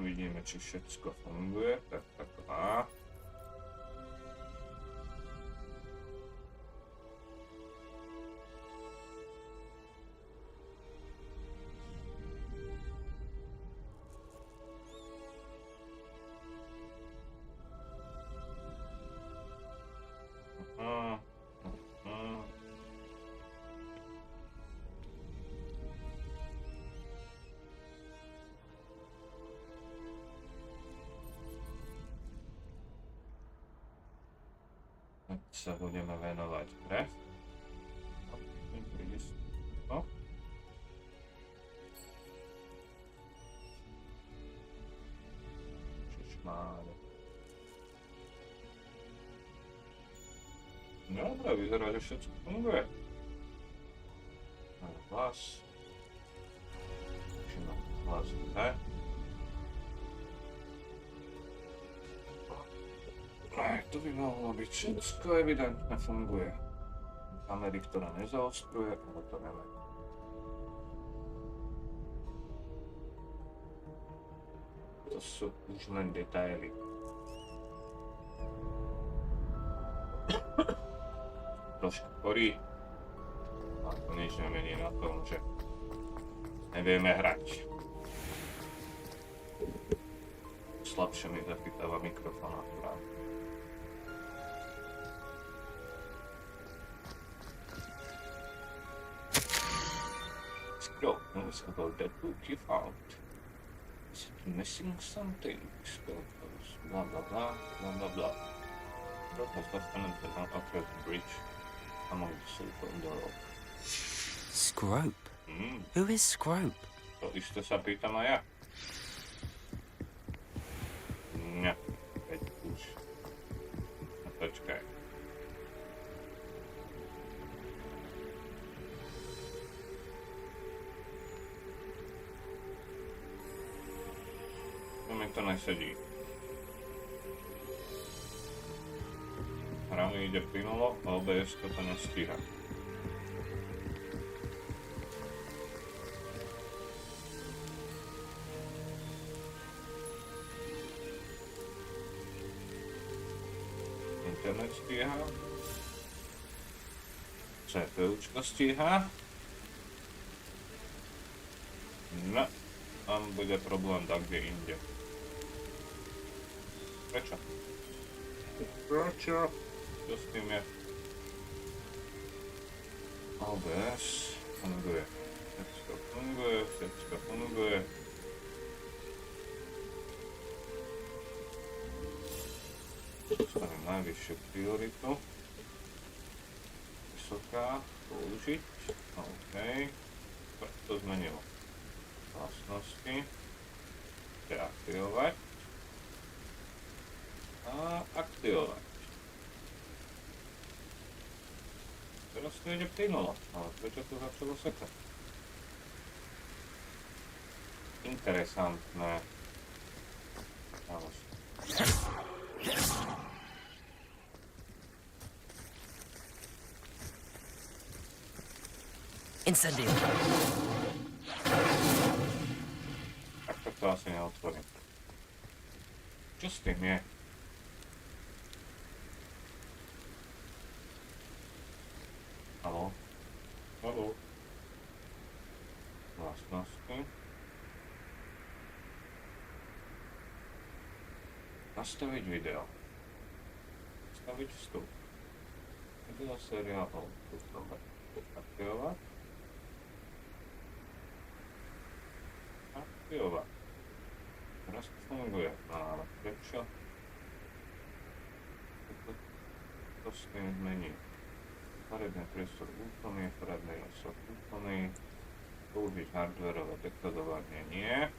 Uvidíme, či všetko funguje. Tak má. Sa budeme venovať hre. No. Čišmáre. Dobre, vyzerá, že všetko funguje. Máme hlas. Máme hlas hre. To by mohlo byť všetko, evidentne funguje. Kamery, ktorá nezaostruje, ale to neviem. To sú už len detaily. Trošku korí. A to nič nemení na tom, že nevieme hrať. Slabšie mi zachytáva mikrofón akurát. Scroll knows about that book you found. Is it missing something? Scroll knows blah blah blah blah blah blah. Scroll has lieutenant down after the bridge among the silver on the rock. Scrope? Who is Scrope? To isté sa pýtam aj ja. Nie, veď už. No počkaj. Mi to nesedí. Hra mi ide plynulo a OBS to nestíha. Internet stíha. CPUčko stíha. No, tam bude problém tak, kde inde. Prečo? Prečo? Čo s tým je? OBS funguje. Všetko funguje, všetko funguje. Dostanem najvyššiu prioritu. Vysoká, použiť. OK. To zmenilo. Vlastnosti. Deaktivovať. A aktivovať. Teraz to ide plynulo, ale prečo to začalo sekať? Interesantné. Incendio. Tak to asi neotvorím. Čo s tým je? Haló? Haló? Vlastnosti. Nastaviť video. Nastaviť vstup. Video seriál output. Aktivovať. Aktivovať. Teraz to funguje. Ale prečo? To s tým zmení. Farebný priestor úplný, farebný osok úplný. Použiť hardwareové dekodovanie nie.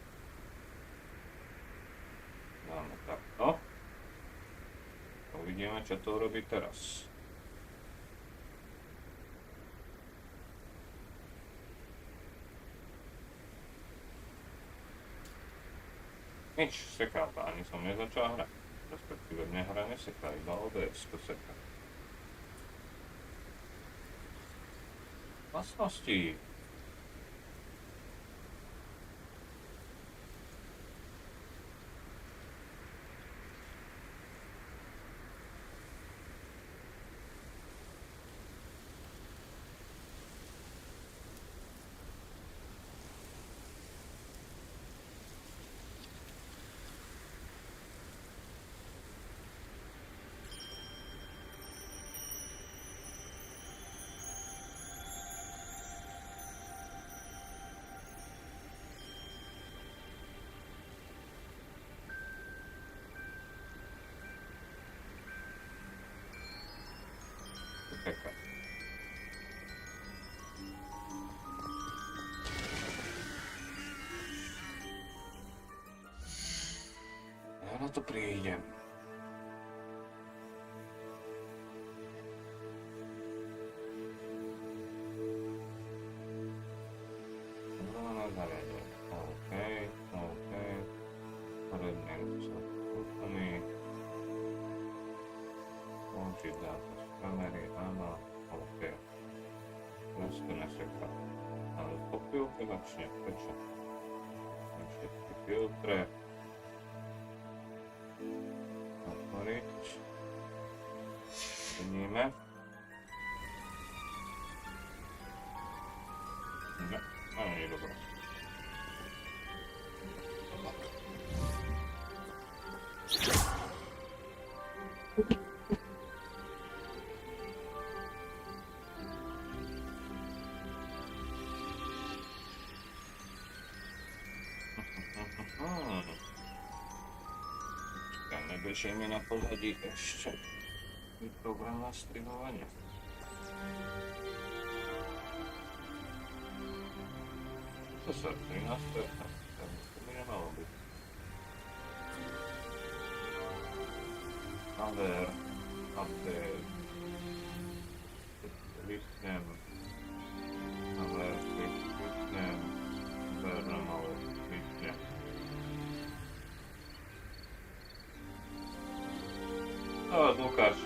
Dáme takto. Uvidíme, čo to urobí teraz. Nič, seká to, ani som nezačal hrať. Respektíve mne hra neseká, iba OBS to seká. Vlastnosti. na to prídem. Prečo? Všetky filtre. Otvoriť. Vidíme. Ne, to nie je dobré. Beží mi na pozadí ešte program na streamovanie. To sa 13. To by nemalo byť. Cover, update. Vypnem. Cover, vypnem. Cover na malo, vypnem. Lukáš.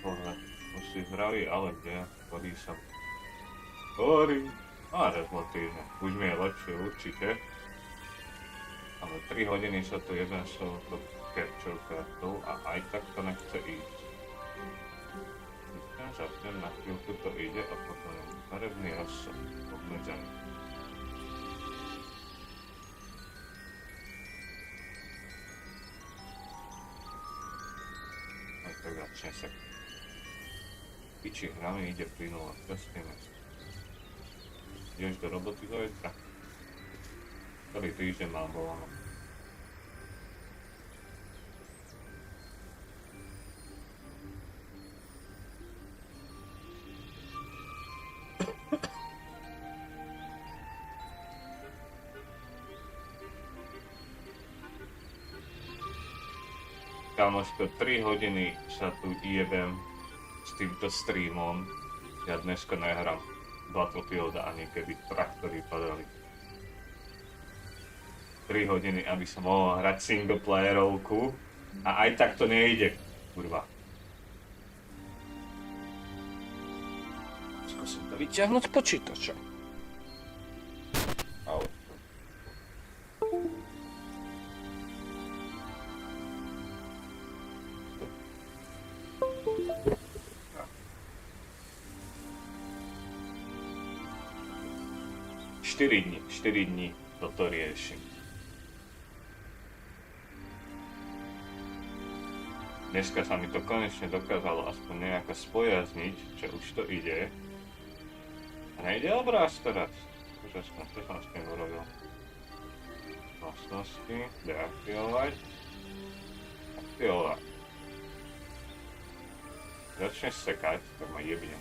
Bože, musí zdraví, ale kde? Chodí sa. Horí. Relatívne. Už mi je lepšie určite. Ale 3 hodiny sa tu jeden z toho capture kartou a aj tak to nechce ísť. Zapnem, na chvíľku to ide a potom je farebný rozsah obmedzený. Aj tak začne sa. Piči, hra mi ide plynulo, prestíme. Ideš do roboty zajtra? Ktorý týždeň mám voľno. Kamoško, 3 hodiny sa tu jebem s týmto streamom. Ja dneska nehrám Battlefielda ani keby traktory padali. 3 hodiny, aby som mohol hrať singleplayerovku a aj tak to nejde, kurva. Skúsim to vyťahnuť z počítača. Au. Štyri dní toto riešim. Dneska sa mi to konečne dokázalo aspoň nejako spojazniť, že už to ide. A nejde obráz teraz. Čo som s tým urobil? Vlastnosti, deaktivovať. Aktivovať. Začne sekať, tak ma jebne.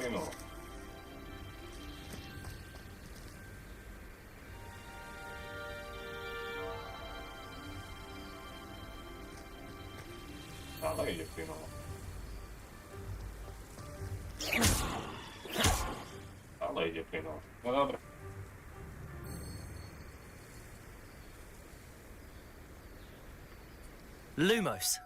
Plynulo. Ale ide plynulo. Ale ide plynulo. No dobre. Lumos.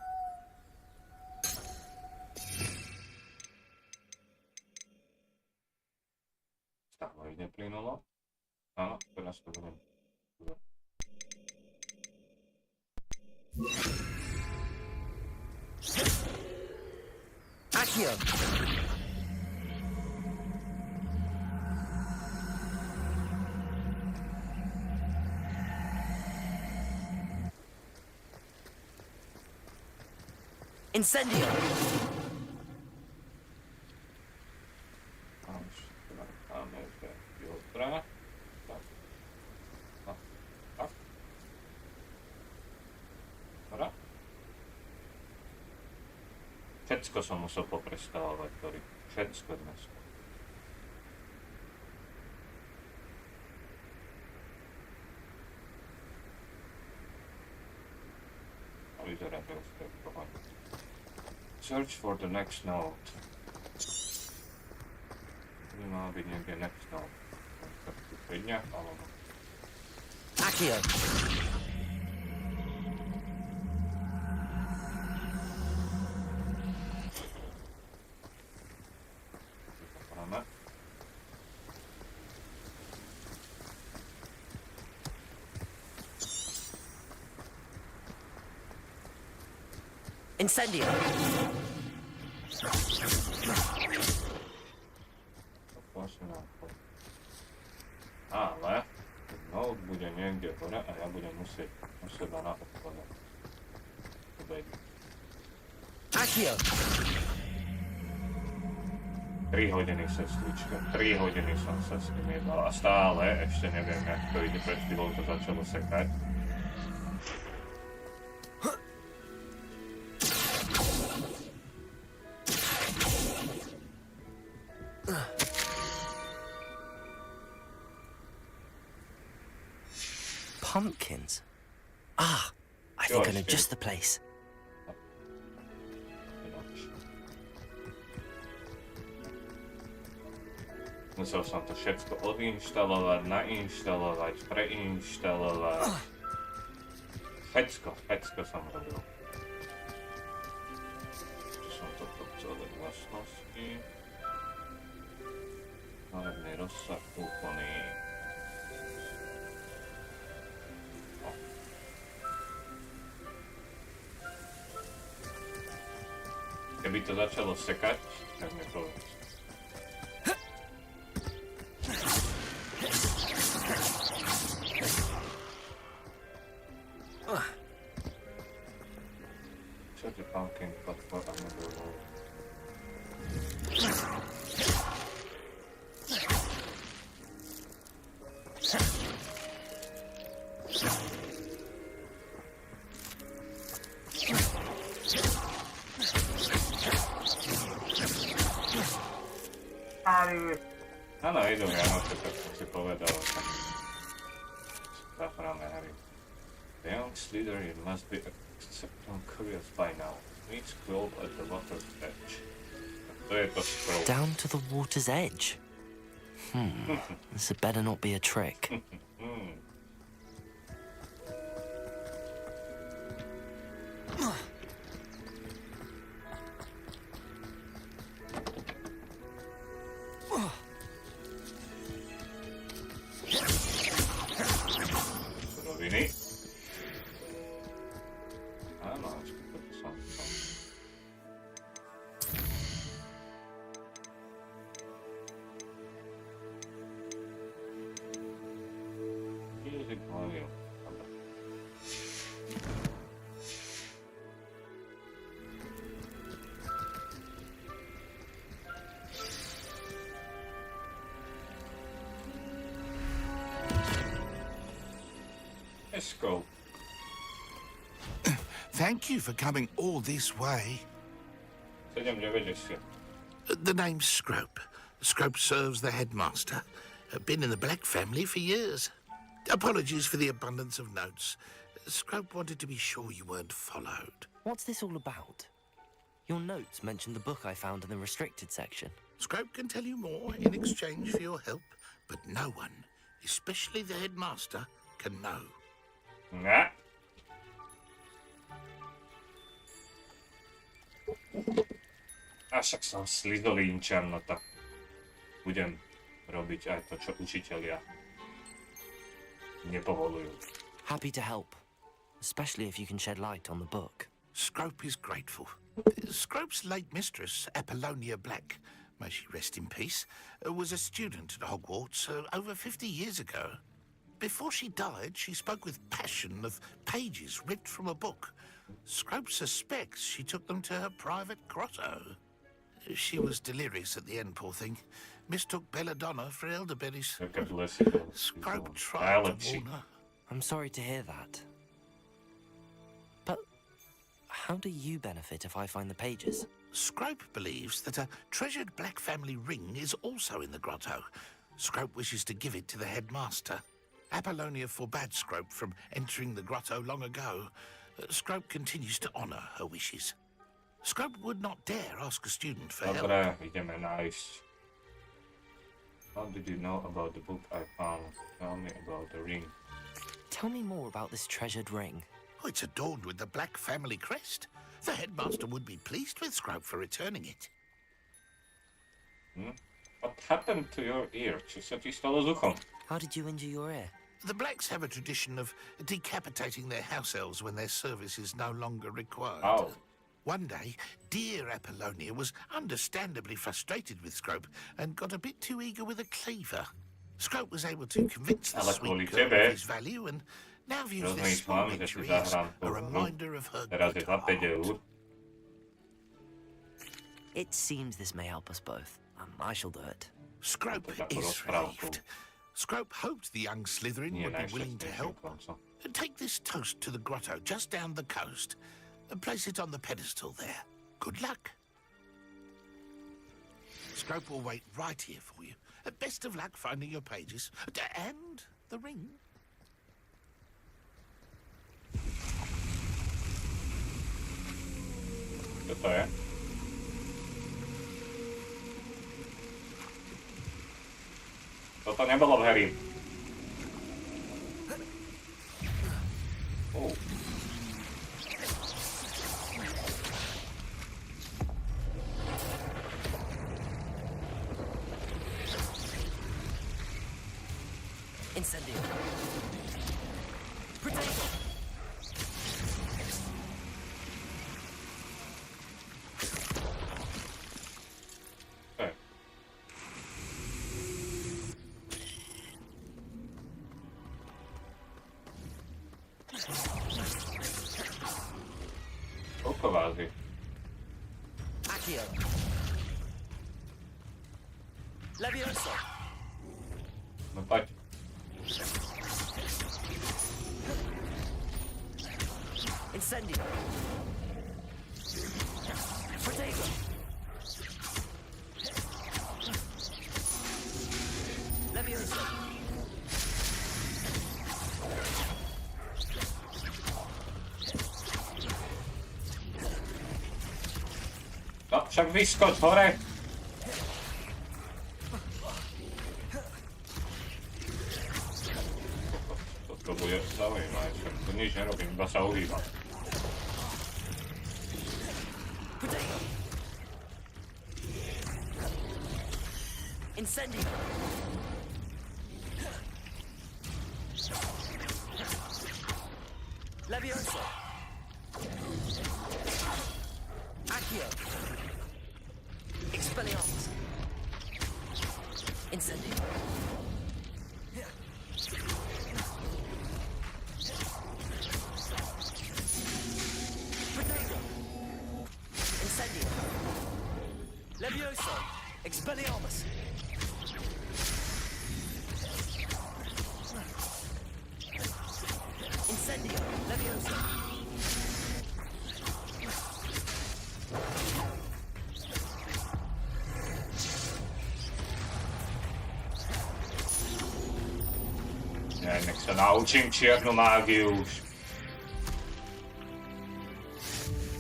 Neplynulo. Áno, teraz to budem. Accio! Incendio! Máme zde filtra. Tak. Tak. Dobre. Všetko som musel poprestavovať, ktorý. Všetko dneska. A vyzerá to už tak pohľadne. Search for the next node. Tu má byť niekde next node. Tak tu pridňa, alebo... Accio! Zaporáme. Incendio! Vlastne nám to. Ale ten node bude niekde hore a ja budem musieť u seba na obchode. Accio! 3 hodiny sestlička, 3 hodiny som sa s tým jedal a stále ešte neviem, jak to ide, pred chvíľou to začalo sekať. Pumpkins? Ah, I think I know just the place. Musel som to všetko odinštalovať, nainštalovať, preinštalovať. Všetko som robil. Tu som toto celé vlastnosti. Farebný rozsah úplný. Keby to začalo sekať, tak mi povedz. Čo je pumpkin platform a nebolo? Áno, idú Vianoce, tak som si povedal. Zahráme hry. The young Slytherin must be accepting curious by now. Meet scroll at the water's edge. To je to scroll. Down to the water's edge? This had better not be a trick. Suroviny. Áno, ešte toto som. Music volume. Dobre. Let's go. Thank you for coming all this way. 7,90. The name's Scrope. Scrope serves the headmaster. Been in the Black family for years. Apologies for the abundance of notes. Scrope wanted to be sure you weren't followed. What's this all about? Your notes mentioned the book I found in the restricted section. Scrope can tell you more in exchange for your help, but no one, especially the headmaster, can know. Ne. A však som Slytherinčan, no tak budem robiť aj to, čo učitelia nepovolujú. Happy to help, especially if you can shed light on the book. Scrope is grateful. Scrope's late mistress, Apollonia Black, may she rest in peace, was a student at Hogwarts over 50 years ago. Before she died, she spoke with passion of pages ripped from a book. Scrope suspects she took them to her private grotto. She was delirious at the end, poor thing. Mistook belladonna for elderberries. Scrope tried to warn her. I'm sorry to hear that. But how do you benefit if I find the pages? Scrope believes that a treasured black family ring is also in the grotto. Scrope wishes to give it to the headmaster. Apollonia forbade Scrope from entering the grotto long ago. Scrope continues to honour her wishes. Scrope would not dare ask a student for help. Dobre, ideme nájsť. How did you know about the book I found? Tell me about the ring. Tell me more about this treasured ring. Oh, it's adorned with the black family crest. The headmaster would be pleased with Scrope for returning it. What happened to your ear? Čo sa ti stalo s uchom? How did you injure your ear? The Blacks have a tradition of decapitating their house elves when their service is no longer required. Oh. One day, dear Apollonia was understandably frustrated with Scrope and got a bit too eager with a cleaver. Scrope was able to convince the sweet girl of his value and now views this small victory as a reminder of her good heart. It seems this may help us both. I shall do it. Scrope is relieved. Scrope hoped the young Slytherin would be willing to help. Take this toast to the grotto just down the coast and place it on the pedestal there. Good luck. Scrope will wait right here for you. Best of luck finding your pages. And the ring. Čo to je? Toto nebolo v Harry. Oh. Incendio. Protect. Okay. Koľko váži? Accio. Levioso. No poď. Incendio. Protego. Levioso. No, však vyskoč hore. Toto bude zaujímavé, tu nič nerobím, iba sa uhýbam. Protego. Incendio. Levioso. Accio. Expelliarmus. Incendio. Protego. Incendio. Levioso. Expelliarmus. Incendio. Levioso. Nie, nech sa naučím čiernu mágiu už.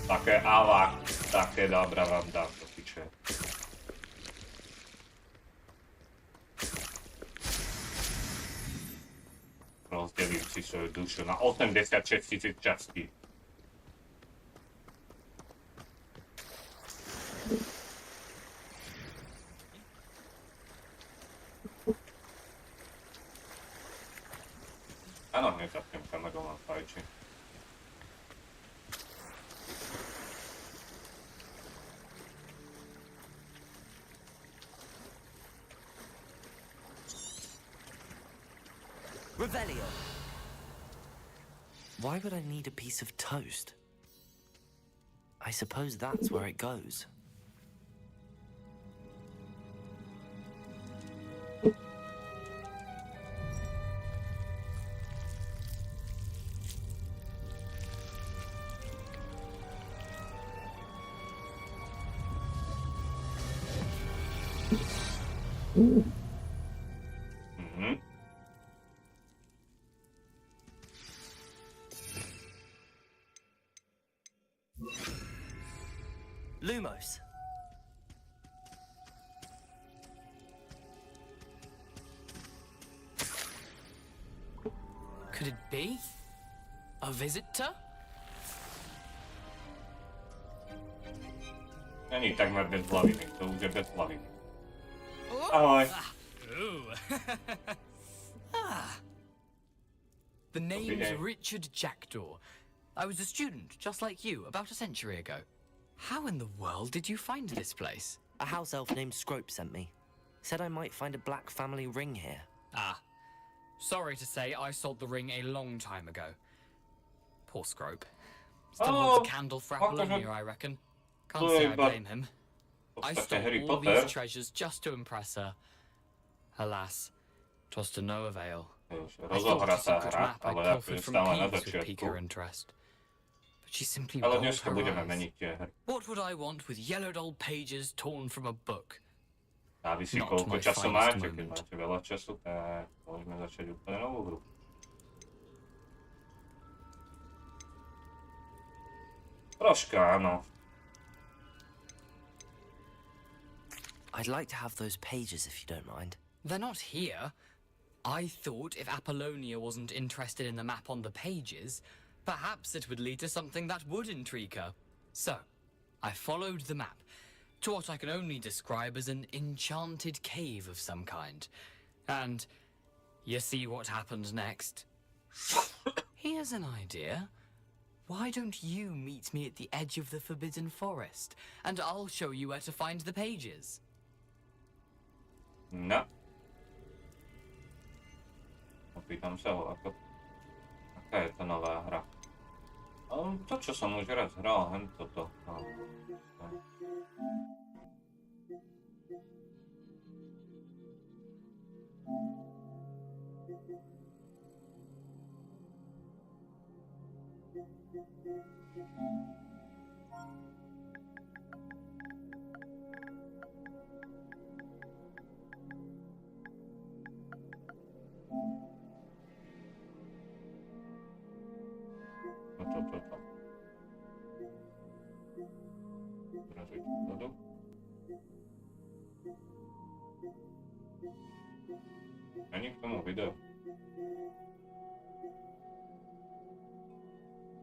Také avak, také dobra vám dám do piče. Rozdelím si svoju dušu na 86 000 častí. Áno, nezapnem kameru, len fajči. Revelio. Why would I need a piece of toast? I suppose that's where it goes. Mhm. Lumos. Could it be? A visitor? Není takmer bezhlavý, to už je bezhlavý. Ahoj. Ooh. The name's Richard Jackdaw. I was a student, just like you, about a century ago. How in the world did you find this place? A house elf named Scrope sent me. Said I might find a black family ring here. Ah. Sorry to say, I sold the ring a long time ago. Poor Scrope. Still holds a candle for Apollonia, I reckon. Can't say I blame him. I stole all these treasures just to impress her. Alas, 'twas to no avail. I thought a secret map I pilfered from caves would pique her interest. But she simply rolled her eyes. What would I want with yellowed old pages torn from a book? Závisí, Not koľko my času finest máte. Keď moment. máte veľa času, tak môžeme začať úplne novú hru. Troška, áno. I'd like to have those pages if you don't mind. They're not here. I thought if Apollonia wasn't interested in the map on the pages, perhaps it would lead to something that would intrigue her. So, I followed the map to what I can only describe as an enchanted cave of some kind. And you see what happened next? Here's an idea. Why don't you meet me at the edge of the Forbidden Forest, and I'll show you where to find the pages? No. Opýtam sa ho, aká je to nová hra. To, čo som už raz hral, hen toto. To. Zrazu dozadu. Ani k tomu videu.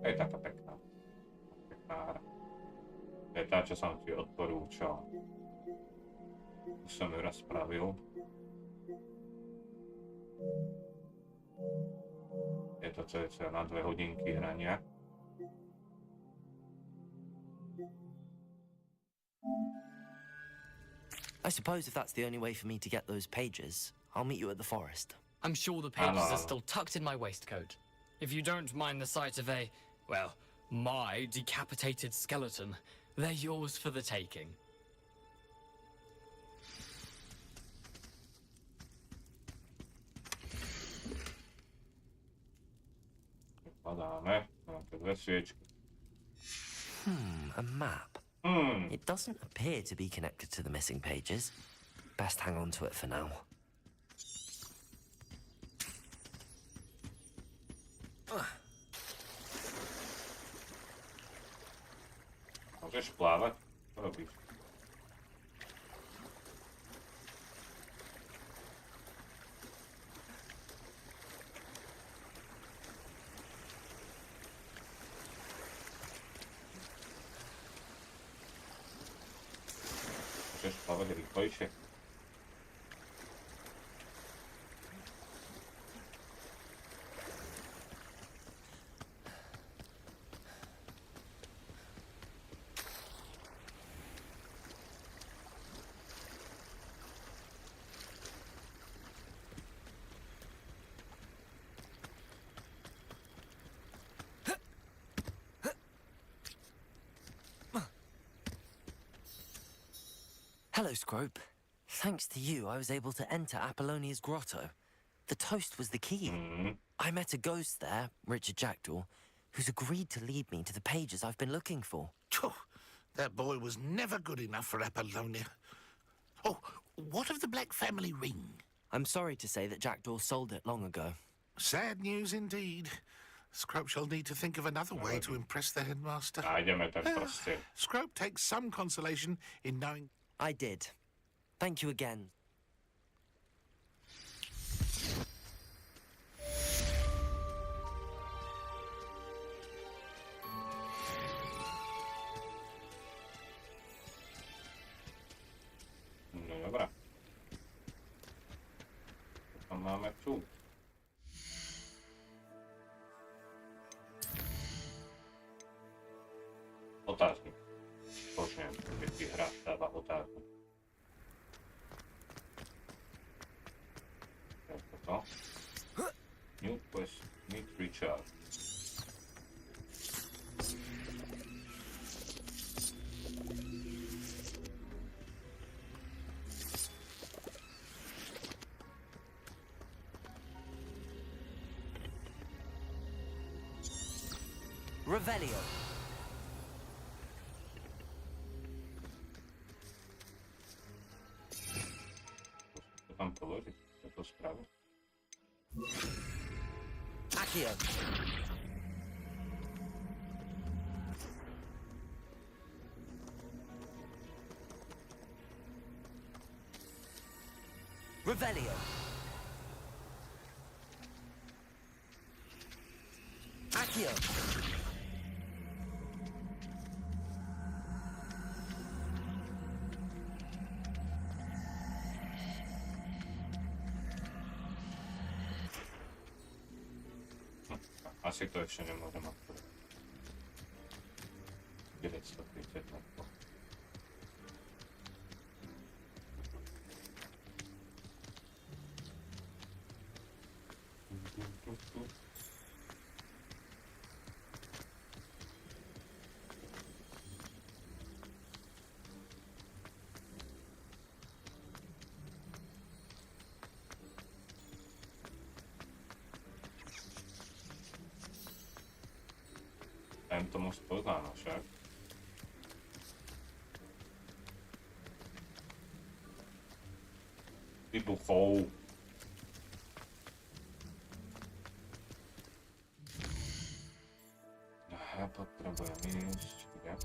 To je taká pekná. Pekná hra. To je tá, čo som ti odporúčal. Už som ju raz spravil. Je to cca na 2 hodinky hrania. I suppose if that's the only way for me to get those pages, I'll meet you at the forest. I'm sure the pages are still tucked in my waistcoat. If you don't mind the sight of a, well, my decapitated skeleton, they're yours for the taking. Padáme, máte 2 sviečky. A map. It doesn't appear to be connected to the missing pages. Best hang on to it for now. Môžeš plávať? Čo robíš? Môžeš plávať rýchlejšie. Hello, Scrope. Thanks to you, I was able to enter Apollonia's grotto. The toast was the key. I met a ghost there, Richard Jackdaw, who's agreed to lead me to the pages I've been looking for. Phew, that boy was never good enough for Apollonia. Oh, what of the Black family ring? I'm sorry to say that Jackdaw sold it long ago. Sad news indeed. Scrope shall need to think of another way to impress the headmaster. A ideme ten proste. Scrope takes some consolation in knowing... I did. Thank you again. No dobra. Co tam mamy tu? Otázky. Počnem, keď hra dáva otázky. To. New quest, need recharge. Revelio. To tam položiť, to spraviť. Accio. Revelio. Accio. Asi to ešte nemôžem odpovedať. 930 na to. Dajem tomu spoznám však. Vybuchol. Ja potrebujem ísť. Kde?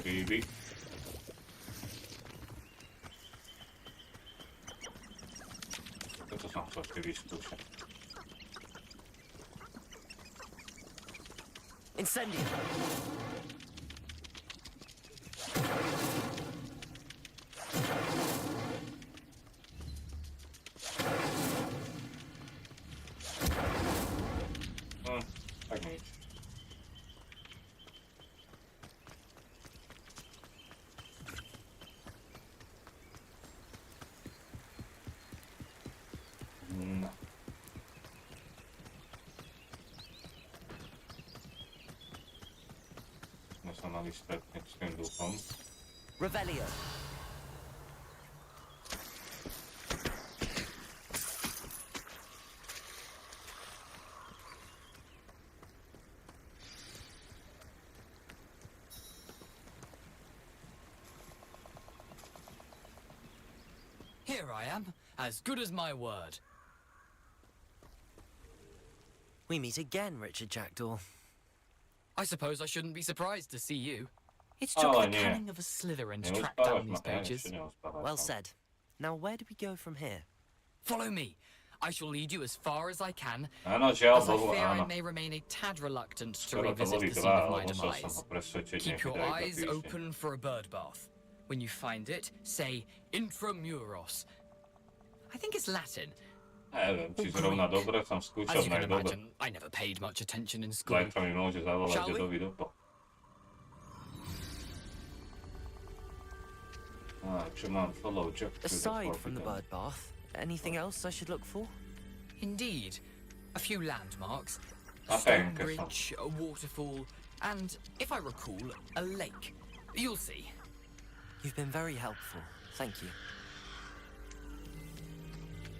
Hríby. Toto som chcel ešte vyskúšať. Incendio. Tak nič. No. Sme sa mali stretnúť s tým duchom. Revelio. Here I am, as good as my word. We meet again, Richard Jackdaw. I suppose I shouldn't be surprised to see you. It took Ale the nie. cunning of a Slytherin to Nie track uspałaś, down these pages. nie uspałaś. Well said. Now, where do we go from here? Follow me. I shall lead you as far as I can, Ano, as działa, I fear I ano. may remain a tad reluctant to Skoro to revisit woli the scene dwa, of my ale muszę demise. sam preszycie, Keep your daj go eyes piśnie. open for a bird bath. When you find it, say intramuros. I think it's Latin. Nie wiem, ci zrówna dobre, sam As skúčal you can najdobre. imagine, I never paid much attention in school. Zajtra mi môže zavolať Shall we? dedovi dupo. Čo mám follow Jack to the Aside from the Forbidden. bird bath, anything else I should look for? Indeed. A few landmarks, I a stone think so. bridge, a waterfall, and, if I recall, a lake. You'll see. You've been very helpful. Thank you.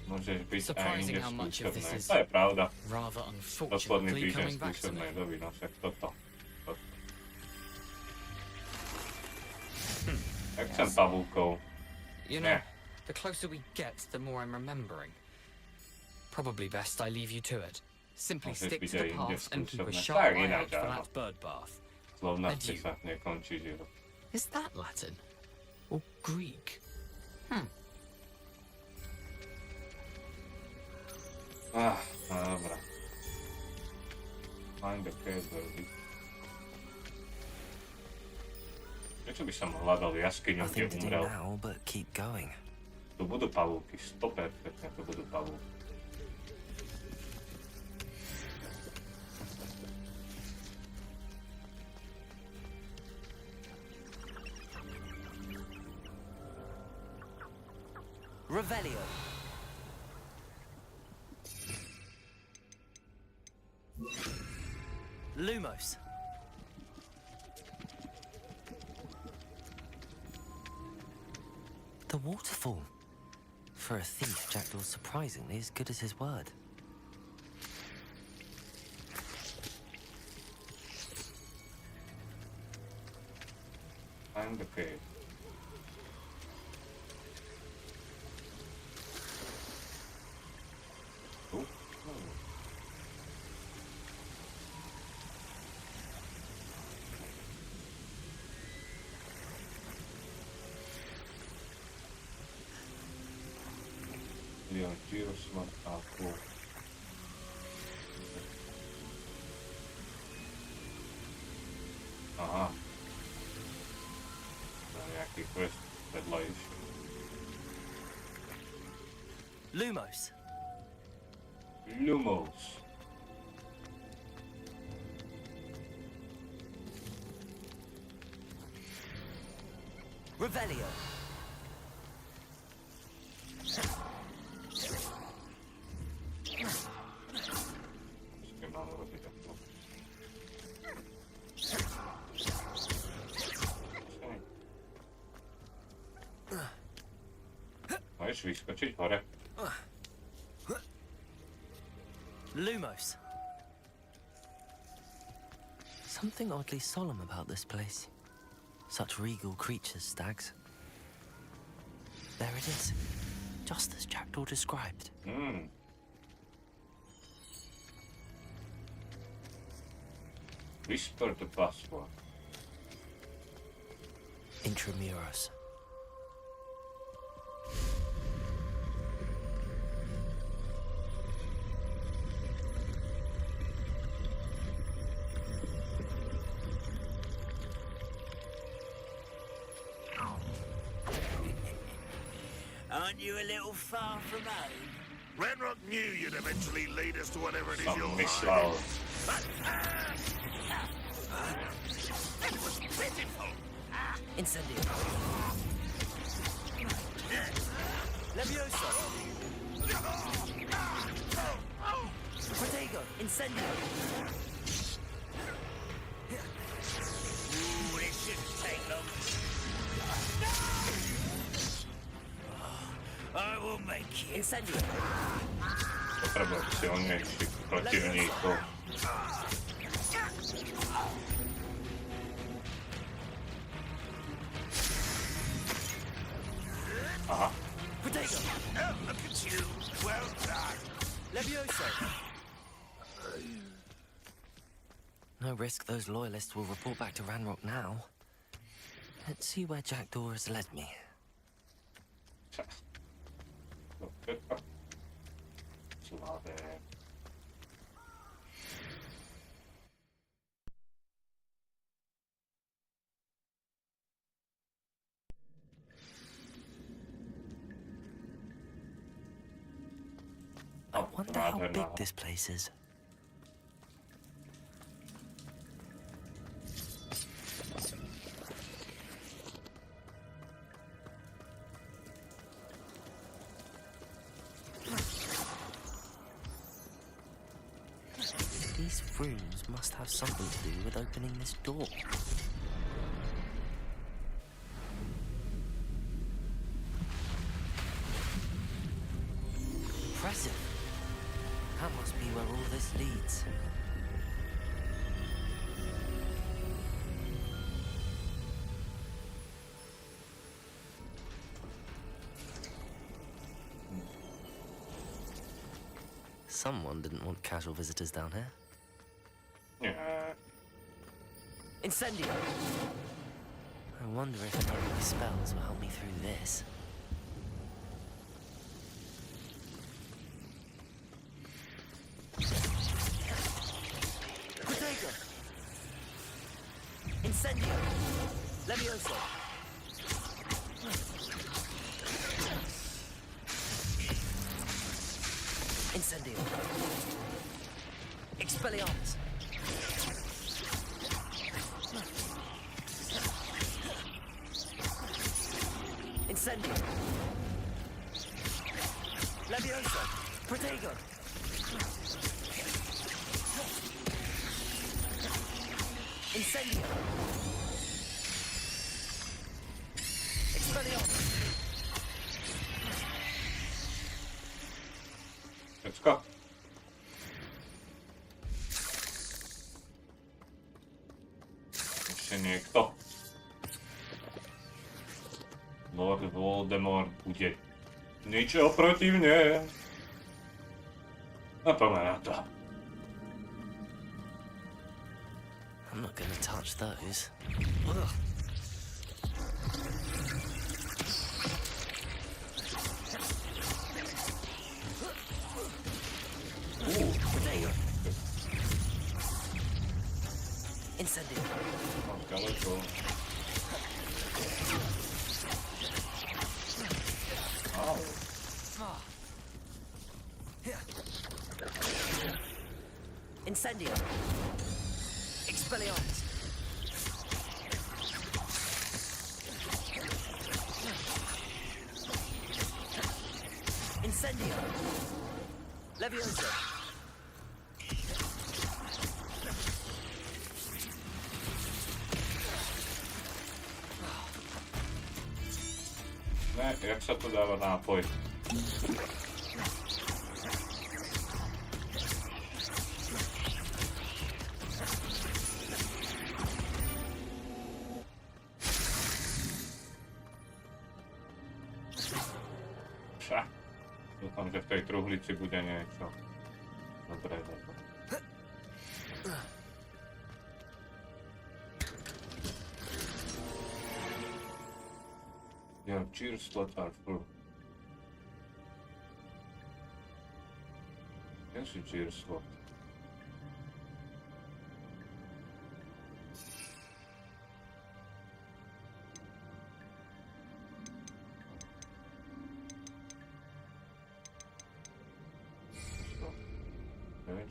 Môžeš byť aj Surprising inde how much of this skúšobnej. is To je pravda. rather Posledný unfortunately týždeň coming back to me. skúšobnej doby, no však toto. Jak chcem pavúkov. You know, Yeah. the closer we get, the more I'm remembering. Probably best I leave you to it. Simply Môžeš stick byť to aj the inde path and keep a skúšobnej. sharp Tak eye ináč, out for áno. that bird bath. Slovnáci Adieu. sa nekončí život. Is that Latin? Or Greek? Dobra. Find the cave, baby. Prečo by som hľadal jaskyňu, kde Nothing to do umrel? now but keep going. Tu budú pavúky, 100% tu budú pavúky. Revelio. Lumos. The waterfall. For a thief, Jackdaw's surprisingly as good as his word. Find the cave. Tu? Leon Giros mám ako... Aha. Na nejaký quest vedľajší. Lumos. Lumos. Revelio. Počkaj, máme robiť takto. Môžeš vyskočiť hore? Lumos. Something oddly solemn about this place. Such regal creatures, stags. There it is, just as Jackdaw described. Whisper the password. Intramuros. Aren't you a little far from home? Ranrock knew you'd eventually lead us to whatever it is Som you're myslel. That was pitiful. Incendio. Levioso. Protego. Incendio. Ooh, it shouldn't take long. I will make you. Incendio. Potrebujem silnejších protivníkov. Aha. Protego. Oh, look at you. Well done. Levioso. No risk those loyalists will report back to Ranrock now. Let's see where Jackdaw has led me. Suave. I wonder how big this place is. These rooms must have something to do with opening this door. Impressive. That must be where all this leads. Someone didn't want casual visitors down here. Yeah. Incendio! I wonder if any of these spells will help me through this. Protego! Incendio! Levioso! Incendio! Expelliarmus! Incendio! Levioso! Protego! Incendio! Expelliarmus! Let's go. Ešte niekto. Lord Voldemort bude niečo proti mne. A poďme na to. I'm not gonna touch those. Ugh. Incendio. Daleko. Au. Incendio. Expelliarmus. Incendio. Levioso. Ne, jak sa to dáva nápoj? Dúfam, že v tej truhlici bude niečo dobré za to. Your cheer slots are full. Yes, a cheer slot.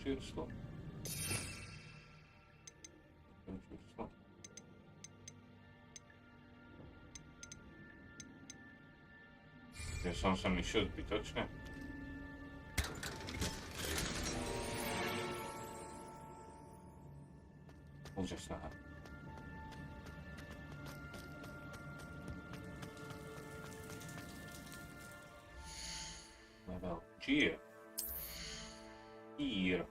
Cheer slot. Cheer slot. Ja som sa mi šiel zbytočne. Úžasná. Level Cheer. Cheer.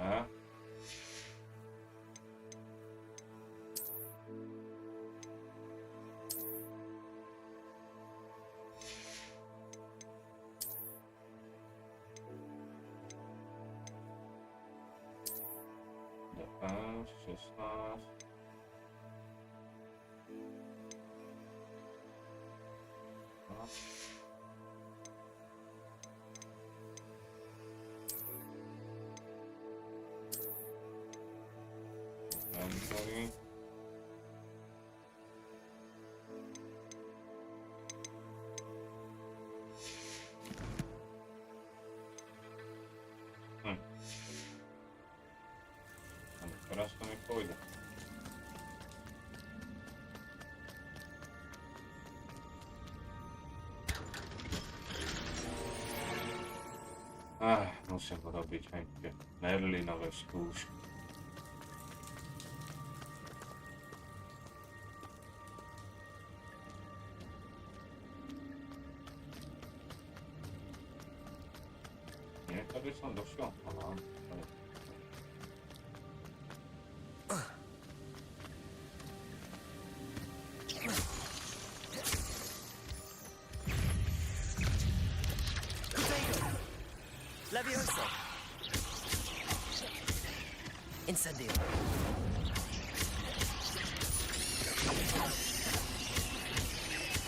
A? 16. Inventory. Teraz to mi pójdę. Muszę robić najpierw Merlinowe skórzki. Niektóre są do świątka, no. Levioso! Incendio!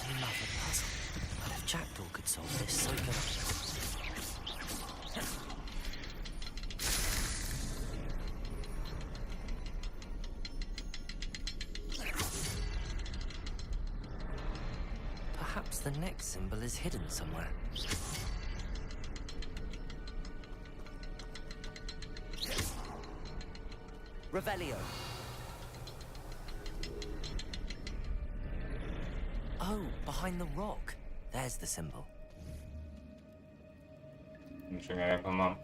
Another puzzle. But if Jackdaw could solve this, so could I. Perhaps the next symbol is hidden somewhere. Revelio. Oh, behind the rock. There's the symbol. Czekaj, jak on mam.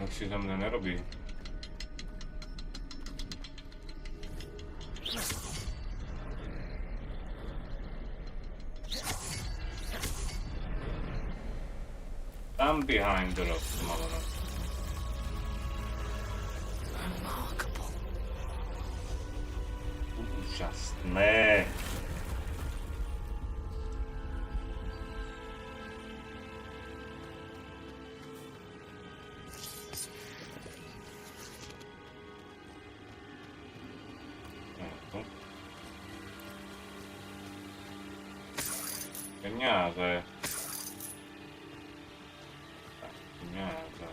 Jak się ze mną nie robi. I'm behind the rock, Malona. Remarkable. Úžasné. Peniaze. Peniaze.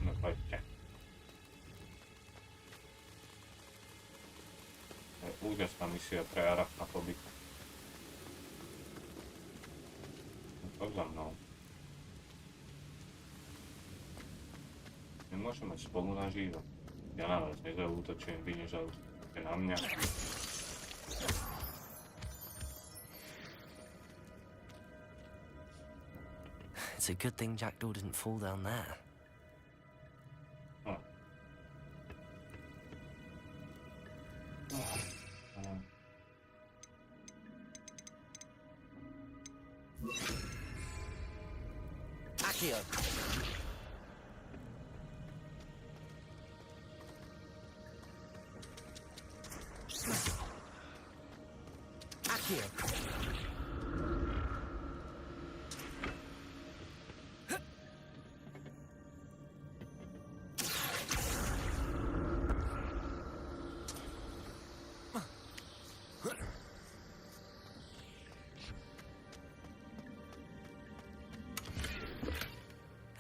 No chodźcie. Úžasná misia pre arachnofobika. Chodź za mnou. Nemôžeme spolu nažívať. Ja na vás nezautočím, vy nezautočíte na mňa. It's a good thing Jackdaw didn't fall down there. Accio. Accio.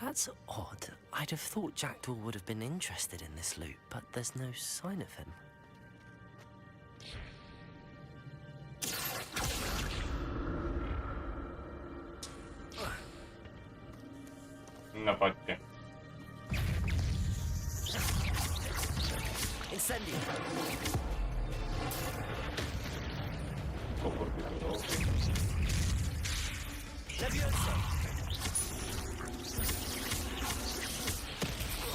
That's odd. I'd have thought Jackdaw would have been interested in this loot, but there's no sign of him. No chodźcie. Incendio. Levioso.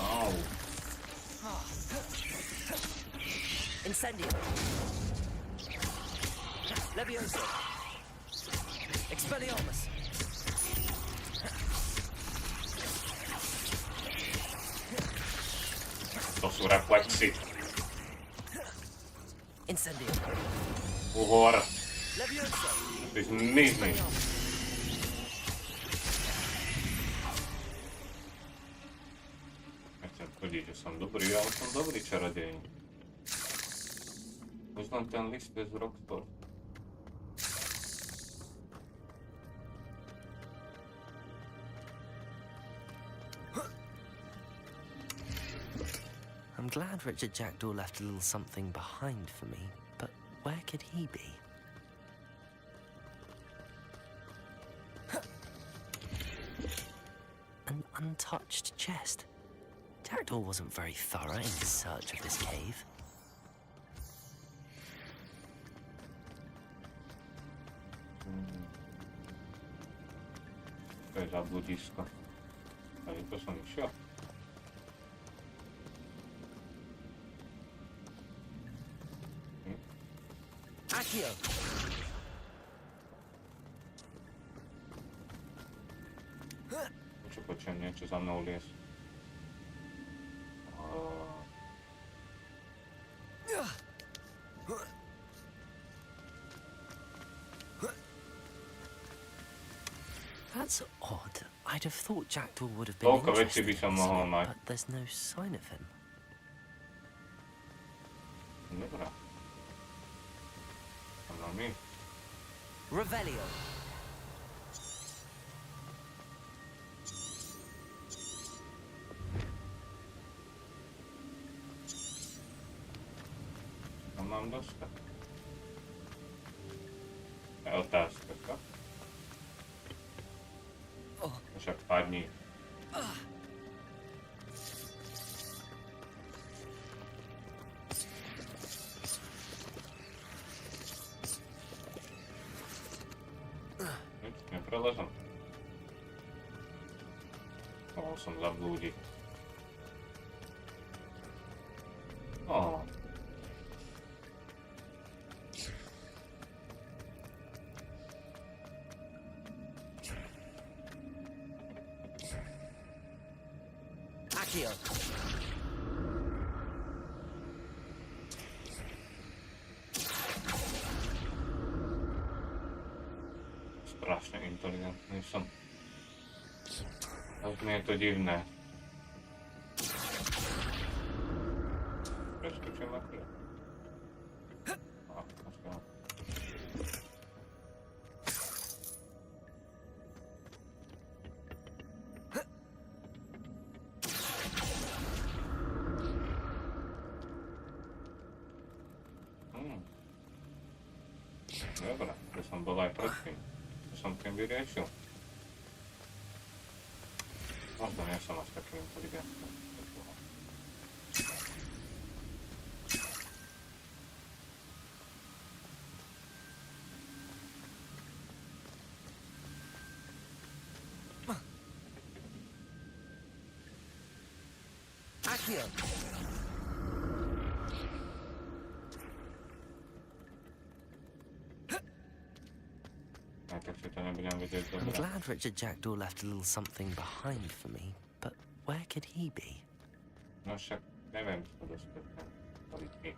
Au. Incendio. Levioso. Expelliarmus. to sú reflexy. Incendio. Uhor. Ty zmizni. Nechcem chodiť, že som dobrý, ale som dobrý čarodej. Už len ten list bez Rockstore. I'm glad Richard Jackdaw left a little something behind for me, but where could he be? An untouched chest. Jackdaw wasn't very thorough in his search of this cave. To je zabludisko. Ale to som išiel. Accio! Počujem niečo za mnou lies. That's odd. I'd have thought Jackdaw would have been Toľko vecí interested by in som this, mohol mať. but there's no sign of him. Dobrá. Ano my. Revelio. A mám dostať. To je otázka, čo? Však padni. Neprelezem. Mohol som zablúdiť. Accio. Strašne inteligentný som. Ale mi je to divné. Preskočím akurát. Dobre, to som bol aj predtým. To som tým vyriešil. Možno nie som až taký inteligentný. Accio. Tak si to nebudem vidieť I'm dobre. glad Richard Jackdaw left a little something behind for me, but where could he be? No však neviem, čo dostať. Boli ty.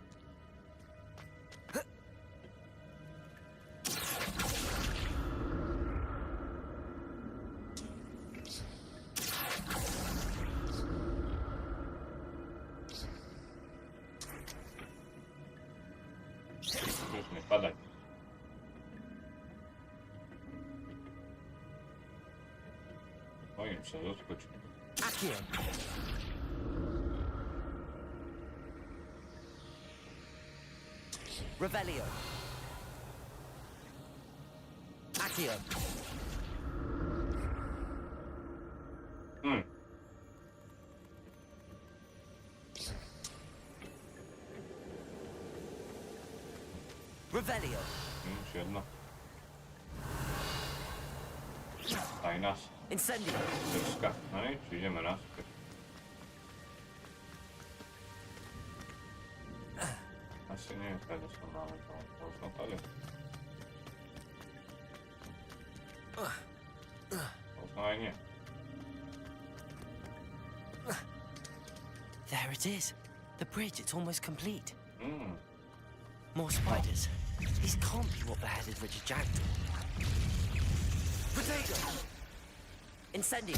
Už nepadaj. Bojím sa doskočiť. Accio. Revelio. Accio. Revelio. Už jedno. Aj nás. Incendio. Deska. No nič, ideme naspäť. Asi nie je tady som máme to. Možno tady. Možno aj nie. There it is. The bridge, it's almost complete. Mm. More spiders. These can't be what beheaded Richard Jackdaw. Potato! Incendio!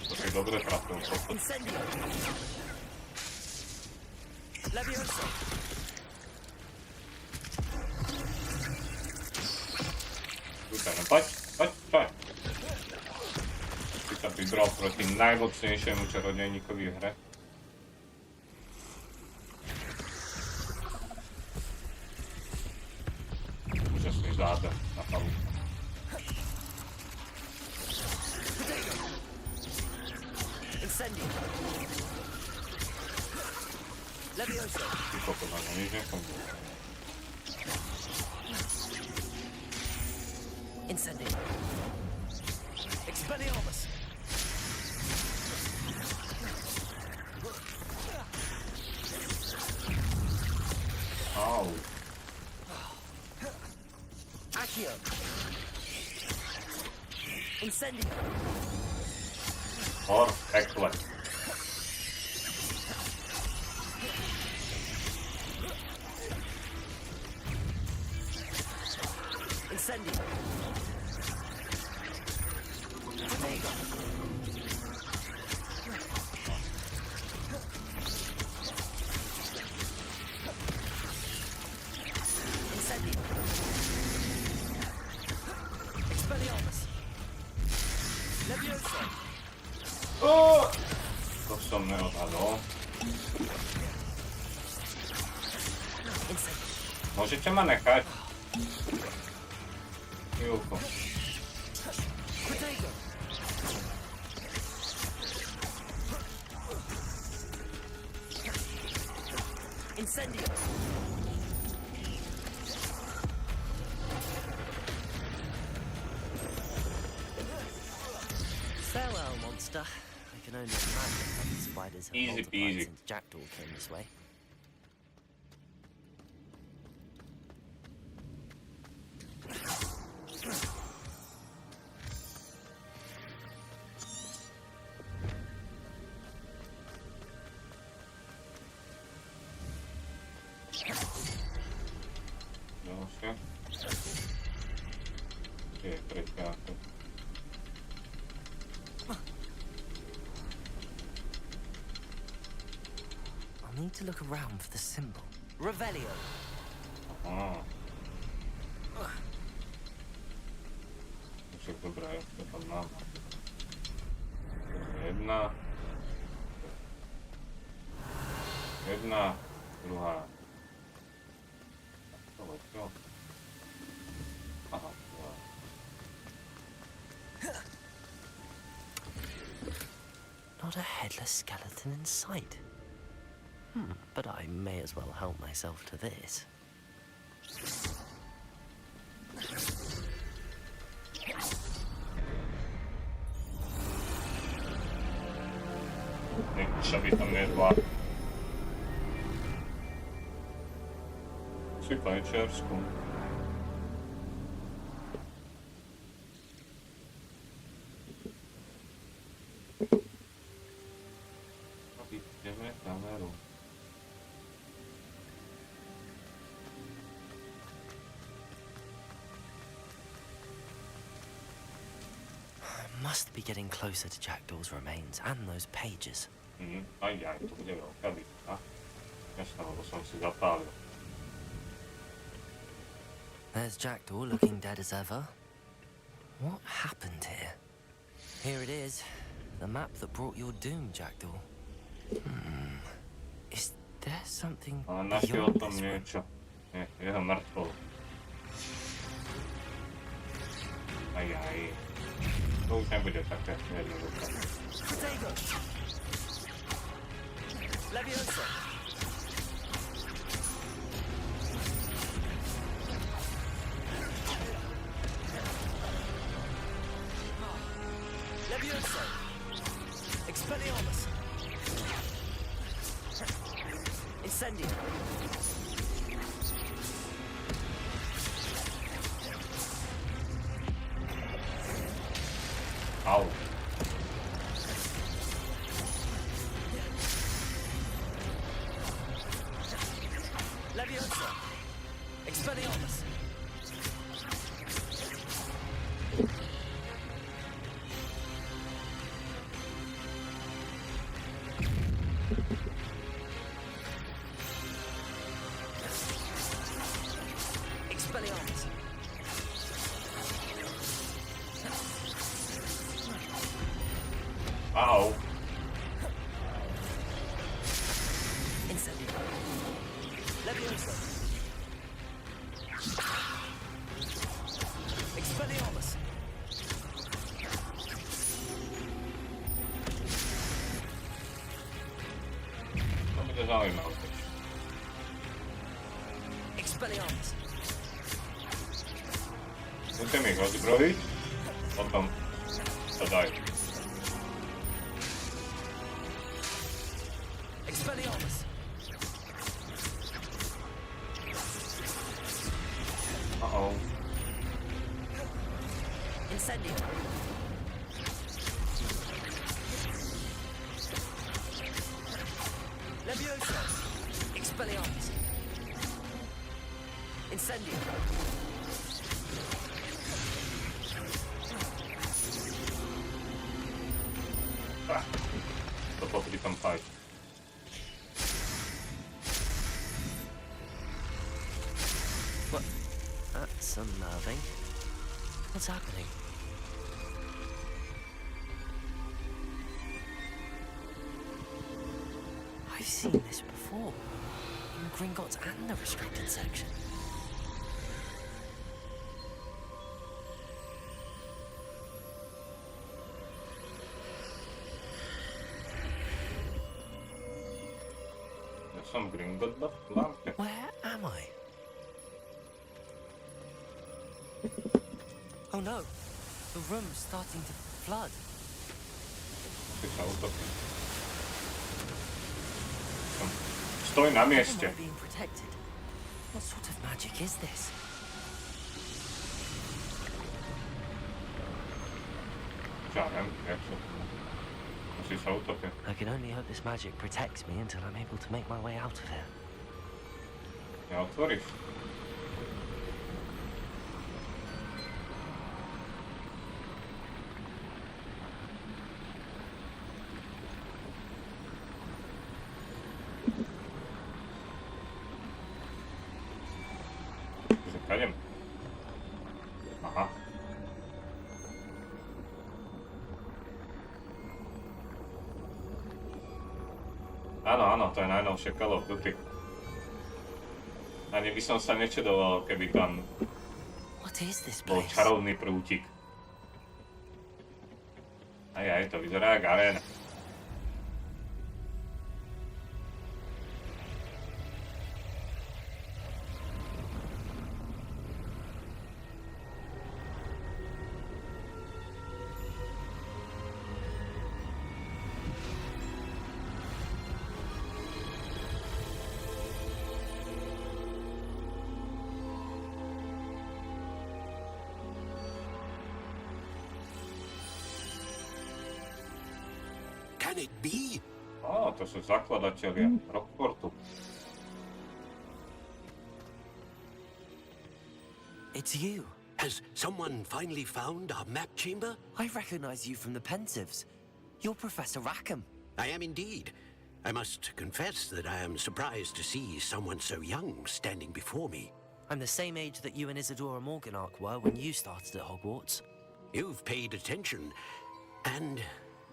To się dobre trafią. Incendio! Levioso! Tutaj, no chodź. Tutaj wygrał proti najmocniejszemu czarodziejnikowi w grę. Muszę sobie zadę na pału. Incendio! Levioso! I pokonano nie wiem komu. Incendio! Expelliarmus! Au. Accio! Incendio! Or ekle. Incendio! Potato! Incendio! Expelliarmus! Levioso! O! To co mnie odhadło. Incendio! Możecie manekać. Miłko. Potato! Incendio! Farewell, monster. I can only imagine how the spiders have Easy multiplied peasy. since Jackdaw came this way. Proszę. Gdzie jest rekreator? I'll need to look around for the symbol. Revelio! Aha. Muszę dobra, jak to tam mam. Jedna. Jedna. Druga. To łatwo. Aha. Not a headless skeleton in sight. But I may as well help myself to this. Niech sobie tam nie dwa. Sypaj cierską. Idziemy kamerą. Must be getting closer to Jackdaw's remains and those pages. Ajaj, to będzie wielka bitwa. Jasno, bo są się zapalą. There's Jackdaw looking dead as ever. What happened here? Here it is. The map that brought your doom, Jackdaw. Is there something A nasi o beyond to this mnie room? cio. Nie, ja martwo. Ajaj. To już nie będzie takie jednoduché. Potato! Levioso! Levioso! Expelliarmus! Incendio! Au. Leviosa! Expelliarmus! Expelliarmus! Au. Incendio! Leviosa! Expelliarmus! To bude zaujímavé. Expelliarmus! Musím ich ozbrojiť, potom sa dajú. Expelliarmus! Uh-oh. Incendio! Leviosa! Expelliarmus! Incendio! Ah. To popri tom fight. What? That's unnerving. What's happening? I've seen this before. In Gringotts and the restricted section. Ja som Gringot v lampke. Where am I? Oh no! The room's starting to flood. Ty sa utopí. Stoj na How am mieste. I being protected? What sort of magic is this? Ja viem, jak sa... Musí sa utopí. I can only hope this magic protects me until I'm able to make my way out of here. Ja otvoríš. Takže pôjdem. Aha. Áno, áno, to je najnovšie Call of Duty. Ani by som sa nečudoval, keby tam What is this bol place? čarovný prútik. Aj, to vyzerá jak aréna. Can it be? Á, to sú zakladatelia Rockportu. It's you. Has someone finally found our map chamber? I recognize you from the Pensieves. You're Professor Rackham. I am indeed. I must confess that I am surprised to see someone so young standing before me. I'm the same age that you and Isadora Morganach were when you started at Hogwarts. You've paid attention, and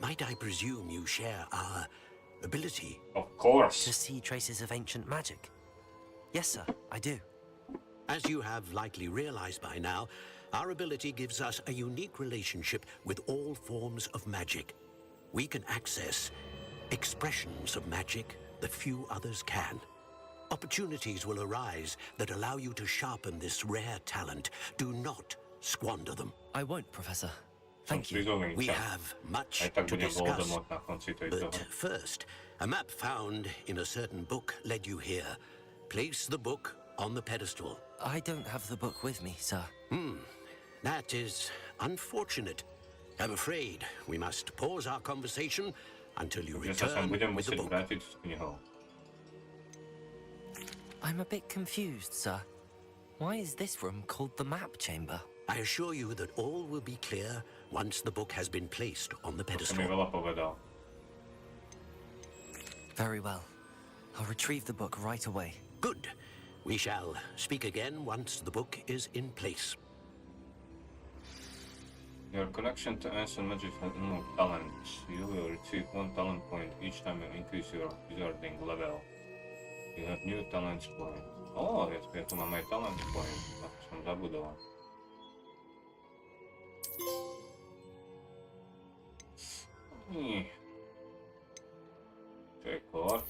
might I presume you share our ability? Of course. To see traces of ancient magic. Yes, sir, I do. As you have likely realized by now, our ability gives us a unique relationship with all forms of magic. We can access expressions of magic that few others can. Opportunities will arise that allow you to sharpen this rare talent. Do not squander them. I won't, Professor. Thank you. We have much Aj tak to bude discuss. Voldemort na konci tejto. But first, a map found in a certain book led you here. Place the book on the pedestal. I don't have the book with me, sir. That is unfortunate. I'm afraid we must pause our conversation until you Že sa sem return budem with the musieť book. vrátiť s knihou. I'm a bit confused, sir. Why is this room called the map chamber? I assure you that all will be clear once the book has been placed on the To mi pedestal. veľa povedal. Very well. I'll retrieve the book right away. Good. We shall speak again once the book is in place. Your connection to ancient magic has unlocked talents. You will receive 1 talent point each time you increase your wizarding level. You have new talents point. Ja tu mám aj talent point. Ako som zabudol. Čo je core?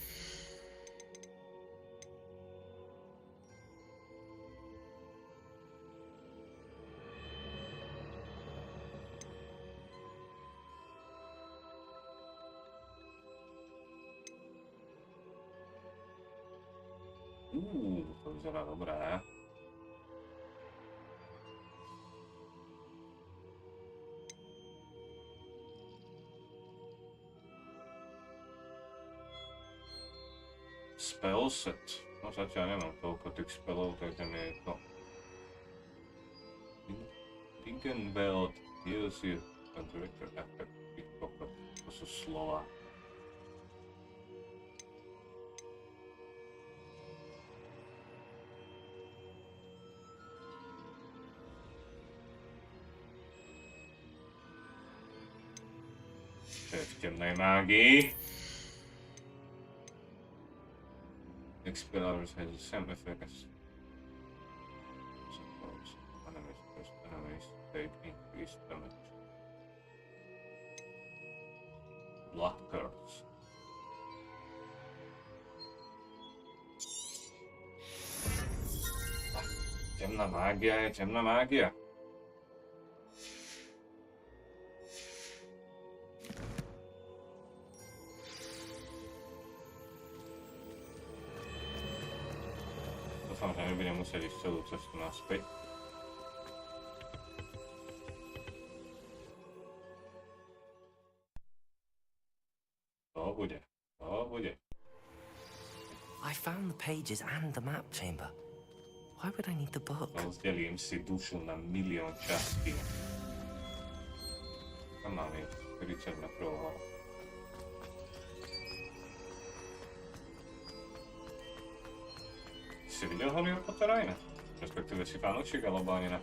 To vyzerá dobré. Spell set. No zatiaľ nemám toľko tých spellov, takže mi je to... Dingenbelt heals you. Director effect. To sú slova. To je v temnej mágii. Expel hours has the same effect as suppose enemies take increased damage. Blood curls. Temná mágia je temná mágia. Dúfam, že nebudem musieť ísť celú cestu naspäť. To bude. I found the pages and the map chamber. Why would I need the book? Rozdelím si dušu na milión častí. Tam mám ísť 40 metrov hore. Si videl Harryho Pottera iné? Respektíve si fanúšik, alebo ani ne?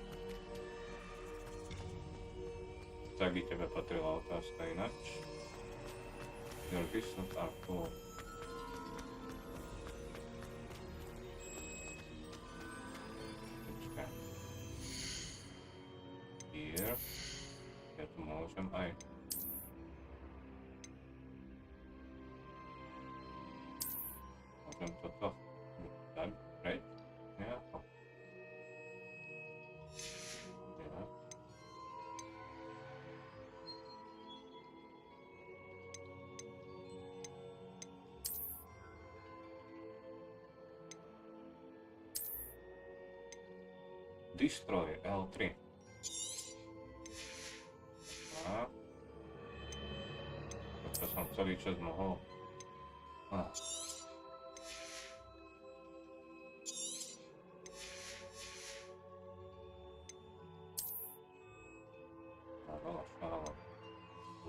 Tak i tebe patrila otázka ináč. Your business are cool. Počkaj. Here. Ja tu môžem aj... Môžem toto... Tak, right? Nejako. Ja. Destroy L3. A. To som celý čas mohol. A.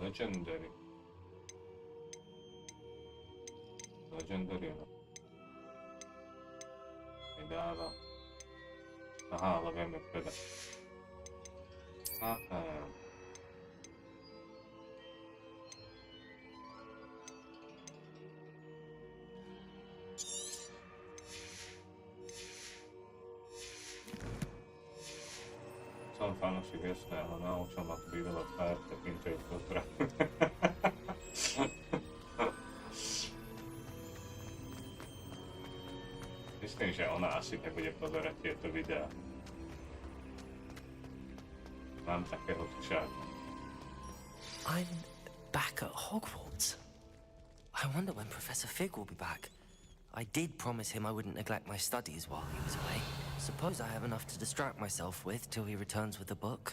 Legendary. Legendary. Mi dáva. Aha, ale vieme predať. Aha. Som fanúšik, jasné, ale naučil ma to bývalo pár takýmto potra. Myslím, že ona asi nebude pozerať tieto videá. Mám takého tušáka. I'm back at Hogwarts. I wonder when Professor Fig will be back. I did promise him I wouldn't neglect my studies while he was away. Suppose I have enough to distract myself with till he returns with the book.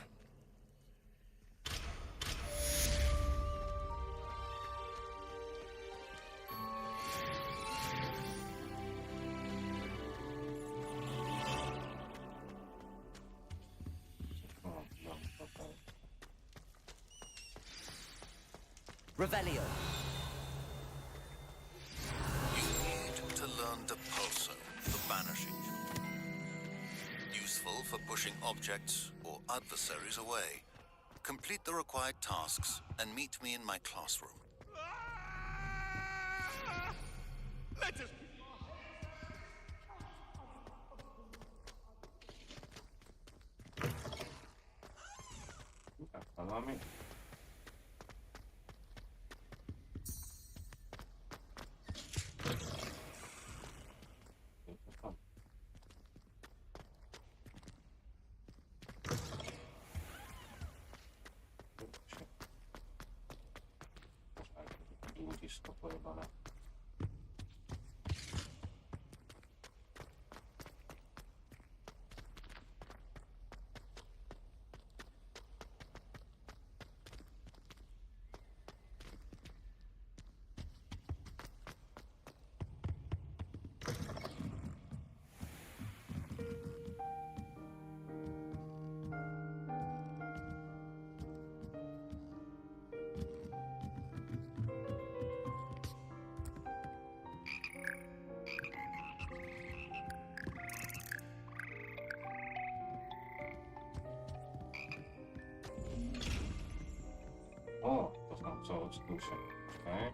Revelio. You need to learn Depulso, the Banishing. Useful for pushing objects or adversaries away. Complete the required tasks and meet me in my classroom. Let us... Allow me. Ludzisko pojebane. O, to są co dusze. Okej.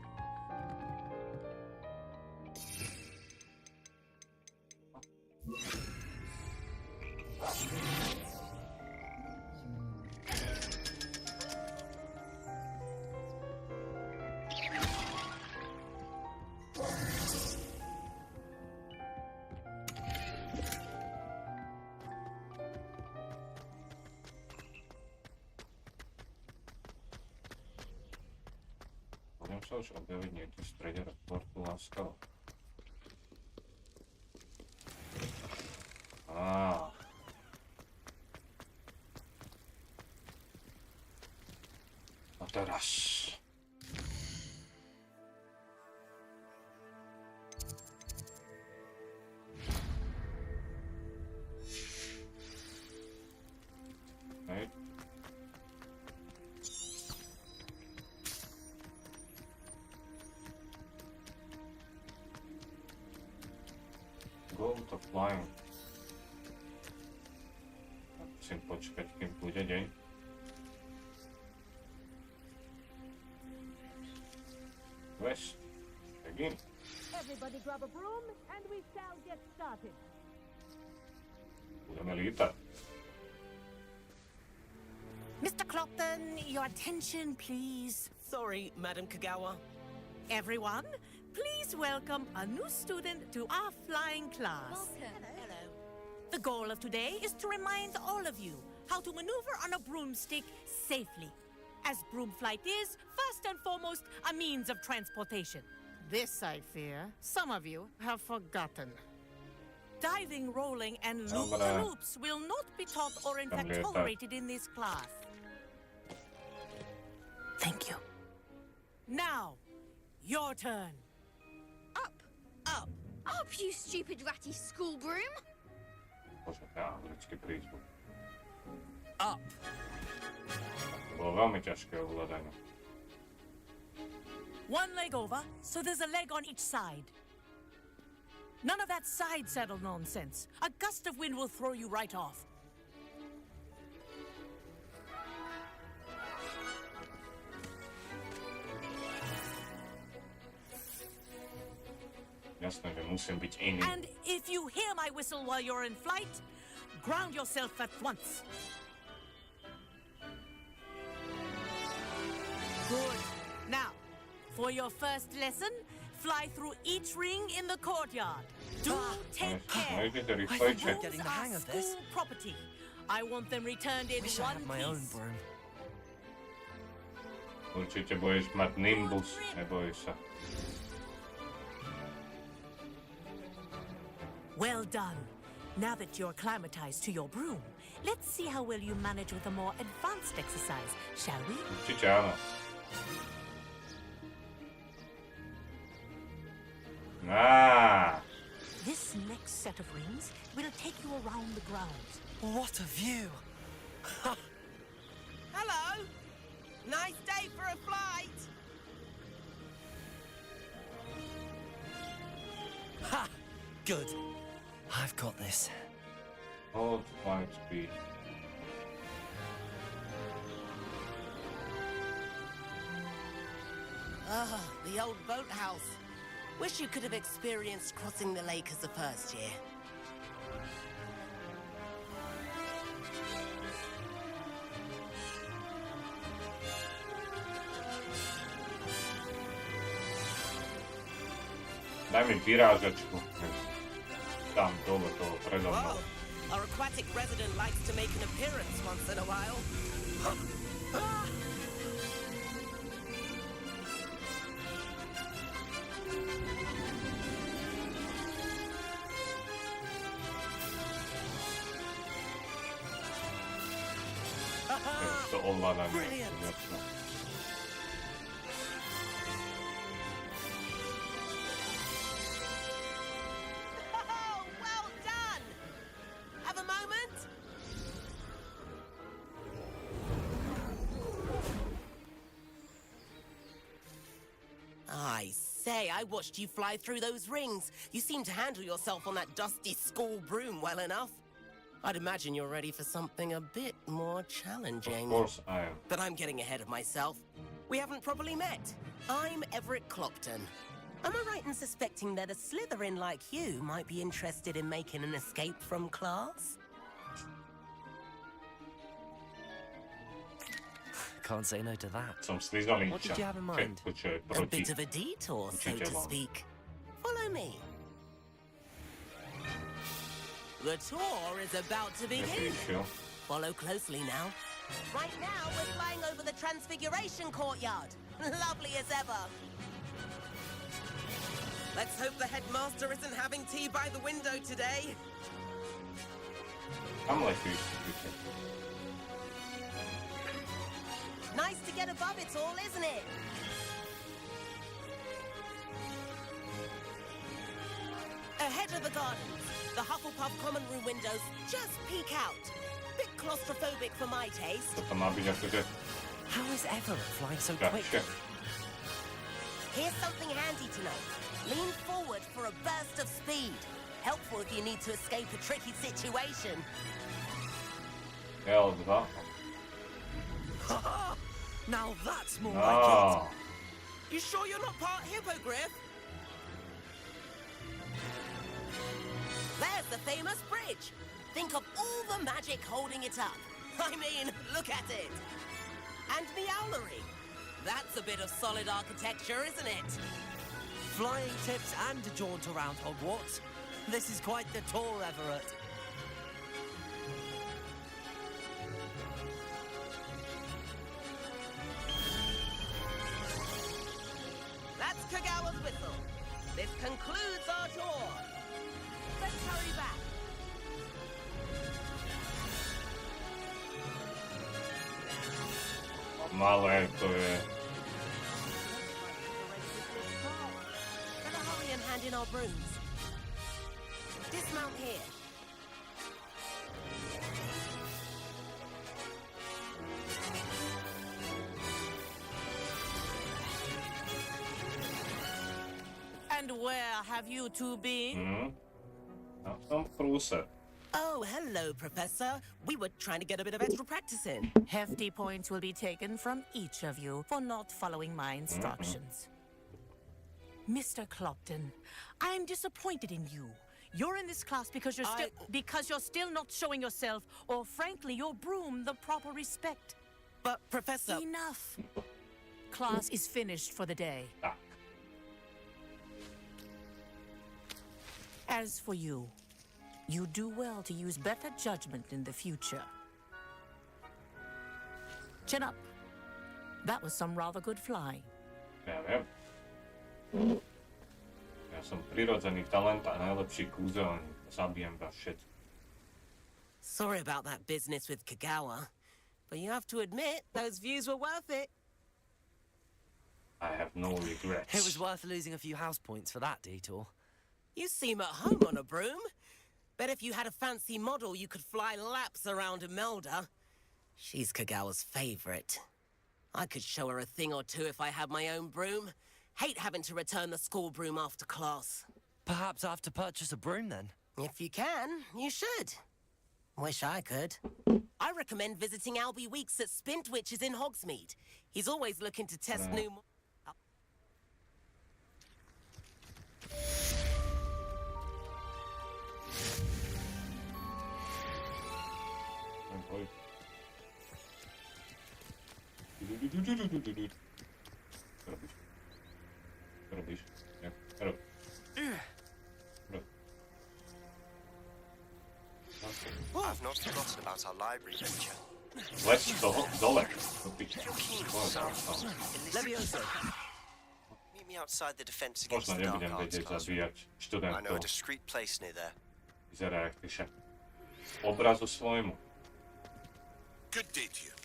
Budem sa už objaviť niekde v strede reportu láskavo. A teraz. Hej. Go to flying. Musím počkať, kým bude deň. Quest. Begin. Everybody grab a broom and we shall get started. Budeme lítať. Mr. Clopton, your attention, please. Sorry, Madam Kagawa. Everyone, please welcome a new student to our flying class. Hello. The goal of today is to remind all of you how to maneuver on a broomstick safely, as broom flight is, first and foremost, a means of transportation. This, I fear, some of you have forgotten. Diving, rolling, and Dobra. loops will not be taught or in fact Dobra. tolerated in this class. Thank you. Now, your turn. Up! Up! Up, you stupid ratty school broom! Bože, ja anglický prízvuk. Up. To bolo veľmi ťažké ovládanie. One leg over, so there's a leg on each side. None of that side saddle nonsense. A gust of wind will throw you right off. Jasné, že musím byť iný. And if you hear my whistle while you're in flight, ground yourself at once. Good. Now, for your first lesson, fly through each ring in the courtyard. Do take care. No, ide I rýchlejšie. think I'm getting the hang of this. School property. I want them returned in Wish I one had my own piece. broom. Určite budeš mať Nimbus, neboj sa. Well done. Now that you're acclimatized to your broom, let's see how well you manage with a more advanced exercise, shall we? Určite áno. This next set of rings will take you around the grounds. What a view! Hello. Nice day for a flight. Good. I've got this. Hold flight speed. Ah, the old boathouse. Wish you could have experienced crossing the lake as a first year. Daj mi vyrážačku. Tam dole toho predo mnou. Whoa, our aquatic resident likes to make an appearance once in a while. Ah! To ovládanie. Brilliant. Jasné. Oh, well done! Have a moment? I say, I watched you fly through those rings. You seem to handle yourself on that dusty school broom well enough. I'd imagine you're ready for something a bit more challenging. Of course I am. But I'm getting ahead of myself. We haven't properly met. I'm Everett Clopton. Am I right in suspecting that a Slytherin like you might be interested in making an escape from class? Can't say no to that. Som slizaliča. What did you have in mind? Čo je A proti bit of a detour, so to učiteľom. speak. Follow me. The tour is about to begin. Neprišiel. Follow closely now. Right now, we're flying over the Transfiguration Courtyard. Lovely as ever. Let's hope the headmaster isn't having tea by the window today. Tam letíš, učiteľ. Nice to get above it all, isn't it? Ahead of the gardens, the Hufflepuff common room windows just peek out. Bit claustrophobic for my taste. Toto má byť akože How is Everett flying so quick? ťažšie. Here's something handy to know. Lean forward for a burst of speed. Helpful if you need to escape a tricky situation. L2. Now that's more No. You sure you're not part hippogriff? There's the famous bridge. Think of all the magic holding it up. I mean, look at it. And the owlery. That's a bit of solid architecture, isn't it? Flying tips and a jaunt around Hogwarts. This is quite the tour, Everett. That's Kagawa's whistle. This concludes our tour. Let's hurry back. Malé to je. Better hurry and hand in our brooms. Dismount here. And where have you two been? Ja som v prúse. Oh, hello, Professor. We were trying to get a bit of extra practice in. Hefty points will be taken from each of you for not following my instructions. Mr. Clopton, I'm disappointed in you. You're in this class because you're still not showing yourself, or frankly, your broom, the proper respect. But, Professor... Enough. Class is finished for the day. Tak. As for you, you do well to use better judgment in the future. Chin up. That was some rather good flying. Ja viem. Ja som prirodzený talent a najlepší kúzelník. Zabijem vás shit. Sorry about that business with Kagawa, but you have to admit, those views were worth it. I have no regrets. It was worth losing a few house points for that detour. You seem at home on a broom. Bet if you had a fancy model, you could fly laps around Imelda. She's Kagawa's favorite. I could show her a thing or two if I had my own broom. Hate having to return the school broom after class. Perhaps I have to purchase a broom then. If you can, you should. Wish I could. I recommend visiting Albie Weeks at Spintwitches in Hogsmeade. He's always looking to test new... Robisz? Nie, rob. I've not forgotten about our library venture. Leć dole. Meet me outside the defense against Možno the dark nebudem arts vedieť classroom. zabíjať I know a študentov. discreet place near there. Vyzerá jak píše. Obrazu svojmu. Good day to you.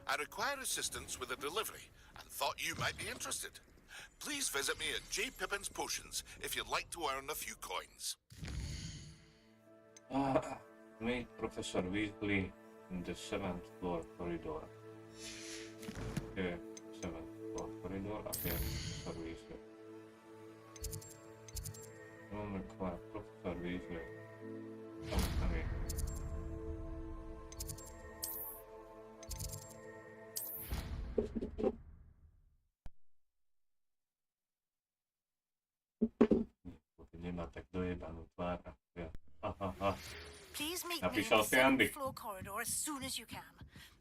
I require assistance with a delivery and thought you might be interested. Please visit me at J. Pippin's Potions if you'd like to earn a few coins. Meet Professor Weasley in the 7th floor corridor. Okay, 7th floor corridor. Okay, Professor Weasley. Don't require Professor Weasley. Come to me. Nemá tak dojebanú tvár. Please meet me in Napísal the si Andy. 7th floor corridor as soon as you can.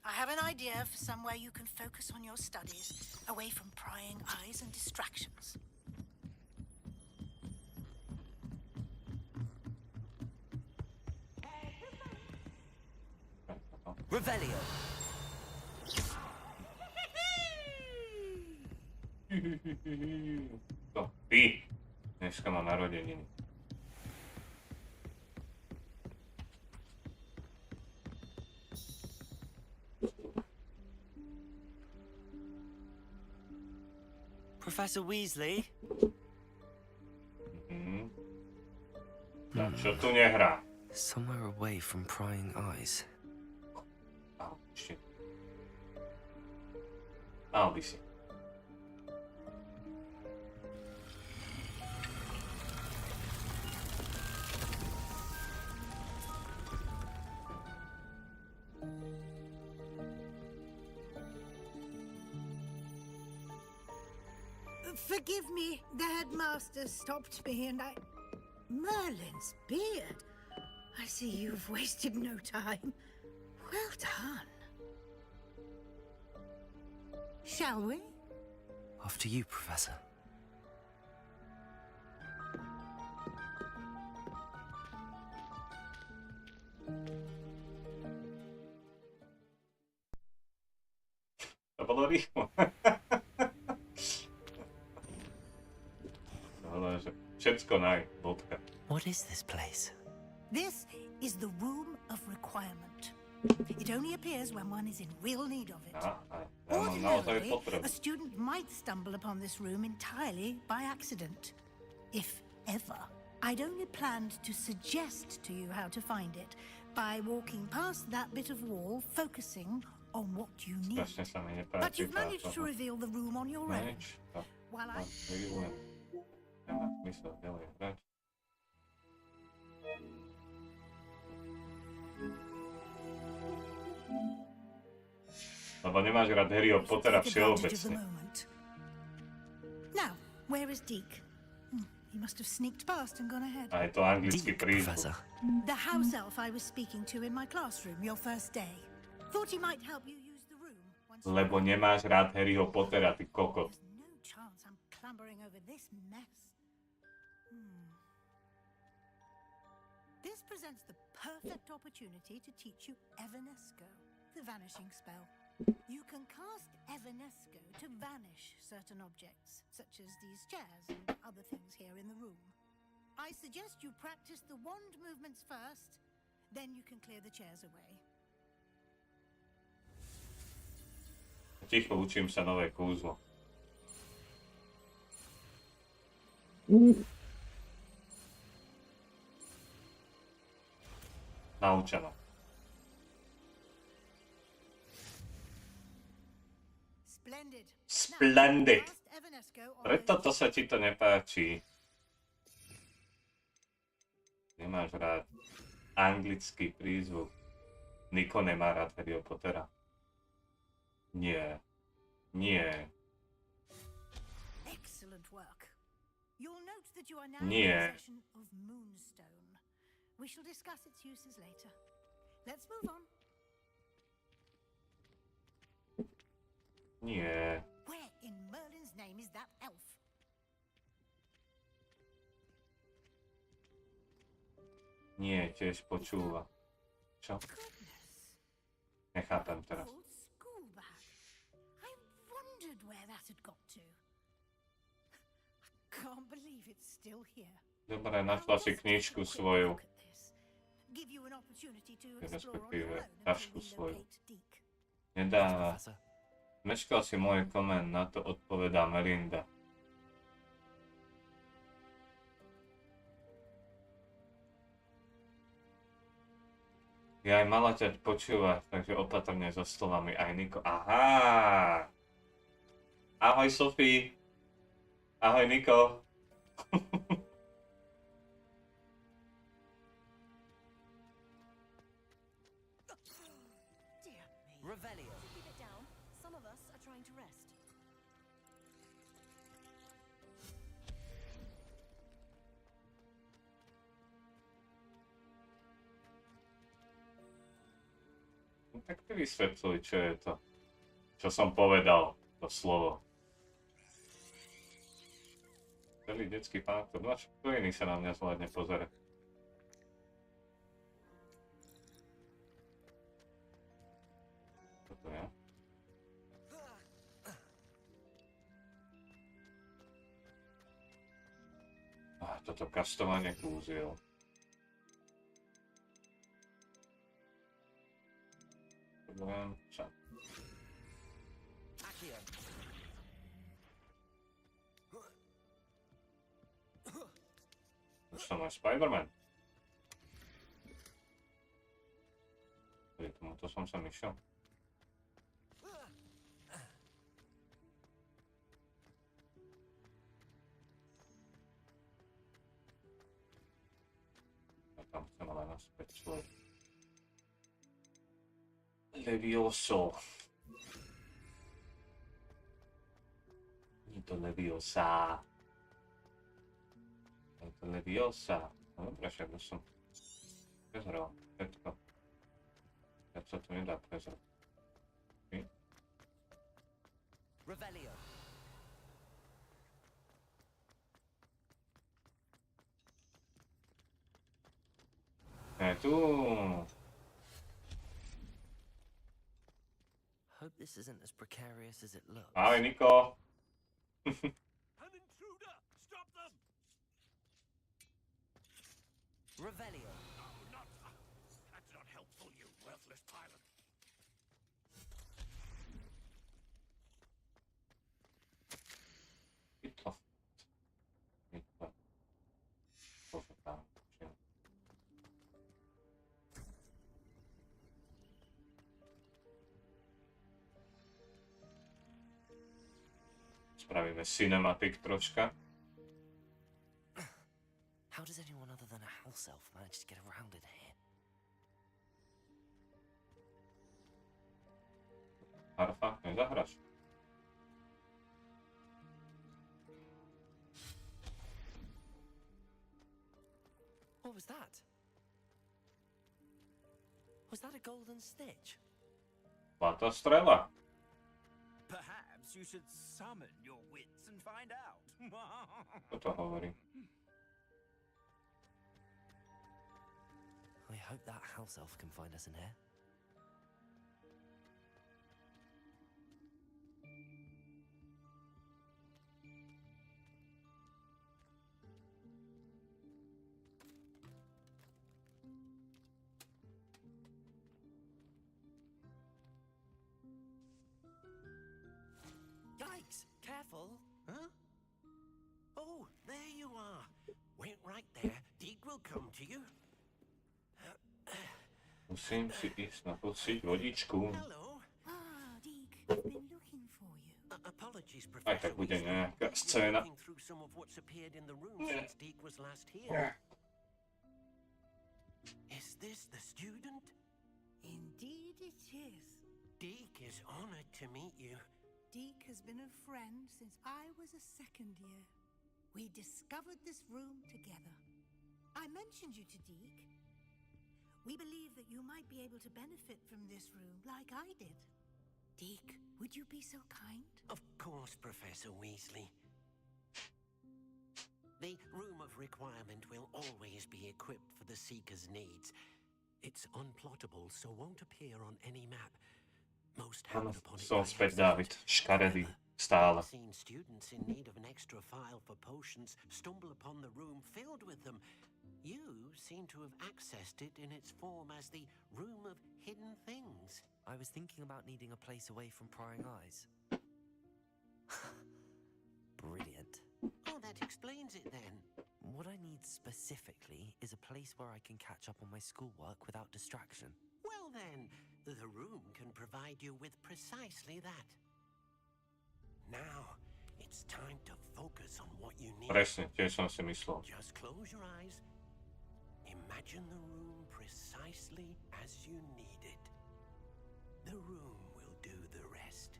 I have an idea for somewhere you can focus on your studies, away from prying eyes and distractions. Revelio. To ty. Dneska má narodeniny. Professor Weasley? Čo tu nehrá? Somewhere away from prying eyes. Oh, shit. I'll be sick. Forgive me, the headmaster stopped me and I... Merlin's beard. I see you've wasted no time. Well done. Shall we? After you, Professor. To bolo rýchlo. Všetko naj, bodka. What is this place? This is the Room of Requirement. It only appears when one is in real need of it. Ordinarily, a student might stumble upon this room entirely by accident. If ever. I'd only planned to suggest to you how to find it by walking past that bit of wall, focusing on what you need. But you've managed to reveal the room on your own. While I... Nemá zmysel ďalej hrať. Lebo nemáš rád Harryho Pottera všeobecne. Now, where is Deke? He must have sneaked past and gone ahead. A je to anglický prízvuk. The house elf I was speaking to in my classroom your first day. Thought he might help you use the room. Lebo nemáš rád Harryho Pottera, ty kokot. No chance I'm clambering over this mess. This presents the perfect opportunity to teach you Evanesco, the vanishing spell. You can cast Evanesco to vanish certain objects, such as these chairs and other things here in the room. I suggest you practice the wand movements first, then you can clear the chairs away. Ticho, učím sa nové kúzlo. Naučeno. Splendid. 'Preto to sa ti to nepáči. Now, cast Evanesco on the Preto to sa ti to nepáči. Nemáš rád anglický prízvuk. Niko nemá rád Harryho Pottera. Nie. Nie. Excellent work. You'll note that you are now Nie. in possession of Moonstone. We shall discuss its uses later. Let's move on. Nie. Where in Merlin's name is that elf? Nie, tiež počúva. Čo? Nechápem teraz. Old school bag. I wondered where that had got to. I can't believe it's still here. Dobre, našla si knižku svoju. Give you an opportunity to explore on Respektíve, your own tašku until we svoju. locate Deke. Nedáva. Meškal si môj koment, na to odpovedá Melinda. Ja aj mala ťa počúvať, takže opatrne so slovami aj Niko. Aha! Ahoj Sofie! Ahoj Niko! Revelio. Keep it down. Some of us are trying to rest. No tak ty vysvetľuj, čo je to. Čo som povedal, to slovo. Celý detský faktor. No a čo iný sa na mňa zvládne pozerať? Toto je? Toto kastovanie kúziel. Problém, čo? Už som aj Spider-Man. Pri tomuto som sa myšiel. A tam chcem ale naspäť svoj Levioso. Nie to Leviosa. Je to Leviosa. No dobre, však už som prezrel všetko. Viac sa to nedá prezrieť. Revelio. Tu. Hope this isn't as precarious as it looks. Ahoj, Niko. An intruder! Stop them! Revelio. No, not. That's not helpful, you worthless pilot. Spravíme cinematic troška. How does anyone other than a house elf manage to get around in here? Harfa, nezahraš. What was that? Was that a golden stitch? Zlatá strela. Perhaps you should summon your wits and find out. Kto to hovorí? I hope that house elf can find us in here. Yikes! Careful! Huh? Oh, there you are. Wait right there. Deke will come to you. Musím si ísť napustiť vodičku. Hello. Ah, Deke, I've been looking for you. Apologies, Aj tak Professor. bude nejaká scéna. Looking through some of what's appeared in the room since Deke was last here. Is this the student? Indeed it is. Deke is honored to meet you. Deke has been a friend since I was a second year. We discovered this room together. I mentioned you to Deke. We believe that you might be able to benefit from this room like I did. Deke, would you be so kind? Of course, Professor Weasley. The Room of Requirement will always be equipped for the Seeker's needs. It's unplottable, so won't appear on any map. Most happen upon it Som by späť accident. David, škaredý, stále. I've seen students in need of an extra file for potions stumble upon the room filled with them. You seem to have accessed it in its form as the Room of Hidden Things. I was thinking about needing a place away from prying eyes. Brilliant. Oh, that explains it then. What I need specifically is a place where I can catch up on my schoolwork without distraction. Well then, the room can provide you with precisely that. Now, it's time to focus on what you need. Presne, tiež som si myslel. Just close your eyes. Imagine the room precisely as you need it. The room will do the rest.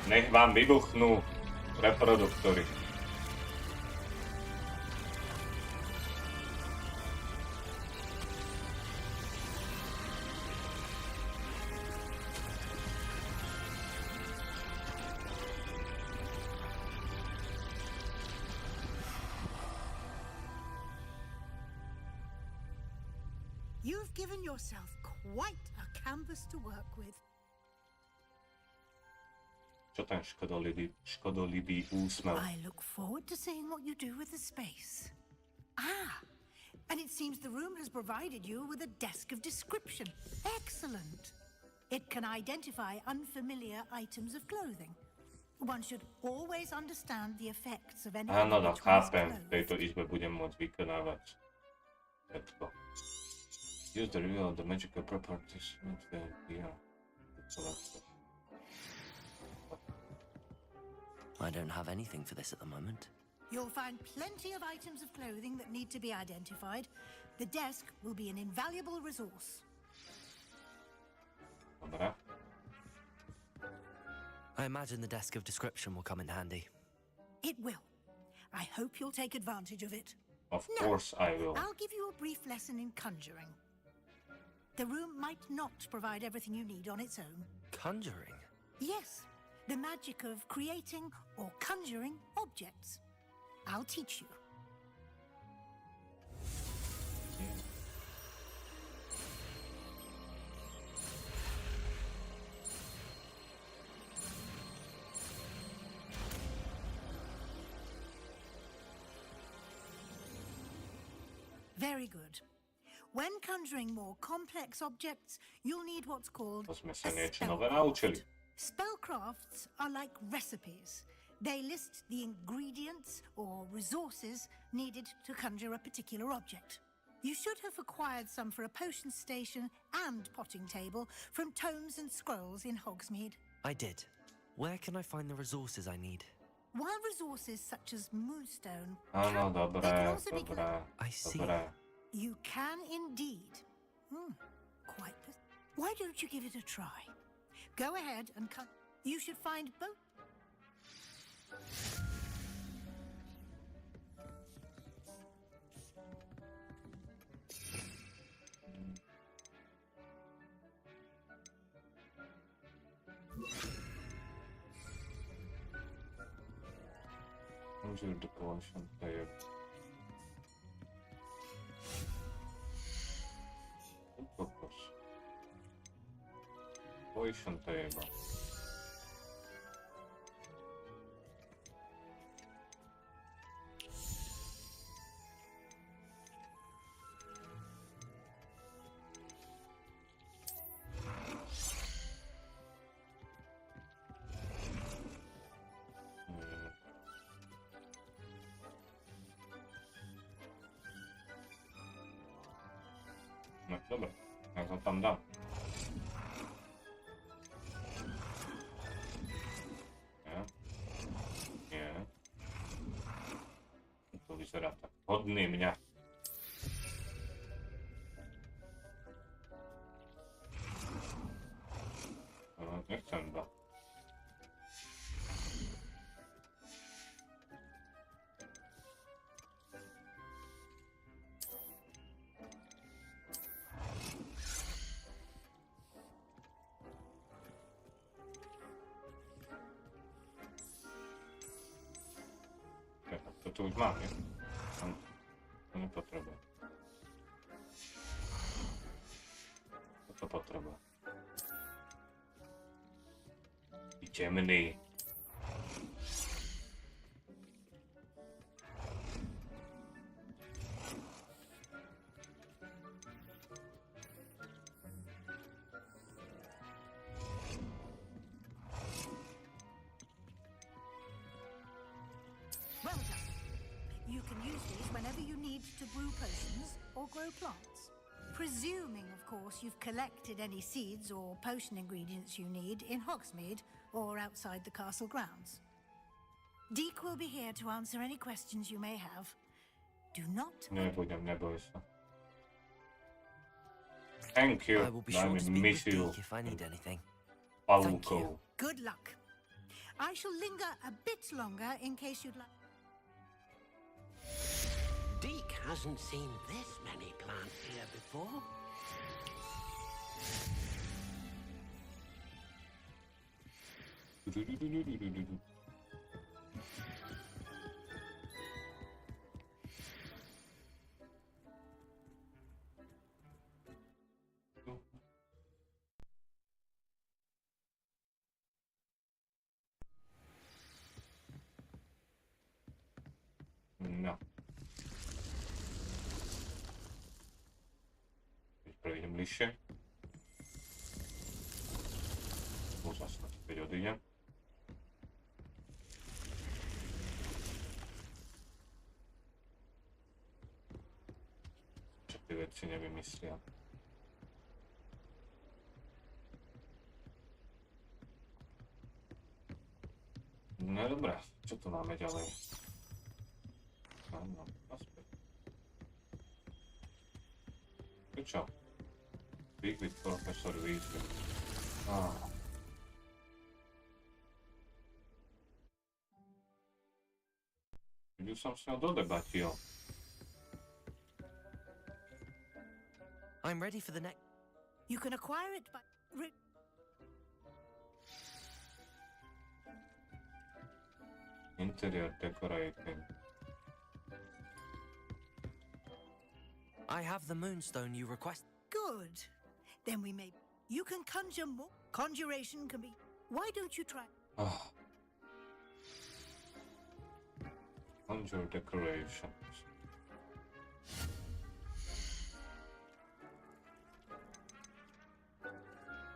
Nech vám vybuchnú reproduktory. You've given yourself quite a canvas to work with. Čo ten škodolibý úsmev? I look forward to seeing what you do with the space. Ah, and it seems the room has provided you with a desk of description. Excellent. It can identify unfamiliar items of clothing. One should always understand the effects of anything. Áno, no, chápem. V tejto izbe budem môcť vykonávať všetko. Use the reveal of the magical properties. Yeah. I don't have anything for this at the moment. You'll find plenty of items of clothing that need to be identified. The desk will be an invaluable resource. Dobre. I imagine the desk of description will come in handy. It will. I hope you'll take advantage of it. Of course I will. I'll give you a brief lesson in conjuring. The room might not provide everything you need on its own. Conjuring? Yes, the magic of creating or conjuring objects. I'll teach you. Very good. When conjuring more complex objects, you'll need what's called a spellcraft. Spellcrafts are like recipes. They list the ingredients or resources needed to conjure a particular object. You should have acquired some for a potion station and potting table from tomes and scrolls in Hogsmeade. I did. Where can I find the resources I need? While resources such as moonstone Áno, dobré, dobré. I see. Dobré. You can indeed. Quite. Why don't you give it a try? Go ahead and cut. You should find both. Conjure the potion player. Purpose. Potion table. Dobre, tak ho tam dám. Nie. To vyzerá tak hodný mňa. Nechcem ba. To už mám, nie? To nepotrebujem. To potrebujem. Temný. Well done. You can use these whenever you need to brew potions or grow plants. Presuming, of course, you've collected any seeds or potion ingredients you need in Hogsmeade or outside the castle grounds. Deke will be here to answer any questions you may have. Do not... Neboj sa. Thank you. I will be sure to speak with Deke if I need anything. Thank you. Good luck. I shall linger a bit longer in case you'd like... Deke hasn't seen this many plants here before. No. Teď prejdem bližšie. Tu zase späť odídem. Čo tie veci nevymyslia. No dobré, čo tu máme ďalej? No, naspäť. Čo? Speak with Professor Weasley. Videl som s ňou do debaty, jo. I'm ready for the next... You can acquire it by... Interior decorating. I have the moonstone you request. Good. Then we may... You can conjure more. Conjuration can be... Why don't you try... Conjure decorations.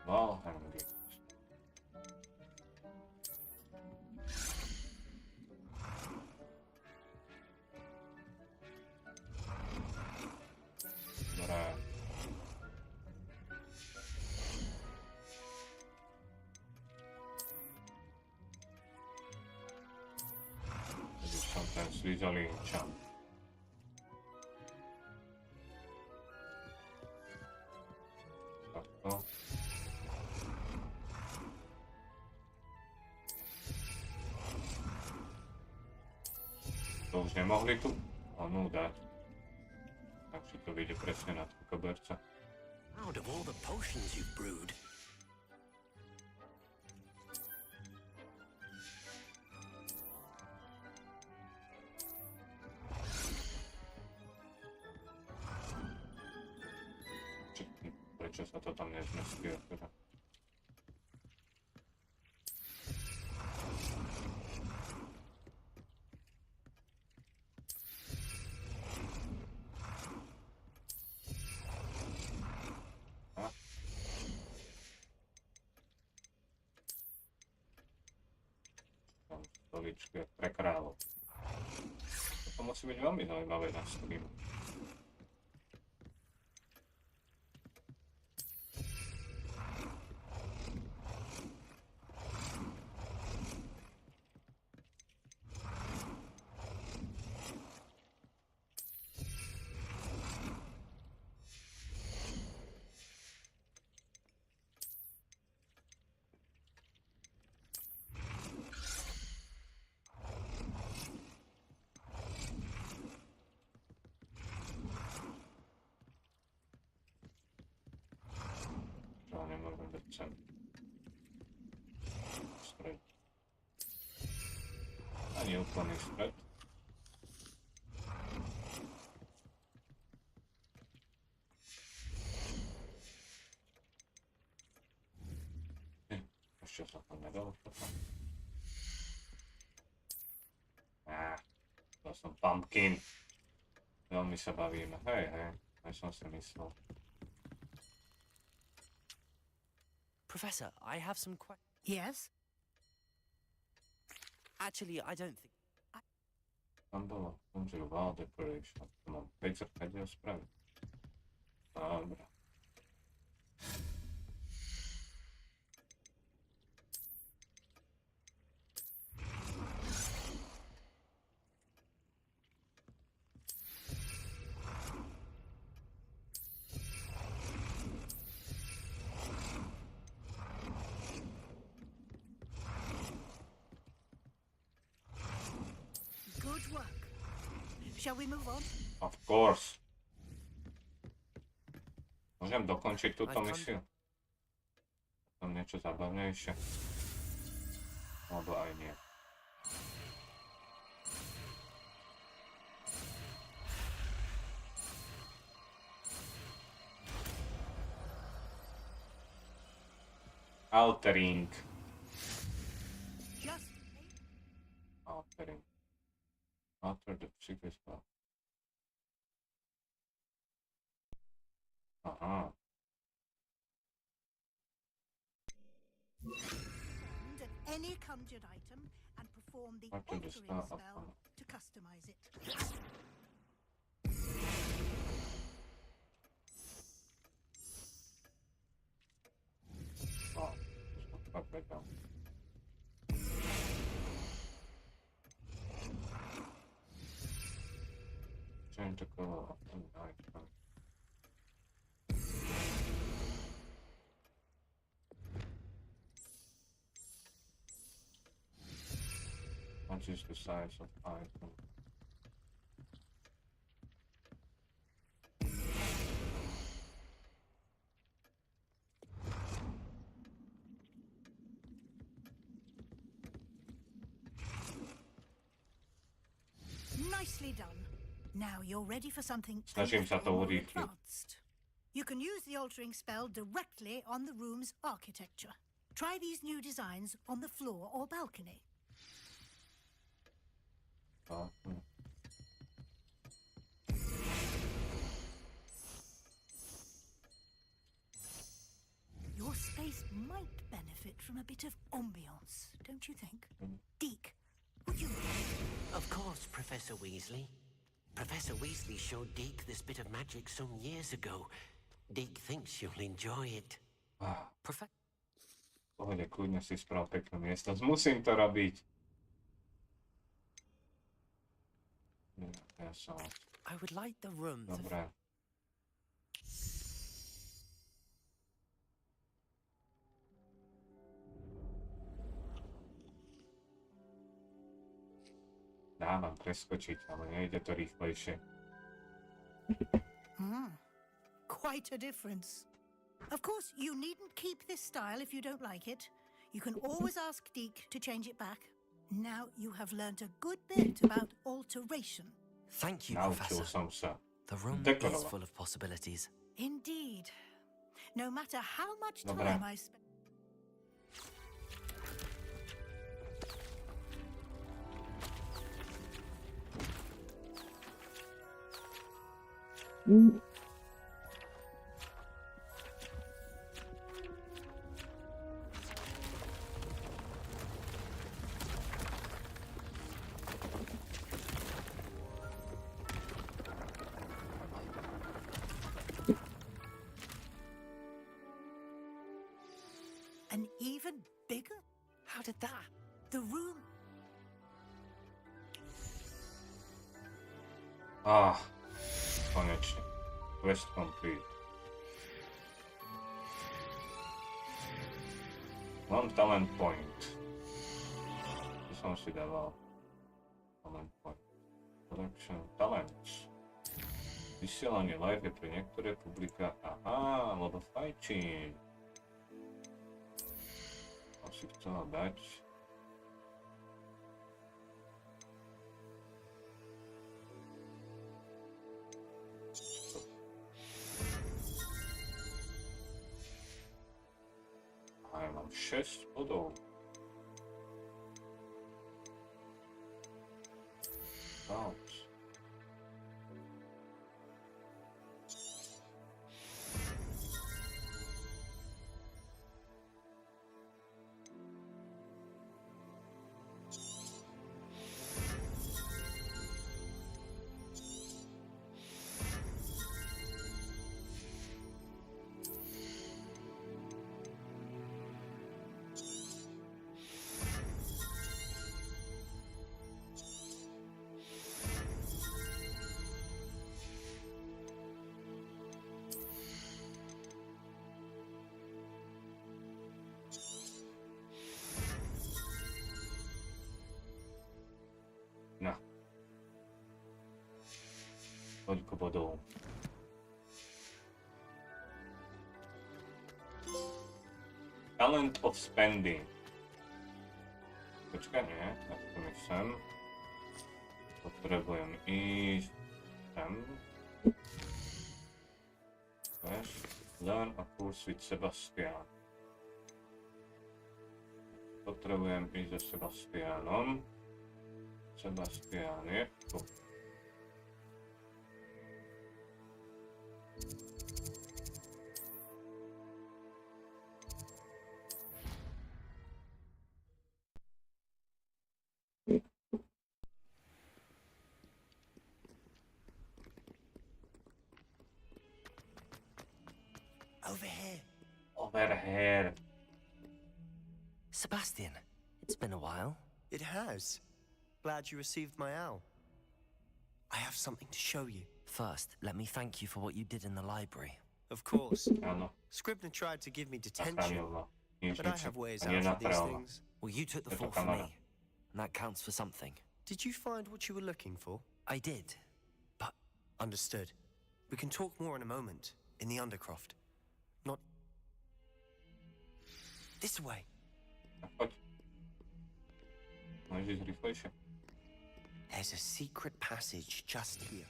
Wall hanging. Sometimes visually enchant. Takto. To už nemohli tu onu dať. Takže to vyjde presne na tú koberca. Out of all the potions you've brewed, prečo sa to tam nezmestí, teda. Tam stoličky pre kráľov. To musí byť veľmi zaujímavé na stream. nie úplný stred. Ešte sa tam nedalo. To som pumpkin. Veľmi sa bavíme. Hej, aj som si myslel. Professor, I have some questions. Yes? Actually, I don't think... Tam bolo Conjure Wall Decoration. To mám 5 zrkadiel spraviť. Dobre. Good work. Shall we move on? Of course. Môžem dokončiť túto misiu? Tam niečo zábavnejšie. Alebo aj nie. Altering. Altering. Alter the secret spell. Aha. And any conjured item and perform the Alter the altering spell. spell to customize it. Wow. Just not right down. Change the color of the item. Changes the size of item. Nicely done. Now you're ready for something Snažím sa to more urýchliť. advanced. You can use the altering spell directly on the room's architecture. Try these new designs on the floor or balcony. Your space might benefit from a bit of ambiance, don't you think? Deke, would you mind? Of course, Professor Weasley. Professor Weasley showed Deke this bit of magic some years ago. Deke thinks you'll enjoy it. Pohode, kľudne si sprav peknú miestnosť. Musím to robiť. Ja som... I would like the room. Dobre. Dávam preskočiť, ale nejde to rýchlejšie. Quite a difference. Of course, you needn't keep this style if you don't like it. You can always ask Deke to change it back. Now you have learnt a good bit about alteration. Thank you, Naučil Professor. som sa. The room Dekorovať. is full of possibilities. Indeed. No matter how much Dobre. time I spend... An even bigger? How did that? The room... Konečne. Quest complete. One talent point. To som si dával. Talent point. Collection talents. Vysielanie live je pre niektoré publika. Aha, lebo fajčím. Som si chcela dať. Mám 6 bodů. Wow. No. Koľko bodov? Talent of spending. Počkaj, nie. Tak to mi sem. Potrebujem ísť sem. Learn a course with Sebastian. Potrebujem ísť so Sebastianom. Sebastian je tu. Over here. Over here. Sebastian, it's been a while. It has. Glad you received my owl. I have something to show you. First, let me thank you for what you did in the library. Of course. Áno. Scribner tried to give me detention, Nič, but I nič. have ways Nie out of these natrela. things. Well, you took the Je to fall for kamera. me, and that counts for something. Did you find what you were looking for? I did, but... Understood. We can talk more in a moment, in the Undercroft. Not... This way. Tak poď. Môžeš ísť rýchlejšie. There's a secret passage just here.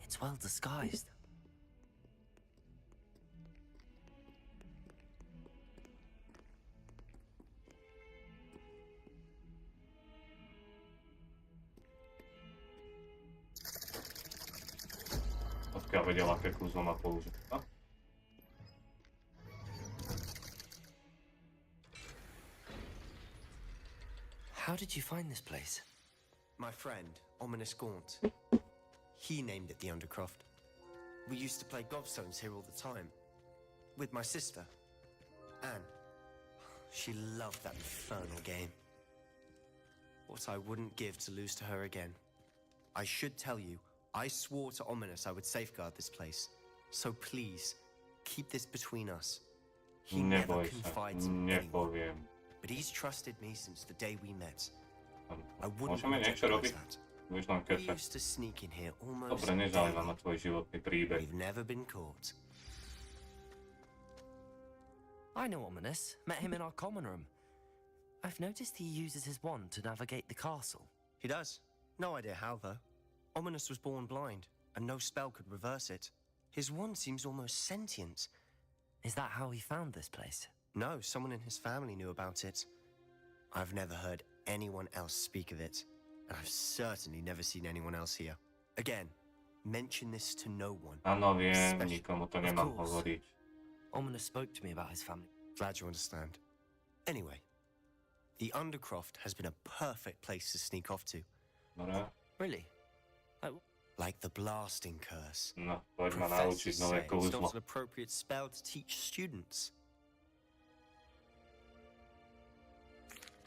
It's well disguised. Odkiaľ vedel, aké kúzlo má použiť. No? How did you find this place? My friend, Ominous Gaunt. He named it the Undercroft. We used to play gobstones here all the time. With my sister, Anne. She loved that infernal game. What I wouldn't give to lose to her again. I should tell you, I swore to Ominous I would safeguard this place. So please, keep this between us. He never confides in anyone. But he's trusted me since the day we met. I wouldn't Môžeme niečo robiť? that. Budeš len We kefe. used to sneak in here almost Dobre, nezáleží daily. na tvoj životný príbeh. We've never been caught. I know Ominous. Met him in our common room. I've noticed he uses his wand to navigate the castle. He does. No idea how, though. Ominous was born blind, and no spell could reverse it. His wand seems almost sentient. Is that how he found this place? No, someone in his family knew about it. I've never heard anyone else speak of it, and I've certainly never seen anyone else here. Again, mention this to no one. Áno, viem, nikomu to nemám hovoriť. Ominous spoke to me about his family. Glad you understand. Anyway, the Undercroft has been a perfect place to sneak off to. Dobre. Really? Like the blasting curse. No, poď ma naučiť nové Professors say it's kúzlo. not an appropriate spell to teach students.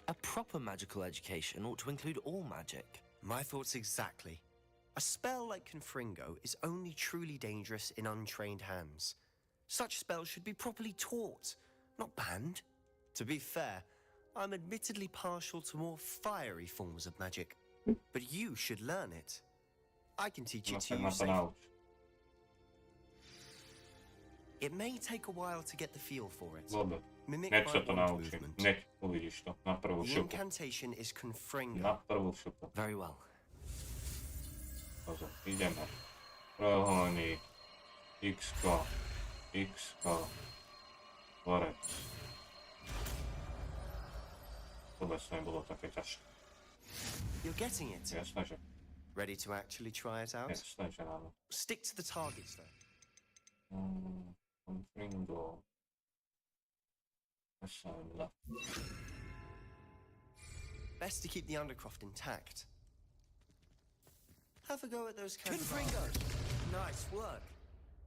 A proper magical education ought to include all magic. My thoughts exactly. A spell like Confringo is only truly dangerous in untrained hands. Such spells should be properly taught, not banned. To be fair, I'm admittedly partial to more fiery forms of magic, but you should learn it. I can teach it to you safely. It may take a while to get the feel for it. Dobre. Mimic Hneď my sa to wand naučím. movement. Hneď uvidíš to. Na prvú The šupu. incantation is Confringo. Na prvú šupu. Very well. pozor, ideme. Prohoni, X-ko, Tvorec. Vôbec to nebolo také ťažké. You're getting it. Jasné, že. Ready to actually try it out? Jasné, že áno. Stick to the targets, though. Fringo. Asylum. Best to keep the Undercroft intact. Have a go at those kind of Fringos. Nice work.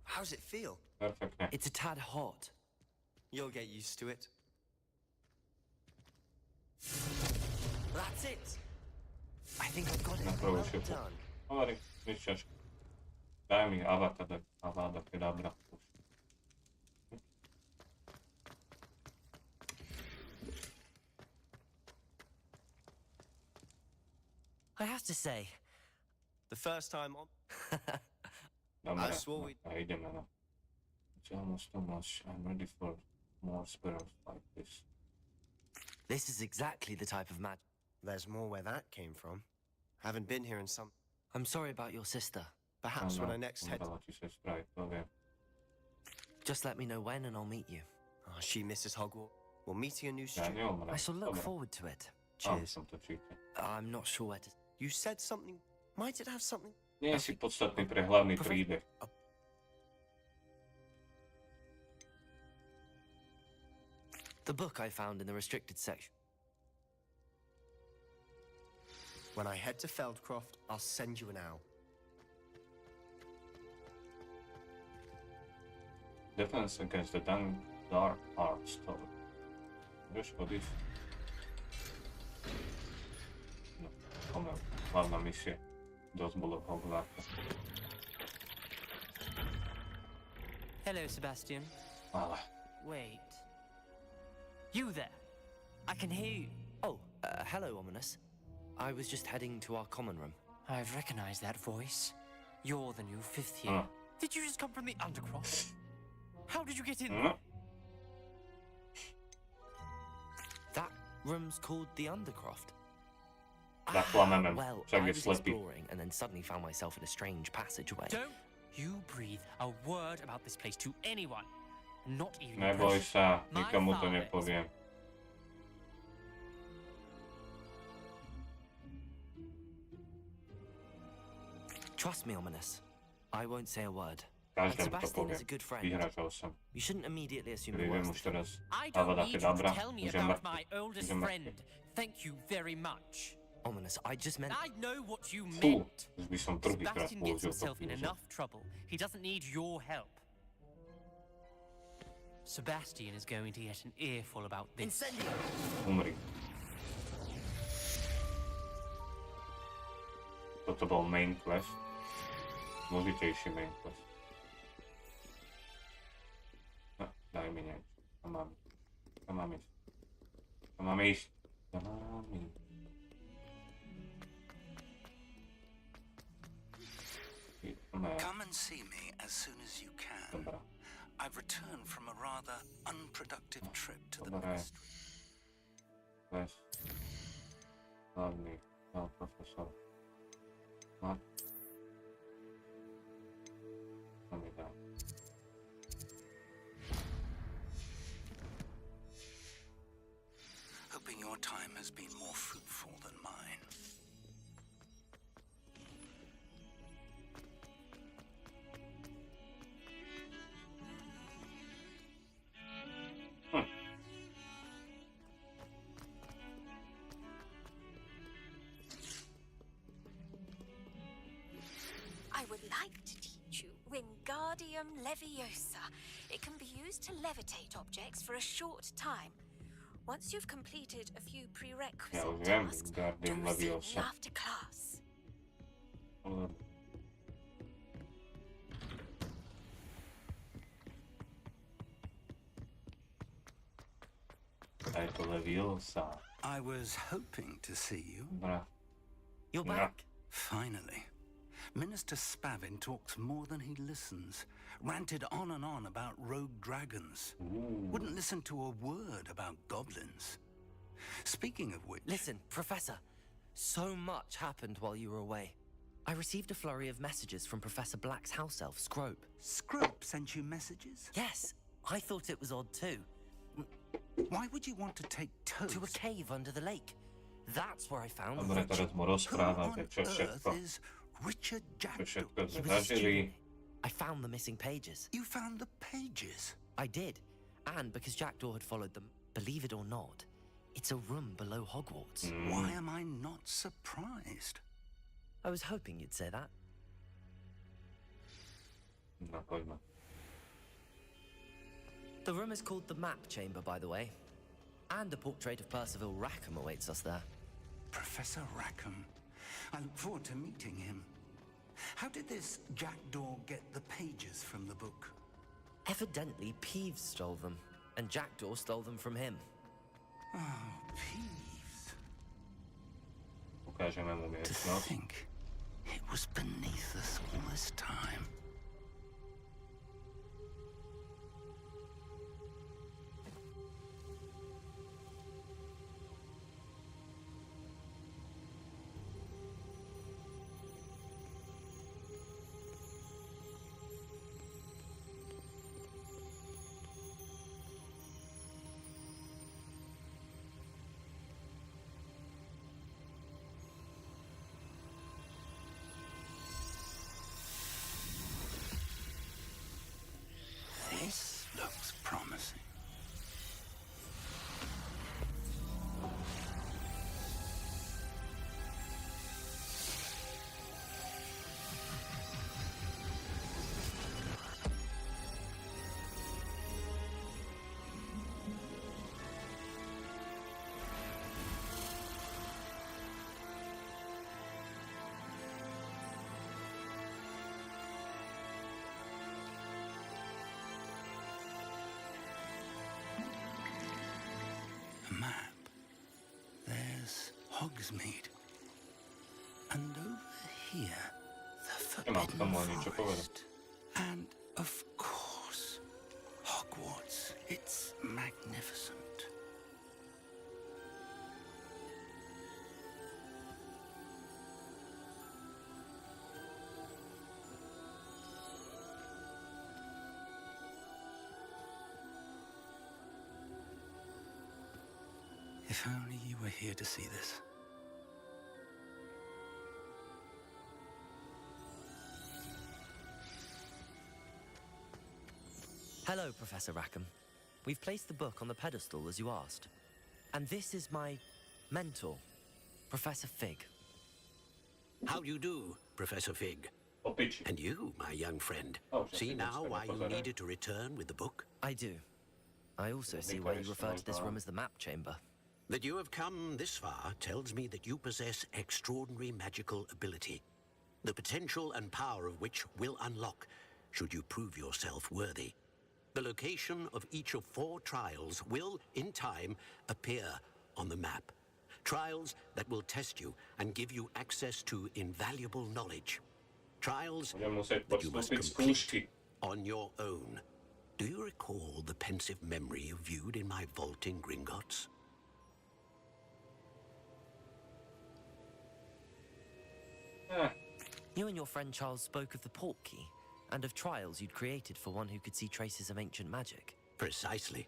How's it feel? Perfektne. It's a tad hot. You'll get used to it. That's it. I think I've got it. Na prvú Well šipu. done. Hovorím, nič ťažké. Daj mi Avada Kedavra. I have to say, The first time on. Dobre, I swore we. a ideme na. It's almost too much. I'm ready for more spirals like this. this is exactly the type of magic. There's more where that came from. Haven't been here in some. I'm sorry about your sister. Perhaps when I next head. Umrela ti sestra, aj to viem. Just let me know when and I'll meet you. Oh, she misses Hogwarts. We're meeting a new Ja student. neumrem. I shall look Dobre. forward to it. Mám Cheers. som to čítal. I'm not sure where to... You said something. Might it have something? Nie si podstatný pre hlavný príbeh. The book I found in the restricted section. When I head to Feldcroft, I'll send you an owl. Defense against the dark arts tower. Vieš chodiť? No, pomel. Hlavná misie. Dosť bolo v Hogwartu. Hello, Sebastian. Ale. Wait. You there? I can hear you. Oh, hello, Ominous. I was just heading to our common room. I've recognized that voice. You're the new 5th year. Did you just come from the Undercroft? How did you get in there? That room's called the Undercroft. Zaklameme. Well, Však I je was slepý. exploring and then suddenly found myself in a strange passageway. Don't you breathe a word about this place to anyone. Not even your Neboj precious- sa, My nikomu to father is- nepoviem. Trust me, Ominous. I won't say a word. And Každému to Sebastian poviem. is a good friend. Vyhráčal som. You shouldn't immediately assume the Viem worst. už teraz. I don't Avada need you Kedavra. to tell me Že about mŕtvy. my oldest Že mŕtvy. friend. Thank you very much. Ominous, I just meant... I know what you Fú, meant. už by som druhýkrát Sebastian gets použil to himself in použiť. enough trouble. He doesn't need your help. Sebastian is going to get an earful about this. Umri. Toto bol main quest. Zložitejší main quest. No, daj mi niečo. Kam mám ísť? Kam mám ísť? Kam mám ísť? Kam mám ísť? Come and see me as soon as you can. Dobra. I've returned from a rather unproductive trip to the Dobre. West. Quest. Hlavný. No, profesor. No. Co mi dá? Hoping your time has been more fruitful than mine. I would like to teach you Wingardium Leviosa. It can be used to levitate objects for a short time. Once you've completed a few prerequisite Ja už viem, tasks, Wingardium do see me Leviosa. after class. Ale... Aj to Leviosa. I was hoping to see you. Dobra. You're Ja. back. Finally. Minister Spavin talks more than he listens. Ranted on and on about rogue dragons. Wouldn't listen to a word about goblins. Speaking of which... Listen, Professor. So much happened while you were away. I received a flurry of messages from Professor Black's house elf, Scrope. Scrope sent you messages? Yes, I thought it was odd too. Why would you want to take Toast? To a cave under the lake. That's where I found Dobre, teraz mu rozprávate, čo všetko. Richard Jackdaw. Čo všetko sme zažili. I found the missing pages. You found the pages? I did. And because Jackdaw had followed them, believe it or not, it's a room below Hogwarts. Why am I not surprised? I was hoping you'd say that. No, poďme. The room is called the Map Chamber, by the way. And a portrait of Percival Rackham awaits us there. Professor Rackham. I look forward to meeting him. How did this Jackdaw get the pages from the book? Evidently, Peeves stole them, and Jackdaw stole them from him. Oh, Peeves. Ukážeme mu To miestnosť. think it was beneath us all this time. This looks promising. Map. There's Hogsmeade. And over here, the Forbidden Forest. And, of course, Hogwarts. It's magnificent. If only you were here to see this. Hello, Professor Rackham. We've placed the book on the pedestal as you asked. And this is my mentor, Professor Fig. How do you do, Professor Fig? And you, my young friend. See now why you needed to return with the book? I do. I also see why you refer to this room as the Map Chamber. That you have come this far tells me that you possess extraordinary magical ability, the potential and power of which will unlock should you prove yourself worthy. The location of each of 4 trials will, in time, appear on the map. Trials that will test you and give you access to invaluable knowledge. Trials that you must complete on your own. Do you recall the pensive memory you viewed in my vault in Gringotts? You and your friend Charles spoke of the Portkey, and of trials you'd created for one who could see traces of ancient magic. Precisely.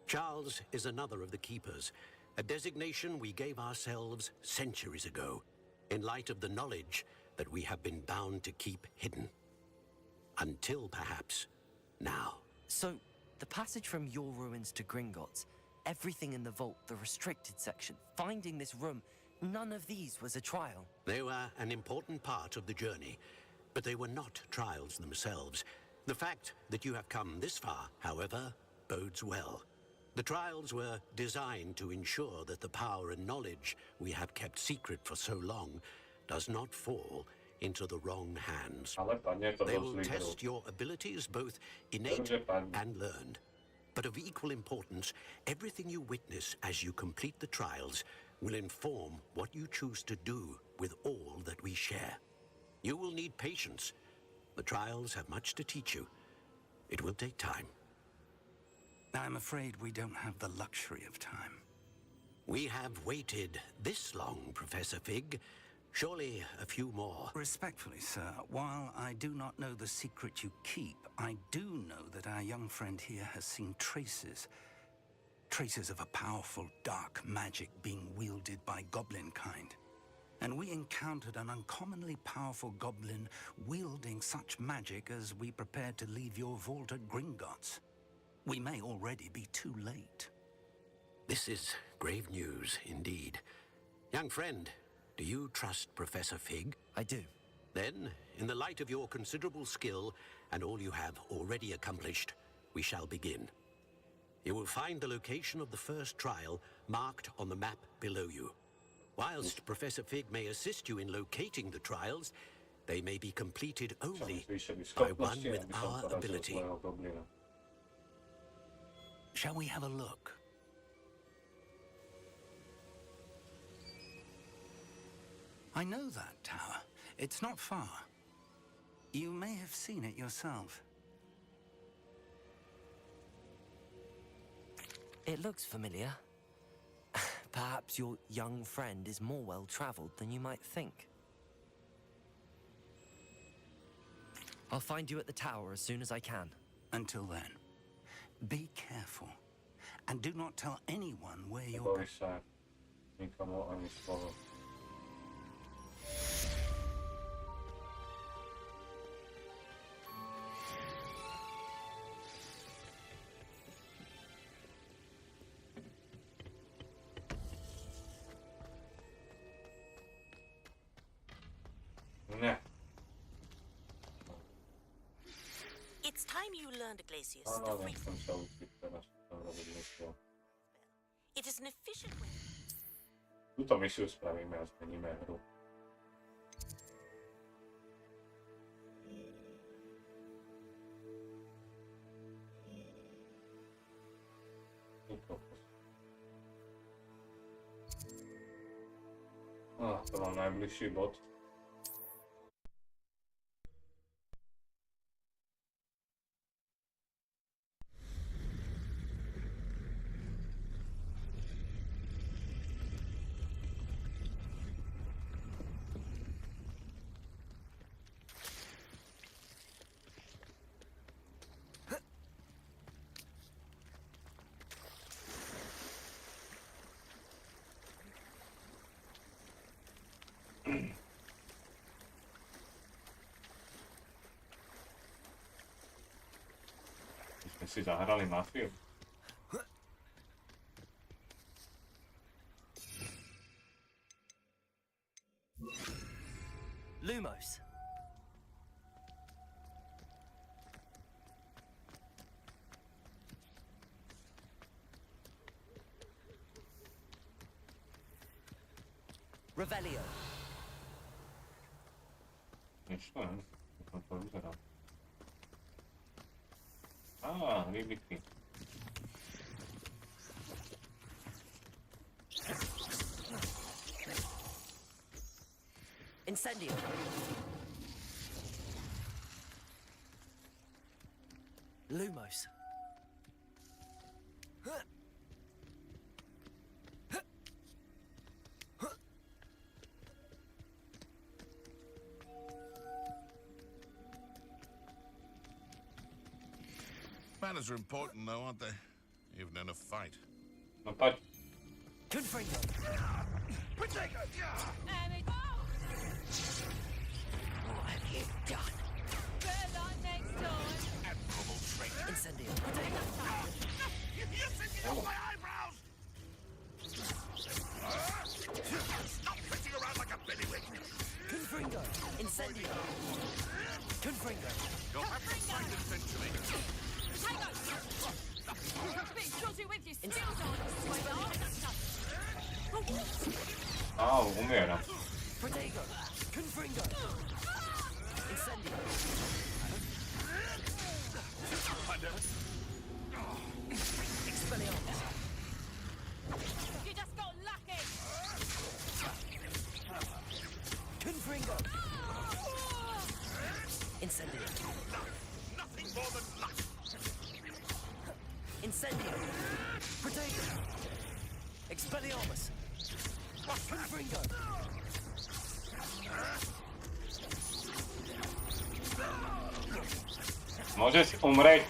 Charles is another of the Keepers, a designation we gave ourselves centuries ago, in light of the knowledge that we have been bound to keep hidden. Until, perhaps, now. So, the passage from your ruins to Gringotts, everything in the vault, the restricted section, finding this room, none of these was a trial. They were an important part of the journey, but they were not trials themselves. The fact that you have come this far, however, bodes well. The trials were designed to ensure that the power and knowledge we have kept secret for so long does not fall into the wrong hands. They will test your abilities, both innate and learned. But of equal importance, everything you witness as you complete the trials will inform what you choose to do with all that we share. You will need patience. The trials have much to teach you. It will take time. I'm afraid we don't have the luxury of time. We have waited this long, Professor Fig. Surely a few more. Respectfully, sir, while I do not know the secret you keep, I do know that our young friend here has seen traces of a powerful dark magic being wielded by goblin kind. And we encountered an uncommonly powerful goblin wielding such magic as we prepared to leave your vault at Gringotts. We may already be too late. This is grave news indeed. Young friend, do you trust Professor Fig? I do. Then, in the light of your considerable skill and all you have already accomplished, we shall begin. You will find the location of the first trial marked on the map below you. Whilst Professor Fig may assist you in locating the trials, they may be completed only by one with our ability. Shall we have a look? I know that tower. It's not far. You may have seen it yourself. It looks familiar. Perhaps your young friend is more well-traveled than you might think. I'll find you at the tower as soon as I can. Until then, be careful. And do not tell anyone where you're going. It's time you learned, Iglesias. It is an efficient way. Tuto misiu spravíme a zmeníme hru. To mám najbližší bod. Si zahrali mafiu. Lumos. Revelio. Myślałem, jak to wygląda. Rybiki. Incendio. Lumos. Manners are important, though, aren't they? Even in a fight. Confringo. What have you done? Better luck next time. Admirable traitor. Incendio. You're sitting on my eyebrows! Stop pitching around like a billywig! Confringo. Incendio. Confringo. You'll have to fight eventually. Umieram. Protego. Confringo. Incendio. Expelliarmus. You just got lucky. Confringo. Incendio. Nothing more than luck. Incendio. Protego. Expelliarmus. Confringo. Możesz umrzeć.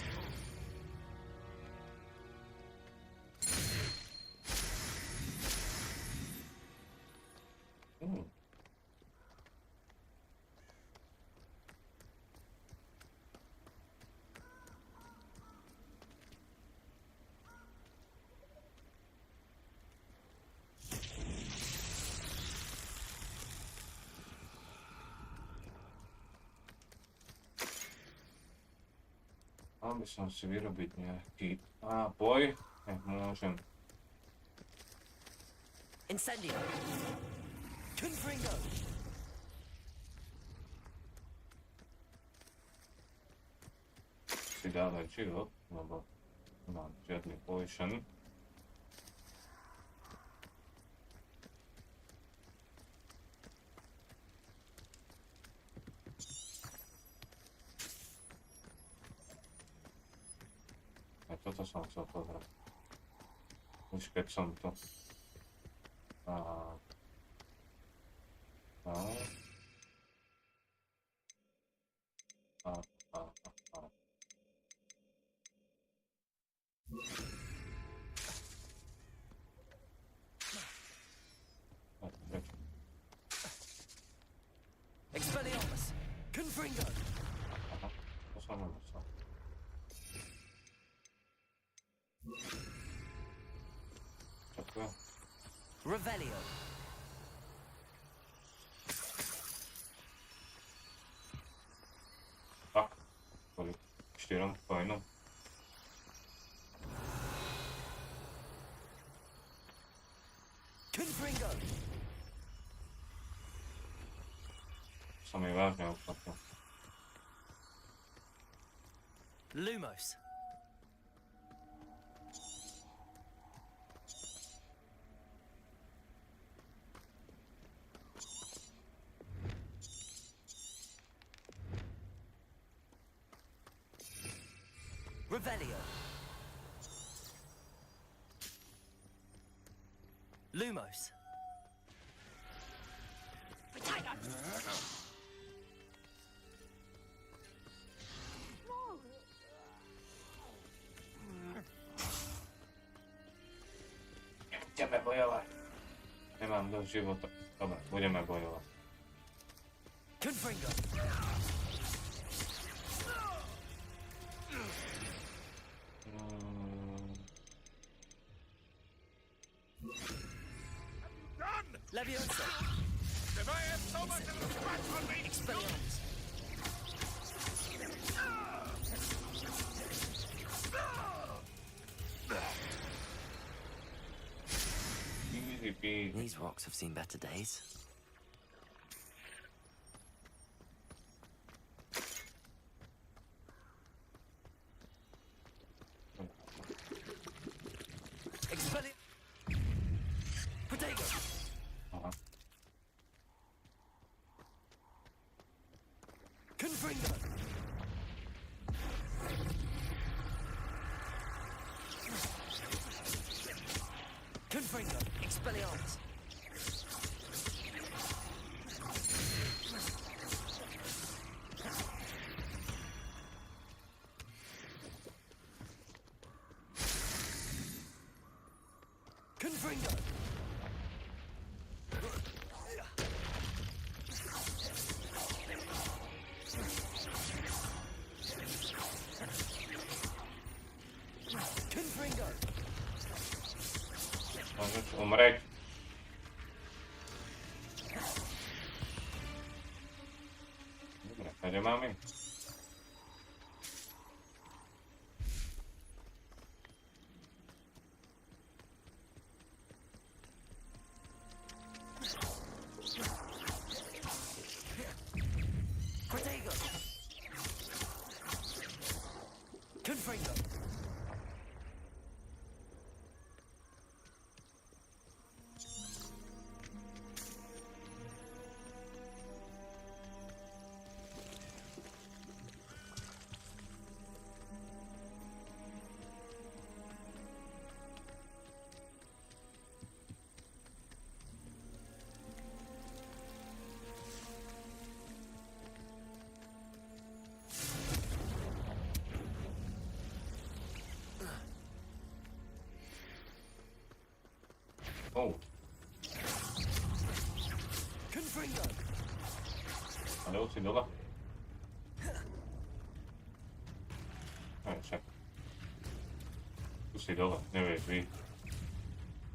Mal by som si vyrobiť nejaký nápoj. Môžem. Incendio. Confringo. Si dávať život, lebo nemám žiadny potion. Toto som chcel pozrieť. Už keď som to... Expelliarmus. Confringo. Aha, to som nemyslel. Čakujem. Revelio. Tak, kvôli 4 fajnom. Confringo. Sa mi vážne oplatilo. Lumos. Revelio. Lumos. Ideme bojovať. Nemám dosť života. Dobre, budeme bojovať. Confringo. Leviosa. If I have so much of a scratch on me, Expelliarmus. Easy peasy. These rocks have seen better days. Expelliarmus. Potato. Confringo. Confringo. Expelliarmus. Confringo. Confringo. Môžeš umrieť. Dobre, kde máme? Protego. Confringo. Oh. A nebo si dole? Však. Tu si dole, nevieš vy.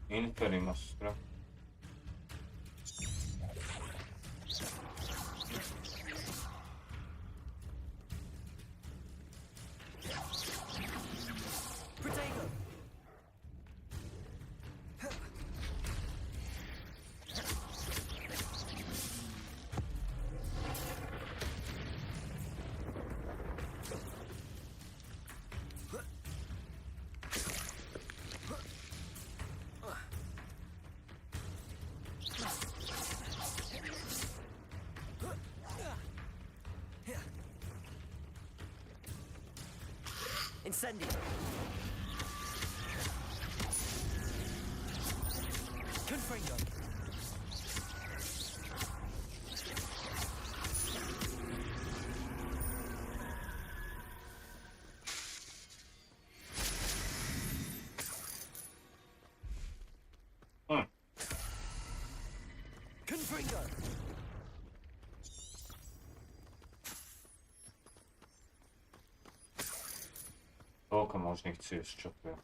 Inferimastra. Incendio. Confringo. Confringo. Toľko možných ciest, čo tu je.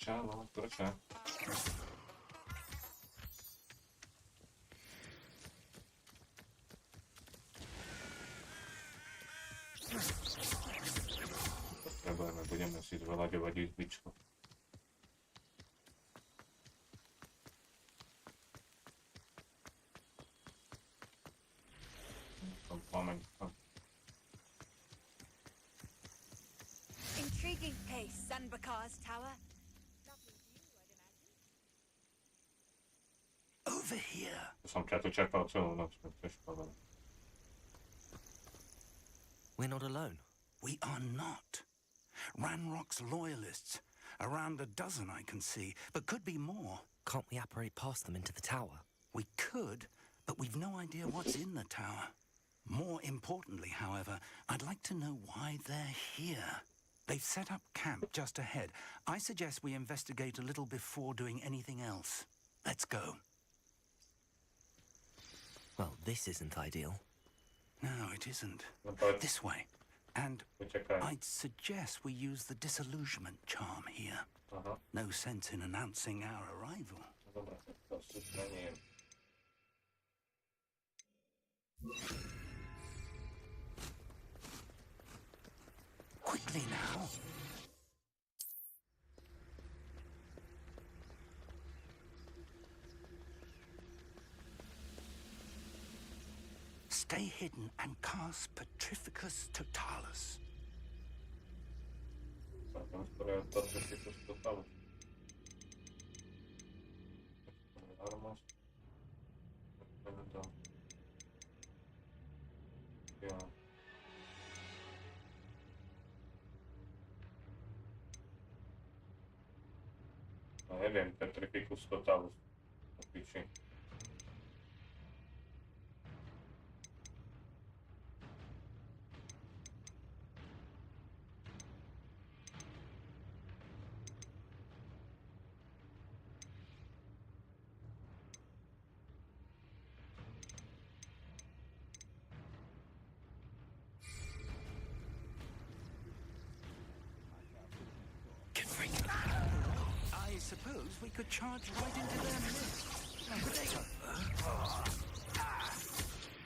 Čau, proč ne? Potrebujeme, budeme si zveľaďovať izbičku. Intriguing place, Sanbakar's tower. Over here. Som ťa tu čakal celú noc, tiež povedal. We're not alone. We are not. Ranrock's loyalists. Around a dozen I can see, but could be more. Can't we apparate past them into the tower? We could, but we've no idea what's in the tower. More importantly, however, I'd like to know why they're here. They've set up camp just ahead. I suggest we investigate a little before doing anything else. Let's go. Well, this isn't ideal. No, it isn't. This way. And I'd suggest we use the disillusionment charm here. No sense in announcing our arrival. Quickly now. Stay hidden and cast Petrificus Totalis. No neviem, Petrificus Totalis. Píči. I suppose we could charge right into their midst.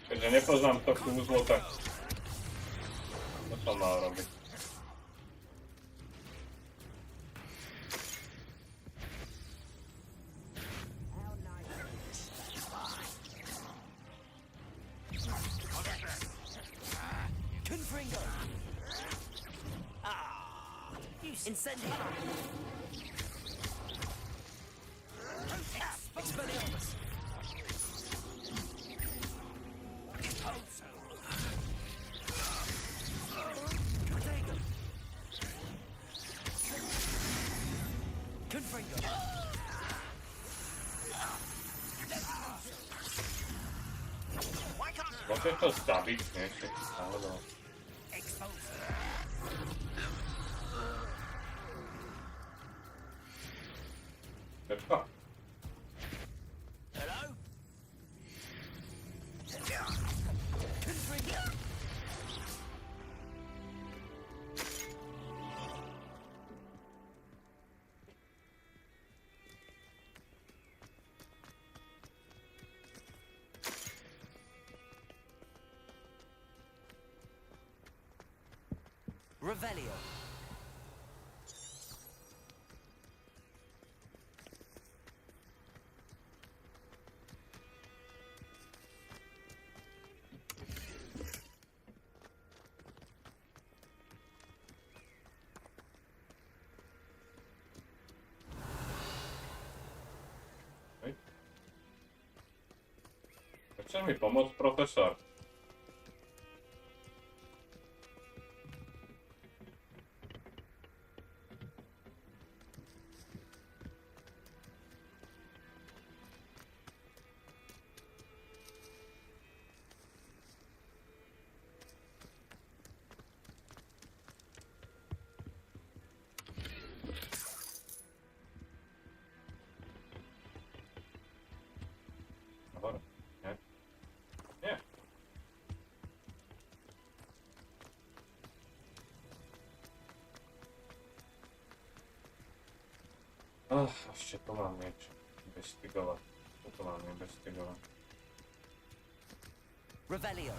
Keďže nepoznám to kúzlo, tak to som mal robiť. Confringo. Incendio. Expelliarmus. Możesz to zabić, nie? Halo. Tylko. Hello? Revelio. Chce mi pomóc profesor. Dobra, nie. Nie. Ach, jeszcze tu mam mieć. Inwestygować. Co tu mam inwestygować? Revelio.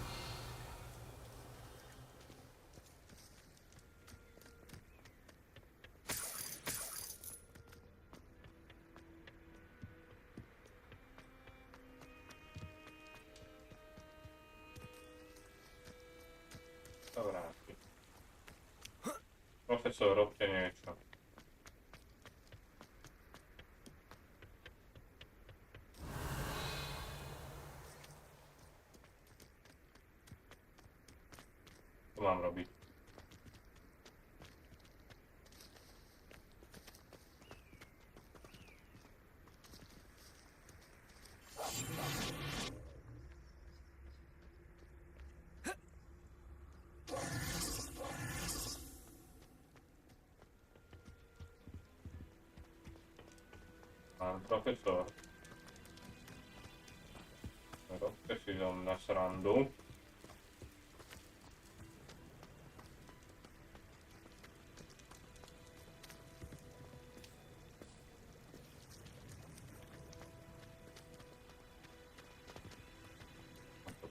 Dobra. Profesor, róbcie niečo. Co mám robiť? Pán profesor. Robte si zo mňa srandu.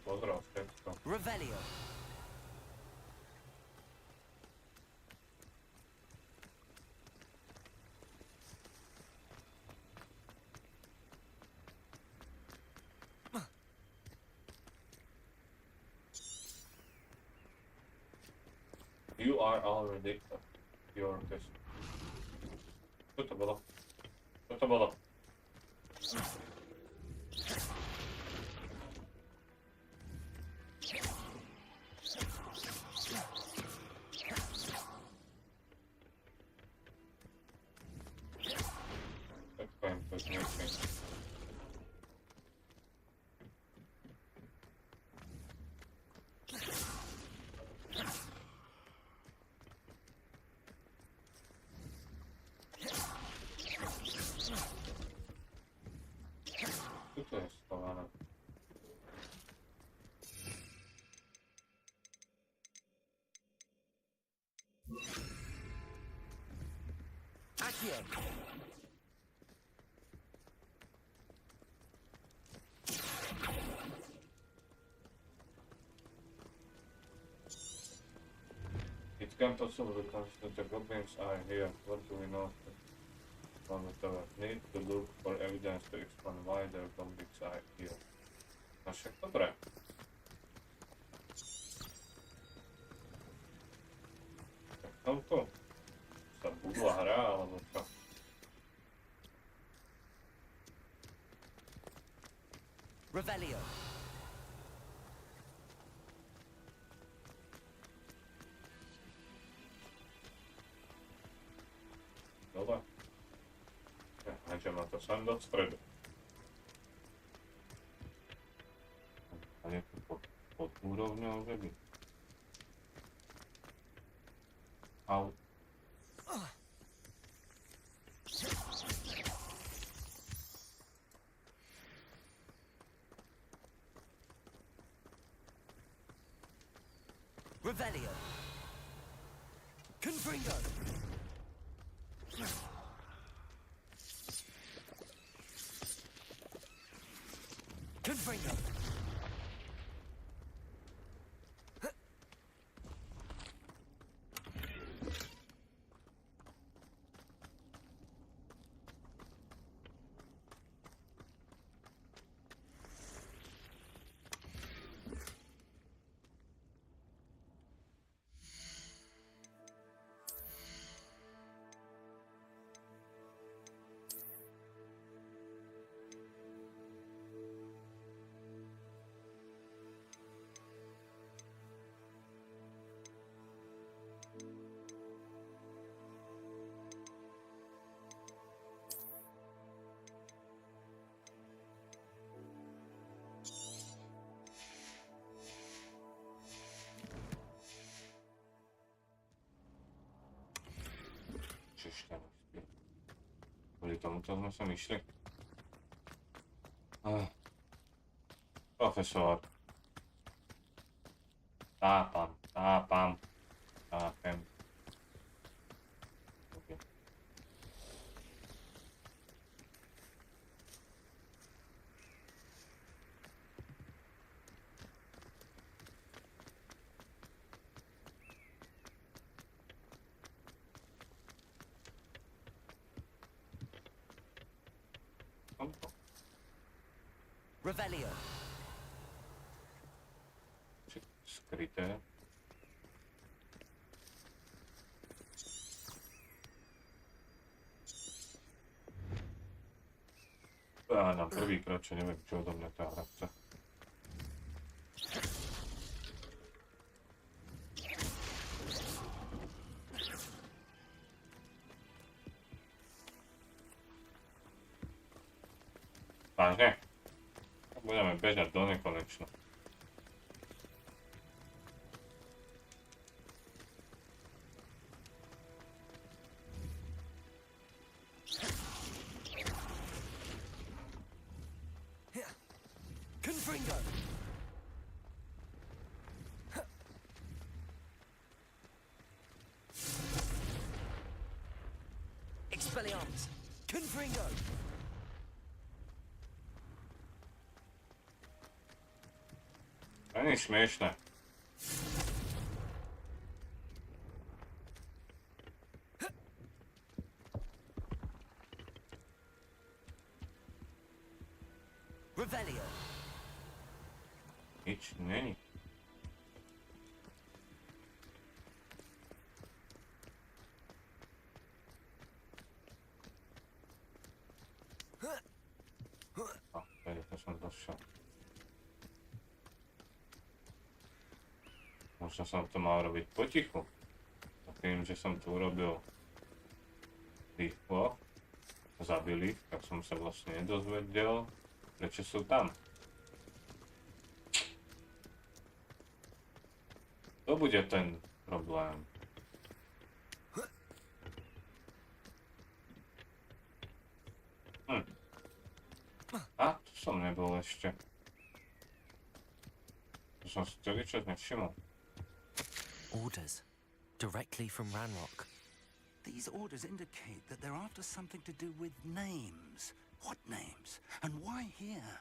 Pozdrav všetko. Revelio. You are already your best. Co to bylo? Co to bylo? Tak to zničím. Co to je schované? Accio. It can possibly be considered the goblins are here. What do we know? On the tower. Need to look for evidence to explain why the goblins are here. No však dobré. Tak tomto sa budla hra, alebo čo? Revelio. Dobre. ma to sem do středu. Tady je to pod úrovňou, že by. Au. Revelio. Confringo. Confringo. Ešte nespí. Kvôli tomuto sme sem išli. Profesor. Tápam. Tápem. Okay. Revelio. Skryté. Na prvý krát, čo neviem, čo odo mňa tá hra chce. Vážne? Budeme bežať do nekonečna. Confringo. Expelliarmus. Confringo. To nie je smiešné. Revelio. Nič není. To som došiel. Možno som to mal robiť potichu. A tým, že som to urobil rýchlo, zabili, tak som sa vlastne nedozvedel, prečo sú tam. To bude ten problém. A tu som nebol ešte. To som si celý čas nevšimol. Orders. Directly from Ranrock. These orders indicate that they're after something to do with names. What names? And why here?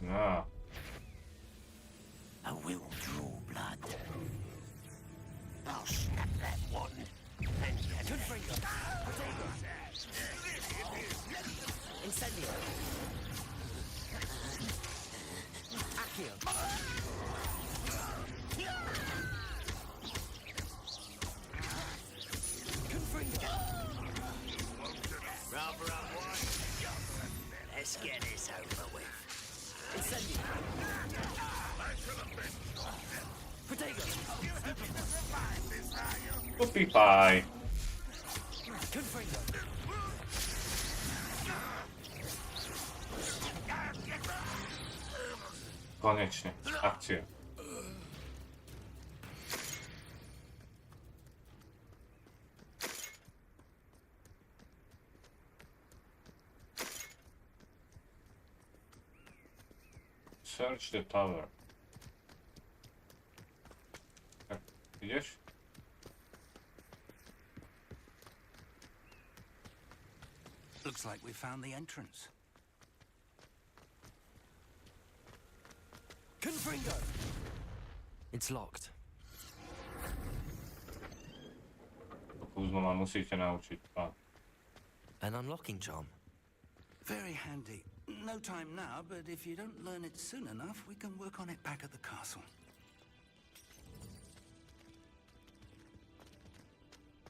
No. I will draw blood. I'll snap that one. And Incendio. Accio. Confringo. Rather up one. Let's get this over with. Incendio. Protego. Find this, are you? Upipaj. Koniecznie. Akcja. Search the tower. Tak, widzisz? Looks like we found the entrance. Confringo! It's locked. Kuzma ma musíte naučiť. An unlocking charm. Very handy. No time now, but if you don't learn it soon enough, we can work on it back at the castle.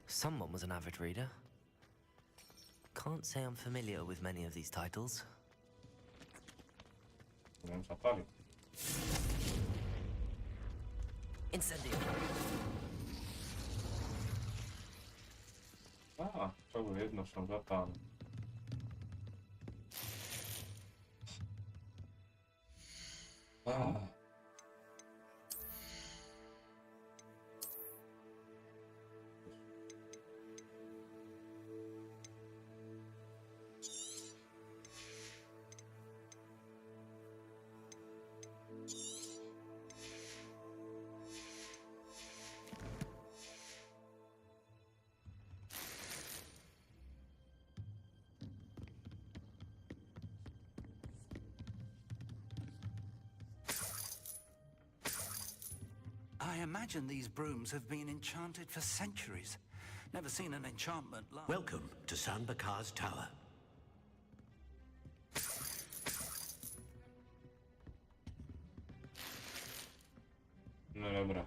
Someone was an avid reader. Can't say I'm familiar with many of these titles. Incendio. Czego jedno są zapalne. I imagine these brooms have been enchanted for centuries. Never seen an enchantment like... Welcome to San Bakar's Tower. No dobra.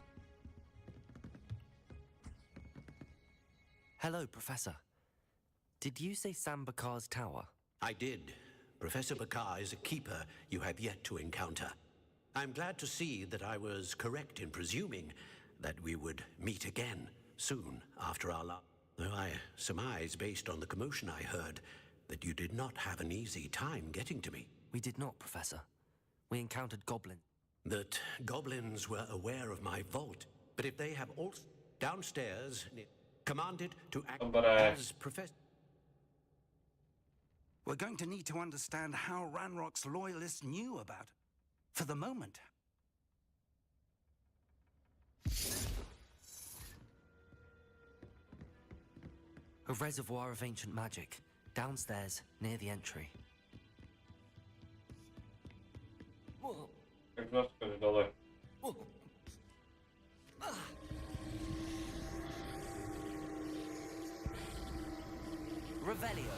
Hello, Professor. Did you say San Bakar's Tower? I did. Professor Bakar is a keeper you have yet to encounter. I'm glad to see that I was correct in presuming that we would meet again soon after our last... Though I surmise, based on the commotion I heard, that you did not have an easy time getting to me. We did not, Professor. We encountered goblins. That goblins were aware of my vault, but if they have also downstairs commanded to act as Professor... We're going to need to understand how Ranrock's loyalists knew about it. For the moment. A reservoir of ancient magic, downstairs, near the entry. Revelio.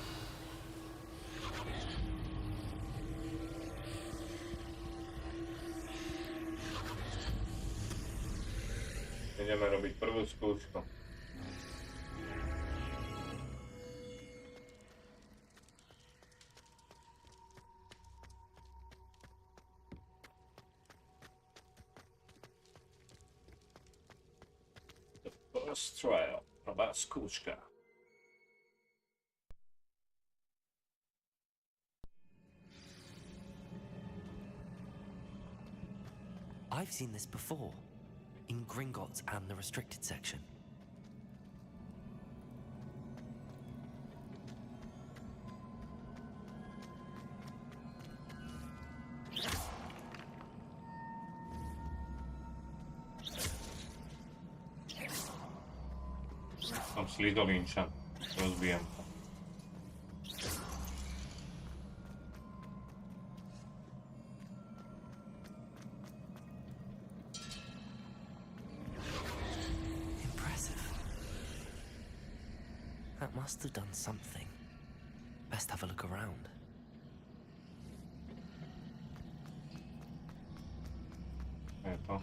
Ideme robiť prvú skúšku. The first trial. Prvá skúška. I've seen this before. In Gringotts and the restricted section. Tam slídol inčan. Rozbijem to. That must have done something. Best have a look around. Je to.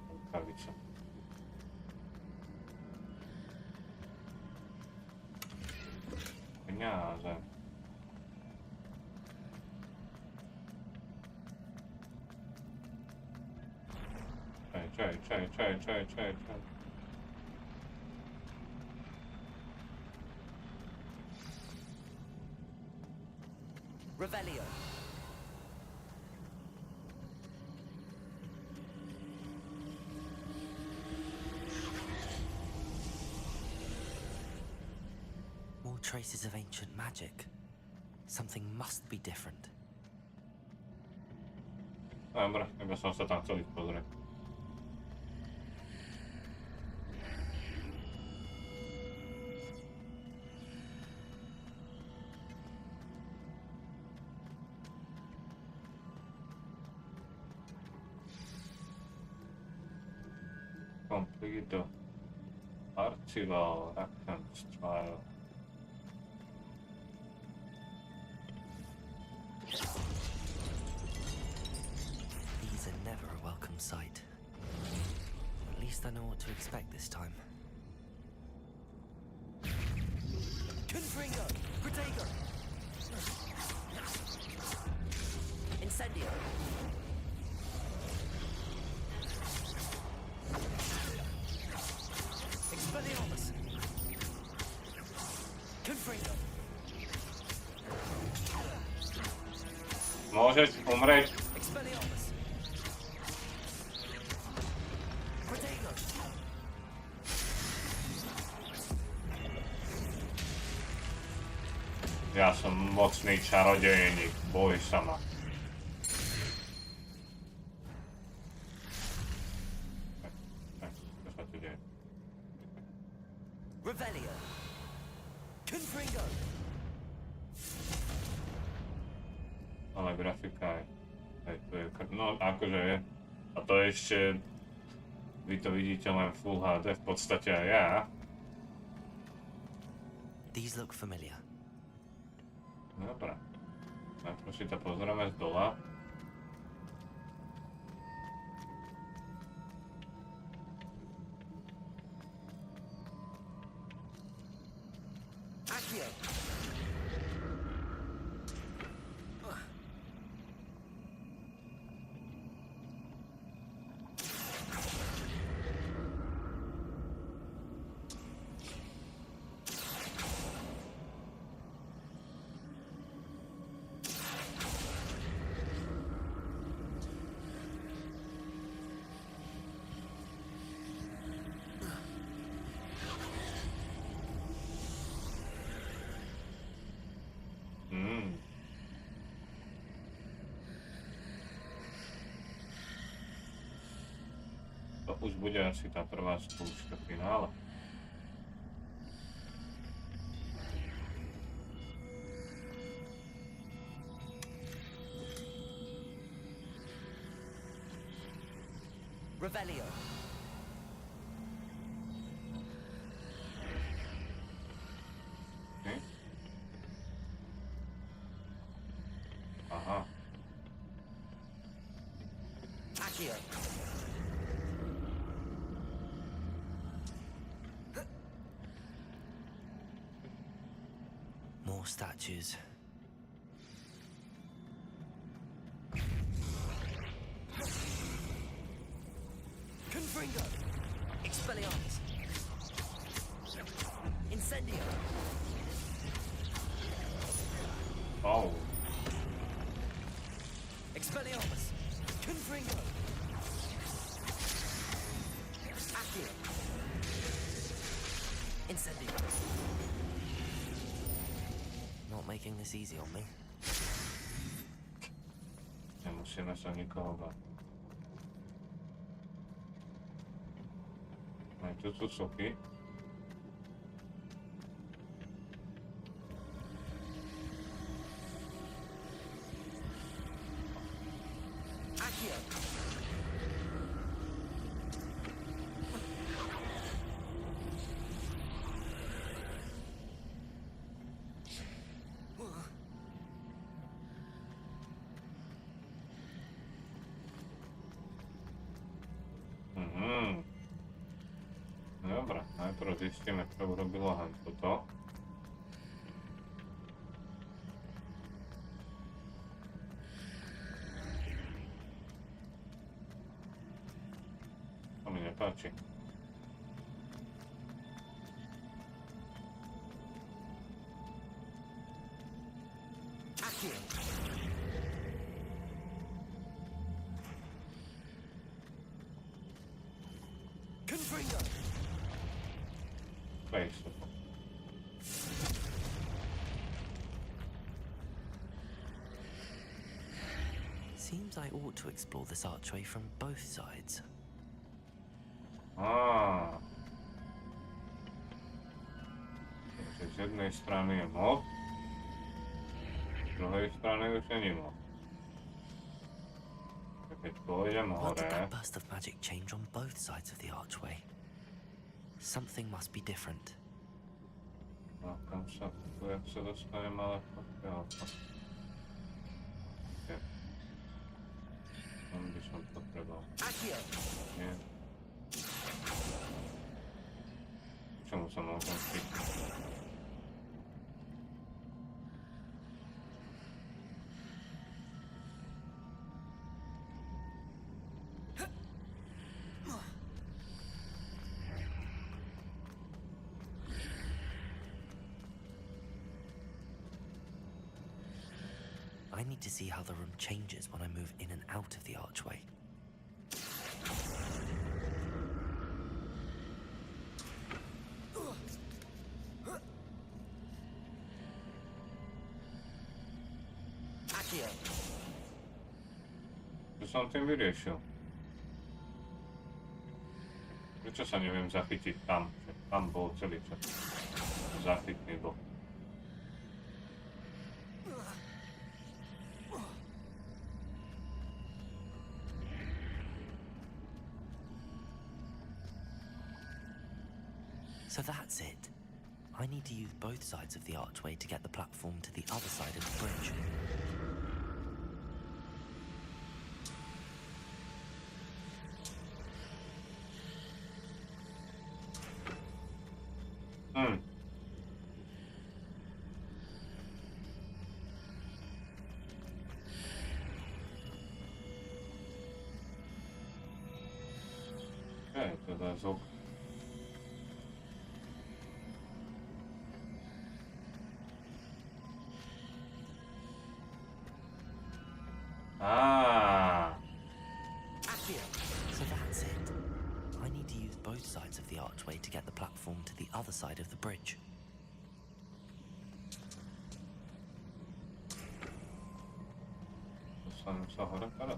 Rukavice. Peniaze. Čo je? Revelio. More traces of ancient magic. Something must be different. Dobre, iba som sa tam chcel ísť pozrieť. Complete the archival actions trial. These are never a welcome sight. At least I know what to expect this time. Confringo! Protego! Incendio! Expelliarmus! Confringo! Môžeš umrieť. Expelliarmus! Protego! Ja som mocný čarodejník, boj sa ma. Čo sa tu deje? Revelio! Confringo! Ale grafika aj to je, no akože je. A to ešte, vy to vidíte len Full HD, v podstate aj ja. These look familiar. Dobre. Najprv si to pozrieme z dola. Accio! To už bude asi tá prvá skúška finále. Revelio! Okay. Aha. Accio! More statues. Confringo! Expelliarmus! Incendio! Oh. Expelliarmus! Confringo! Accio! Incendio! Not making this easy on me. Nemusíme sa nikoho bať. Aj tu sú sochy. Accio! Dobre, najprv zistíme, čo urobilo hen toto. páči. Place. Seems I ought to explore this archway from both sides. Takže z jednej strany je mob, z druhej strany už není mob. Keď pôjdem What did hore... that burst of magic change on both sides of the archway? Something must be different. No, kam sa... Jak sa dostanem, ale... Tam by som potreboval. Nie. Čemu sa môžem chytiť? I need to see how the room changes when I move in and out of the archway. Čo som tým vyriešil? Prečo sa neviem zachytiť tam? Tam bol celý čas zachytný bod. So that's it. I need to use both sides of the archway to get the platform to the other side of the bridge. Okay, to that's all. So that's it. I need to use both sides of the archway to get the platform to the other side of the bridge. Dostanem sa hore teraz.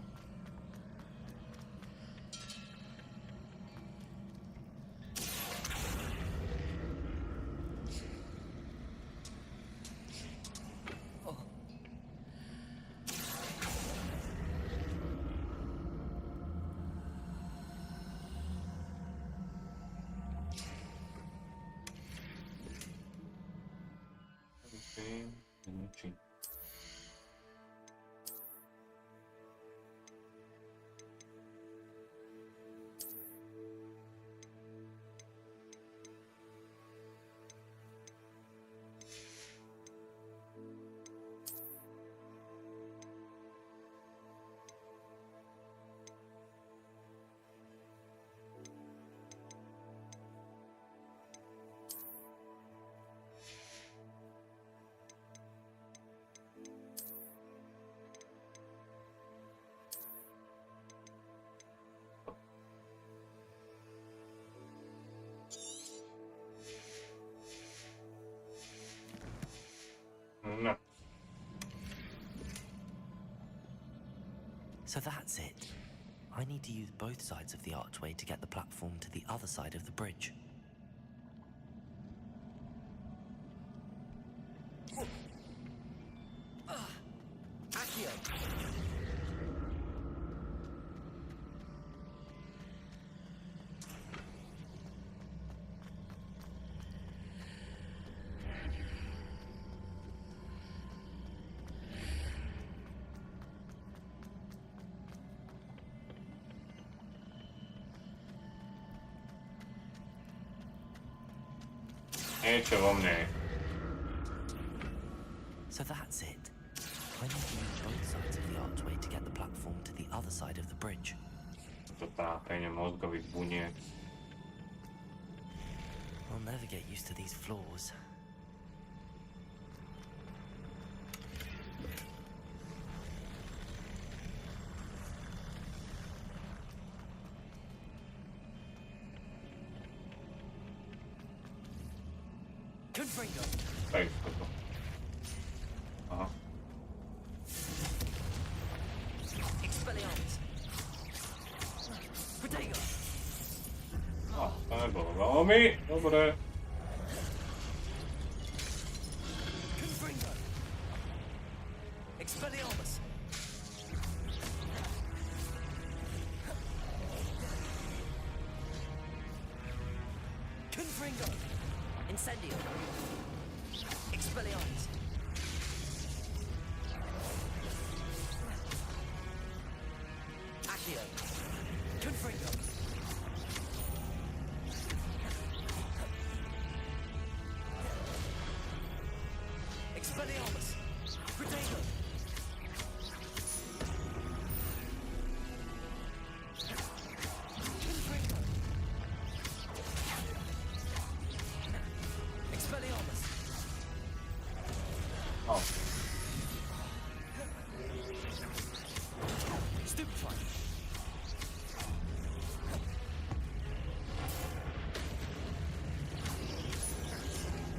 No. So that's it. I need to use both sides of the archway to get the platform to the other side of the bridge. So that's it. I need to use both sides of the archway to get the platform to the other side of the bridge. to trápenie mozgových buniek. I'll never get used to these floors. Confringo. Hej, toto. Aha. Expelliarmus. Protego. To nebolo veľmi dobre. Confringo. Expelliarmus. Confringo. Incendio. Expelliarmus. Accio. Confringo. Expelliarmus. Protego. Confringo. Expelliarmus. Oh. Stupefy.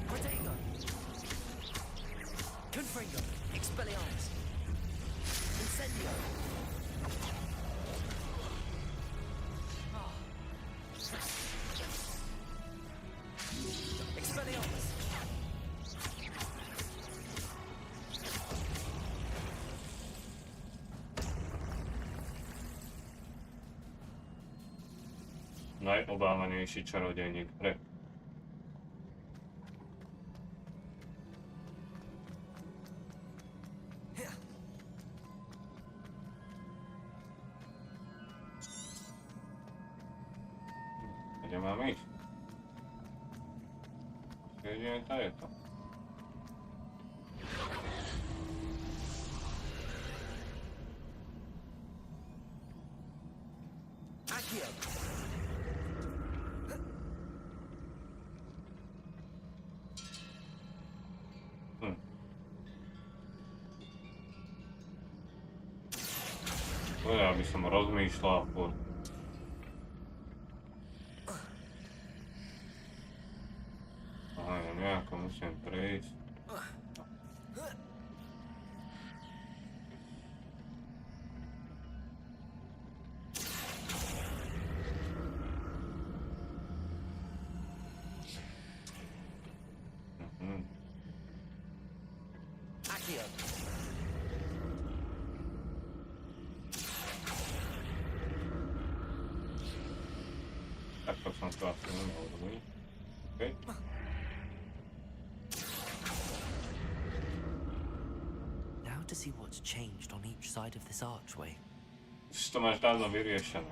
Protego. Confringo. Expelliarmus. Incendio. Expelliarmus. Najobávanejší čarodejník hry. Kde mám ísť? Jedine to je to. Accio. Aby som rozmýšľal furt. Aha, ja nejako musím prejsť. Accio. Takto som to asi nemal robiť. OK. Now to see what's changed on each side of this archway. Si to máš dávno vyriešené.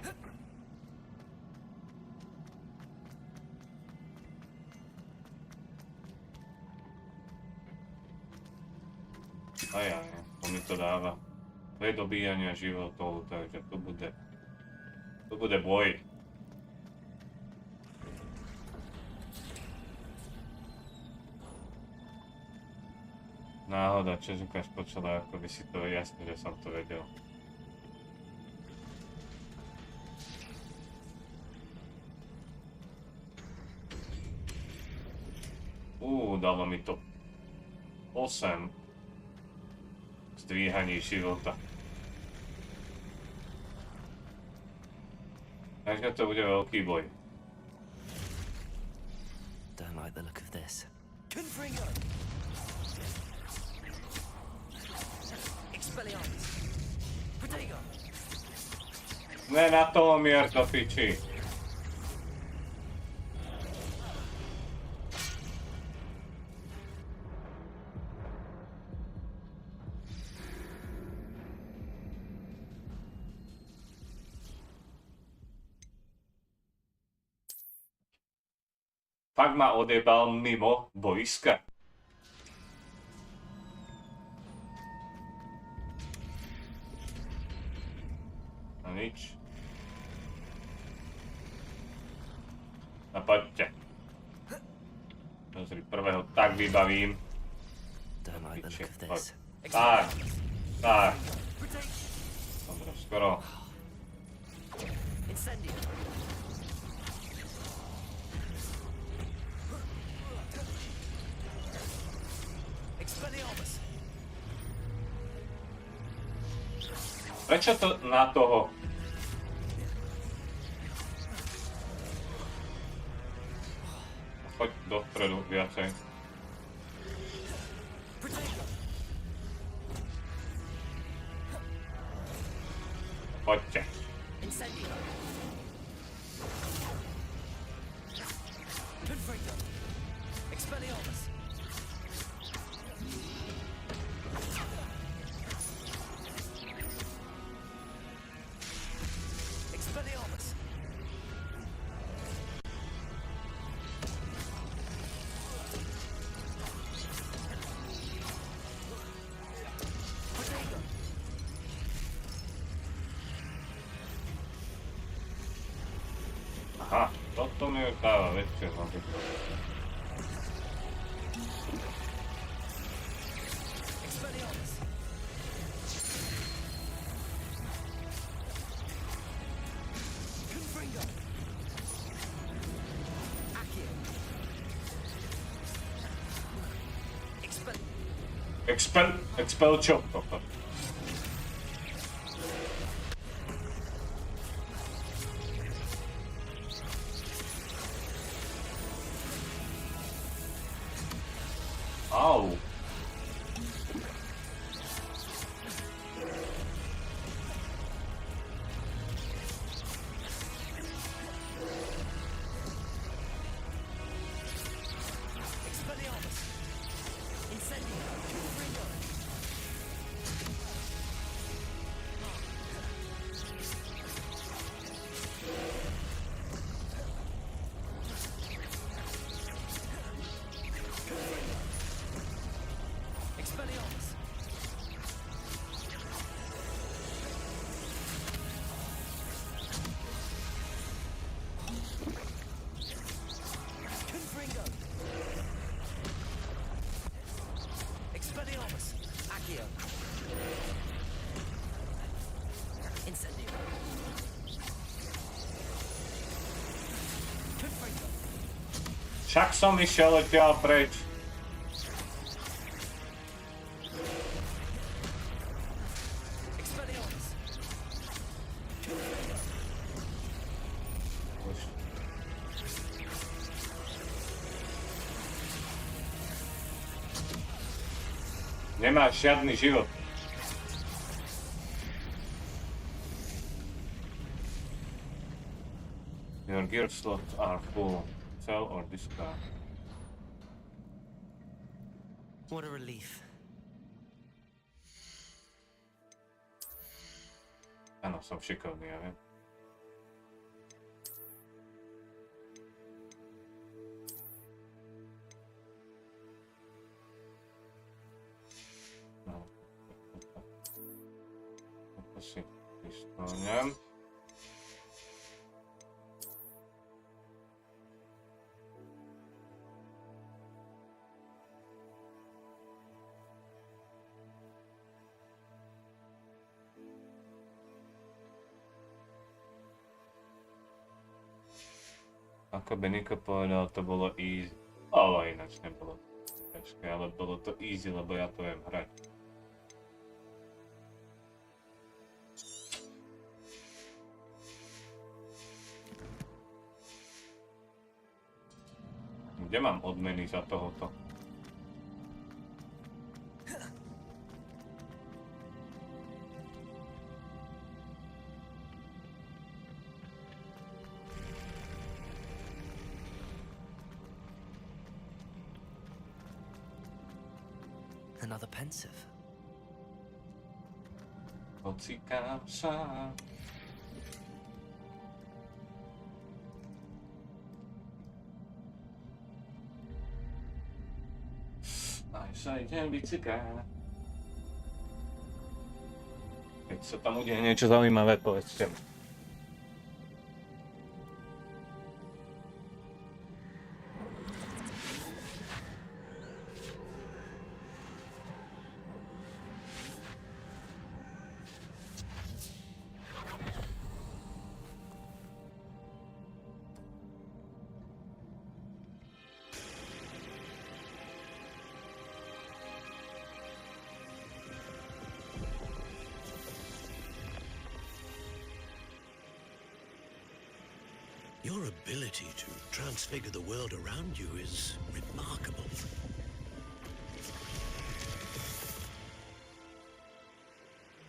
Ajaj, to mi to dáva. Dve dobíjania životov, takže to bude boj. Náhoda, čo Žukaš počula, ako by si to jasne, že som to vedel. Dalo mi to 8 zdvíhaní života. Takže to bude veľký boj. Don't like the look of this. Confringo. Expelliarmus. Protego. Ne na to, mier do piči. Fakt ma odjebal mimo boiska. A nič. A poďte. Pozri, prvého tak vybavím. Poď. Tak. Tak. Dobre, skoro. Prečo to na toho? Poď dopredu viacej. Poďte. Aha, toto mi dáva väčšie hlavy. Expel čo? Toto. Au. Však som išiel odtiaľ preč. Nemáš žiadny život. Your gear slots are full. Sell or discard. What a relief. Áno, som šikovný, ja viem. No. Toto si vyspĺňam. Ako by Niko povedal, to bolo easy. Ale ináč nebolo ťažké, ale bolo to easy, lebo ja to viem hrať. Kde mám odmeny za tohoto? Another pensive. Ocikám sa. Aj sa idem bicykať. Keď sa tam udeje niečo zaujímavé, povedzte mi. Your ability to transfigure the world around you is remarkable.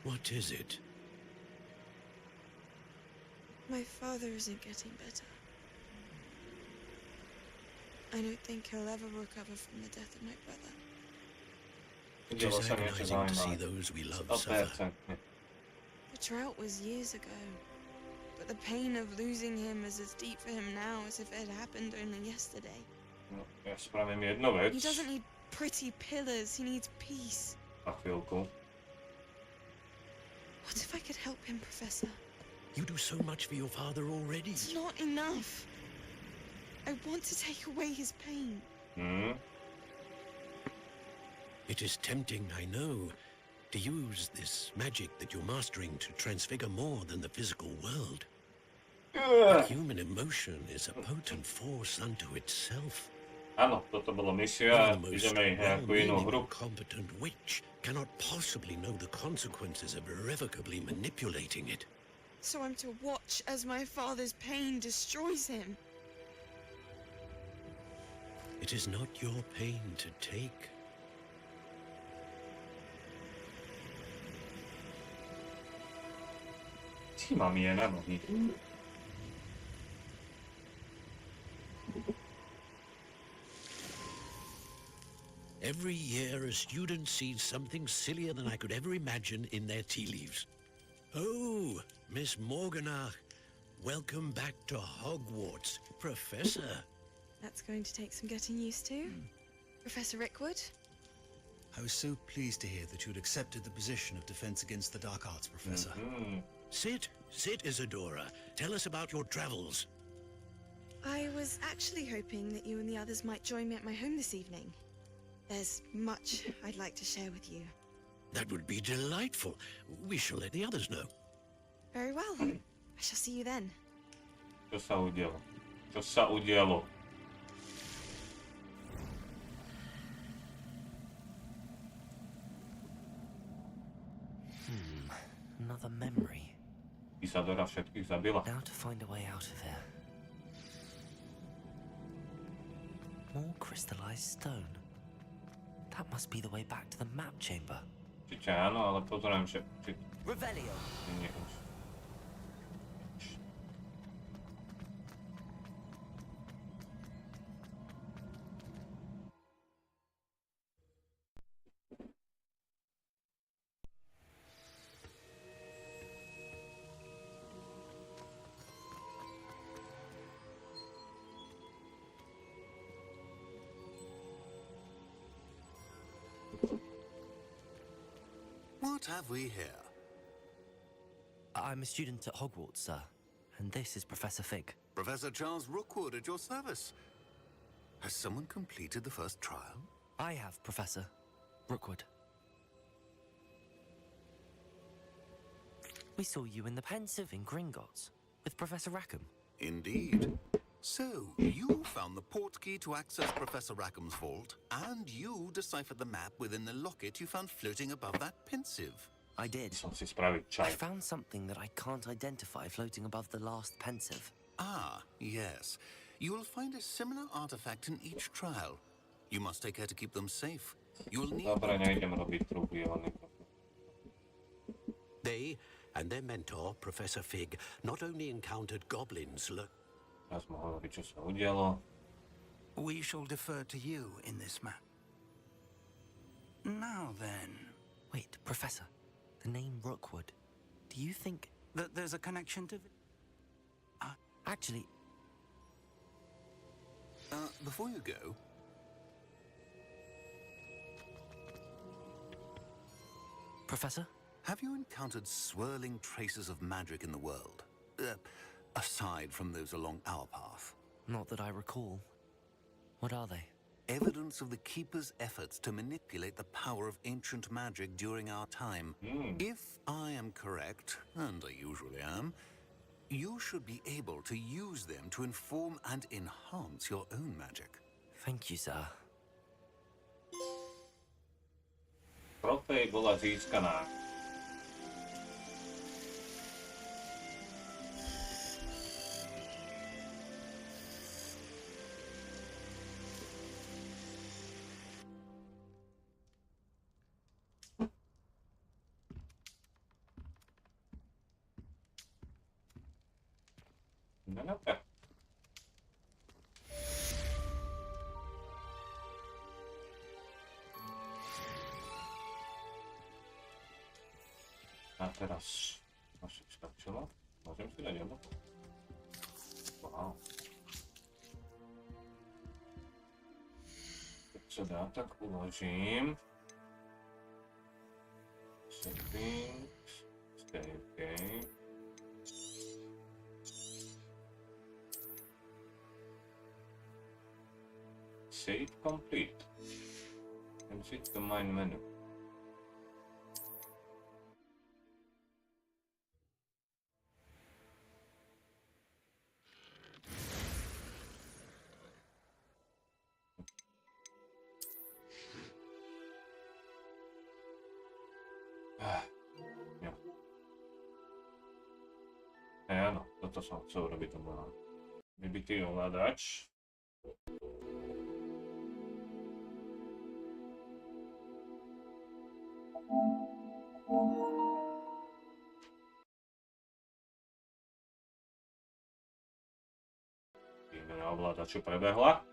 What is it? My father isn't getting better. I don't think he'll ever recover from the death of my brother. It is agonizing to see those we love suffer. The drought was years ago, but the pain of losing him is as deep for him now as if it had happened only yesterday. Ja spravím jednu věc. He doesn't need pretty pillars, he needs peace. Na chvilku. What if I could help him, Professor? You do so much for your father already. It's not enough. I want to take away his pain. It is tempting, I know, to use this magic that you're mastering to transfigure more than the physical world. But human emotion is a potent force unto itself. Áno, toto bolo misia, ideme nejakú inú hru. Competent witch cannot possibly know the consequences of irrevocably manipulating it. So I'm to watch as my father's pain destroys him. It is not your pain to take. Sì, ma mi è una nohi. Every year, a student sees something sillier than I could ever imagine in their tea leaves. Oh, Miss Morganach, welcome back to Hogwarts, Professor. That's going to take some getting used to. Professor Rickwood? I was so pleased to hear that you'd accepted the position of Defense Against the Dark Arts, Professor. Sit, Isadora. Tell us about your travels. I was actually hoping that you and the others might join me at my home this evening. There's much I'd like to share with you. That would be delightful. We shall let the others know. Very well. I shall see you then. Čo sa udialo? Čo sa udialo? Another memory. Isadora všetkých zabila. Now to find a way out of here. More crystallized stone. That must be the way back to the map chamber. Čiže áno, ale pozorujem, že... Revelio. Nie už. What have we here? I'm a student at Hogwarts, sir. And this is Professor Fig. Professor Charles Rookwood at your service. Has someone completed the first trial? I have, Professor Rookwood. We saw you in the Pensive in Gringotts with Professor Rackham. Indeed. So, you found the portkey to access Professor Rackham's vault, and you deciphered the map within the locket you found floating above that Pensive. I did. I found something that I can't identify floating above the last Pensive. Ah, yes. You will find a similar artifact in each trial. You must take care to keep them safe. You will need... Dobre, nejdem robiť trúby, ale... They and their mentor, Professor Fig, not only encountered goblins... Teraz mohol robiť, čo sa udialo. We shall defer to you in this matter. Now then... Wait, Professor. The name Rookwood. Do you think... that there's a connection to... Actually... before you go... Professor? Have you encountered swirling traces of magic in the world? Aside from those along our path? Not that I recall. What are they? Evidence of the Keeper's efforts to manipulate the power of ancient magic during our time. If I am correct, and I usually am, you should be able to use them to inform and enhance your own magic. Thank you, sir. Trofej bola získaná. No. A teraz asi stačilo. Môžem si dať jedno? Wow. Keď sa dá, tak uložím. Settings. Save game. Save complete. Exit the main menu. Áno, toto som chcel robiť, to bol vybitý ovládač. Výmena ovládaču prebehla.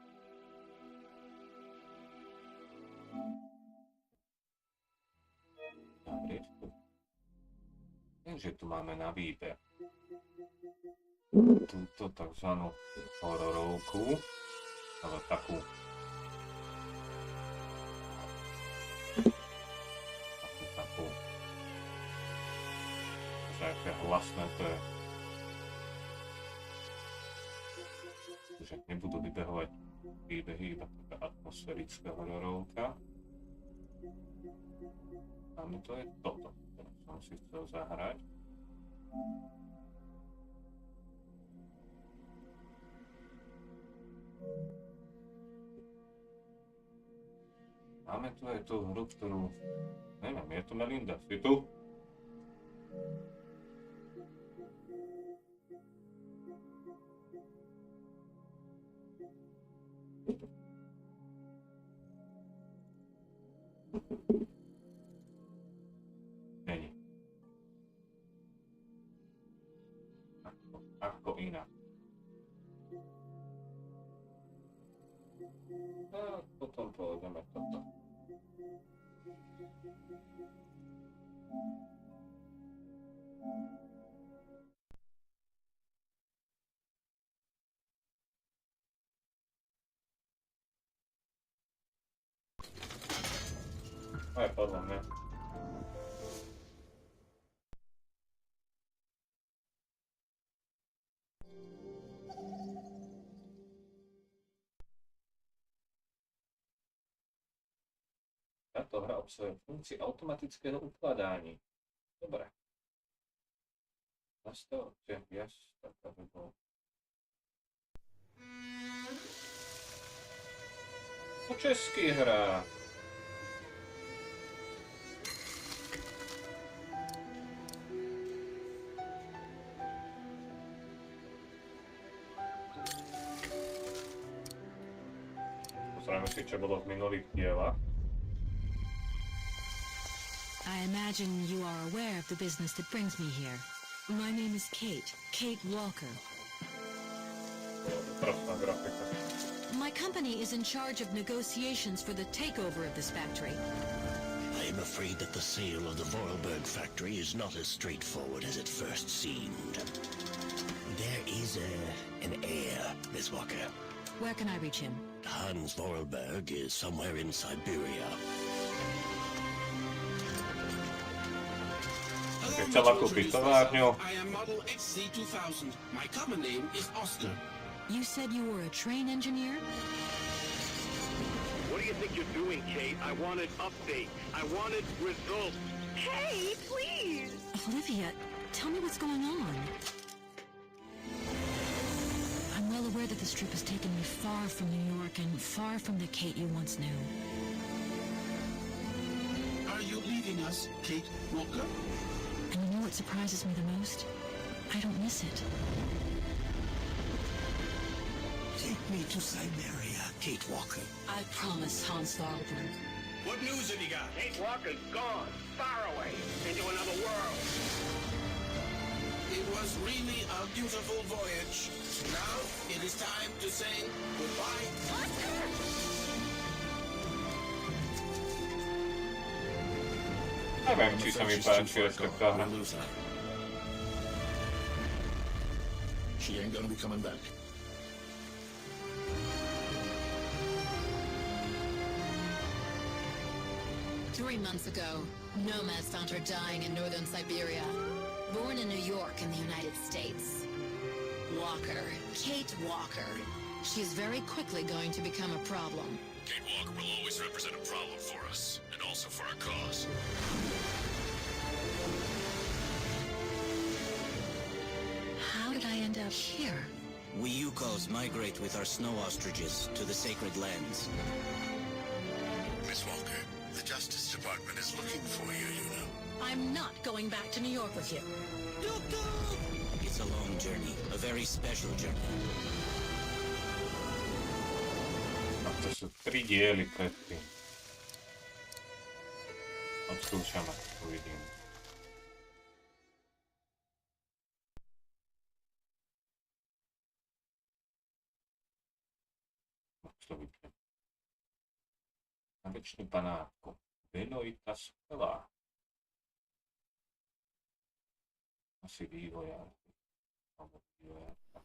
Takže tu máme na výber túto takzvanú hororovku, ale takú že aké hlasné to je, že nebudú vybehovať príbehy, iba taká atmosférická hororovka. A mi to je toto, ktoré som si chcel zahrať. Máme tu aj tú hru, ktorú... Neviem, je tu Melinda, si tu? Není. Ako inak. A potom povedeme toto. Aj podľa mňa. Táto hra obsahuje funkcie automatického ukladání. Dobre. Nastavte, yes, tak aby bol. Po česky hra. Pozrieme si, čo bolo v minulých dielach. I imagine you are aware of the business that brings me here. My name is Kate Walker. My company is in charge of negotiations for the takeover of this factory. I am afraid that the sale of the Vorarlberg factory is not as straightforward as it first seemed. There is an heir, Miss Walker. Where can I reach him? Hans Vorarlberg is somewhere in Siberia. Chcela kúpiť továrňu. I am model XC2000. My common name is Oscar. You said you were a train engineer? What do you think you're doing, Kate? I wanted updates. I wanted results. Hey, please! Olivia, tell me what's going on. I'm well aware that this trip has taken me far from New York and far from the Kate you once knew. Are you leaving us, Kate Walker? And you know what surprises me the most? I don't miss it. Take me to Siberia, Kate Walker. I promise, Hans Vorarlberg. What news have you got? Kate Walker's gone, far away, into another world. It was really a beautiful voyage. Now it is time to say goodbye. Neviem, či sa mi páči taká hra. She ain't gonna be coming back. Three months ago, nomads found her dying in northern Siberia. Born in New York in the United States. Walker. Kate Walker. She's very quickly going to become a problem. Kate Walker will always represent a problem for us, and also for our cause. How did I end up here? We Yukos migrate with our snow ostriches to the sacred lands. Miss Walker, the Justice Department is looking for you, you know. I'm not going back to New York with you. It's a long journey, a very special journey. A to sú 3 diely predtým. Odskúšame, uvidím. Slovíček. Na večnú panátku. Benojita skvelá. Asi vývojárky. Alebo vývojárka.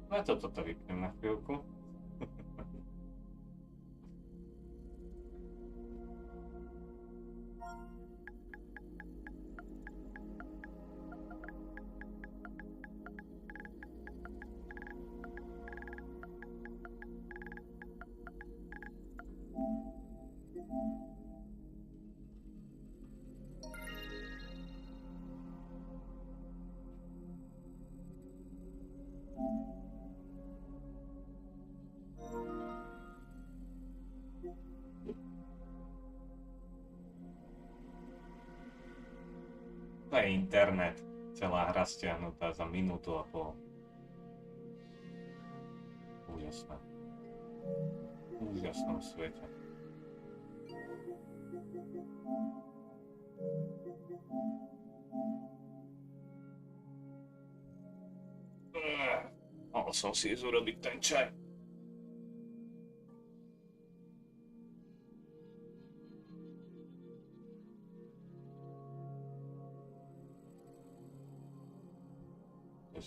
Na toto vypnem na chvíľku. To je internet. Celá hra stiahnutá za minútu a pol. Úžasné. V úžasnom svete. Mohol som si ísť urobiť ten čaj.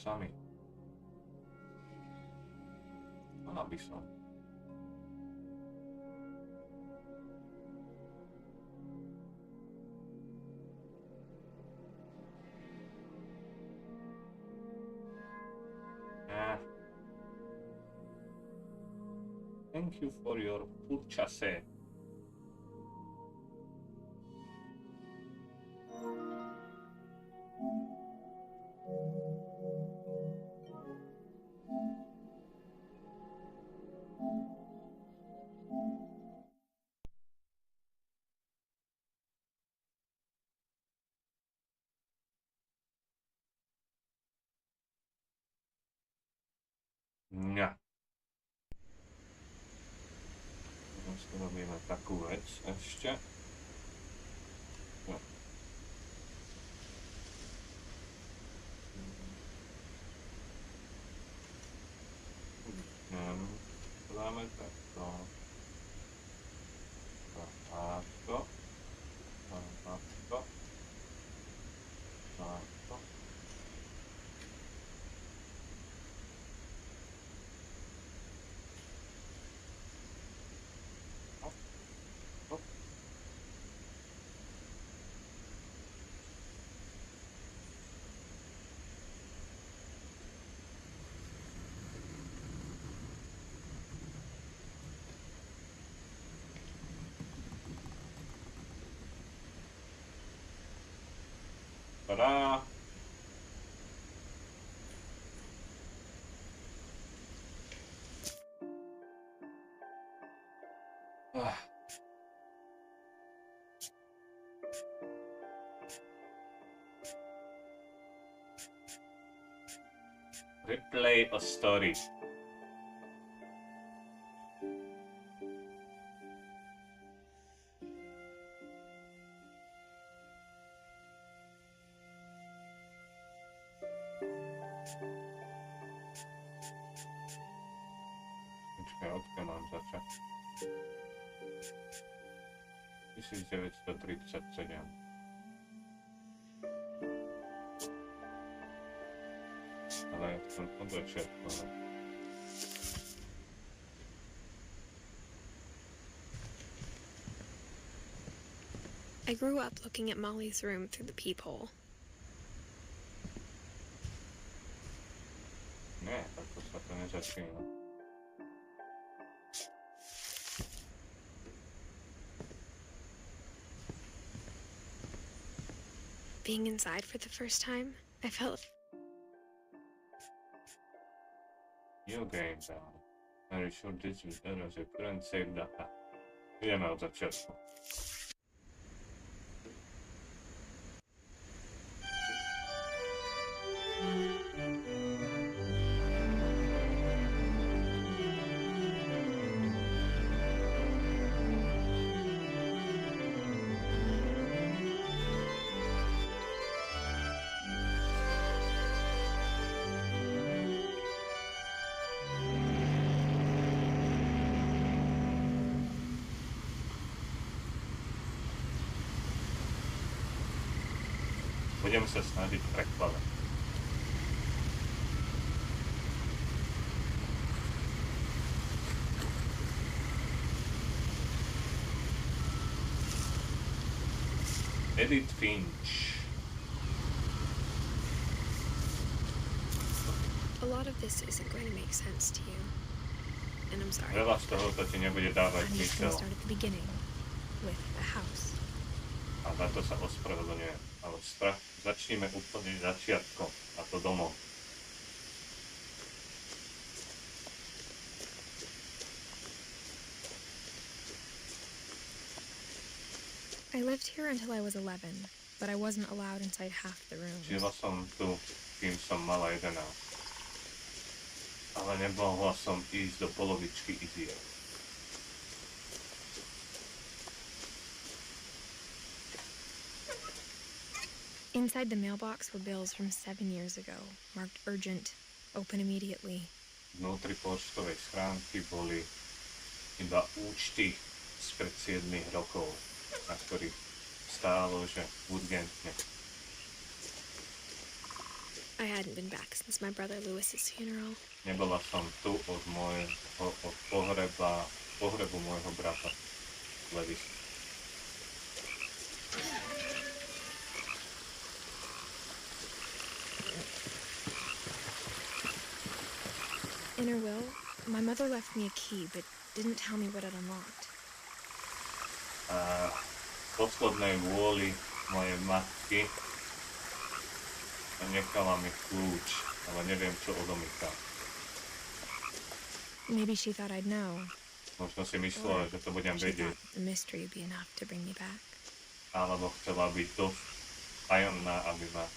Sami. Mala by som. Thank you for your purchase. Ja. Teraz robíme takú vec ešte. No. To dáme takto. Takto. Takto. Takto. Ta-da! Replay a story. Počkaj, odkiaľ mám začať? 1937. Ale ja chcem od začiatku. I grew up looking at Molly's room through the peephole. Nie, takto sa to nezačína. Being inside for the first time, I felt... New game down. Are you sure this is better as your current save data? Ideme od začiatku. Budem sa snažiť prekladať. Edith Finch. A lot of this isn't going to make sense to you. And I'm sorry. Veľa z toho to ti nebude dávať I'm just going to zmysel. start at the beginning with a house. A za to sa ospravedlňujem. Ale začneme úplne začiatkom. A to domov. I lived here until I was 11, but I wasn't allowed inside half the rooms. Žila som tu, kým som mala 11. Ale nemohla som ísť do polovičky izieb. Inside the mailbox were bills from 7 years ago, marked urgent, open immediately. Vnútri poštovej schránky boli iba účty spred 7 rokov, na ktorých stálo, že urgentne. I hadn't been back since my brother Lewis's funeral. Nebola som tu od pohrebu môjho brata Lewisa. In her will, my mother left me a key, but didn't tell me what it unlocked. V poslednej vôli mojej matky nechala mi kľúč, ale neviem, čo odomýka. Maybe she thought I'd know. Možno si myslela, že to budem She vedieť, thought the mystery would be enough to bring me back. alebo chcela byť dosť tajomná, aby ma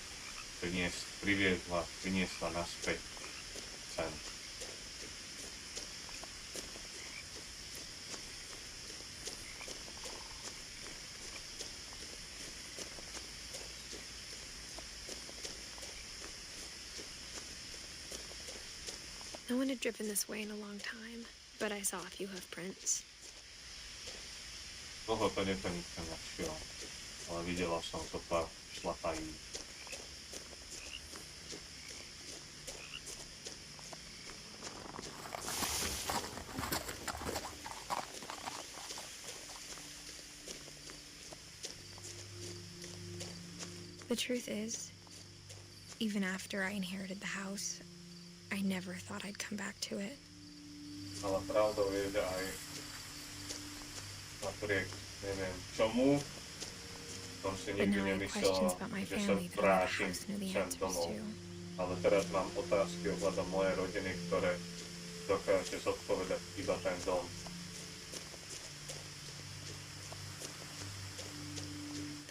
priniesla naspäť sem. No No one had driven this way in a long time, but I saw a few hoof prints. Dlho to nikto nešiel, ale videla som to pár šlapají. The truth is, even after I inherited the house, I never thought I'd come back to it. Ale pravdou je, že aj napriek neviem čomu, som si nikdy nemyslela, že sa vrátim sem domov. Ale teraz mám otázky ohľadom mojej rodiny, ktoré dokáže zodpovedať iba ten dom.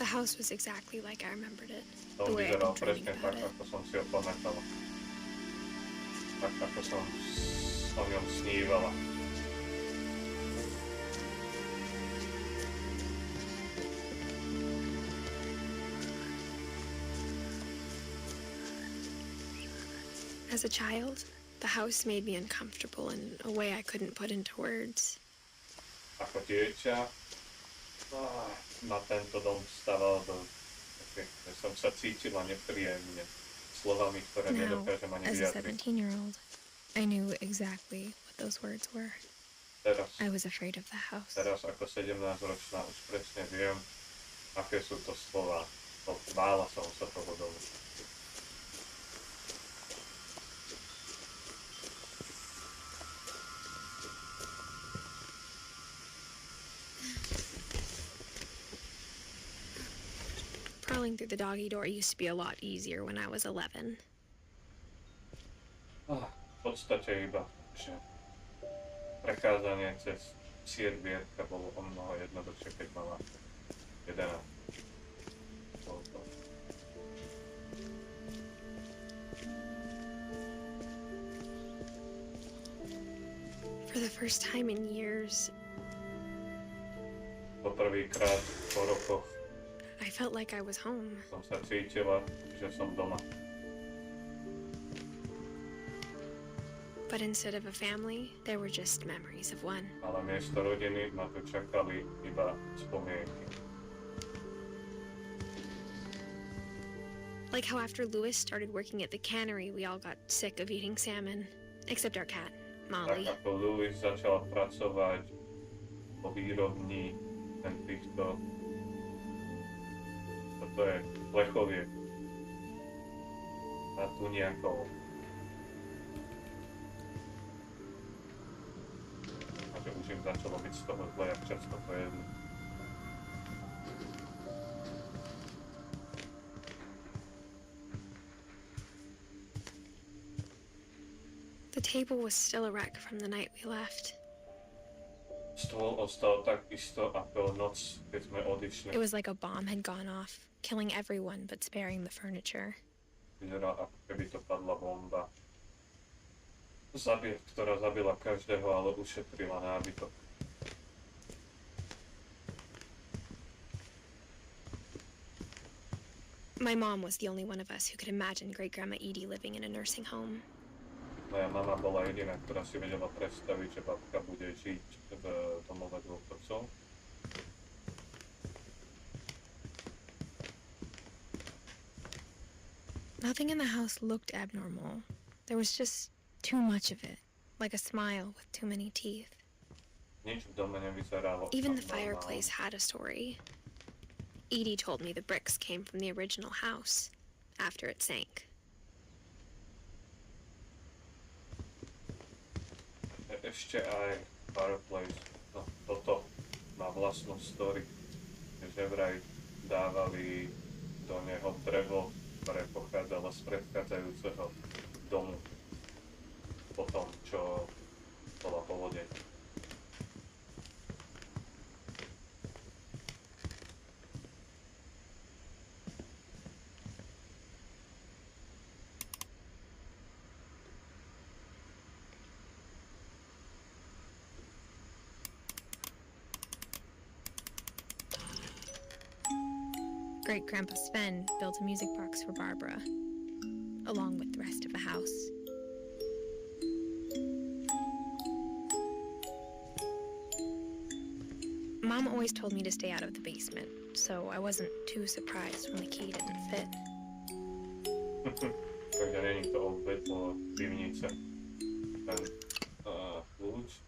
The house was exactly like I remembered it. To The way I'd vyzeral been dreaming presne about tak, it. ako som si ho pamätala. Tak, ako som o ňom snívala. As a child, the house made me uncomfortable in a way I couldn't put into words. Ako dieťa ma tento dom stával do... som sa cítila nepríjemne slovami, ktoré Now, nedokážem ani as a vyjadriť. 17-year-old, I knew exactly what those words were. Teraz, I was afraid of the house. teraz ako 17-ročná už presne viem, aké sú to slova. Bála som sa toho domu. Crawling through the doggy door used to be a lot easier when I was 11. V podstate iba, že prechádzanie cez dvierka bolo o mnoho jednoduchšie, keď mala 11. For the first time in years, Poprvýkrát po rokoch I felt like I was home. som sa cítila, že som doma. But instead of a family, there were just memories of one. Ale miesto rodiny ma tu čakali iba spomienky. Like how after Louis started working at the cannery, we all got sick of eating salmon. Except our cat, Molly. Tak ako Louis začal pracovať po výrobni týchto... Toto je plechoviek a tuniakov. A že už im začalo byť z toho zle, jak často to jedli. The table was still a wreck from the night we left. Stôl ostal takisto ako noc, keď sme odišli. It was like a bomb had gone off, killing everyone but sparing the furniture. Vyzerá, ako keby to padla bomba, ktorá zabila každého, ale ušetrila nábytok. My mom was the only one of us who could imagine Great-Grandma Edie living in a nursing home. Moja mama bola jediná, ktorá si vedela predstaviť, že babka bude žiť v domove dôchodcov. Nothing in the house looked abnormal. There was just too much of it, like a smile with too many teeth. Nič v dome nevyzeralo. Even the fireplace had a story. Edie told me the bricks came from the original house after it sank. Ešte aj fireplace, no toto má vlastnú story, že vraj dávali do neho drevo, ktoré pochádzalo z predchádzajúceho domu po tom, čo bola povodeň. Great-Grandpa Sven built a music box for Barbara, along with the rest of the house. Mom always told me to stay out of the basement, so I wasn't too surprised when the key didn't fit. Takže není to opäť po pivnice. Ten kľúč.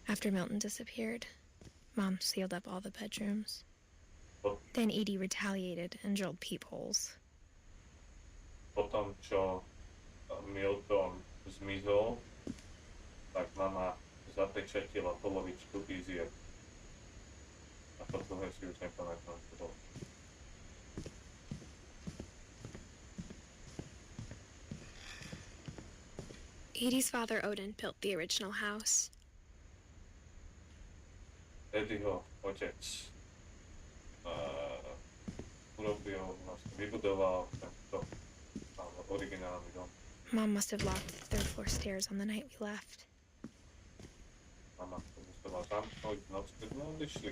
After Milton disappeared, Mom sealed up all the bedrooms. Then Edie retaliated and drilled peepholes. Potom, čo Milton zmizol, tak mama zapečatila polovičku izieb. A to druhé si už nepamätám, čo bolo. Edie's father, Odin, built the original house. Eddieho otec vybudoval tento originálny dom. Mom must have locked the third floor stairs on the night we left. Mama to musela zamknúť v noc, keď sme odišli.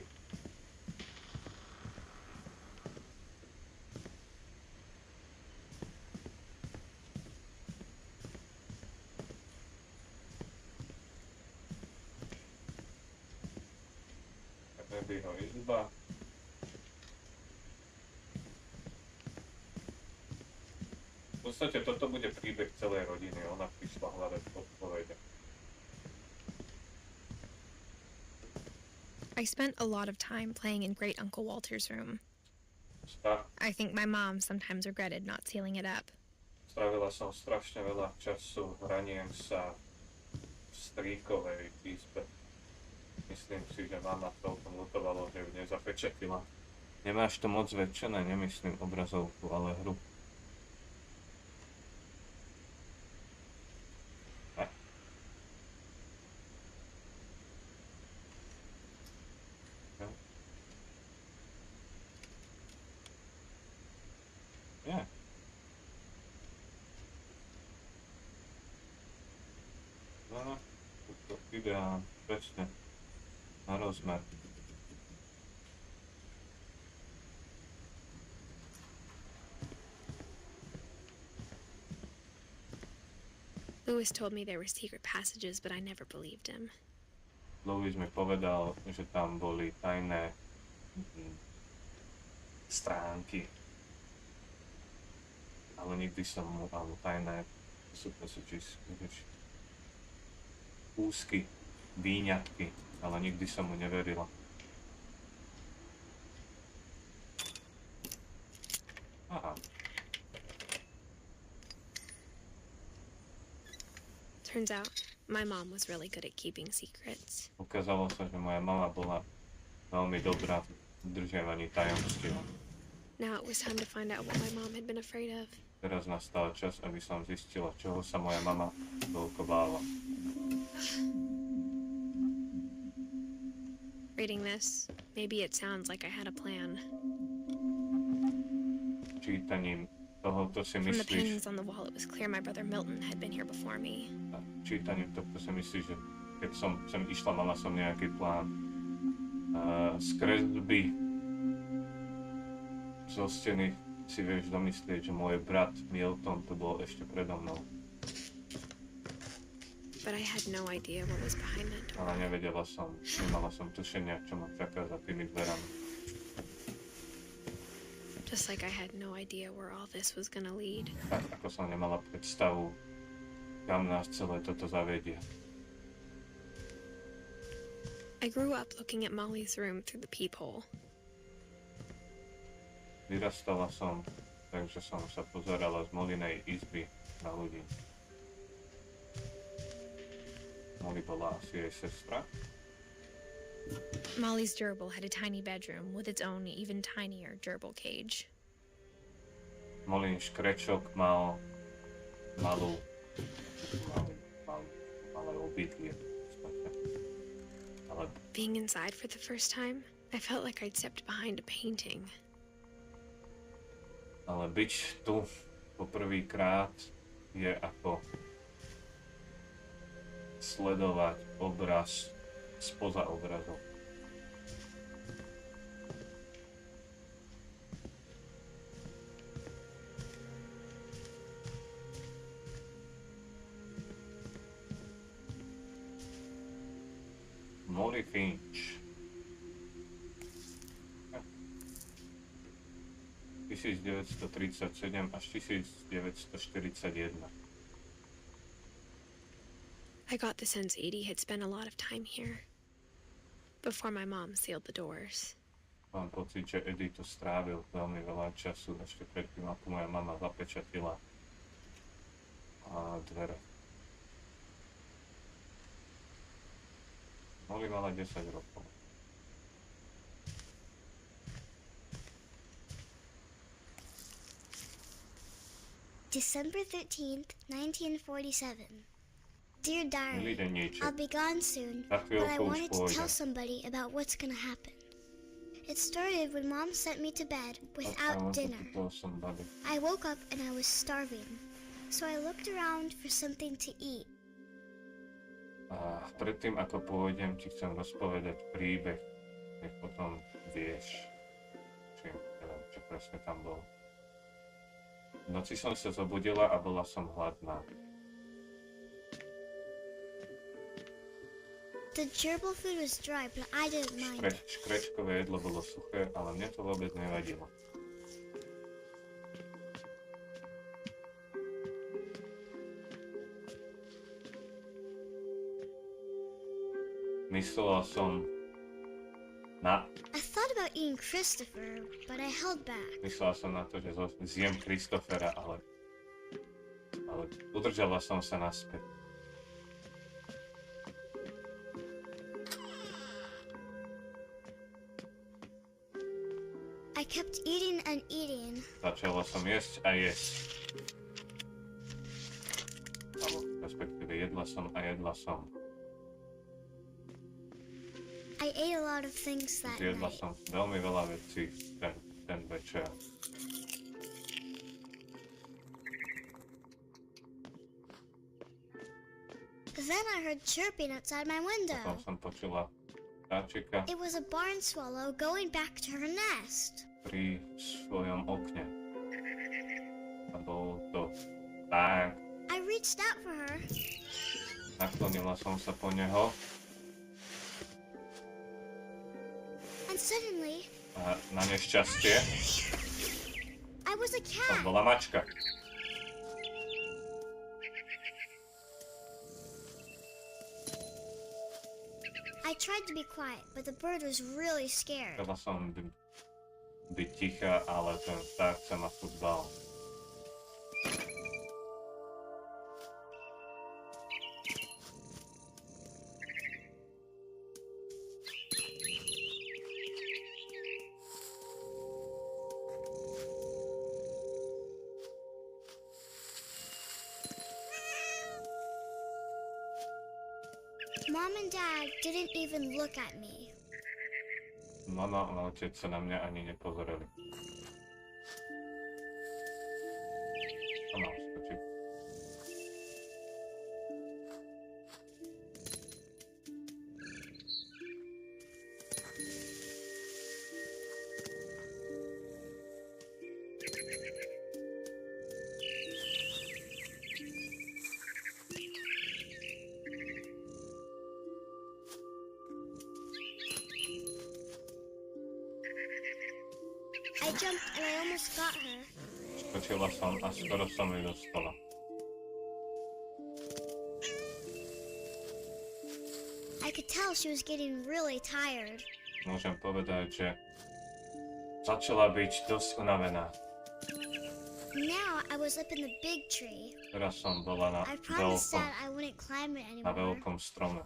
Eddieho izba. V podstate toto bude príbeh celej rodiny, ona prišla hľadať odpovede. I spent a lot of time playing in Great Uncle Walter's room. I think my mom sometimes regretted not sealing it up. Strávila som strašne veľa času hraniem sa v strýkovej izbe. Myslím si, že mama celkom lutovalo, že ju nezapečatila. Nemáš to moc väčšené, nemyslím obrazovku, ale hru. Yeah. No, to ideálne, presne. Na rozmer. Louis told me there were secret passages, but I never believed him. Louis mi povedal, že tam boli tajné stránky. Ale nikdy som mu, alebo tajné passages, úzky, výňatky, ale nikdy som mu neverila. Aha. Turns out, my mom was really good at keeping secrets. Ukázalo sa, že moja mama bola veľmi dobrá v udržiavaní tajomstiev. Now it was time to find out what my mom had been afraid of. Teraz nastal čas, aby som zistila, čoho sa moja mama toľko bála. Reading this, maybe it sounds like I had a plan. Čítaním tohoto si From the myslíš... paintings on the wall, it was clear my brother Milton had been here before me. Čítaním tohto si myslíš, že keď som sem išla, mala som nejaký plán. Z kresby zo steny si vieš domyslieť, že môj brat Milton to bol ešte predo mnou. But I had no idea what was behind that door. Ale nevedela som, nemala som tušenia, čo ma čaká za tými dverami. Just like I had no idea where all this was gonna lead. Tak ako som nemala predstavu, kam nás celé toto zavedie. I grew up looking at Molly's room through the peephole. Vyrastala som, takže som sa pozerala z Mollinej izby na ľudí. Molly bola asi jej sestra. Molly's gerbil had a tiny bedroom with its own even tinier gerbil cage. Mollyn škrečok mal malé obydlie. Ale Being inside for the first time, I felt like I'd stepped behind a painting. Ale byť tu poprvýkrát je ako sledovať obraz spoza obrazu. Molly Finch. 1937 až 1941. I got the sense Edie had spent a lot of time here before my mom sealed the doors. Mám pocit, že Eddie tu strávil veľmi veľa času ešte predtým, ako moja mama zapečatila dvere. Molly mala 10 rokov. December 13th, 1947. Dear Diary, I'll be gone soon, but I wanted to tell somebody about what's gonna happen. It started when Mom sent me to bed without dinner. I woke up and I was starving, so I looked around for something to eat. A predtým, ako pôjdem, ti chcem rozpovedať príbeh, nech potom vieš, neviem, čo presne tam bol. V noci som sa zobudila a bola som hladná. The gerbil food was dry, but I didn't mind. Škrečkové jedlo bolo suché, ale mne to vôbec nevadilo. Myslela som na... I thought about eating Christopher, but I held back. Myslela som na to, že zjem Christophera, ale udržala som sa naspäť. I kept eating and eating. Začala som jesť a jesť. Alebo respektíve jedla som a jedla som. I ate a lot of things that Jedla night. som veľmi veľa vecí ten večer. Then I heard chirping outside my window. Potom som počula vtáčika It was a barn swallow going back to her nest. pri svojom okne. A bol to tak. I reached out for her. Naklonila som sa po neho And suddenly, a na nešťastie I was a tam cat. bola mačka. I tried to be quiet, but the bird was really scared. Chcela som byť tichá, ale ten vták sa ma furt bál. Mom and Dad didn't even look at me. Mama a otec sa na mňa ani nepozerali. Ona skočí. I jumped and I almost got her. Skočila som a skoro som ju dostala. I could tell she was getting really tired. Môžem povedať, že začala byť dosť unavená. Now I was up in the big tree. Teraz som bola na I promised veľkom, Dad I wouldn't climb it na anymore. veľkom strome.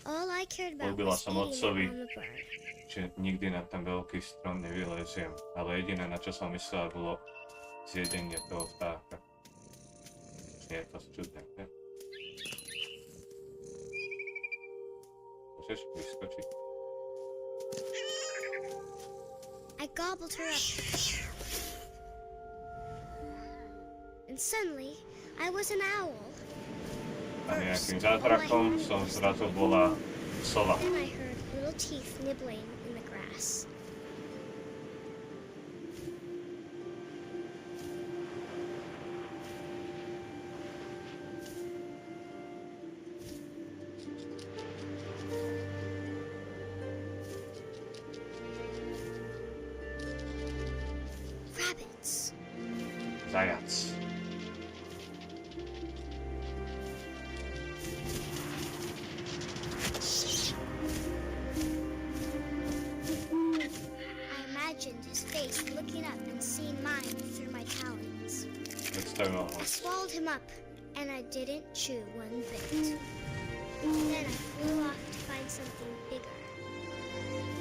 All I cared about Ľúbila was som eating otcovi, it on the bird. že nikdy na ten veľký strom nevyleziem, ale jediné, na čo som myslela, bolo zjedenie toho vtáka. Nie je to čudné, ne? Môžeš vyskočiť. I gobbled her up. And suddenly, I was an owl. A nejakým zázrakom som zrazu bola sova. Then I heard little teeth nibbling in the grass. Zajac. His face looking up and seeing mine through my talons. I swallowed him up, and I didn't chew one bit. Then I flew off to find something bigger.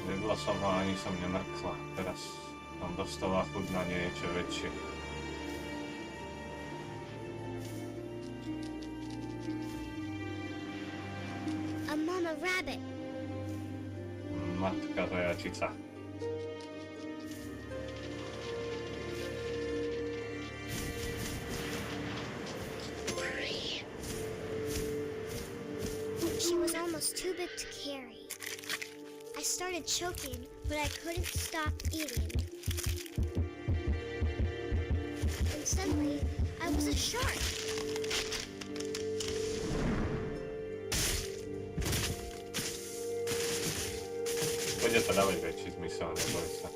Nebyla som ho, ani som nemrkla. Teraz som dostala chuť na niečo väčšie. A mama rabbit. Matka zajačica. She was almost too big to carry. I started choking, but I couldn't stop eating. And suddenly, I was a shark. Bude to dávať väčší zmysel, neboj sa.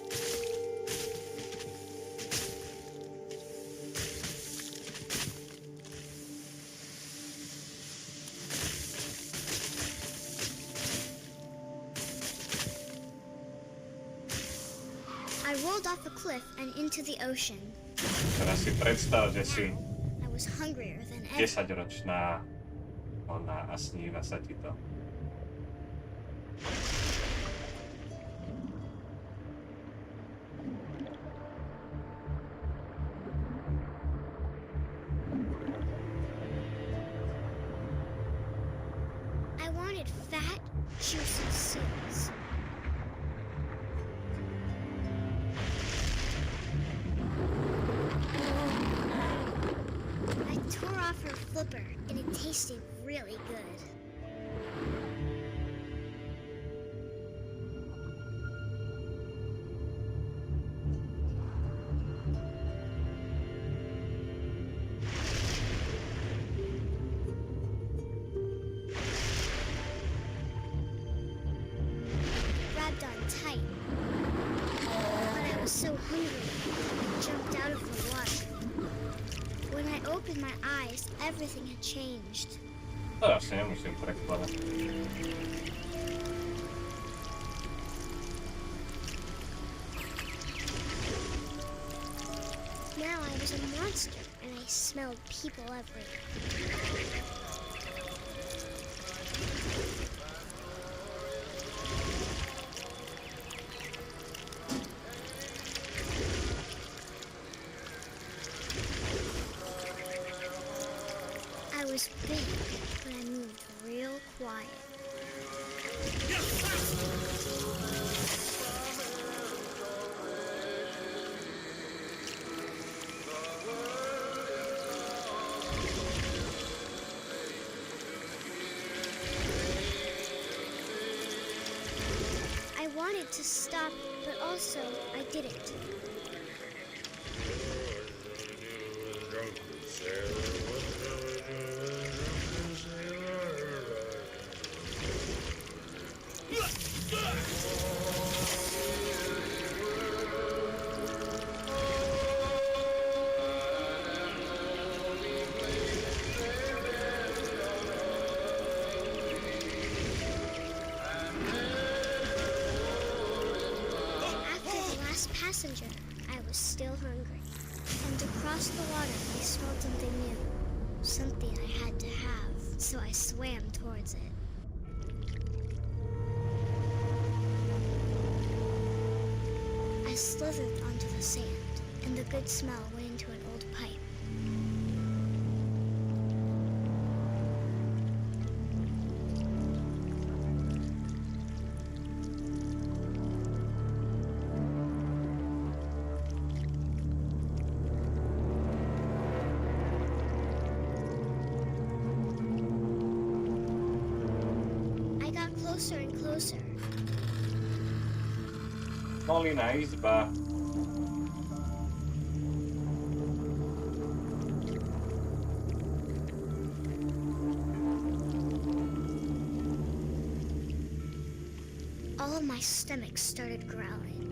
I rolled off a cliff and into the ocean. Teraz si predstav, že si I was hungrier than ever. 10-ročná ona a sníva sa ti to. I wanted fat, juicy seals. I tore off her flipper, and it tasted really good. Grabbed on tight, but I was so hungry, I jumped out of the water. When I opened my eyes, everything had changed. To asi nemusím prekladať. Now I was a monster, and I smelled people everywhere. I was big, but I moved real quiet. I wanted to stop, but also I didn't. Passenger, I was still hungry. And across the water, I smelled something new. Something I had to have, so I swam towards it. I slithered onto the sand, and the good smell went into an old pipe. Closer and closer. Kolína izba. All of my stomach started growling.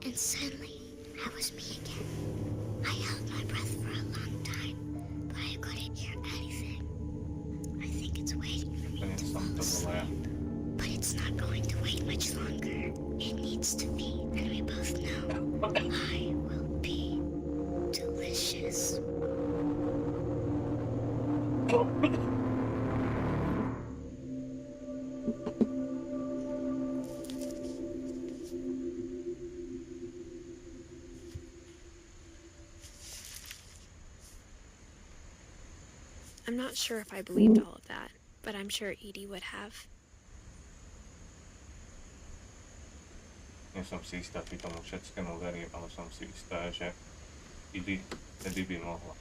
And And suddenly, I was me again. I held my breath for a long time, but I couldn't hear anything. I think it's waiting for me to fall asleep. But it's not going to wait much longer. It needs to be, and we both know I will be delicious. I'm not sure if I believed all of that, but I'm sure Edie would have. Nie som si istá, či tomu všetkému verím, ale som si istá, že Edie by mohla.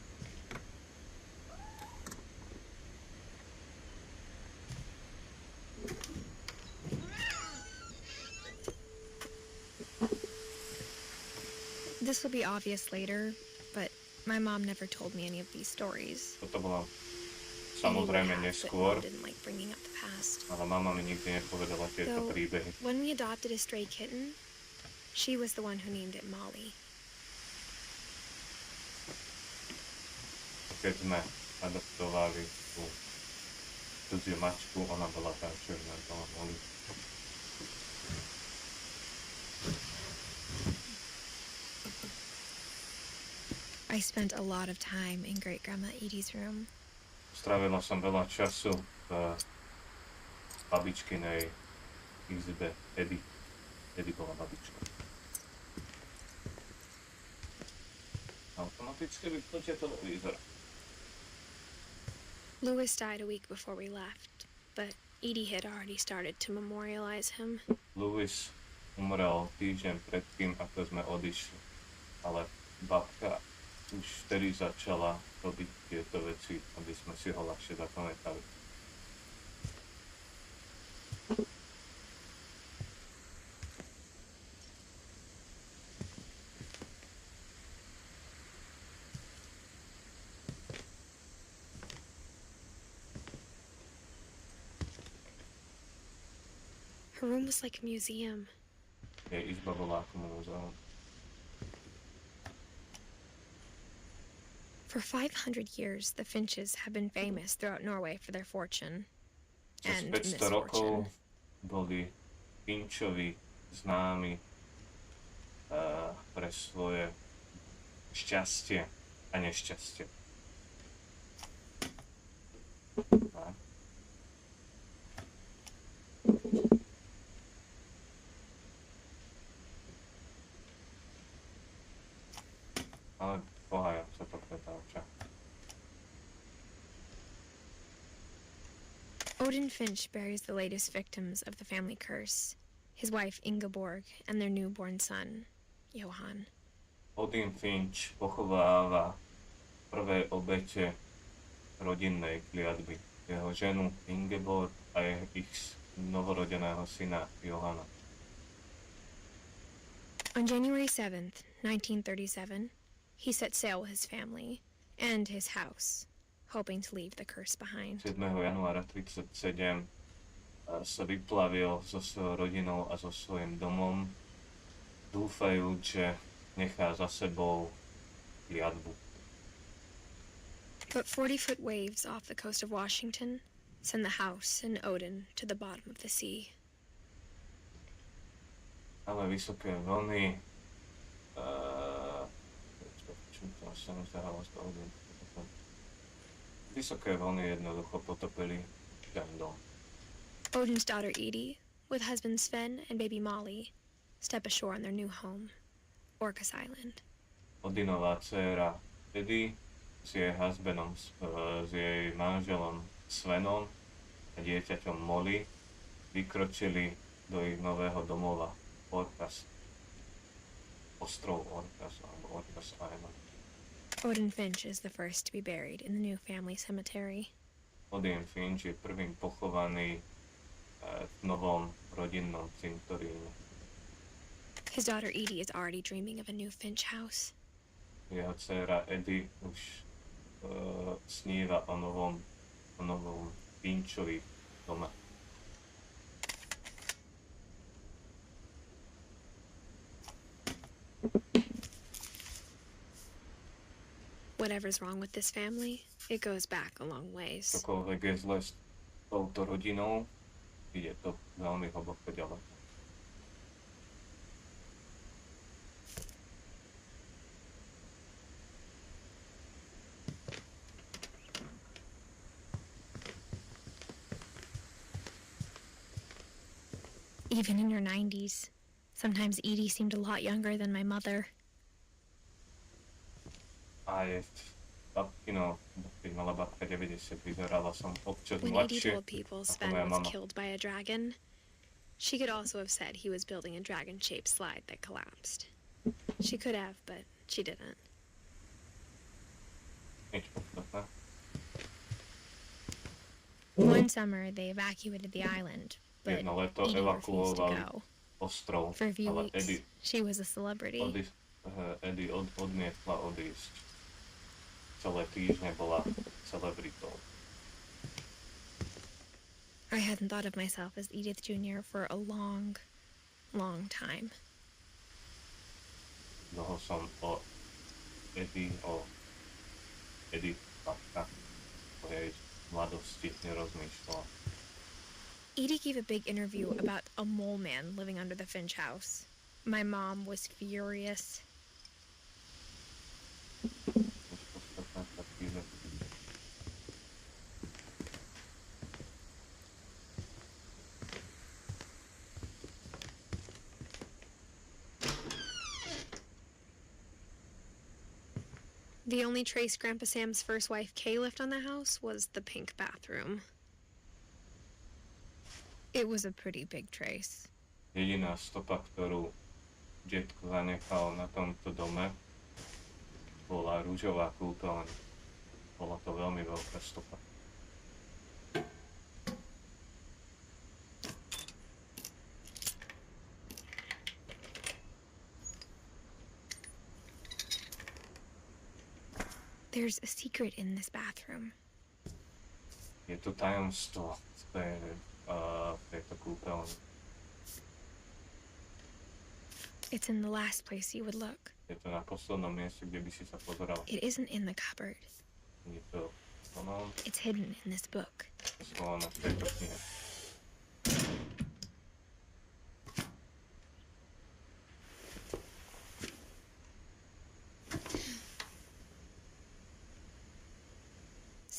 This will be obvious later, but my mom never told me any of these stories. Toto bolo samozrejme neskôr, ale mama mi nikdy nepovedala tieto príbehy. When we adopted a stray kitten, she was the one who named it Molly. Keď sme adoptovali tú cudziu mačku, ona bola tá, čo ju nazvala Molly. I spent a lot of time in Great-Grandma Edie's room. Strávila som veľa času v babičkinej izbe. Edie bola babička. Automaticky vypnutie televízora. Louis died a week before we left, but Edie had already started to memorialize him. Louis umrel týždeň predtým, ako sme odišli, ale babka už vtedy začala robiť tieto veci, aby sme si ho ľahšie zapamätali. Her room was like a museum. Jej izba bola ako múzeum. For 500 years, the Finches have been famous throughout Norway for their fortune and misfortune. 500 rokov boli Finchovi známi pre svoje šťastie a nešťastie. Ale pohájam sa to pretáča. Odin Finch buries the latest victims of the family curse, his wife Ingeborg and their newborn son, Johan. Odin Finch pochováva prvé obete rodinnej kliatby, jeho ženu Ingeborg a ich novorodeného syna Johana. On January 7th, 1937, he set sail with his family and his house, hoping to leave the curse behind. 7. januára 1937 sa vyplavil so svojou rodinou a so svojím domom, dúfajúc, že nechá za sebou kliatbu. But 40-foot waves off the coast of Washington send the house and Odin to the bottom of the sea. Ale vysoké vlny vysoké vlny jednoducho potopili ten dom. Odin's daughter Edie, with husband Sven and baby Molly, step ashore on their new home, Orcas Island. Odinová dcéra Edie s jej husbandom, s jej manželom Svenom a dieťaťom Molly vykročili do ich nového domova Orcas. Ostrov Orcas alebo Orcas Island. Odin Finch is the first to be buried in the new family cemetery. Odin Finch je prvým pochovaný v novom rodinnom cintoríne. His daughter Edie is already dreaming of a new Finch house. Jeho dcéra Edie už sníva o novom Finchovi dome. Whatever's wrong with this family, it goes back a long ways. Čokoľvek je zle s touto rodinou, ide to veľmi hlboko ďaleko. Even in her 90s, sometimes Edie seemed a lot younger than my mother. Aj keď mala babka 90, vyzerala som občas When Edie mladšie told people ako Sven moja was mama. killed by a dragon, she could also have said he was building a dragon-shaped slide that collapsed. She could have, but she didn't. Nič podstatné. One summer, they evacuated the island, but Jedno leto Edie refused to evakuovali go. ostrov, For a few ale weeks, she was a celebrity. Eddie odmietla odísť. Celé týždne bola celebritou. I hadn't thought of myself as Edith Jr. for a long, long time. Dlho som o Edith babka, o jej mladosti nerozmýšľala. Edie gave a big interview about a mole man living under the Finch house. My mom was furious. The only trace Grandpa Sam's first wife Kay left on the house was the pink bathroom. It was a pretty big trace. Jediná stopa, ktorú detko zanechal na tomto dome, bola rúžová kúpeľň. Bola to veľmi veľká stopa. There's a secret in this bathroom. Je tu tajomstvo v tejto kúpeľni. It's in the last place you would look. Je to na poslednom mieste, kde by si sa pozeral. It isn't in the cupboard. Je to It's hidden in this book. schované v tejto knihe.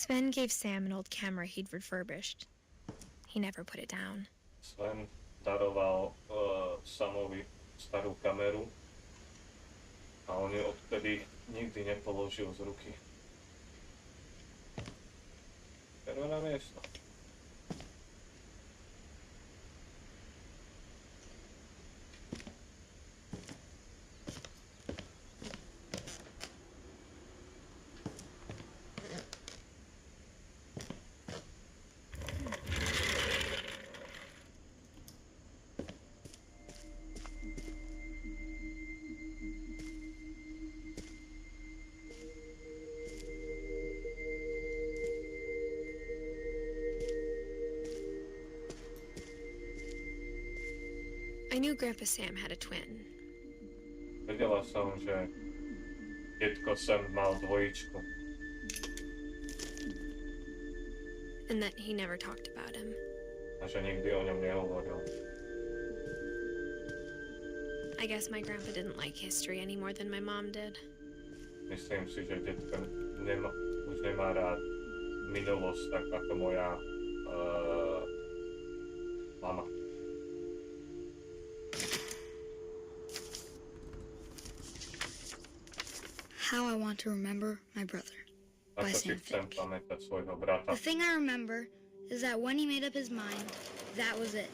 Sven gave Sam an old camera he'd refurbished. He never put it down. Sven daroval Samovi starú kameru a on ju odtedy nikdy nepoložil z ruky. Červené miesto. I knew Grandpa Sam had a twin. Vedela som, že detko Sam mal dvojičku. And that he never talked about him. A že nikdy o ňom nehovoril. I guess my grandpa didn't like history any more than my mom did. Myslím si, že detko už nemá rád minulosť tak ako moja mama. How I Want to Remember My Brother by Sam Finch. The thing I remember is that when he made up his mind, that was it.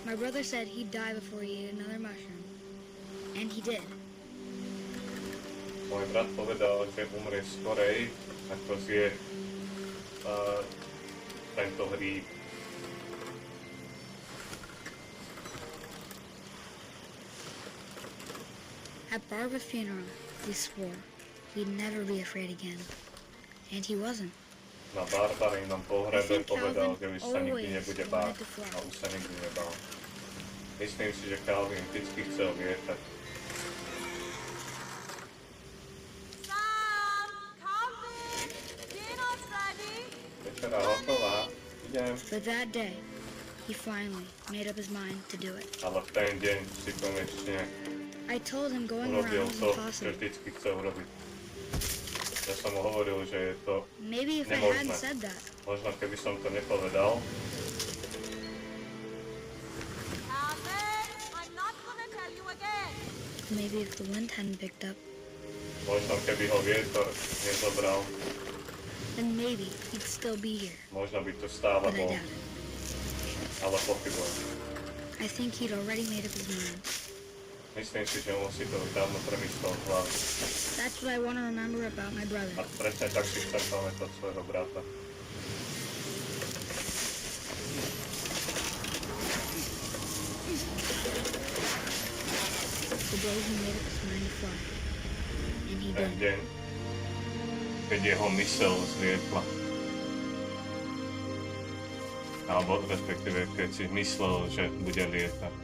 My brother said he'd die before he ate another mushroom. And he did. Môj brat povedal, že umrie skorej, ako zje tento hríb. At Barbara's funeral, he swore he'd never be afraid again. And he wasn't. Na Barbarínom pohrebe povedal, že už sa nikdy nebude báť. A už sa nikdy nebál. Myslím si, že Calvin vždycky chcel lietať. Večera hotová. Idem. But that day, he finally made up his mind to do it. Ale v ten deň si konečne I told him going urobil around was to, čo impossible. vždycky chcel urobiť. Ja som mu hovoril, že je to Maybe if I hadn't nemožné. said that. Možno keby som to nepovedal, Maybe if the wind hadn't picked up, možno keby ho vietor nezobral, then maybe he'd still be here. možno by tu stále But I bol. doubt it. Ale pochybujem. I think he'd already made up his mind. Myslím si, že on si to už dávno premyslel v hlave. That's what I want to remember about my brother. A presne tak si chcem pamätať svojho brata. The day he made up his mind to fly. And he Ten did. deň, keď jeho myseľ zlietla. Alebo respektíve, keď si myslel, že bude lietať.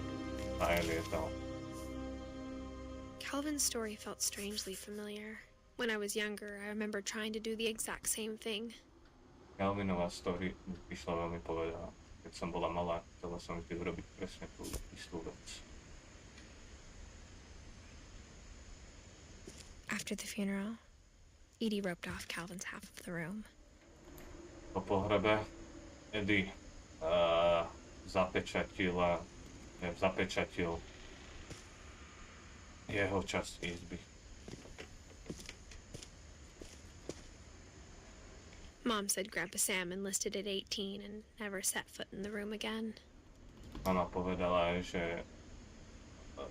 A aj lietal. Calvin's story felt strangely familiar. When I was younger, I remember trying to do the exact same thing. Calvinová story vyšla veľmi povedala. Keď som bola malá, chcela som vždy urobiť presne tú istú vec. After the funeral, Edie roped off Calvin's half of the room. Po pohrebe Eddie zapečatil jeho časť izby. Mom said Grandpa Sam enlisted at 18 and never set foot in the room again. Mama povedala aj, že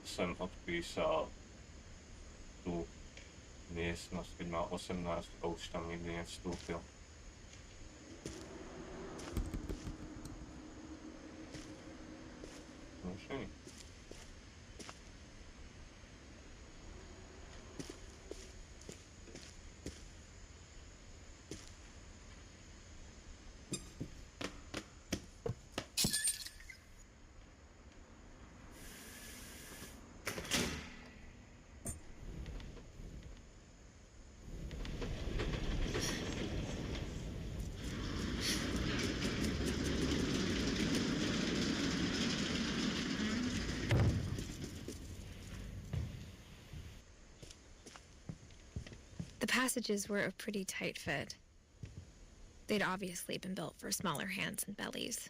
sem odpísal tú miestnosť, keď mal 18 a už tam nikdy nevstúpil. Nošení. The passages were a pretty tight fit. They'd obviously been built for smaller hands and bellies.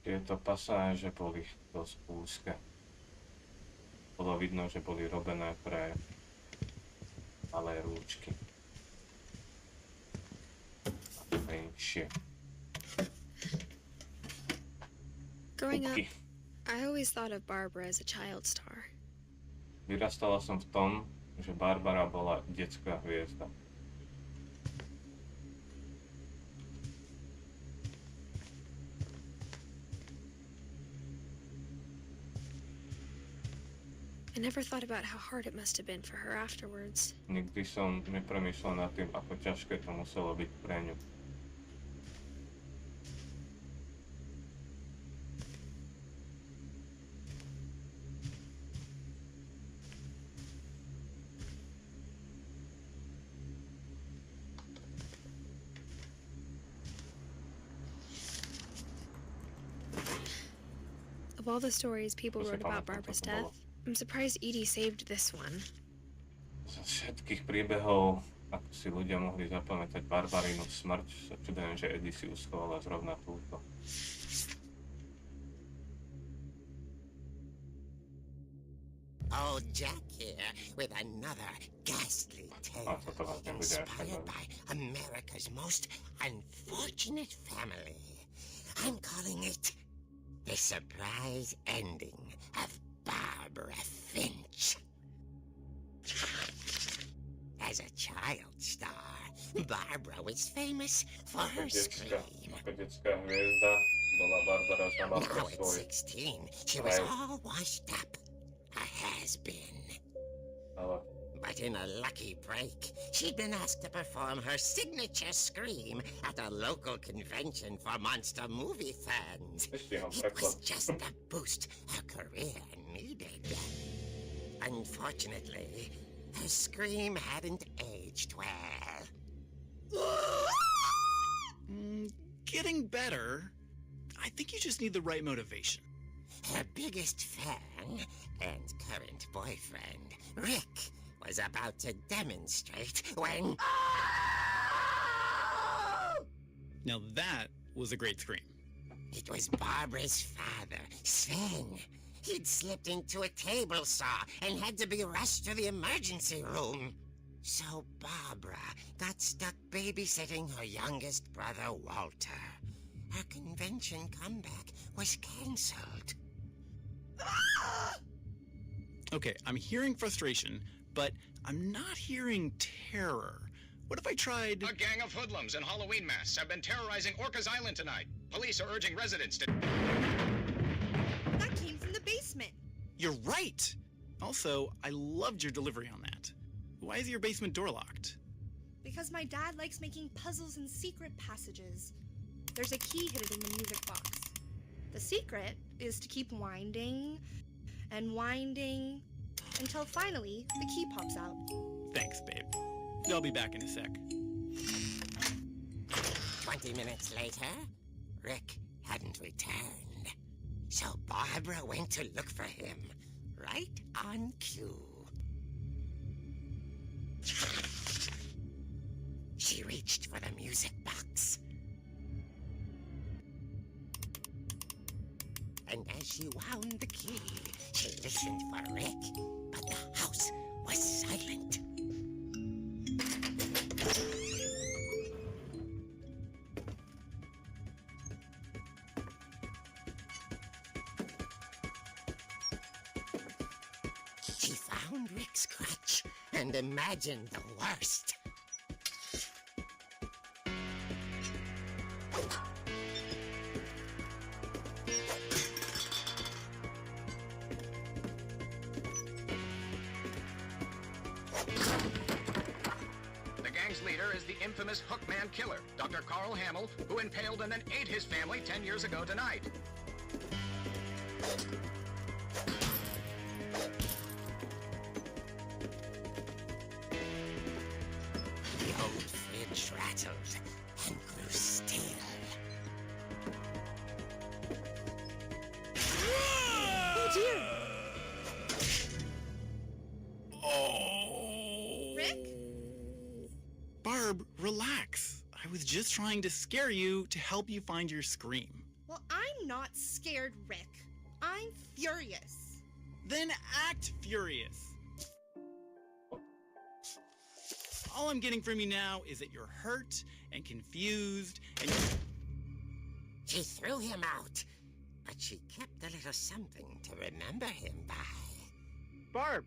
Tieto pasáže boli dosť úzke. Bolo vidno, že boli robené pre malé rúčky. A menšie. Growing up, Pupky. I always thought of Barbara as a child star. Vyrastala som v tom, že Barbara bola detská hviezda. I never thought about how hard it must have been for her afterwards. Nikdy som nepremýšľal nad tým, ako ťažké to muselo byť pre ňu. Of all the stories people wrote about Barbara's death, I'm surprised Edie saved this one. Z všetkých príbehov, ako si ľudia mohli zapamätať Barbarínu smrť, sa čudujem, že Eddie si uschovala zrovna túto. Old Jack here with another ghastly tale inspired by America's most unfortunate family. I'm calling it The Surprise Ending of Barbara Finch. As a child star, Barbara was famous for her scream. Now at 16, she was all washed up, a has-been. But in a lucky break, she'd been asked to perform her signature scream at a local convention for monster movie fans. It was just the boost her career needed. Unfortunately, her scream hadn't aged well. Getting better. I think you just need the right motivation. Her biggest fan and current boyfriend, Rick, was about to demonstrate when... Now that was a great scream. It was Barbara's father, Sven. He'd slipped into a table saw and had to be rushed to the emergency room. So Barbara got stuck babysitting her youngest brother, Walter. Her convention comeback was cancelled. Okay, I'm hearing frustration, but I'm not hearing terror. What if I tried... A gang of hoodlums in Halloween masks have been terrorizing Orcas Island tonight. Police are urging residents to... That came from the basement. You're right! Also, I loved your delivery on that. Why is your basement door locked? Because my dad likes making puzzles and secret passages. There's a key hidden in the music box. The secret is to keep winding and winding until finally the key pops out. Thanks, babe. I'll be back in a sec. 20 minutes later, Rick hadn't returned. So Barbara went to look for him, right on cue. She reached for the music box. And as she wound the key, she listened for Rick, but the house was silent. She found Rick's crutch and imagined the worst. The gang's leader is the infamous Hookman killer, Dr. Carl Hamill, who impaled and then ate his family 10 years ago tonight. The old fridge rattled and grew still. Oh dear! Rick? Barb, relax. I was just trying to scare you to help you find your scream. Well, I'm not scared, Rick. I'm furious. Then act furious. All I'm getting from you now is that you're hurt and confused and... She threw him out, but she kept a little something to remember him by. Barb,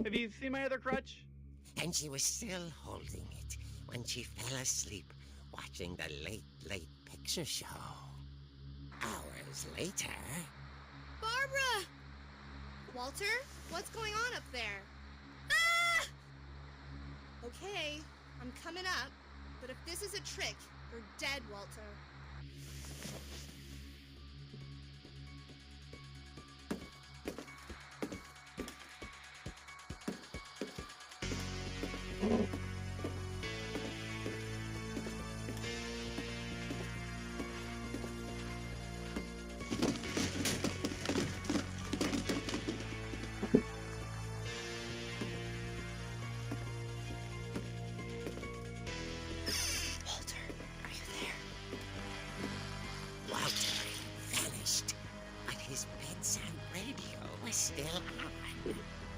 have you seen my other crutch? And she was still holding it when she fell asleep watching the late picture show. Hours later... Barbara! Walter, what's going on up there? Ah! Okay, I'm coming up, but if this is a trick, you're dead, Walter.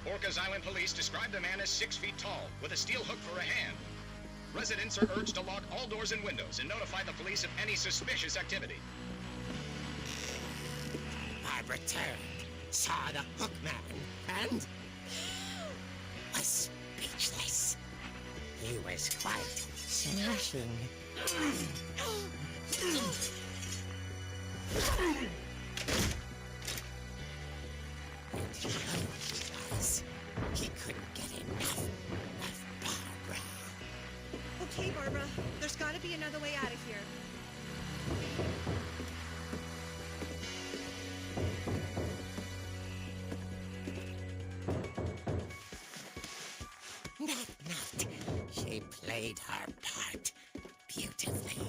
Orcas Island police describe the man as 6 feet tall, with a steel hook for a hand. Residents are urged to lock all doors and windows and notify the police of any suspicious activity. Barbara turned, saw the hook man, and was speechless. He was quite smashing. And he couldn't get enough. Okay, Barbara. There's gotta be another way out of here. That night, she played her part beautifully.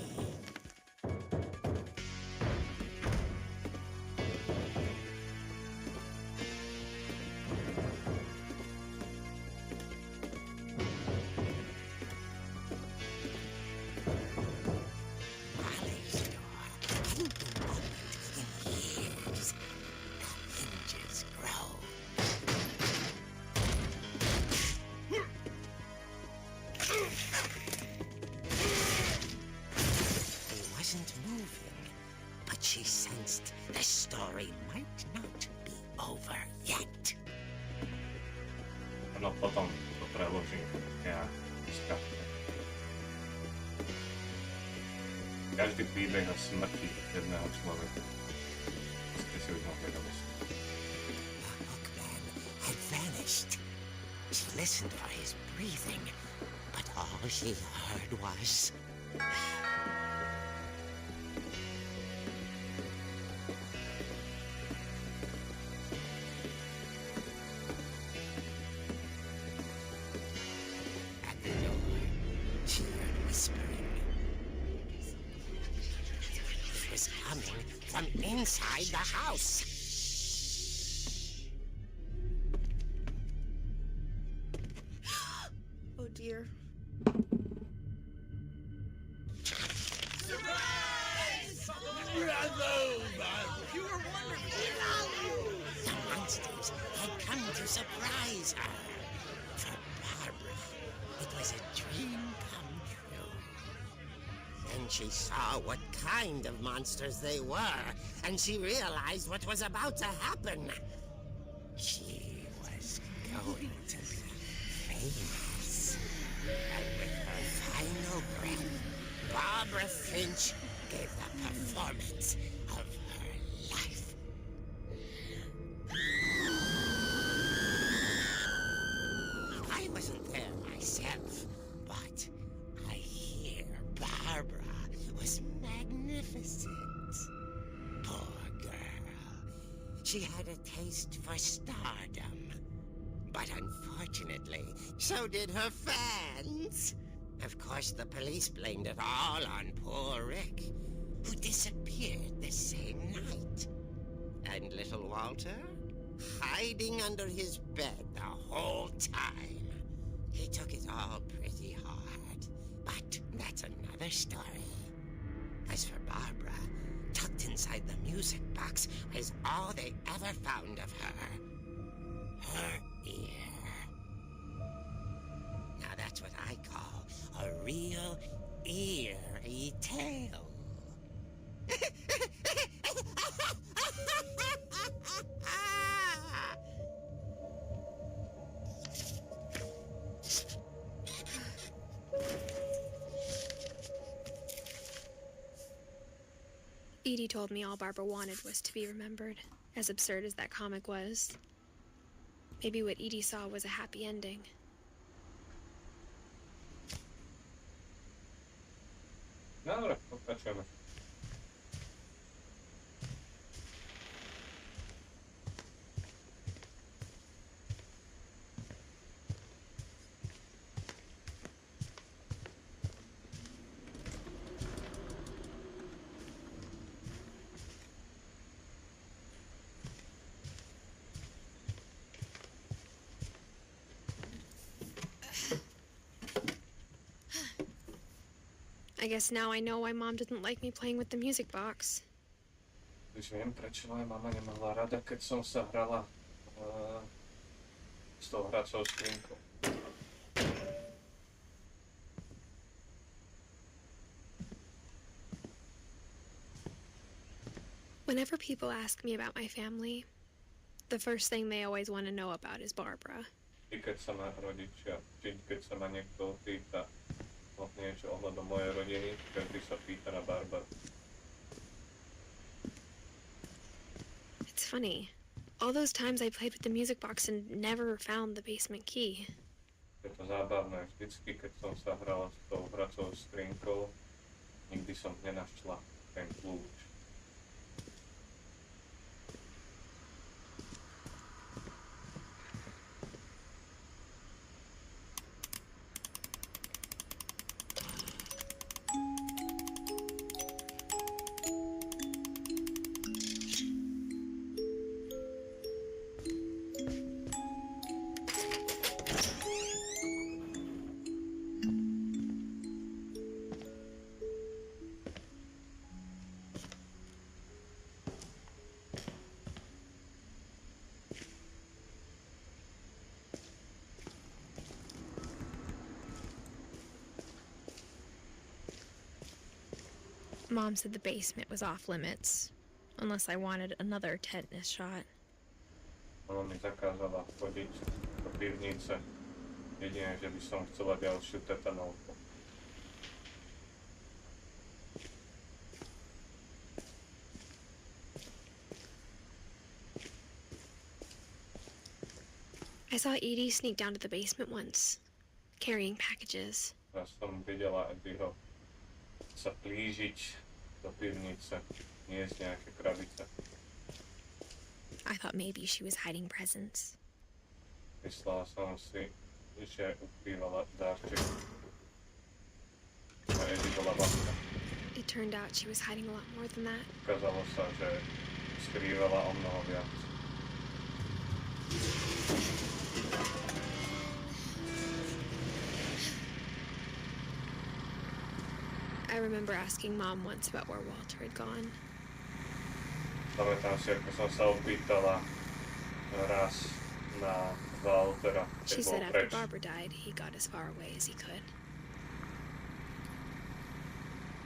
She sensed the story might not be over yet. No potom to preložím nějak zkratně. Každý příběh o smrti jedného člověka. Jste si už mohli domyslet. The hookman had vanished. She listened for his breathing, but all she heard was... from inside the house. Oh dear. Surprise! Bravo, Barbara! You were wonderful! The monsters had come to surprise her. For Barbara, it was a dream come true. Then she saw what kind of monsters they were, and she realized what was about to happen. She was going to be famous. And with her final breath, Barbara Finch gave the performance of her life. I wasn't there myself, but I hear Barbara was magnificent. Poor girl. She had a taste for stardom. But unfortunately, so did her fans. Of course, the police blamed it all on poor Rick, who disappeared the same night. And little Walter? Hiding under his bed the whole time. He took it all pretty hard. But that's another story. As for Barbara, tucked inside the music box was all they ever found of her. Her ear. Now that's what I call a real eerie tale. Edie told me all Barbara wanted was to be remembered, as absurd as that comic was. Maybe what Edie saw was a happy ending. No dobra, pokračujeme. I guess now I know why Mom didn't like me playing with the music box. Už viem, prečo moja mama nemala rada, keď som sa hrala s tou hracou skrinkou. Whenever people ask me about my family, the first thing they always want to know about is Barbara. I keď sa ma rodičia, či keď sa ma niekto pýta o niečo ohľadom mojej rodiny, každý sa pýta na Barbaru. It's funny. All those times I played with the music box and never found the basement key. Je to zábavné. Vždycky, keď som sa hrala s tou hracou pracovou skrinkou. Nikdy som nenašla ten kľúč. Mom said the basement was off limits, unless I wanted another tetanus shot. Mama mi zakázala chodiť do pivnice. Jedine, že by som chcela ďalšiu tetanovku. I saw Edie sneak down to the basement once, carrying packages. Ja som videla Eddieho sa plížiť do pivnice, niesť nejaké krabice. I thought maybe she was hiding presents. Myslela som si, že ukrývala dárček. A Eddie bola babka. It turned out she was hiding a lot more than that. Ukázalo sa, že skrývala o mnoho viac. I remember asking Mom once about where Walter had gone. Pamätám si, ako som sa opýtala raz na Waltera, She keď bol said after preč. Barbara died, he got as far away as he could.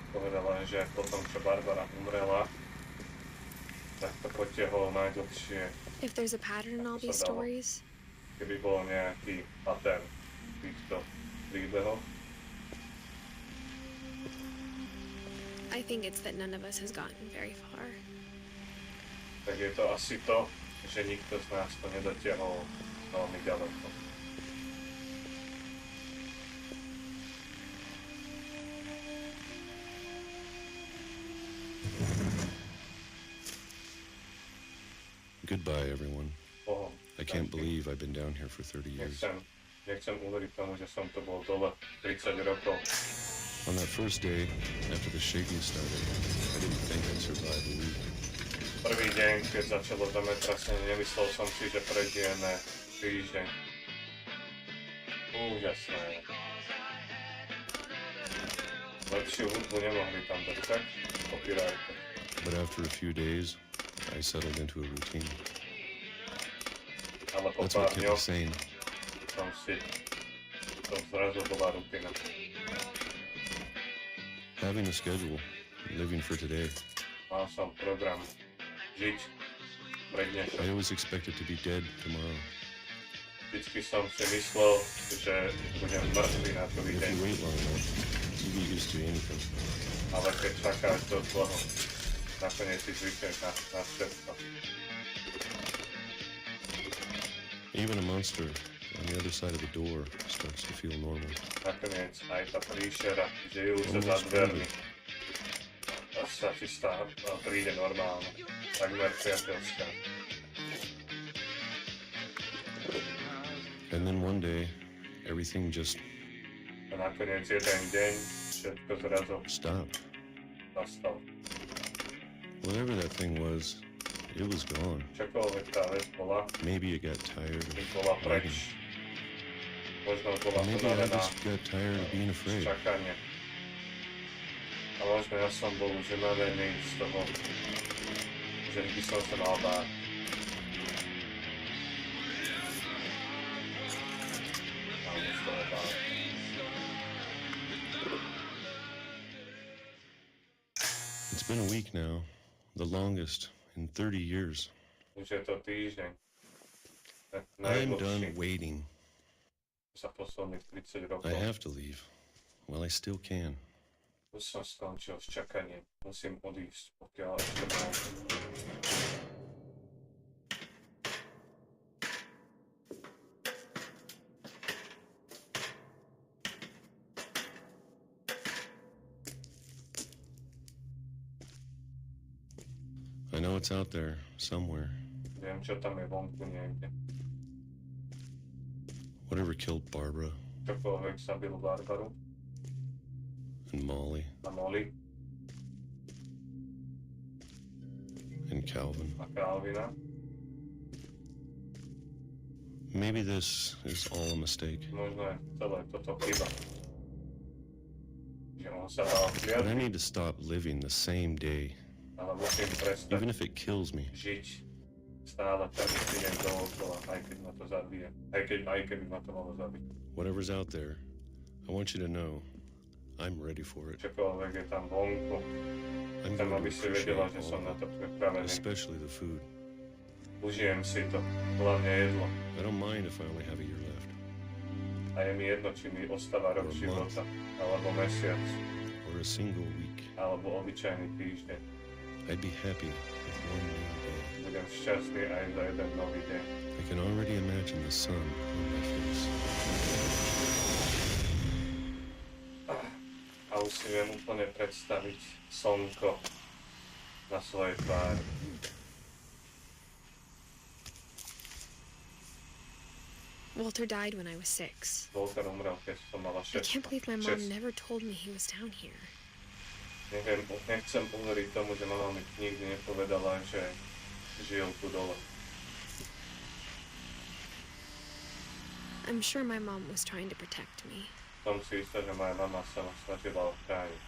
Povedala, že potom, čo Barbara umrela, tak to potiahol najdlhšie. If there's a pattern in all these stories, Keby bol nejaký pattern týchto príbehov, I think it's that none of us has gotten very far. tak je to asi to, že nikto z nás to nedotiahol veľmi ďaleko. Goodbye, everyone. I can't believe I've been down here for 30 years. Nechcem uveriť tomu, že som to bol dole 30 rokov. On that first day, after the shaking started, I didn't think I'd survive a week. Prvý deň, keď začalo zemetrasenie, nemyslel som si, že prežijeme týždeň. Úžasné. Lepšiu hudbu nemohli tam dať, tak? Copyright. But after a few days, I settled into a routine. Ale po That's pár what kept me dňoch sane. to zrazu bola rutina. Having a schedule, living for today. Mal som program žiť pre dnešok. I always expected to be dead tomorrow. Vždycky som si myslel, že budem mŕtvý na druhý If deň. you wait long enough, you get used to anything. Ale keď čakáš dosť dlho, nakoniec si zvykneš na všetko. Even a monster on the other side of the door starts to feel normal. Nakoniec aj tá príšera, žijúca za dvermi, sa ti príde normálne, takmer priateľská. And then one day, everything just A nakoniec jeden deň všetko zrazu stopped. nastalo. Whatever that thing was, it was gone. Čokoľvek tá vec bola, Maybe it got tired ich of bola waiting. preč. Možno bola Maybe I podarená just got tired of being afraid. čakanie. A možno ja som bol už unavený z toho, že by som sa mal báť. Alebo z toho báť. It's been a week now, the longest in 30 years. Už je to týždeň. I'm done waiting. Za posledných 30 rokov. I have to leave. Well, I still can. Už som skončil s čakaním. Musím odísť, pokiaľ ešte môžem. know it's out there, somewhere. Viem, čo tam je vonku niekde. Whatever killed Barbara. Čokoľvek zabil Barbaru. And Molly. A Molly. And Calvin. A Calvina. Maybe this is all a mistake. Možno je celé toto chyba. Že on sa dal But I need to stop living the same day. Ale musím prestať Even if it kills me. žiť stále ten istý deň dookola, aj keď ma to zabije. Aj keby ma to malo zabiť. Whatever's out there, I want you to know I'm ready for it. Čokoľvek je tam vonku. I'm Chcem, going aby to si vedela, že appreciate som na all to of it, pripravený. especially the food. Užijem si to, hlavne jedlo. I don't mind if I only have a year left. A je mi jedno, či mi ostáva rok života, alebo mesiac, Or a single week. alebo obyčajný týždeň. I'd be happy with one new day. Budem šťastný aj za jeden nový deň. I can already imagine the sun on my face. A už si viem úplne predstaviť slnko na svojej tvári. Walter died when I was 6. Walter umrel, keď som mala I 6. can't believe my mom never told me he was down here. Nechcem uveriť tomu, že mama mi nikdy nepovedala, že žil tu dole. I'm sure my mom was trying to protect me. Som si istá, že moja mama sa ma snažila ochrániť.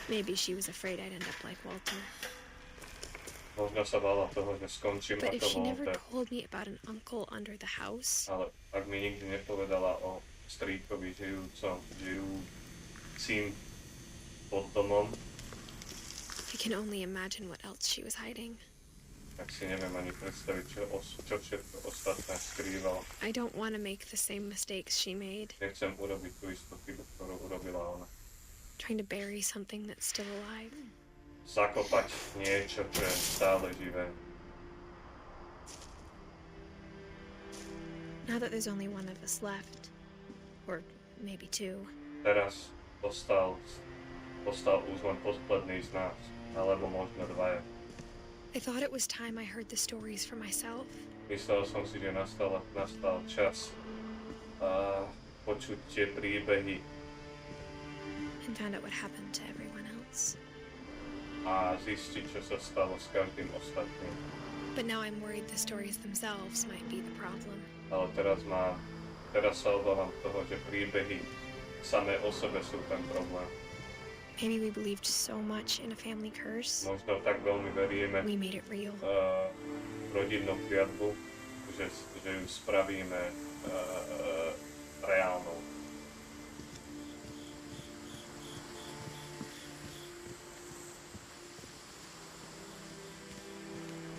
Maybe she was afraid I'd end up like Walter. Možno sa bála toho, že skončím But if ako she never Walter. told me about an uncle under the house, Ale ak mi nikdy nepovedala o strýkovi žijúcim pod domom, I can only imagine what else she was hiding. tak si neviem ani predstaviť, čo všetko ostatné skrýval. I don't want to make the same mistakes she made, Nechcem urobiť tú istú chybu, ktorú urobila ona. trying to bury something that's still alive. Zakopať niečo, čo je stále živé. Now that there's only one of us left, or maybe two, Teraz ostal už len posledný z nás, alebo možno dvaja. I thought it was time I heard the stories for myself. Myslel som si, že nastal čas počuť tie príbehy And found out what happened to everyone else. a zistiť, čo sa stalo s každým ostatným. But now I'm worried the stories themselves might be the problem. Ale teraz sa obávam toho, že príbehy samé o sebe sú ten problém. Maybe we believed so much in a family curse. Možno tak veľmi veríme We made it real. rodinnú kliatbu, že ju spravíme reálnou.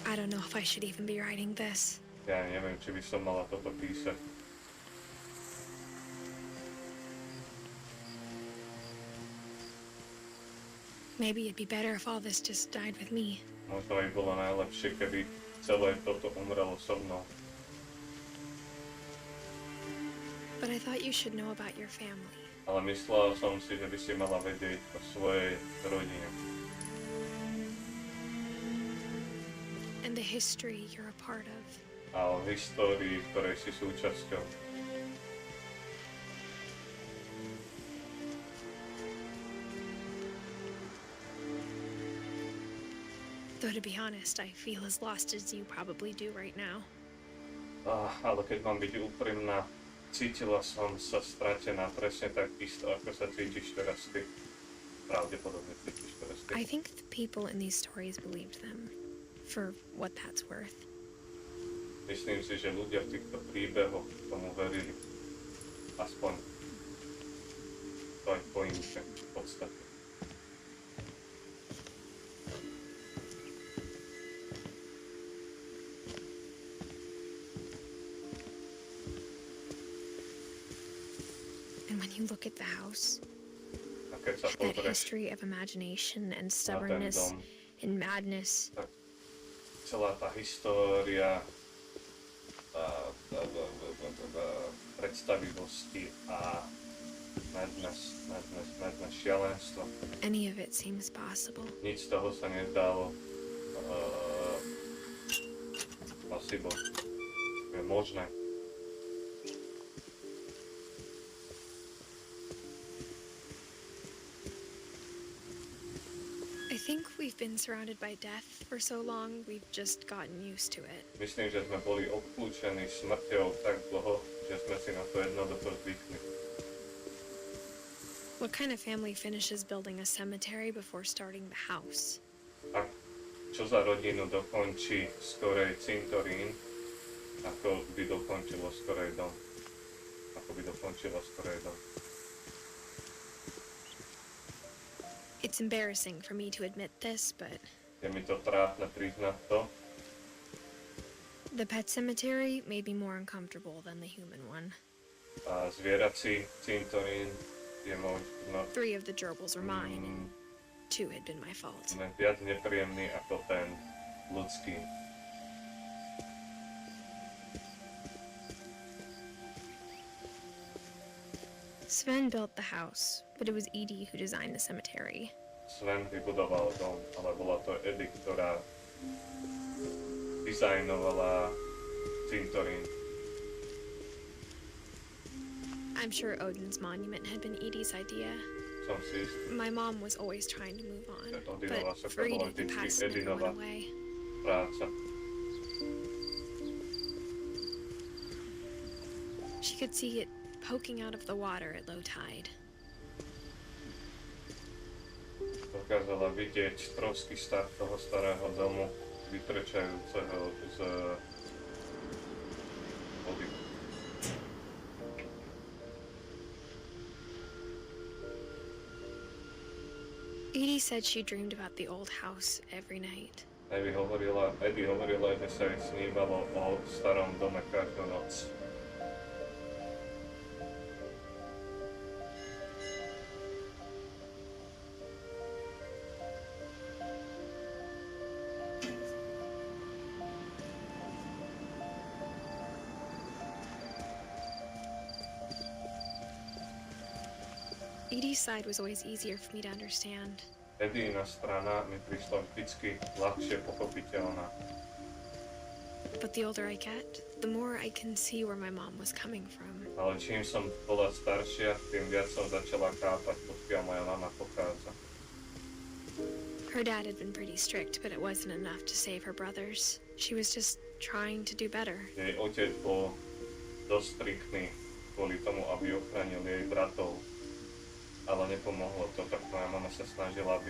I don't know if I should even be writing this. Ja neviem, či by som mala toto písať. Maybe it'd be better if all this just died with me. Možno by bolo najlepšie, keby celé toto umrelo so mnou. But I thought you should know about your family. Ale myslela som si, že by si mala vedieť o svojej rodine. And the history you're a part of. A o histórii, ktorej si súčasťou. Though to be honest, I feel as lost as you probably do right now. Ale keď mám byť úprimná, cítila som sa stratená presne tak isto, ako sa cítiš teraz ty. Pravdepodobne cítiš teraz ty. I think the people in these stories believed them, for what that's worth. Myslím si, že ľudia v týchto príbehoch tomu verili. Aspoň to aj pointe v podstate. And when you look at the house, A That history of imagination and stubbornness and madness. Celá tá história predstavivosti a madness, šialenstvo. Any of it seems possible. Nič z toho sa nezdalo possible. Je možné. I think we've been surrounded by death for so long, we've just gotten used to it. Myslím, že sme boli obklúčení smrťou tak dlho, že sme si na to jednoducho zvykli. What kind of family finishes building a cemetery before starting the house? A čo za rodinu dokončí skorej cintorín, ako by dokončilo skorej dom? It's embarrassing for me to admit this, but Je mi to trápne priznať to. The pet cemetery made me more uncomfortable than the human one. A zvierací cintorín je možno 3 of the gerbils were mine, and 2 had been my fault. viac nepríjemný ako ten ľudský. Sven built the house, but it was Edie who designed the cemetery. Sven vybudoval dom, ale bola to Edie, ktorá dizajnovala cintorín. I'm sure Odin's monument had been Edie's idea. Som si istý. My mom was always trying to move on, Odinová but socha for bola Edie, the vždycky past never Edinová went away. práca. She could see it poking out of the water at low tide. Dokázala vidieť trosky toho starého domu, vytrčajúceho z vody. Edie said she dreamed about the old house every night. Edie hovorila, že sa jej snívalo o starom dome každú noc. Edie's side was always easier for me to understand. Edina strana mi prišla vždycky ľahšie pochopiteľná. But the older I get, the more I can see where my mom was coming from. Ale čím som bola staršia, tým viac som začala chápať, odkiaľ moja mama pochádza. Her dad had been pretty strict, but it wasn't enough to save her brothers. She was just trying to do better. Jej otec bol dosť striktný kvôli tomu, aby ochránil jej bratov. Ale nepomohlo to, tak moja mama sa snažila, aby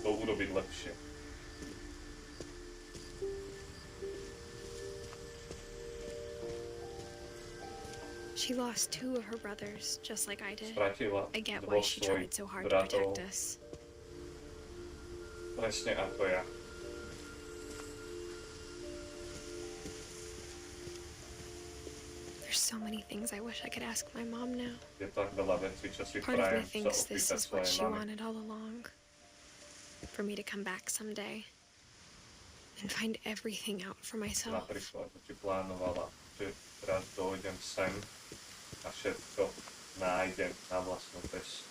to urobiť lepšie. She lost 2 of her brothers, just like I did. Stratila I get why she tried so hard to protect us. Presne ako ja. There's so many things I wish I could ask my mom now. Je tak veľa vecí, čo si Part of me prajem sa thinks this opýtať is what svojej she mamy. wanted all along. For me to come back someday and find everything out for myself. Napríklad, že ti plánovala, že raz dojdem sem a všetko nájdem na vlastnú pest.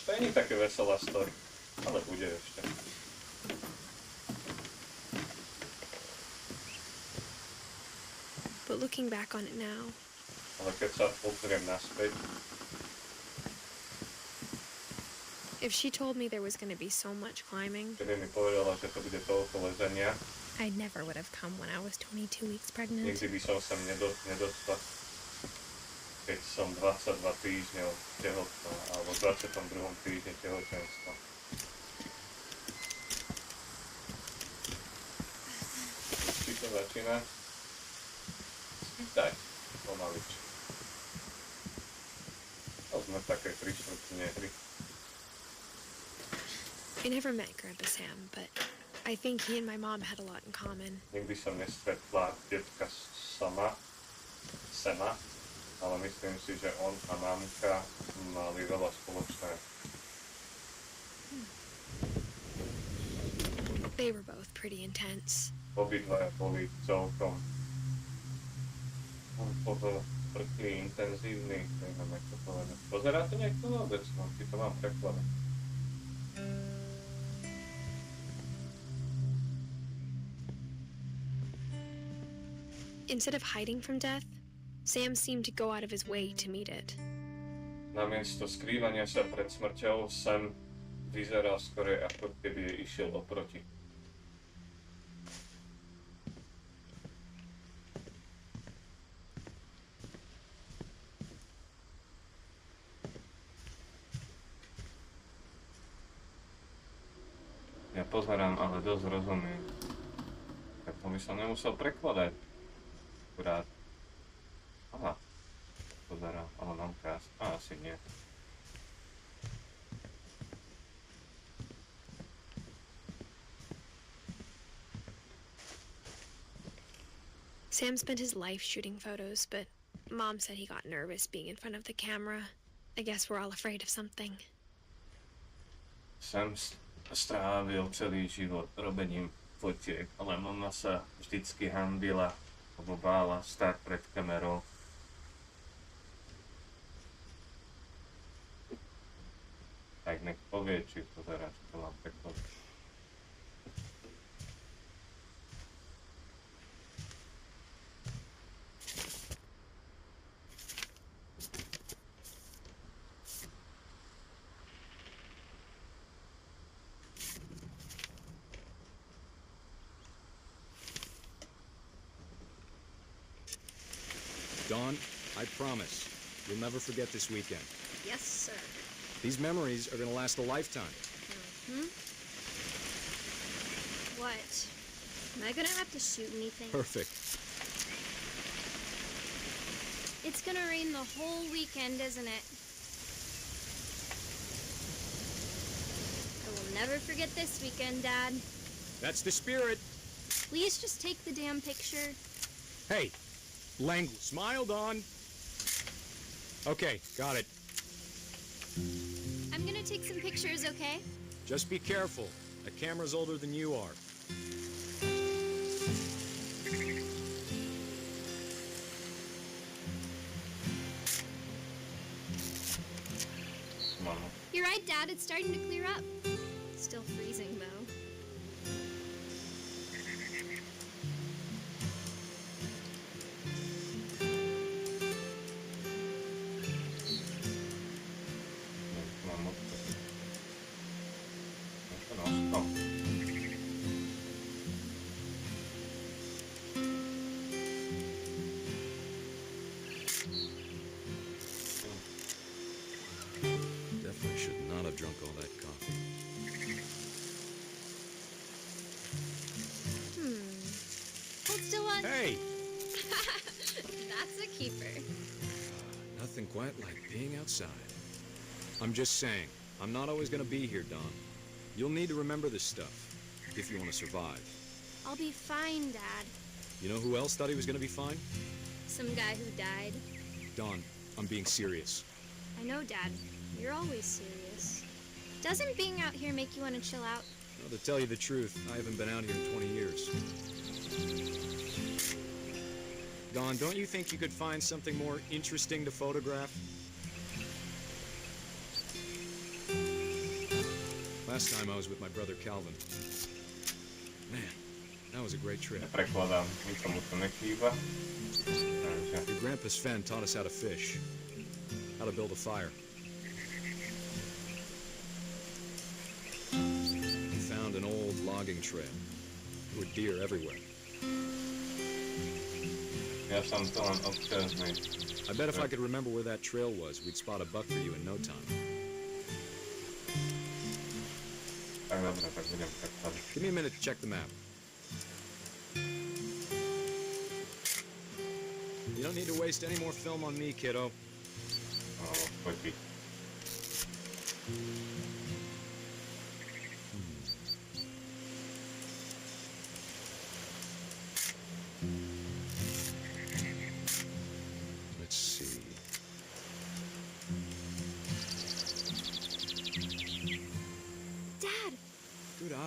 To nie je také veselá story, ale bude ešte. But looking back on it now, Ale keď sa obzriem naspäť, if she told me there was going to be so much climbing, keby mi povedala, že to bude toľko lezenia, I never would have come when I was 22 weeks pregnant. nikdy by som sem nedostal, keď som 22 týždňov tehotná, alebo v 22. týždni tehotenstva. Či to začína? Spýtaj, pomaličky. To sme v takej 3/4 hry. I never met Grandpa Sam, but I think he and my mom had a lot in common. Nikdy som nestretla detka sama, Sema, ale myslím si, že on a mamka mali veľa spoločného. They were both pretty intense. Obidvaja boli celkom prkli, intenzívni, neviem, jak to povedať. Pozerá to niekto vôbec? No, ti to mám prekladať. Instead of hiding from death, Sam seemed to go out of his way to meet it. Namiesto skrývania sa pred smrťou, Sam vyzeral skôr ako keby jej išiel oproti. Ja pozerám, ale dosť rozumiem. Tak to by som nemusel prekladať. Akurát. Aha. Pozerám, ale mám krás. A asi nie. Sam spent his life shooting photos, but Mom said he got nervous being in front of the camera. I guess we're all afraid of something. Sam strávil celý život robením fotiek, ale mama sa vždycky hanbila alebo bála stáť pred kamerou. Tak nech povie, či pozerá, či to mám prekladať. Dawn, I promise, you'll never forget this weekend. Yes, sir. These memories are gonna last a lifetime. Hmm? What? Am I gonna have to shoot anything? Perfect. It's gonna rain the whole weekend, isn't it? I will never forget this weekend, Dad. That's the spirit. Please just take the damn picture. Hey, language. Smile, Dawn. Okay, got it. I'm gonna take some pictures, okay? Just be careful. That camera's older than you are. You're right, Dad. It's starting to clear up. Still freezing, though. Definitely should not have drunk all that coffee. Hold still on. Hey! That's a keeper. Nothing quite like being outside. I'm just saying, I'm not always gonna be here, Dawn. You'll need to remember this stuff, if you want to survive. I'll be fine, Dad. You know who else thought he was gonna be fine? Some guy who died. Dawn, I'm being serious. I know, Dad. You're always serious. Doesn't being out here make you want to chill out? Well, to tell you the truth, I haven't been out here in 20 years. Dawn, don't you think you could find something more interesting to photograph? Last time I was with my brother Calvin. Man, that was a great trip. Prekladám, nikomu to nechýba. Your grandpa Sven taught us how to fish, how to build a fire. We found an old logging trail. There were deer everywhere. Ja som to len občasný. I bet if I could remember where that trail was, we'd spot a buck for you in no time. Tak dobre, tak budem prekladať. Give me a minute to check the map. You don't need to waste any more film on me, kiddo. Oh, quickly.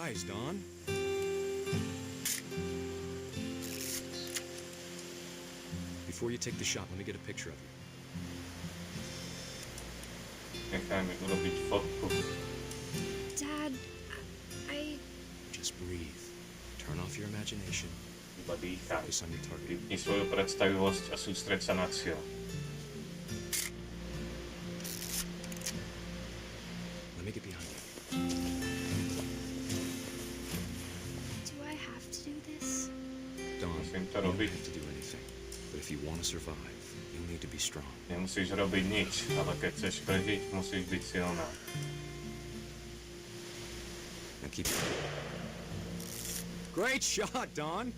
eyes, Dawn. Before you take the shot, let me get a picture of you. Nechaj mi urobiť fotku. Dad, Just breathe. Turn off your imagination. Iba dýchaj. Focus on your target. Vypni svoju predstavivosť a sústreď sa na cieľ. Let me get behind you. do I have to do this? Dawn, Musím you to don't robiť. have to do anything. But if you want to survive, you'll need to be strong. Nemusíš robiť nič, ale keď chceš prežiť, musíš byť silná. Now keep it. Great shot, Dawn.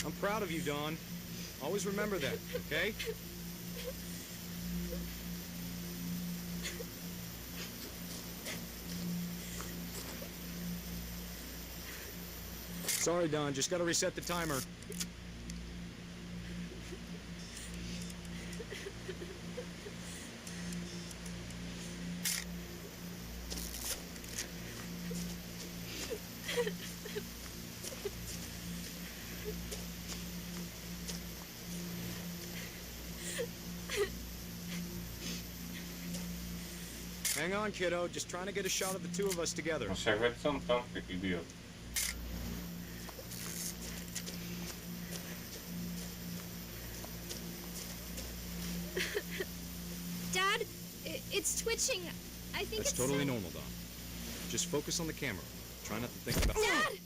I'm proud of you, Dawn. Always remember that, okay? Sorry, Dawn. Just gotta reset the timer. Hang on, kiddo. Just trying to get a shot of the two of us together. No však veď som tam, ty idiot. Dad, it's twitching. I think That's it's totally normal, Dawn. Just focus on the camera. Try not to think about... Dad!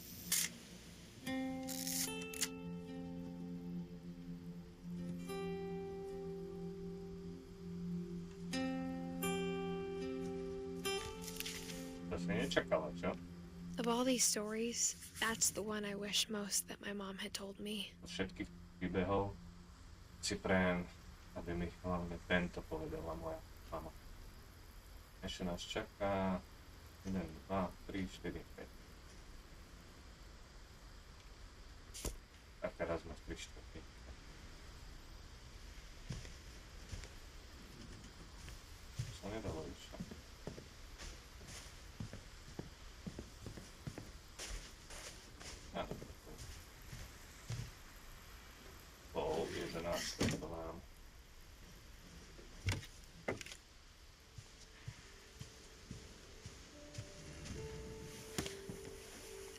To si nečakala, čo? Of all these stories, that's the one I wish most that my mom had told me. Z všetkých príbehov si prajem, aby mi hlavne tento povedala moja mama. Ešte nás čaká 1, 2, 3, 4, 5. A teraz sme 3 štvrtí. To sa nedalo už. Pol 11 to mám.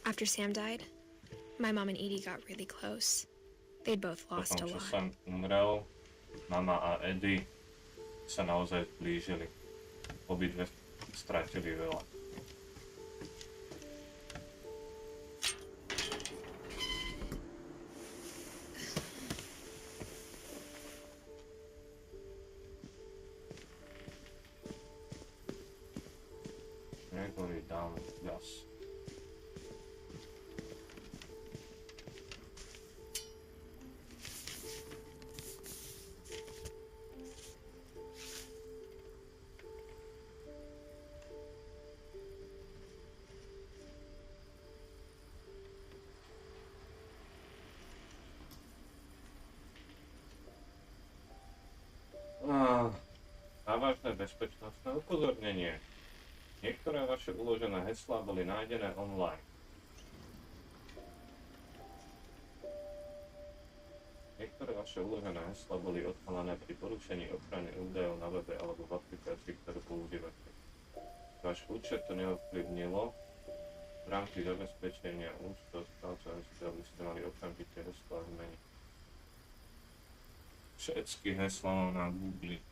After Sam died, my mom and Edie got really close. They'd both lost a Potom, čo lot. Sam umrel, mama a Eddie sa naozaj zblížili. Obidve stratili veľa. Gregory down gas. Závažné bezpečnostné upozornenie. Niektoré vaše uložené heslá boli nájdené online. Niektoré vaše uložené heslá boli odhalené pri porušení ochrany údajov na webe alebo v aplikácii, ktorú používate. Váš účet to neovplyvnilo. V rámci zabezpečenia účtov by ste mali okamžite heslá zmeniť. Všetky heslá mám na Google.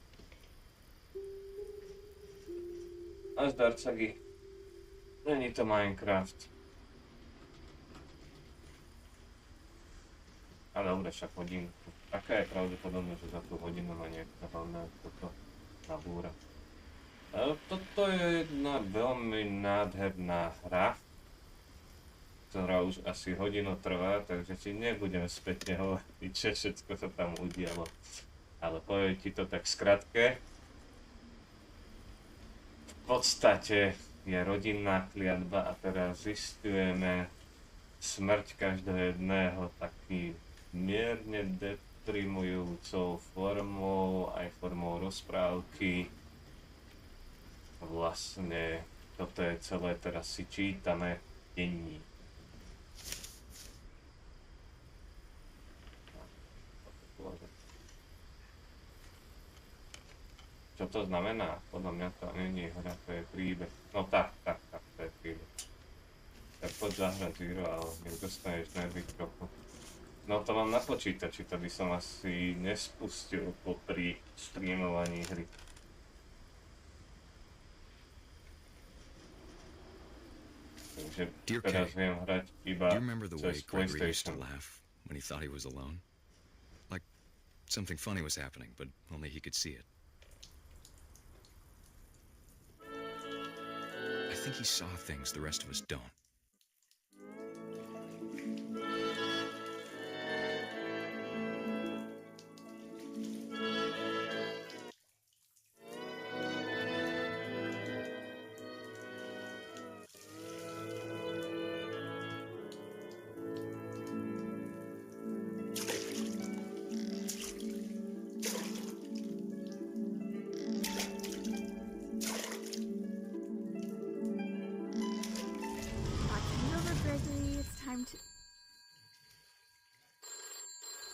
A zdar Cagi. Není to Minecraft. A dobre, však hodinku. Aká je pravdepodobnosť, že za tú hodinu ma niekto hlavne toto nabúra? Toto je jedna veľmi nádherná hra, ktorá už asi hodinu trvá, takže ti nebudem spätne hovoriť, čo všetko sa tam udialo. Ale poviem ti to tak skratke. V podstate je rodinná kliatba a teraz zistujeme smrť každého jedného, taký mierne deprimujúcou formou, aj formou rozprávky. Vlastne toto je celé, teraz si čítame denní. Čo to znamená? Podľa mňa to nie je hra, to je príbeh. No tak, to je príbeh. Tak poď zahrať Zero, ale nedostaneš nervy trochu. No to mám na počítači, to by som asi nespustil popri streamovaní hry. Takže teraz viem hrať iba cez PlayStation. When he thought he was alone? Like something funny was happening, but only he could see it. I think he saw things the rest of us don't.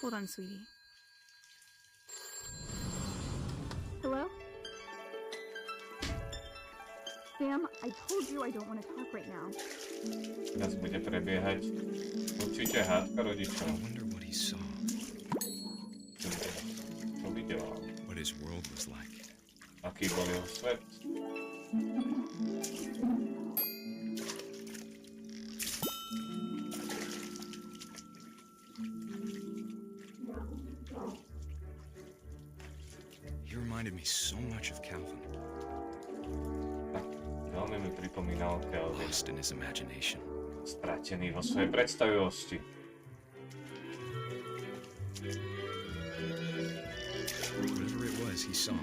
Hold on, sweetie. Hello? Sam, I told you I don't want to talk right now. Teraz bude prebiehať určite hádka rodičov. I wonder what he saw. Čo videl? What his world was like. Aký bol jeho svet? Reminded me so much of Calvin. Veľmi mi pripomínal Calvin. Lost in his imagination. Stratený vo svojej predstavivosti. Whatever it was, he saw.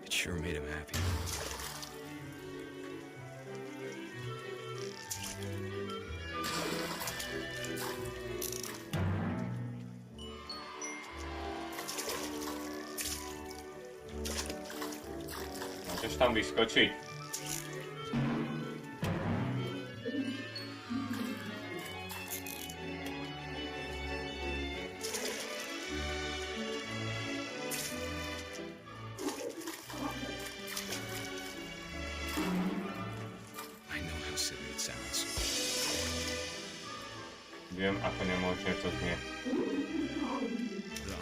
It sure made him happy. Môžeš tam vyskočiť. Viem, ako nemôžne to znie.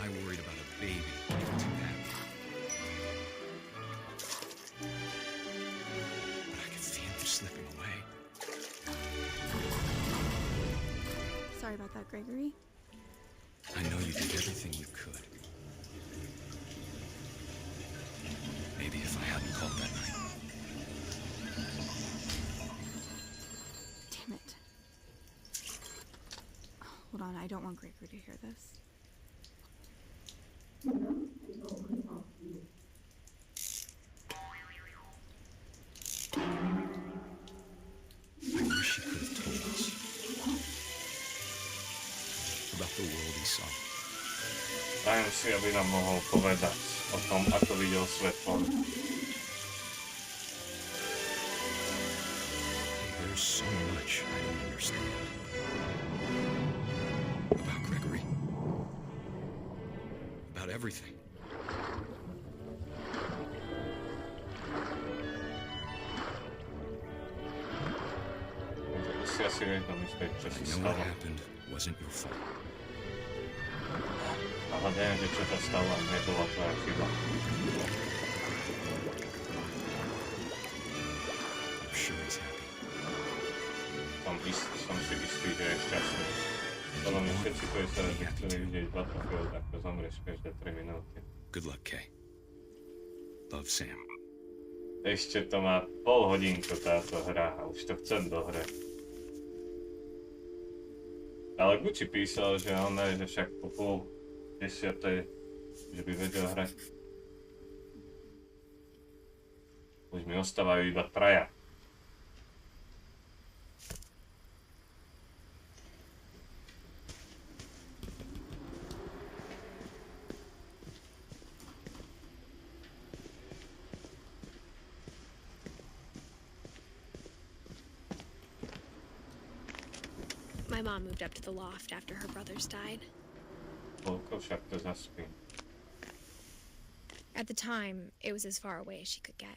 I worried about a baby getting too happy. But I could see him just slipping away. Sorry about that, Gregory. I know you did everything you could. Maybe if I hadn't called that night. Damn it. Hold on, I don't want Gregory to hear this. I wish he could have told us about the world he saw. Prajem si, aby nám mohol povedať o tom, ako videl svet von. There's so much I don't understand. About Gregory. About everything. si vieš domyslieť, čo si stalo. A hlavne, že čo sa stalo, nebola tvoja chyba. Som si istý, že je šťastný. Podľa mňa všetci, ktorí sa chceli vidieť Battlefield, ako zomrieš každé 3 minúty. Good luck, Kay. Love, Sam. Ešte to má pol hodinku táto hra a už to chcem dohrať. Ale Gucci písal, že on je, že však po pol 10, že by vedel hrať. Už mi ostávajú iba 3. My mom moved up to the loft after her brothers died. At the time, it was as far away as she could get.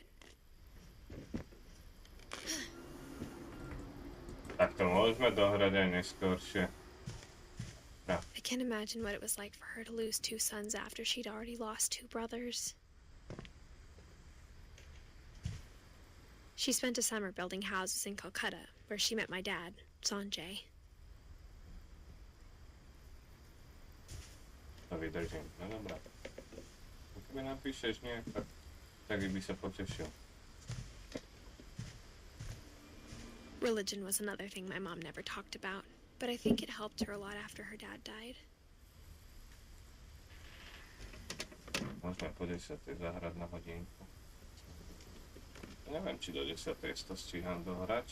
Tak to môžeme dohrať aj neskôršie. I can't imagine what it was like for her to lose 2 sons after she'd already lost 2 brothers. She spent a summer building houses in Calcutta, where she met my dad, Sanjay. To vydržím, no dobré. Keby napíšeš nie, tak by sa potešil. Religion was another thing my mom never talked about, but I think it helped her a lot after her dad died. Môžeme po 10 zahrať na hodinku. Neviem, či do 10 to stíham dohrať.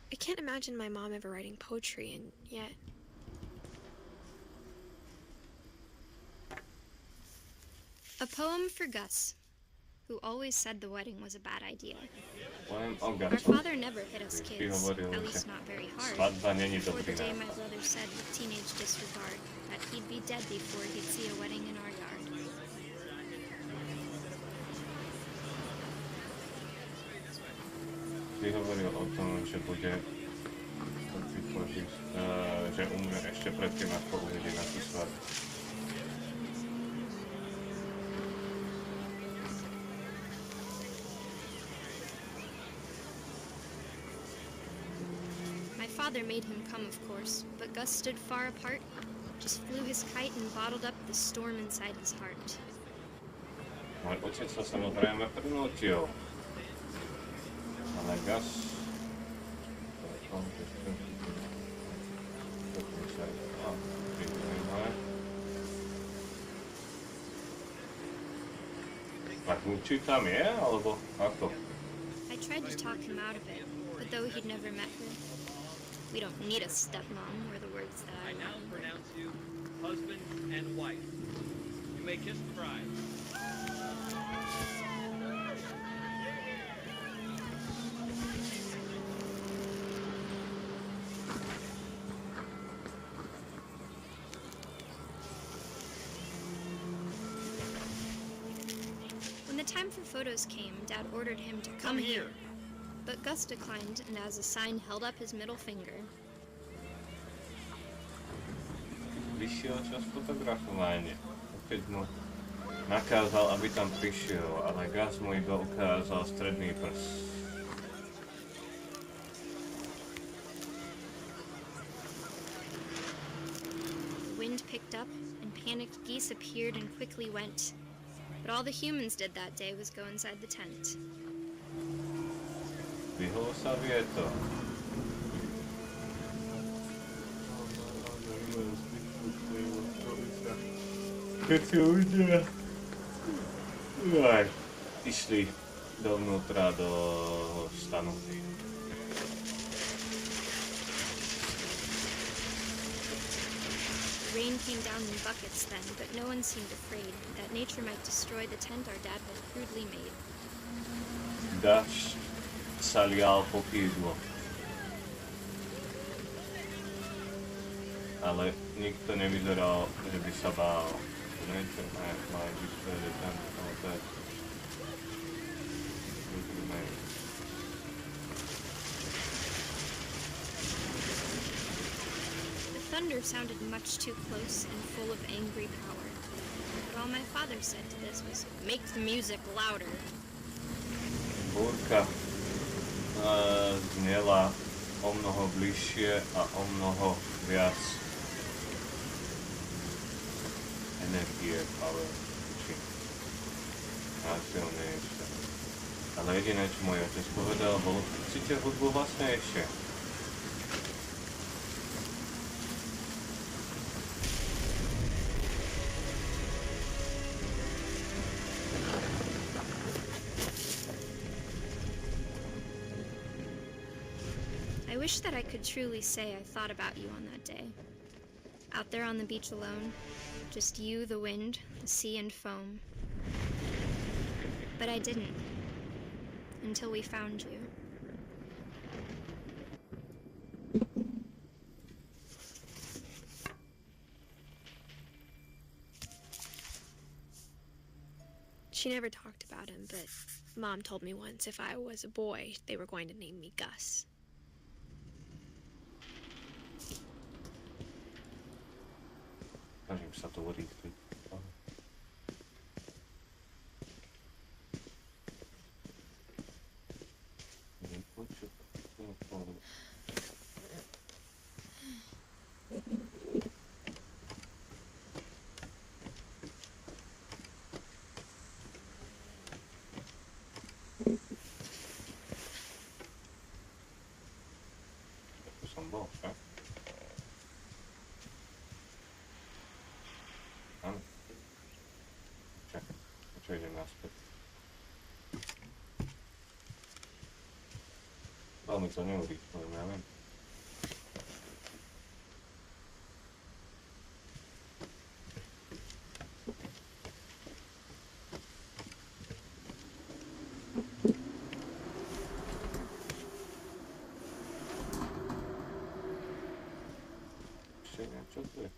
I can't imagine my mom ever writing poetry, and yet... A poem for Gus, who always said the wedding was a bad idea. Our father never hit us kids, at least not very hard, before the day my brother said with teenage disregard that he'd be dead before he'd see a wedding in our yard. Ty hovoril o tom, že bude že umre ešte predtým, ako uvidí na tú svadbu. My father made him come, of course, but Gus stood far apart, just flew his kite and bottled up the storm inside his heart. Môj otec sa samozrejme prinútil. Ale Gus... Tak Gucci tam je, alebo ako? I tried to talk him out of it, but though he'd never met her, we don't need a stepmom, were the words that I now pronounce you husband and wife. You may kiss the bride. When the time for photos came, Dad ordered him to come here. But Gus declined, and as a sign held up his middle finger. Vyšiel čas fotografovania. Opäť mu nakázal, aby tam prišiel, ale Gus mu iba ukázal stredný prst. The wind picked up, and panicked geese appeared and quickly went. But all the humans did that day was go inside the tent. Vyhol sa vietor. Keď si ľudia išli dovnútra do stanu. rain came down in buckets then, but no one seemed afraid that nature might destroy the tent our dad had crudely made. Dážď sa lial po kýdlo. Ale nikto nevyzeral, že by sa bál. Nature might destroy the tent our dad crudely made. Thunder sounded much too close and full of angry power. But all my father said to this was, make the music louder. Búrka znela o mnoho bližšie a o mnoho viac energie, power, násilnejšie. Ale jediné, čo môj otec povedal, bolo, cíte hudbu vlastnejšie. I wish that I could truly say I thought about you on that day. Out there on the beach alone, just you, the wind, the sea and foam. But I didn't, until we found you. She never talked about him, but Mom told me once if I was a boy, they were going to name me Gus. Snažím sa to urýchliť. Tu som bol, však? Áno. Čakaj, čo idem naspäť? Veľmi to neurýchlujem, ja viem. Čo tu je?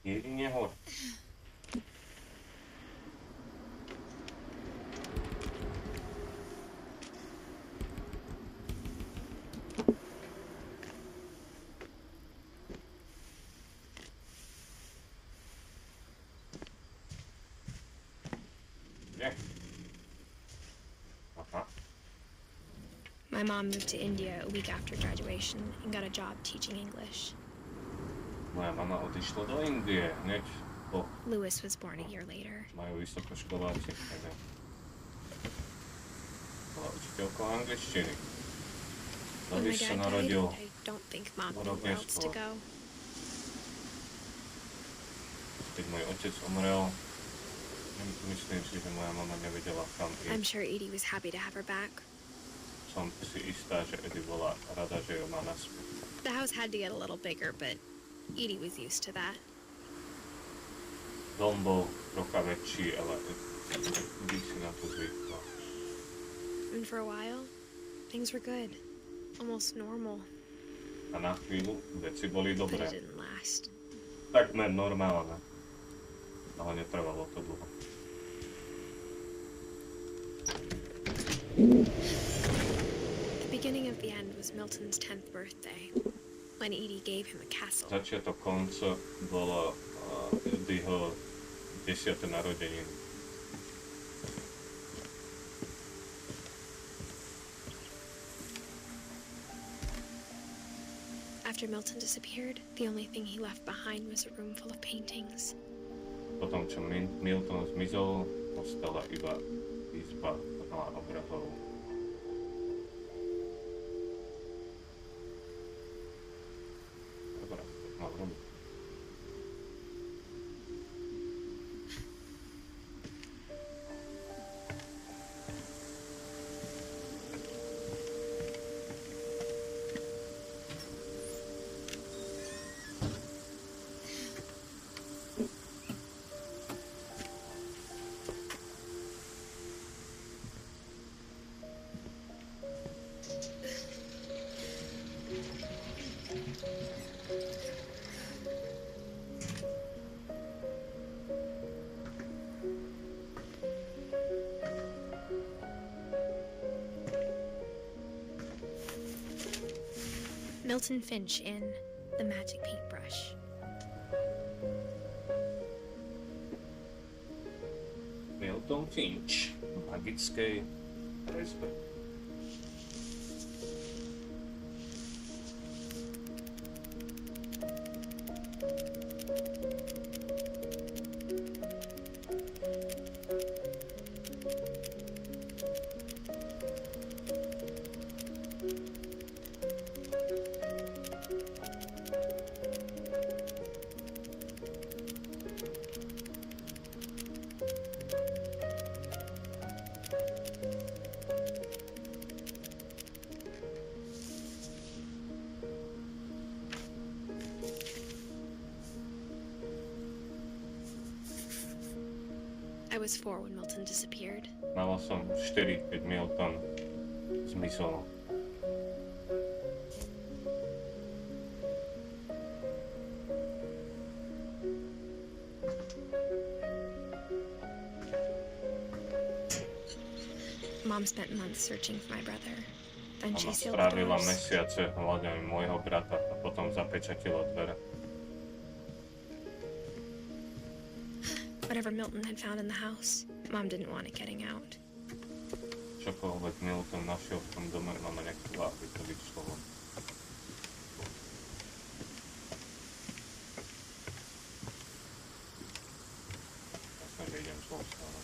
Jedine hor. Yeah. My mom moved to India a week after graduation and got a job teaching English. Moja mama odišla do Indie hneď po... Lewis was born a year later. Majú vysokoškoláci. Bola učiteľkou angličtiny. When my Lewis sa dad narodil died, I don't think Mom o knew rok where else to neskôr. go. Keď môj otec umrel, myslím si, že moja mama nevedela kam I'm ísť. sure Edie was happy to have her back. Som si istá, že Eddie bola rada, že ju má naspäť. The house had to get a little bigger, but Edie was used to that. Dom bol trocha väčší, ale Eddie si na to zvykla. And for a while, things were good. Almost normal. A na chvíľu veci boli But dobré. it didn't last. Takmer normálne. Ale netrvalo to dlho. The beginning of the end was Milton's 10th birthday, when Edie gave him a castle. Začiatok konca bolo Eddieho 10. narodeniny. After Milton disappeared, the only thing he left behind was a room full of paintings. Potom, čo Milton zmizol, ostala iba izba plná obrazov. Dobre, mal robiť. Milton Finch in The Magic Paintbrush. Milton Finch v magickej rezbe. I was 4 when Milton disappeared. Mala som 4, keď Milton zmizol. Mom spent months searching for my brother. Then she Mama sealed the strávila doors. mesiace hľadaním môjho brata a potom zapečatila dvere. Whatever Milton had found in the house, Mom didn't want it getting out. Čokoľvek Milton našiel v tom dome, mama nechcela, aby to vyšlo. Jasne, že idem zlou stranou.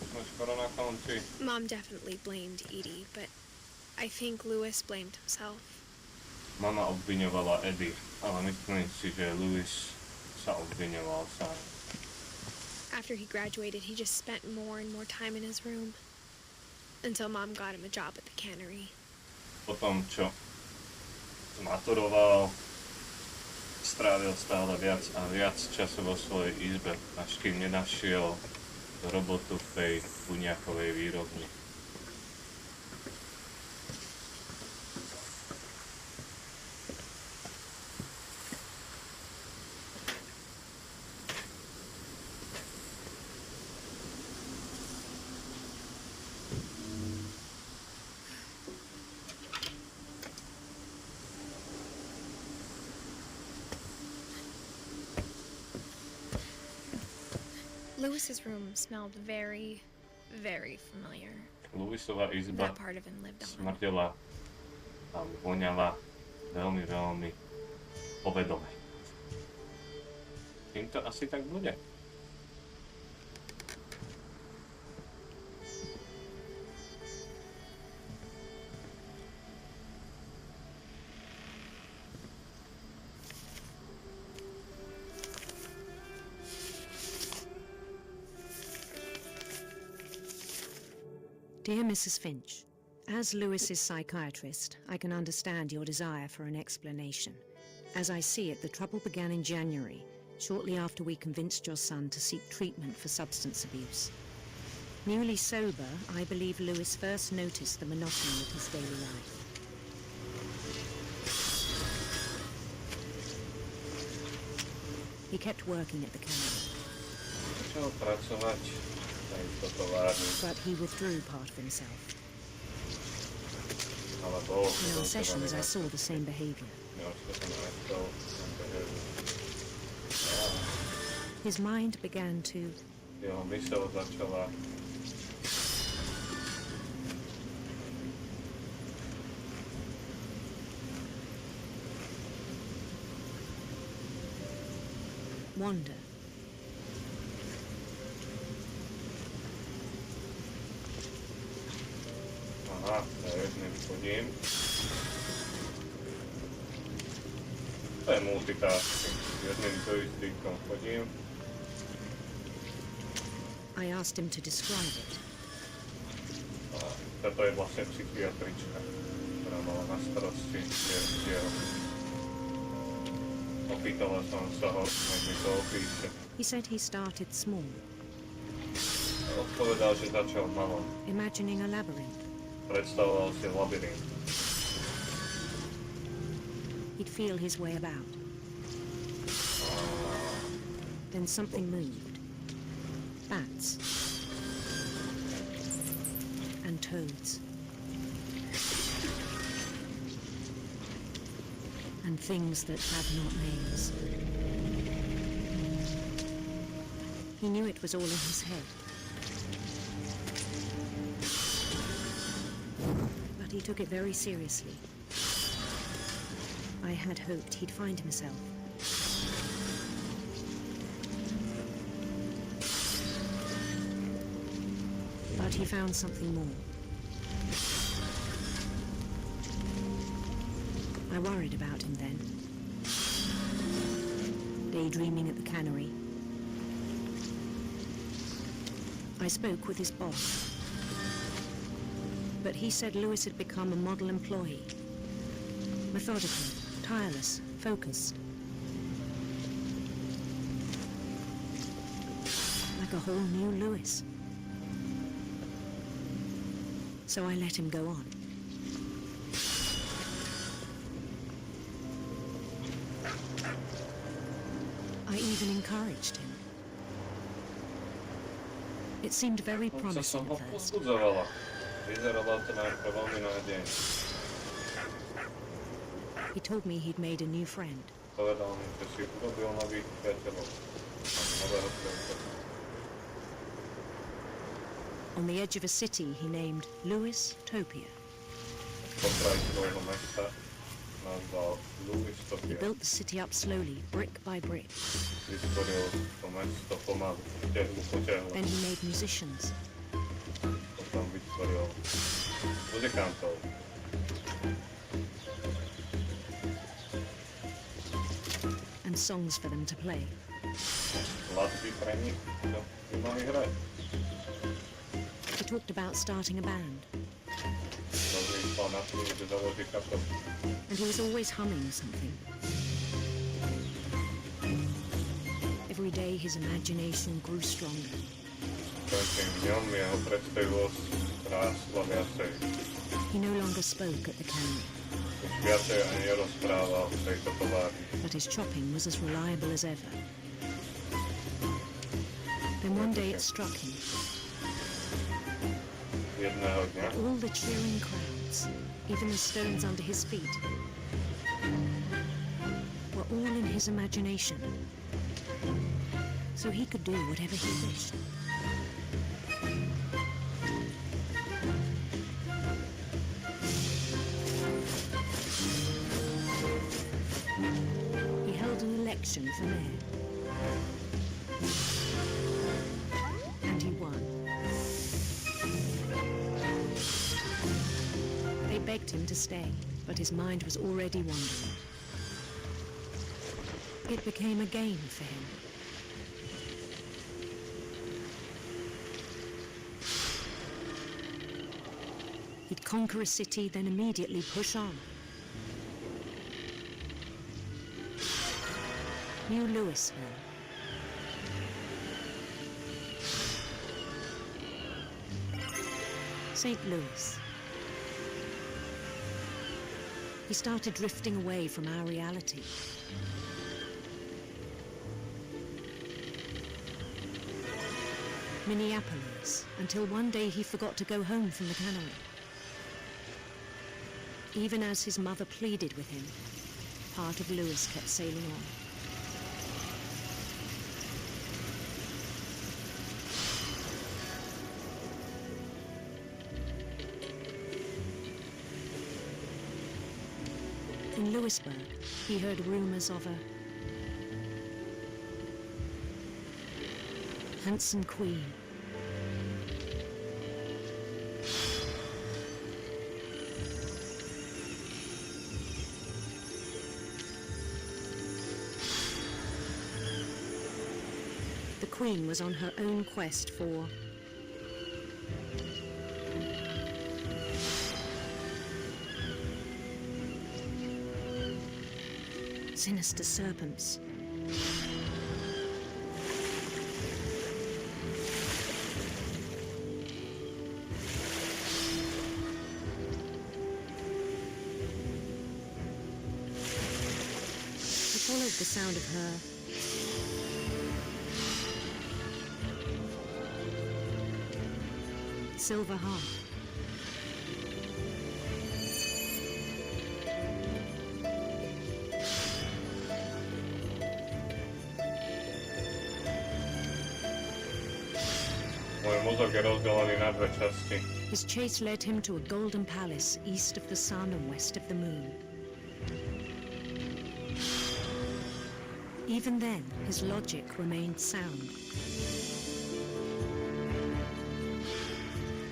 Sme skoro na konci. Mom definitely blamed Edie, but I think Lewis blamed himself. Mama obviňovala Eddie, ale myslím si, že Lewis sa obviňoval sám. After he graduated, he just spent more and more time in his room. Until Mom got him a job at the cannery. Potom, čo maturoval, strávil stále viac a viac času vo svojej izbe, až kým nenašiel robotu v tej buniakovej výrobni. Lewis's room smelled very, very familiar. Lewisova izba That part of him lived on. smrdela a voňala veľmi, veľmi povedome. Tým to asi tak bude. Dear Mrs. Finch, as Lewis's psychiatrist, I can understand your desire for an explanation. As I see it, the trouble began in January, shortly after we convinced your son to seek treatment for substance abuse. Newly sober, I believe Lewis first noticed the monotony of his daily life. He kept working at the cannery. But he withdrew part of himself. In our sessions, I saw the same behavior. His mind began to... wander. Aha, jedným chodím. To je multitasking. Jedným joystickom chodím. I asked him to describe it. A toto je vlastne psychiatrička, ktorá mala na starosti diel. Opýtala som sa ho, nech mi to opíše. He said he started small. Odpovedal, že začal malom. Imagining a labyrinth. Predstavoval si labyrint. He'd feel his way about. Then something moved. Bats. And toads. And things that had not names. He knew it was all in his head. But he took it very seriously. I had hoped he'd find himself. But he found something more. I worried about him then. Daydreaming at the cannery. I spoke with his boss. But he said Lewis had become a model employee. Methodical, tireless, focused. Like a whole new Lewis. So I let him go on. I even encouraged him. It seemed very promising at first. He told me he'd made a new friend. On the edge of a city he named Lewis Topia. He built the city up slowly, brick by brick. Then he made musicians. And songs for them to play. He talked about starting a band. And he was always humming something. Every day his imagination grew stronger. He no longer spoke at the cannery. But his chopping was as reliable as ever. Then one day it struck him. That all the cheering crowds, even the stones under his feet, were all in his imagination. So he could do whatever he wished. He held an election for mayor. And he won. They begged him to stay, but his mind was already wandering. It became a game for him. He'd conquer a city, then immediately push on. New Louisville. St. Louis. He started drifting away from our reality. Minneapolis, until one day he forgot to go home from the cannery. Even as his mother pleaded with him, part of Lewis kept sailing on. In Lewisburg, he heard rumors of a handsome queen. The queen was on her own quest for sinister serpents. He followed the sound of her silver harp. His chase led him to a golden palace east of the sun and west of the moon. Even then, his logic remained sound.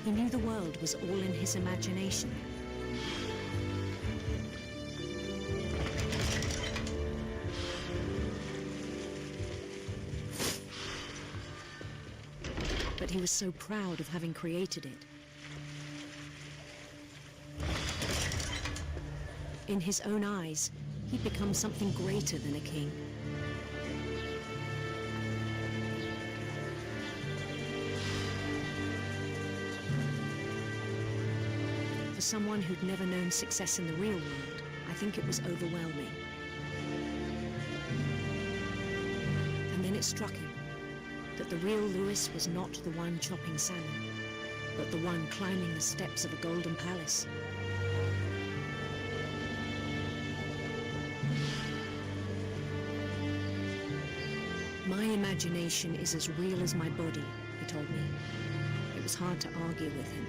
He knew the world was all in his imagination. But he was so proud of having created it. In his own eyes, he'd become something greater than a king. For someone who'd never known success in the real world, I think it was overwhelming. And then it struck him that the real Louis was not the one chopping salmon, but the one climbing the steps of a golden palace. My imagination is as real as my body, he told me. It was hard to argue with him.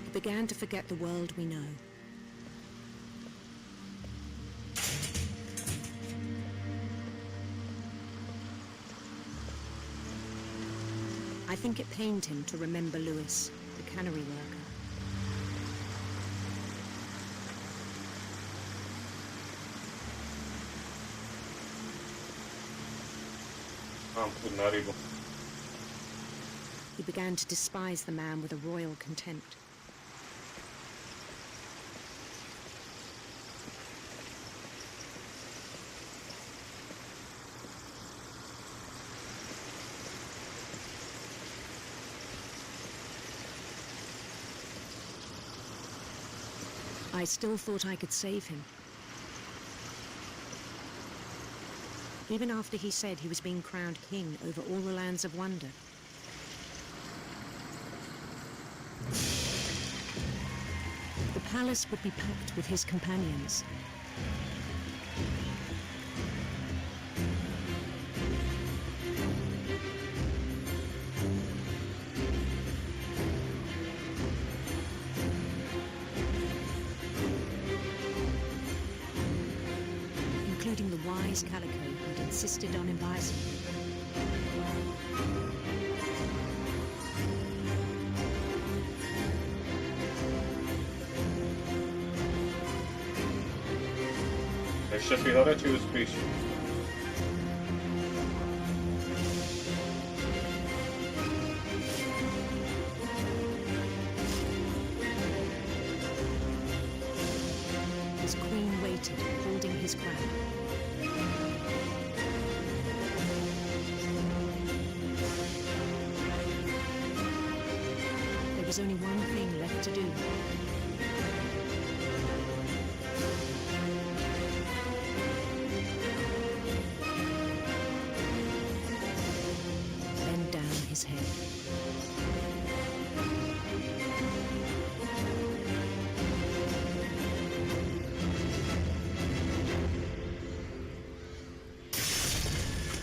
He began to forget the world we know. I think it pained him to remember Louis, the cannery worker. He began to despise the man with a royal contempt. I still thought I could save him. Even after he said he was being crowned king over all the lands of wonder. The palace would be packed with his companions. Including the wise Calico who'd insisted on advising him. Ještě si hledači uspíš. His queen waited, holding his crown. There was only one thing left to do. Bend down his head.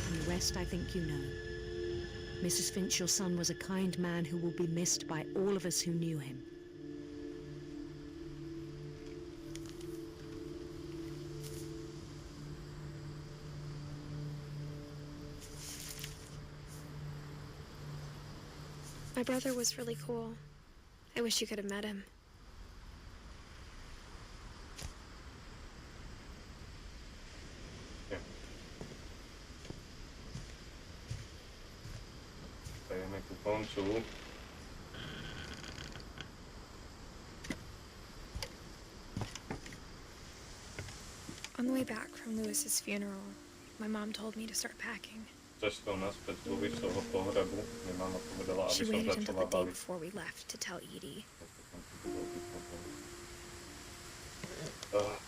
And the rest I think you know. Mrs. Finch, your son was a kind man who will be missed by all of us who knew him. My brother was really cool. I wish you could have met him. On the way back from Louis's funeral, my mom told me to start packing. She waited until the day before we left to tell Edie.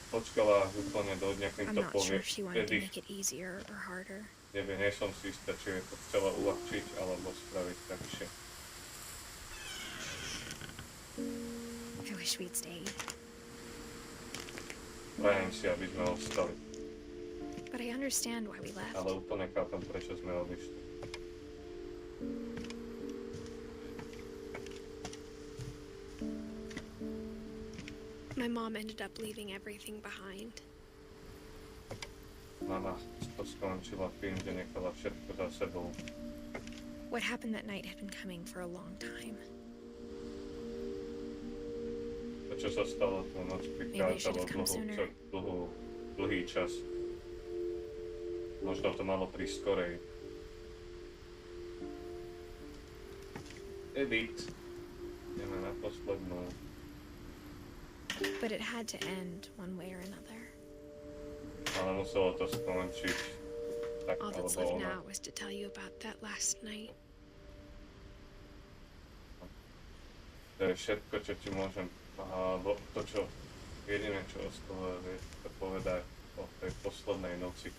počkala úplne do dňa, kým I'm to not sure povie. if she wanted to Vtedy, make it easier or harder. neviem, nie som si istá, či je to chcela uľahčiť, alebo spraviť takže. I wish we'd stayed. Prajem si, aby sme ostali. But I understand why we left. Ale úplne chápem, prečo sme odišli. My mom ended up leaving everything behind. Mama to skončila tým, že nechala všetko za sebou. What happened that night had been coming for a long time. To, čo sa stalo tú noc, prichádzalo dlhý čas. Možno to malo prísť skorej. Edith. Ideme na poslednú. But it had to end one way or another. Ale muselo to skončiť. Tak All that's alebo left ona. now was to tell you about that last night. To je všetko, čo ti môžem... Alebo to, čo... Jediné, čo ostalo, je to povedať o tej poslednej noci.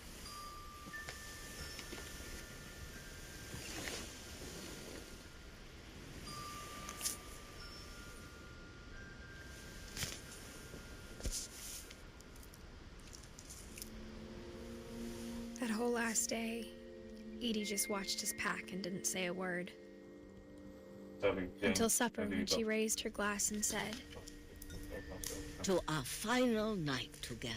That whole last day, Edie just watched us pack and didn't say a word. Until supper, when she raised her glass and said, To our final night together,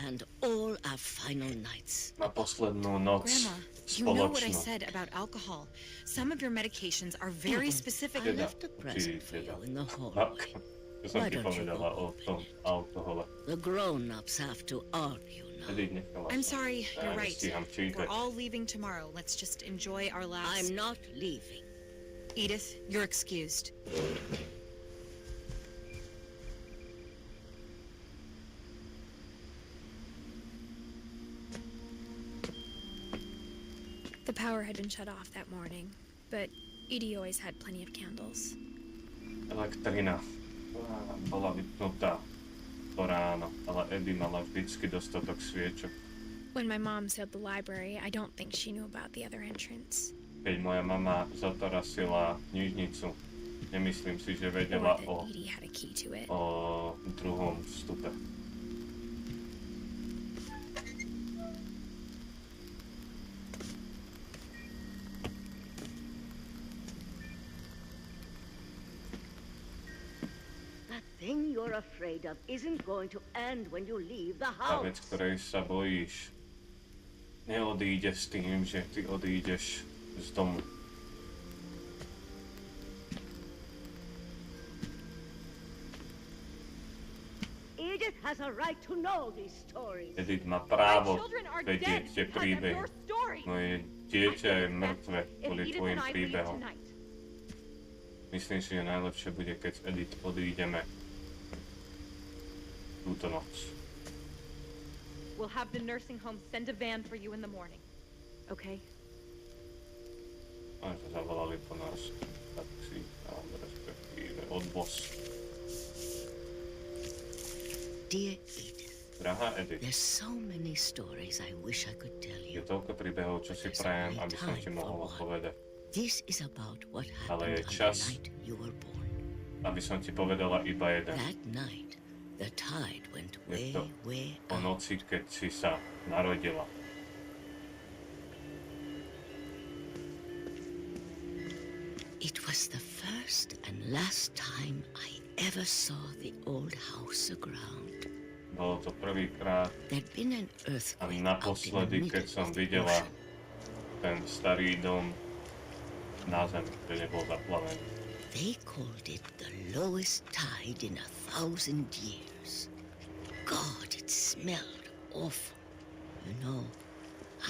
and all our final nights. Na poslednú noc Grandma, you know what I said about alcohol. Some of your medications are very specific. I left a present for you in the hallway. Why don't you go open it? The grown-ups have to argue now. I'm sorry, you're right. We're all leaving tomorrow. Let's just enjoy our last... I'm not leaving. Edith, you're excused. the power had been shut off that morning, but Edie always had plenty of candles. Elektrina bola vypnutá po ráno, ale Eddie mala vždycky dostatok sviečok. When my mom sealed the library, I don't think she knew about the other entrance. Keď moja mama zatarasila knižnicu, nemyslím si, že vedela o druhom vstupe. That thing you're afraid of isn't going to end when you leave the Tá house. vec, ktorej sa bojíš, neodíde s tým, že ty odídeš z domu. Edith has a right to know these stories. Edith má právo vedieť tie príbehy. Moje dieťa je mŕtve kvôli tvojim príbehom. Myslím si, že najlepšie bude, keď s Edith odídeme túto noc. We'll have the nursing home send a van for you in the morning. Okay? A že zavolali po nás taxi, alebo respektíve odvoz. Dear Edith, Drahá Edith, there's so many stories I wish I could tell je you. toľko príbehov, čo si prajem, aby som ti mohol povedať. This is about what Ale happened je on the čas, night you were born. aby som ti povedala iba jeden. That night, the tide went Je way, to way o noci, keď si sa narodila. It was the first and last time I ever saw the old house aground. Bolo to prvýkrát There'd been an a earthquake naposledy, keď som videla ten starý dom na zemi, ktorý nebol zaplavený. They called it the lowest tide in 1,000 years. God, it smelled awful. You know,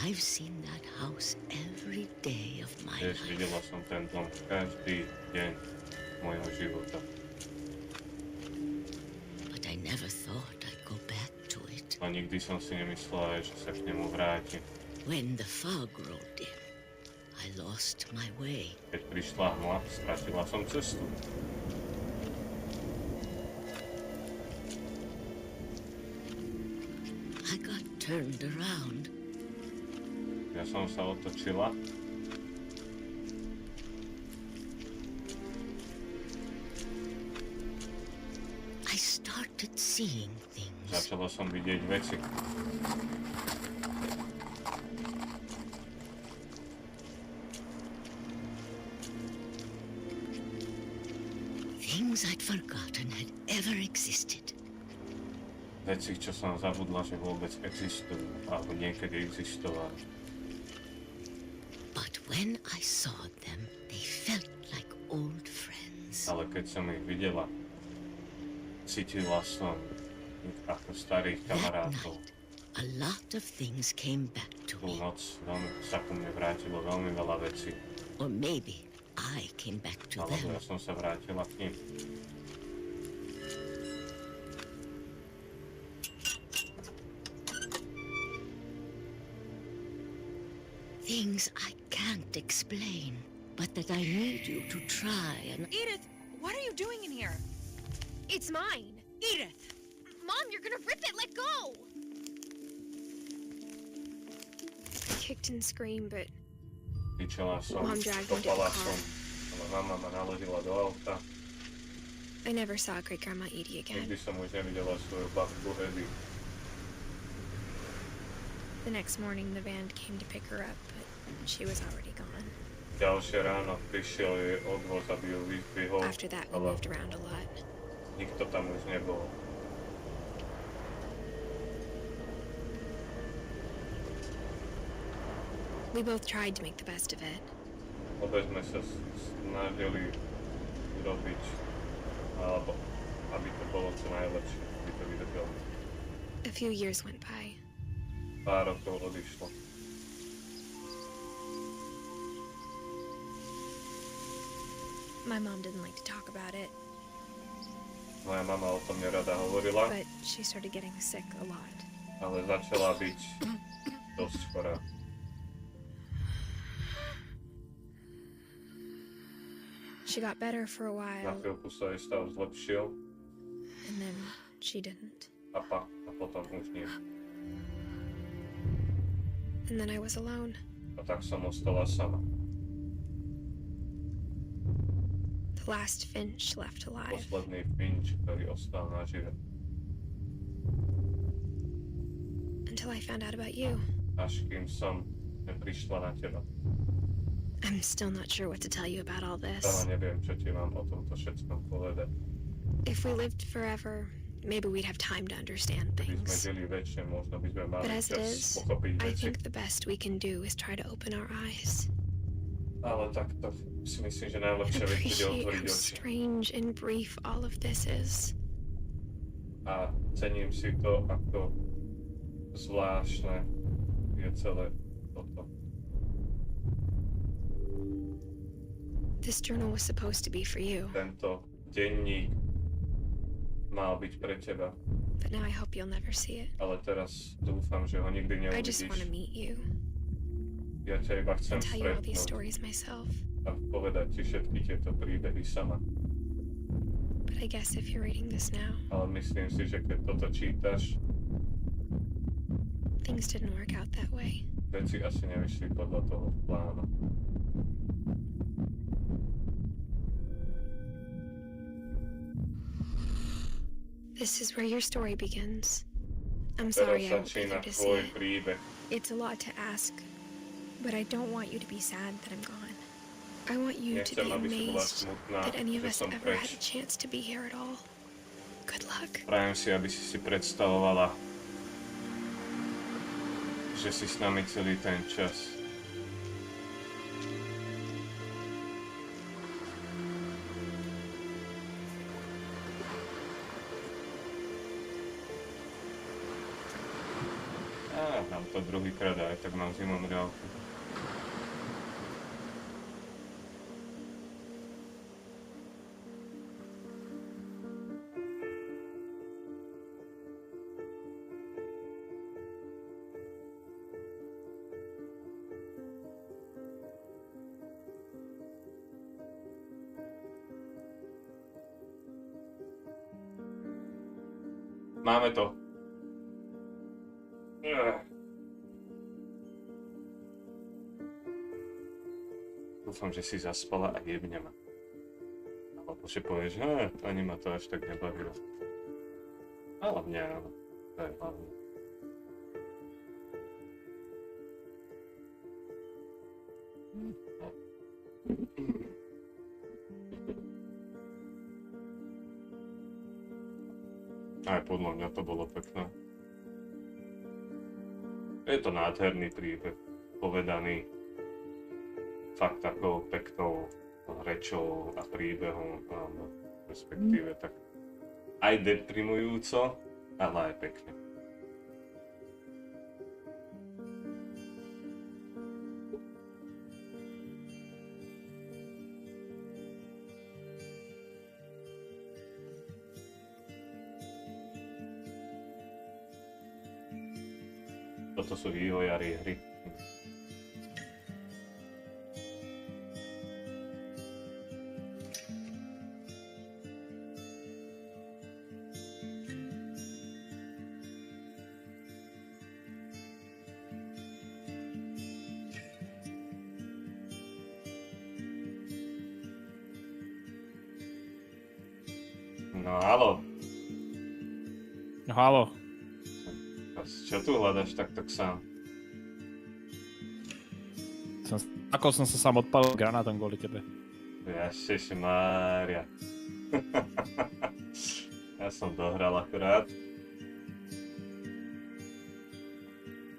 I've seen that house every day of my Tiež life. videla som ten dom každý deň môjho života. But I never thought I'd go back to it. A nikdy som si nemyslela, že sa k nemu vrátim. When the fog rolled in, I lost my way. Keď prišla hmla, stratila som cestu. turned around. Ja som sa otočila. I started seeing things. Začala som vidieť veci. Things I'd forgotten had ever existed. Veci, čo som zabudla, že vôbec existujú, alebo niekedy existovali. But when I saw them, they felt like old friends. Ale keď som ich videla, cítila som ich ako starých kamarátov. A lot of things came back to me. Tú noc sa ku mne vrátilo veľmi veľa vecí. Or maybe I came back to them. Alebo ja som sa vrátila k nim. Things I can't explain, but that I need you to try and... Edith, what are you doing in here? It's mine. Edith! Mom, you're gonna rip it! Let go! I kicked and screamed, but Mom dragged me to the car. Mama ma naložila do auta. I never saw great-grandma Edie again. Nikdy som už nevidela svoju babku Edie. The next morning, the van came to pick her up, but she was already gone. Ďalšie ráno prišiel jej odvoz, aby ju vyzdvihol. After that, we moved around a lot. Nikto tam už nebol. We both tried to make the best of it. Obe sme sa snažili urobiť, alebo aby to bolo čo najlepšie, aby to vydržalo. A few years went by. Pár rokov odišlo. My mom didn't like to talk about it. Moja mama o tom nerada hovorila. But she started getting sick a lot. Ale začala byť dosť chorá. She got better for a Na while. chvíľku sa jej stav zlepšil. And then she didn't. A potom už nie. And then I was alone. A tak som ostala sama. The last Finch left alive. Posledný Finch, ktorý ostal nažive. Until I found out about you. Až kým som neprišla na teba. I'm still not sure what to tell you about all this. Stále neviem, čo ti mám o tomto všetkom povedať. If we lived forever, maybe we'd have time to understand By sme things. žili väčšie, možno by sme mali But as it čas is, pochopiť I veci. think the best we can do is try to open our eyes. Ale takto si myslím, že najlepšie vec bude Appreciate otvoriť how oči. strange and brief all of this is. A cením si to, ako zvláštne je celé toto. This journal was supposed to be for you, Tento denník mal byť pre teba, but now I hope you'll never see it. ale teraz dúfam, že ho nikdy I just want to neuvidíš. meet you Ja ťa iba chcem and tell you all these stretnúť stories myself. a povedať ti všetky tieto príbehy sama. But I guess if you're reading this now, Ale myslím si, že keď toto čítaš, things didn't work out that way. veci asi nevyšli podľa toho plánu. This is where your story begins. I'm Teraz sorry I won't be začína there to see tvoj it. príbeh. It's a lot to ask, but I don't want you to be sad that I'm gone. I want you to Nechcem, be aby si bola amazed smutná, that any of že us som ever had preč. a chance to be here at all. Good luck. Prajem si, aby si si predstavovala, že si s nami celý ten čas. Mám to druhýkrát, aj tak mám zimom riavku. Máme to. Dúfam, že si zaspala a jebne ma. Alebo že povieš, ani ma to až tak nebavilo. Ale mňa, to je hlavné. Aj podľa mňa to bolo pekné. Je to nádherný príbeh, povedaný fakt takou peknou rečou a príbehom, respektíve tak aj deprimujúco, ale aj pekne. Toto sú vývojári hry. No halo. No halo. Čo tu hľadaš takto sám? Ako som sa sám odpalil granátom kvôli tebe. Ježišmária. Ja som dohral akurát.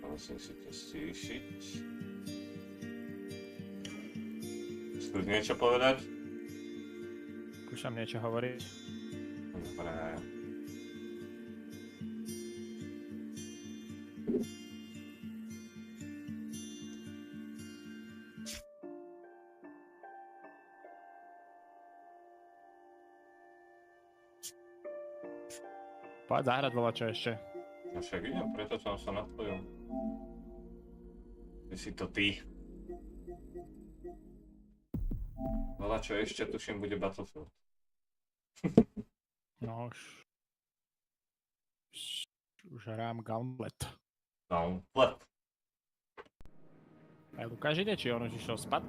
Musím si to stíšiť. Skús niečo povedať? Skúšam niečo hovoriť. Dobre. Poď zahrať čo ešte. No však idem, preto som sa napojil. Ty si to ty. Veľa čo ešte, tuším, bude Battlefield. No už hrám Gauntlet. Gauntlet. Aj Lukáš ide, či on už išiel spať?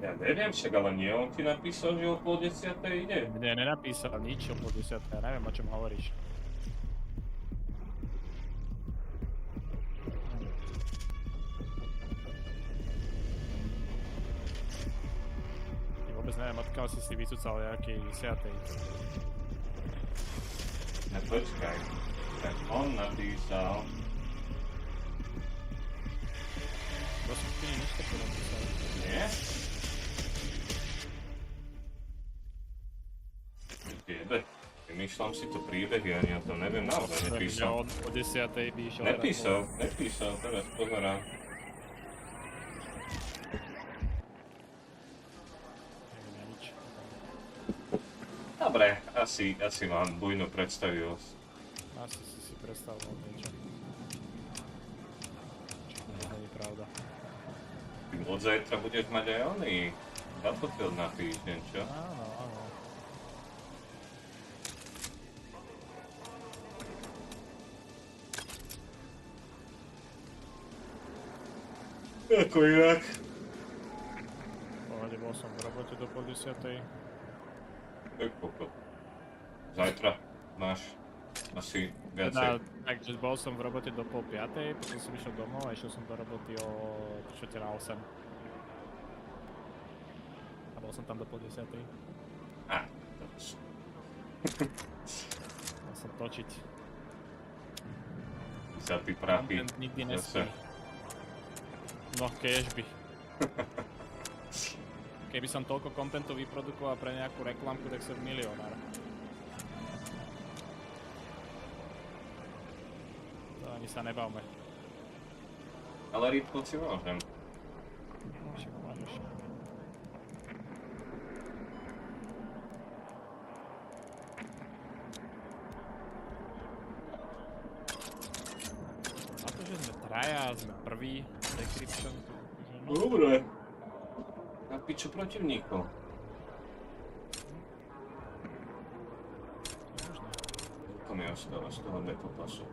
Ja neviem, však ale nie, on ti napísal, že o 9:30 ide. Nie, nenapísal nič o 9:30, ja neviem, o čom hovoríš. Vôbec neviem, odkiaľ si vycúcal nejaký 10. No počkaj, tak on napísal. Prosím, ty nič také napísal. Nie? Jebe, vymýšľam si to príbehy, ani o tom neviem, naozaj nepísal. O 10. by išiel. Nepísal, teraz pozerám. Dobre, asi mám bujnú predstavivosť. Asi si predstavoval niečo. Čo to nie je pravda. Ty od zajtra budeš mať aj oný Battlefield na týždeň, čo? Áno. Ako inak? Pohode, bol som v robote do 9:30. Zajtra máš asi viacej. Takže bol som v robote do 4:30, potom som išiel domov a išiel som do roboty o 7:45. A bol som tam do 9:30. Mal som točiť. Za ty prachy. Content nikdy nespí. No, kežby. Keby som toľko kontentu vyprodukoval pre nejakú reklamku, tak som milionár. To ani sa nebavme. Ale rýpko si môžem. Však môžeš. Na to, že sme traja, sme prví, decryption. Dobre. Na piču protivníkov. Koľko mi ostalo z toho dekopasu?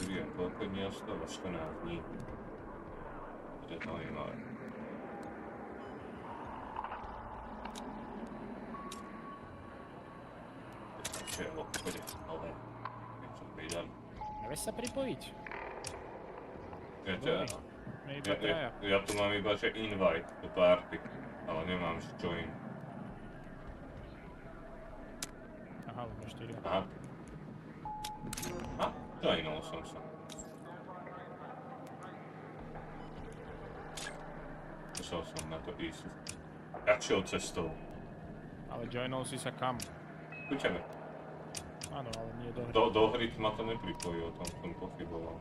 Dobrý, a koľko dní ostáva? 14 dní. To je zaujímavé. Čo je v obchode? Nové. Niečo pridali. Nevieš sa pripojiť? Ja tu mám iba, že invite do party, ale nemám že join. Aha, už máš 4. Aha. A, joinol som sa. Musel som na to ísť kratšou cestou. Ale joinol si sa kam? Ku tebe. Áno, ale nie do hry. Do hry ma to nepripojilo, tam som pochyboval.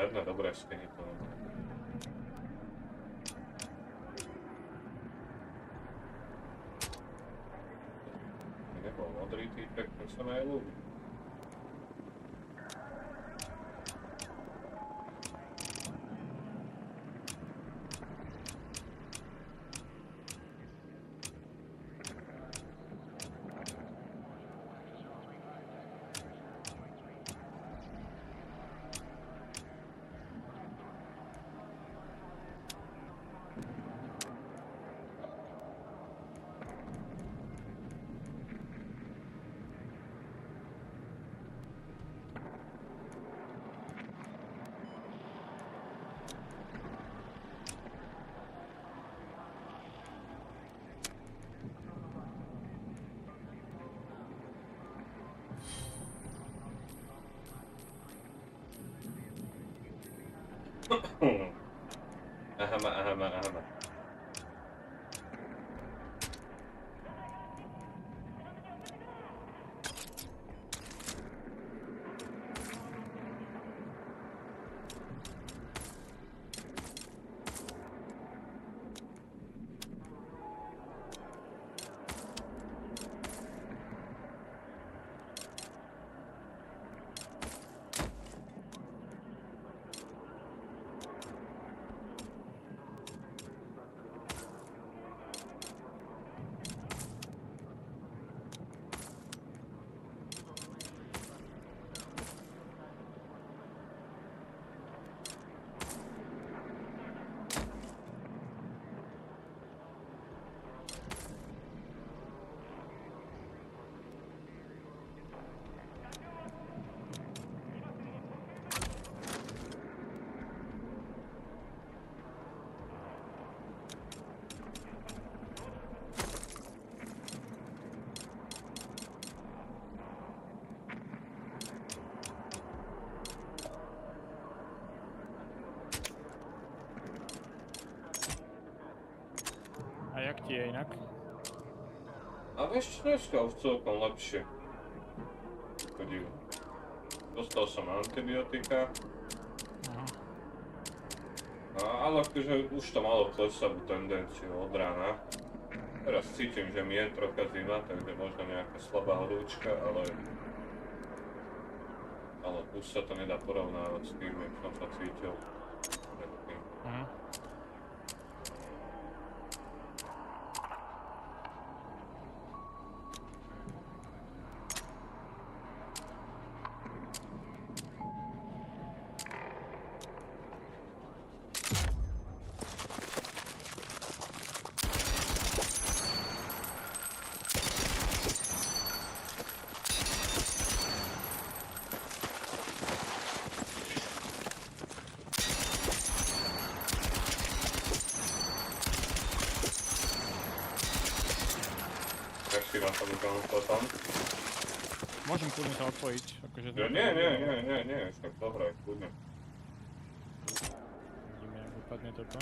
Žiadne dobré skiny to nemá. Nebol modrý týpek, ten sa najľúbi. Ahama. A jak ti je inak? A vieš čo, dneska už celkom lepšie. Chodil. Dostal som antibiotika. Ale akože už to malo klesavú tendenciu od rána. Teraz cítim, že mi je trocha zima, takže možno nejaká slabá horúčka, ale už sa to nedá porovnávať s tým, jak som sa cítil predtým. Môžem kľudne sa odpojiť, akože... Nie, tak dohraj, kľudne. Vidíme, jak vypadne toto.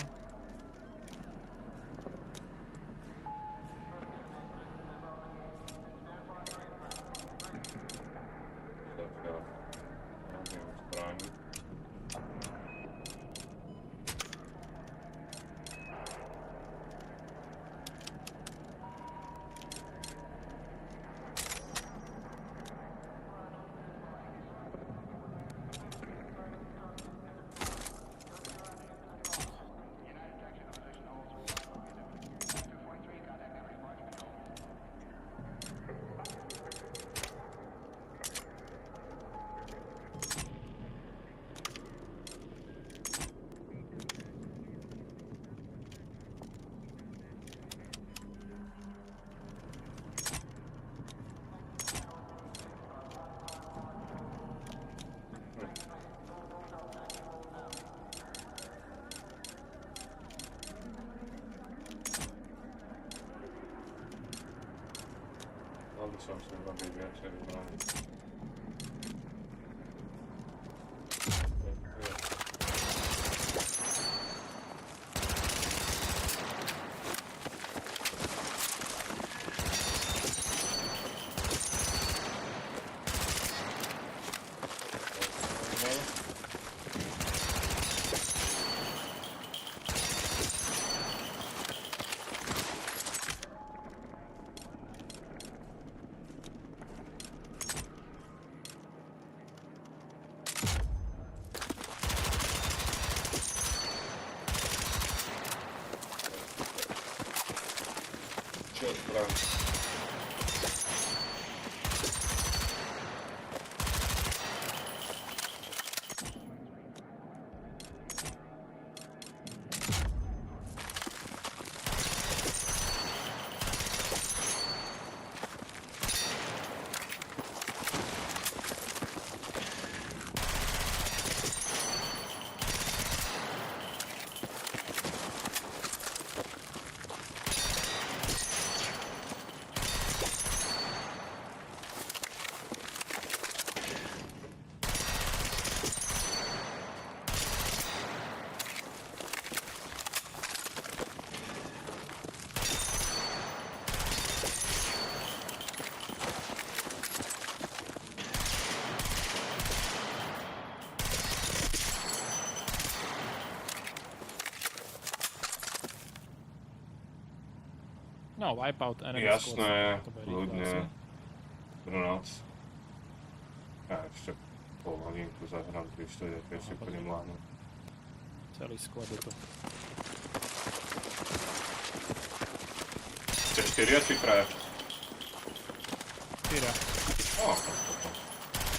som si robiť viacej vybrať. No, wipeout enemy squads. Jasné, ľudne. Dobrú noc. Ja ešte pol hodinku zahrám 3-4, keď si úplne mláhnu. Celý squad je to. Ste 4 či traja? 4.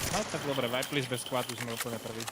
No tak dobre, wipe list bez squadu sme úplne prví.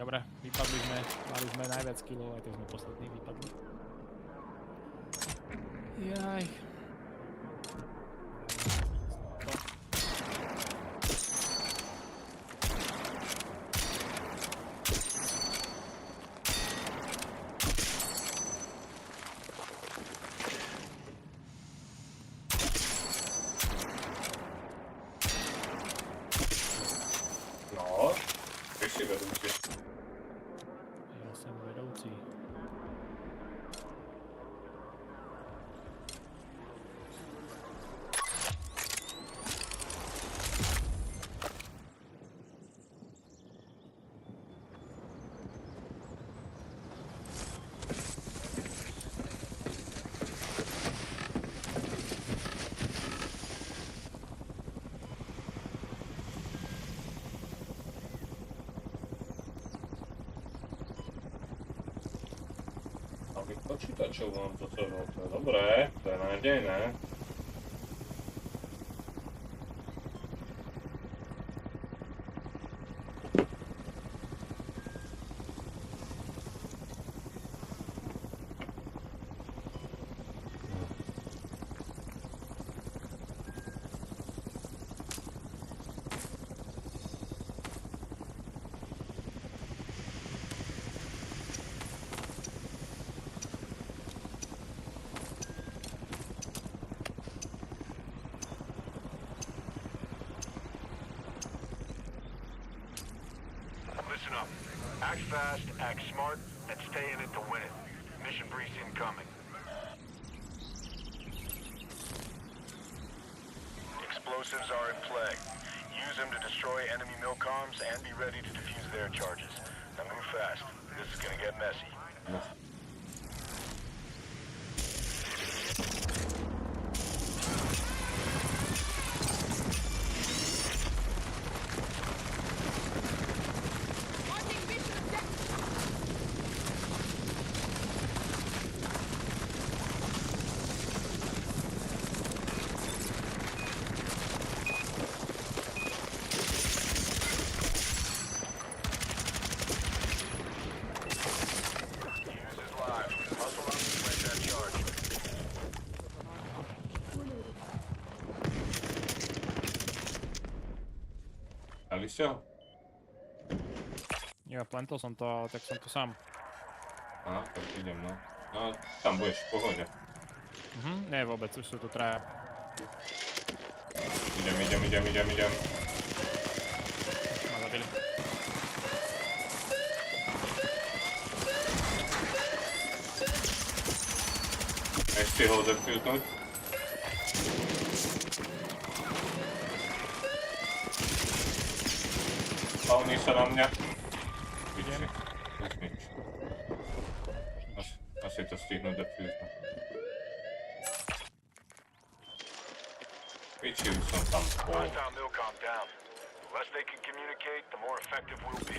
Dobre, vypadli sme, mali sme najviac killov, aj tak sme poslední vypadli. Jaj. No, ty si vedoucí. Ja som vedoucí. Aby počítačov mám to celé, to je dobré, to je nádejné. Listen up. Act fast, act smart, and stay in it to win it. Mission brief incoming. Explosives are in play. Use them to destroy enemy milcoms and be ready to defuse their charges. Now move fast. This is gonna get messy. Dali ste ho? Ja plantol som to, ale tak som tu sám. Á, tak idem, no. No, tam budeš v pohode. Nie vôbec, už sú tu traja. Idem. Ma zabili. Nechci ho odefiltnúť. Spawní sa na mňa. Idem. Asi to stihnú defiltnúť. Piči, už som tam bol. Hostile milcom down. The less they can communicate, the more effective we'll be.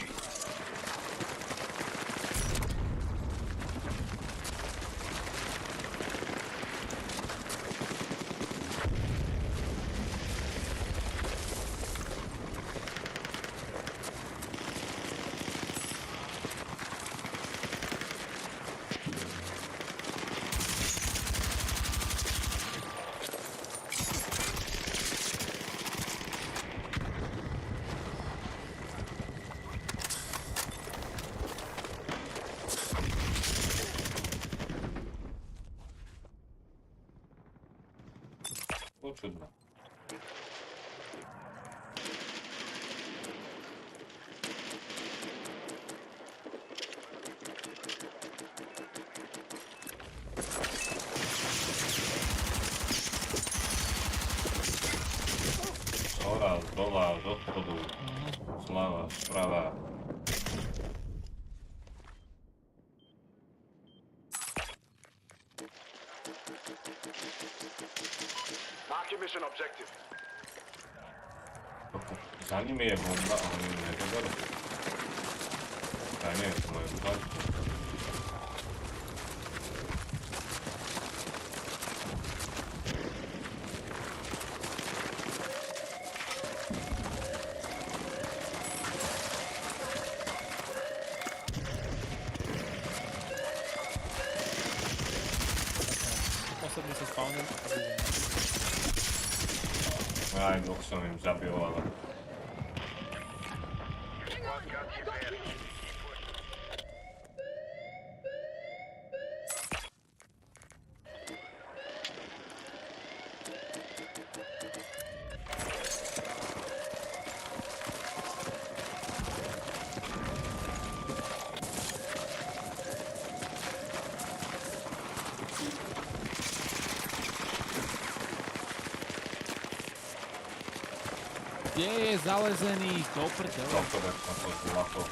Čudno. Hora, dola, z odchodu, zľava, sprava. Mission objective. Za nimi je bomba a oni nevedeli. Ja nie je to moje zbať. spawnem. Aj, dvoch som im zabil, ale... Kde je zalezený? Do prdele. Do prdele, som to zlato.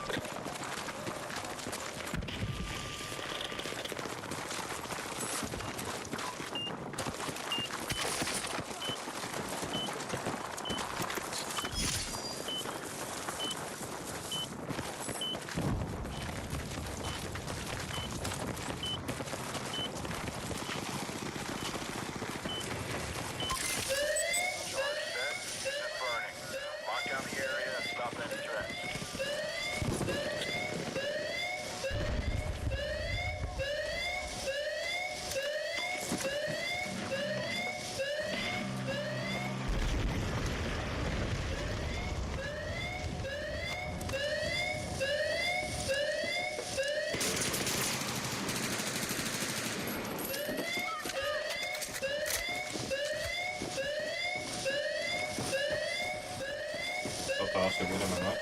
Toto asi budeme mať.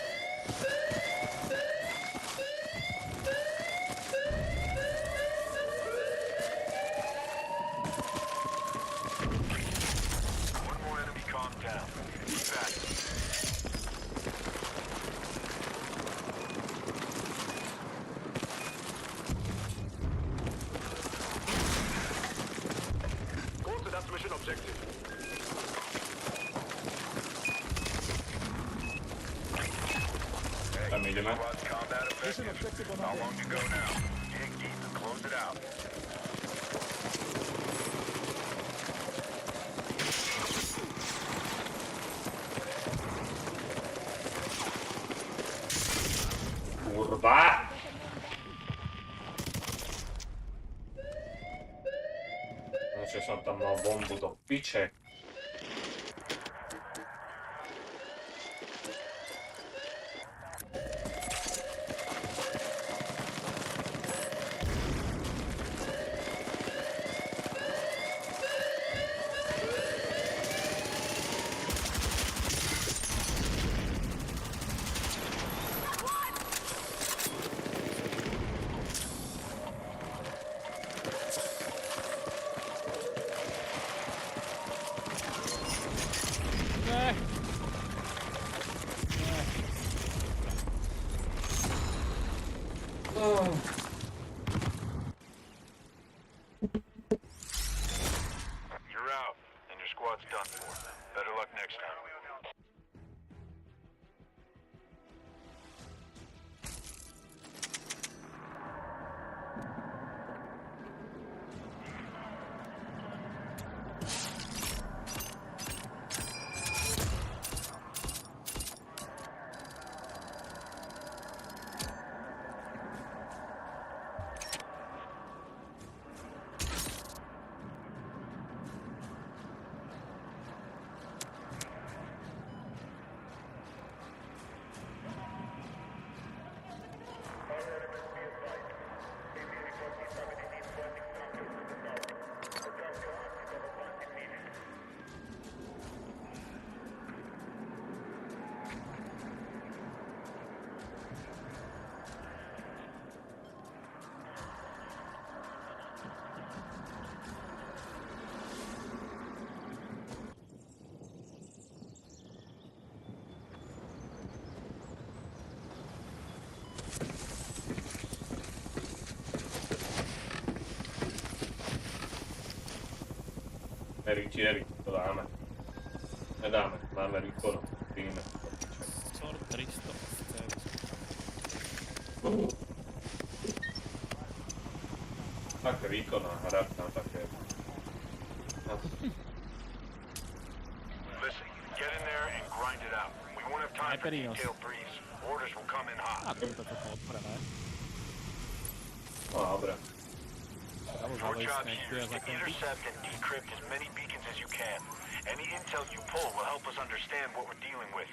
Tam ideme. Kurva! Že som tam mal bombu do piče. You're out, and your squad's done for. Better luck next time. Riccieri, to dáme. Nedáme, máme rýchlo, príjme. Sor 300 Tak výkonná hra na také. Listen, get in there and grind it out. We won't have time for detailed briefs. Orders will come in hot. No, dobre. Your job here is to intercept and decrypt as many beacons as you can. Any intel you pull will help us understand what we're dealing with.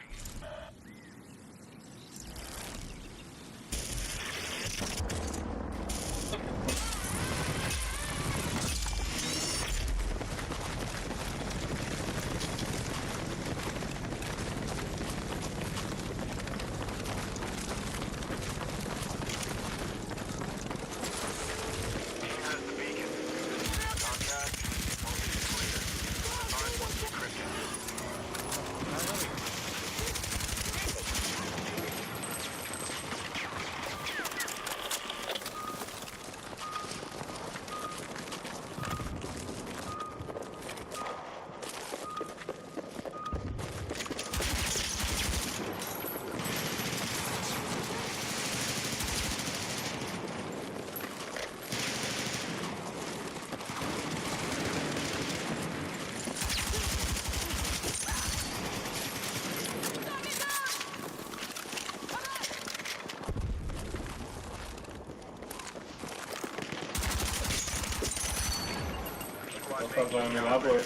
Osadzajmy naboje.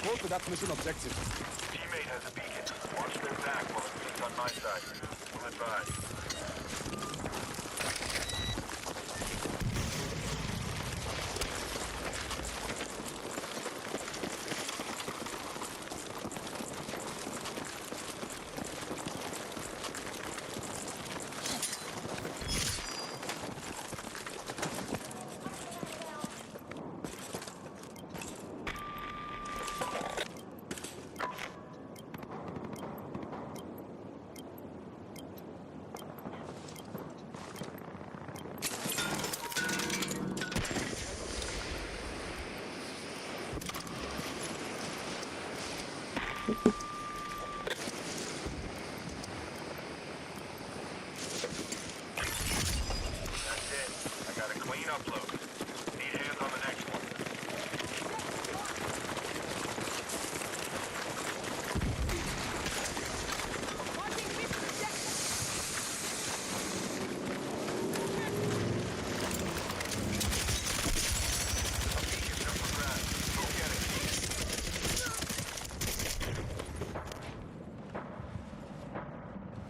Hold to that mission objective. Teammate has a beacon. Watch their back while it's on my side. We'll advise.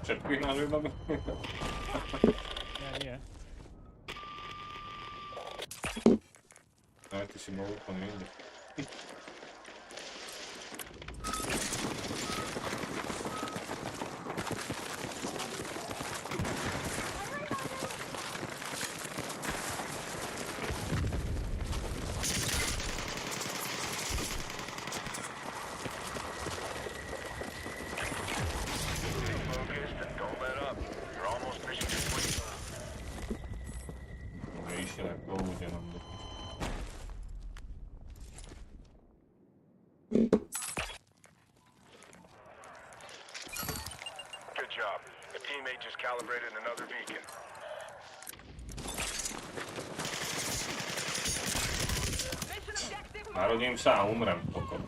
Všetkých nás vybaví. Nie. Ale ty si bol úplne inde. Calibrated another beacon. Narodím sa a umrem pokoj.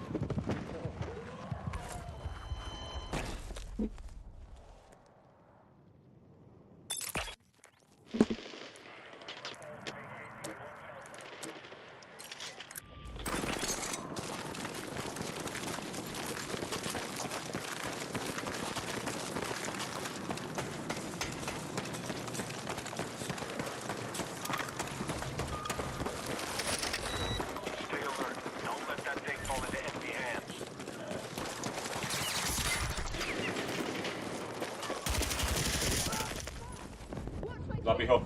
Zabij ho.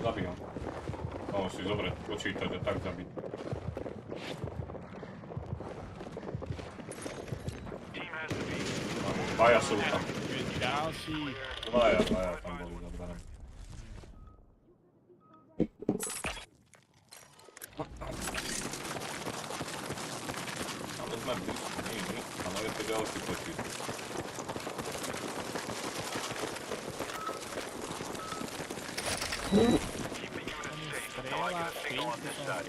Zabij ho. No, si dobre počítať a tak zabiť. Dvaja sú tam. Dvaja tam boli zabrané. Ale sme blízko, ale je to ďalší počít. Hostile on this side.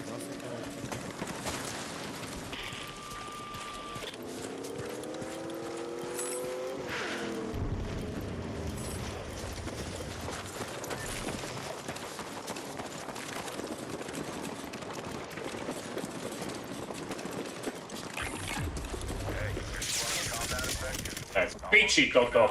Piči toto!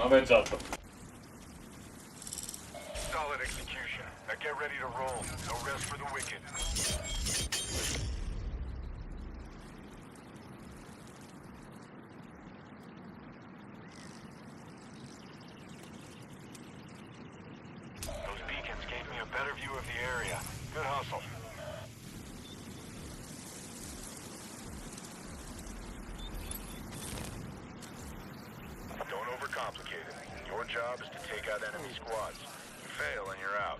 No veď za to. Solid execution. Now get ready to roll. No rest for the wicked. Those beacons gave me a better view of the area. Good hustle. Don't overcomplicate it. Your job is to take out enemy squads. You fail and you're out.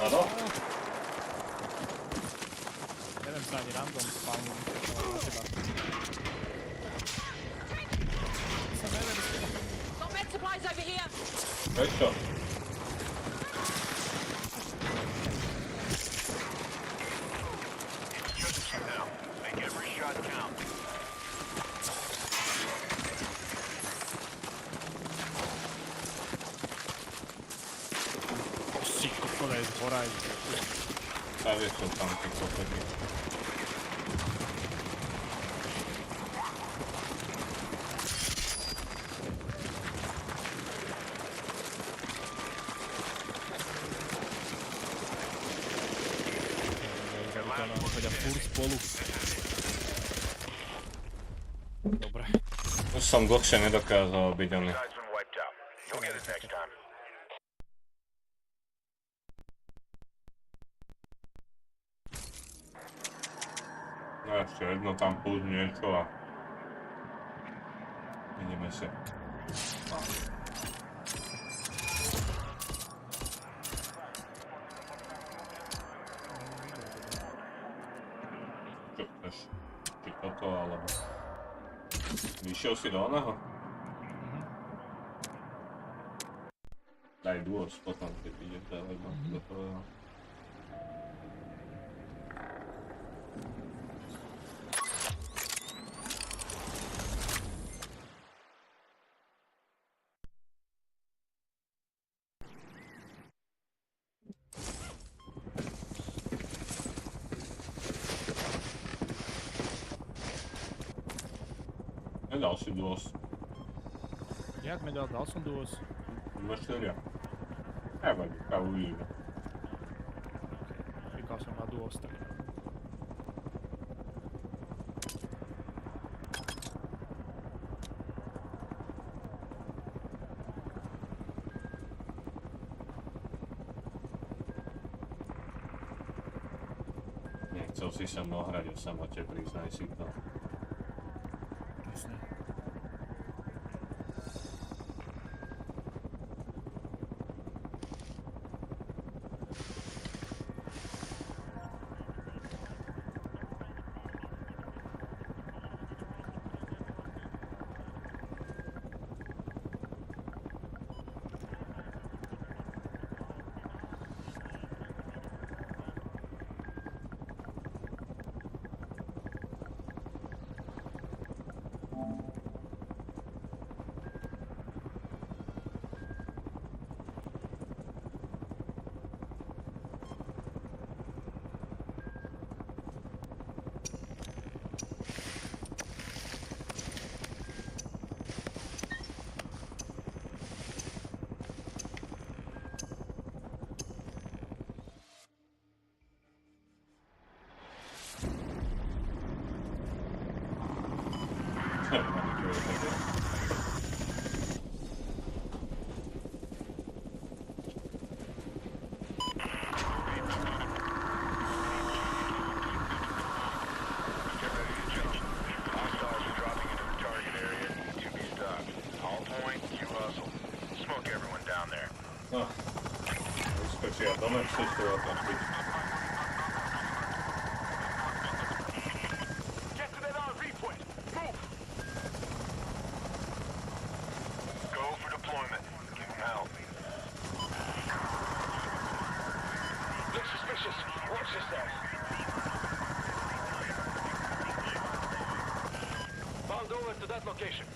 Áno? Neviem sa ani random spawnu vyskúšovať na teba. Sa never s teba. Prečo? It's just you now. Make every shot count. To je zhoraj. Stavieš to tam, ty kokotky. Chodia furt spolu. Dobre. Už som dlhšie nedokázal byť oný. No ešte jedno tam plus niečo a ideme si. Čo chceš? Či toto alebo... Vyšiel si do oného? Daj duos, potom keď ideš do toho. Nedal si duos. Jak mi dal? Dal som duos. 2-4. Nevadí, to uvidíme. Klikal som na duos, tak... Chcel si sa mnou hrať o samote, priznaj si to. Jasne. Don't let sister up on speech. Get to that RV point. Move. Go for deployment. Give him help. Looks suspicious. Watch yourself. Found over to that location.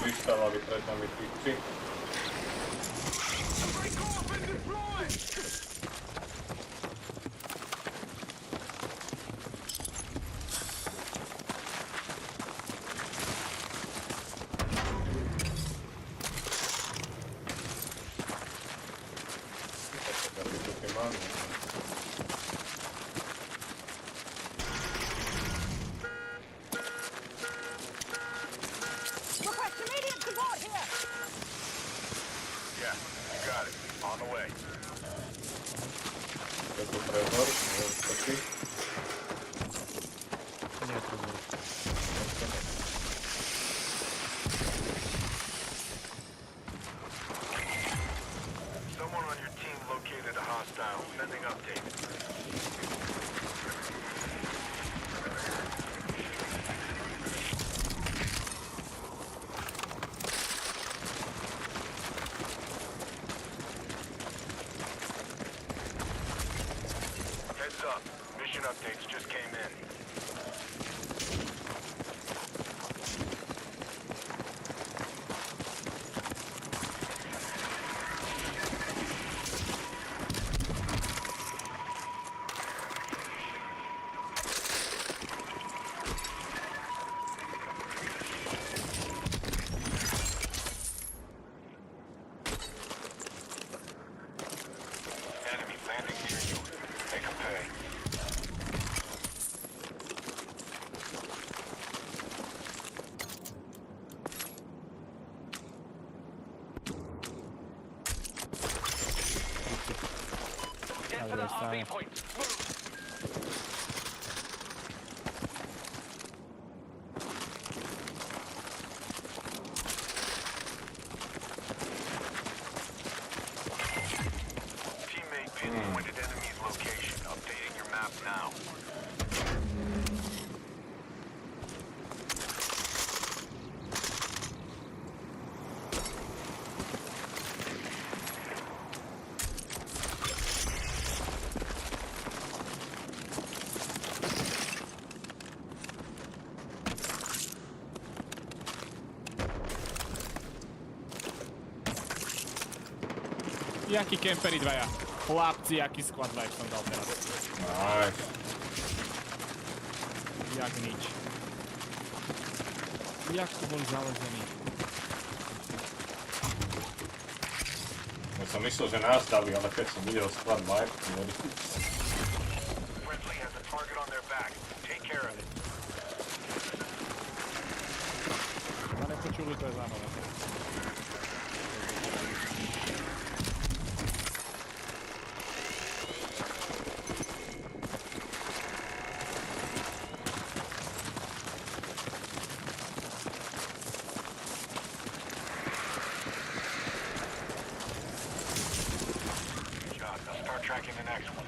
Vystávali pred nami typci. Updates just came in. Enemy landing near you. Make them pay. Teammate pinpointed enemy's location. Updating your map now. Jakí kemperi dvaja. Chlapci, jaký sklad live som dal teraz. Nice. Jak nič. Jak tu boli založení? Ja som myslel, že nás dali, ale keď som videl sklad live, Friendly has a target on their back. Take care of it. Ma nepočuli, to je zaujímavé. Tracking the next one.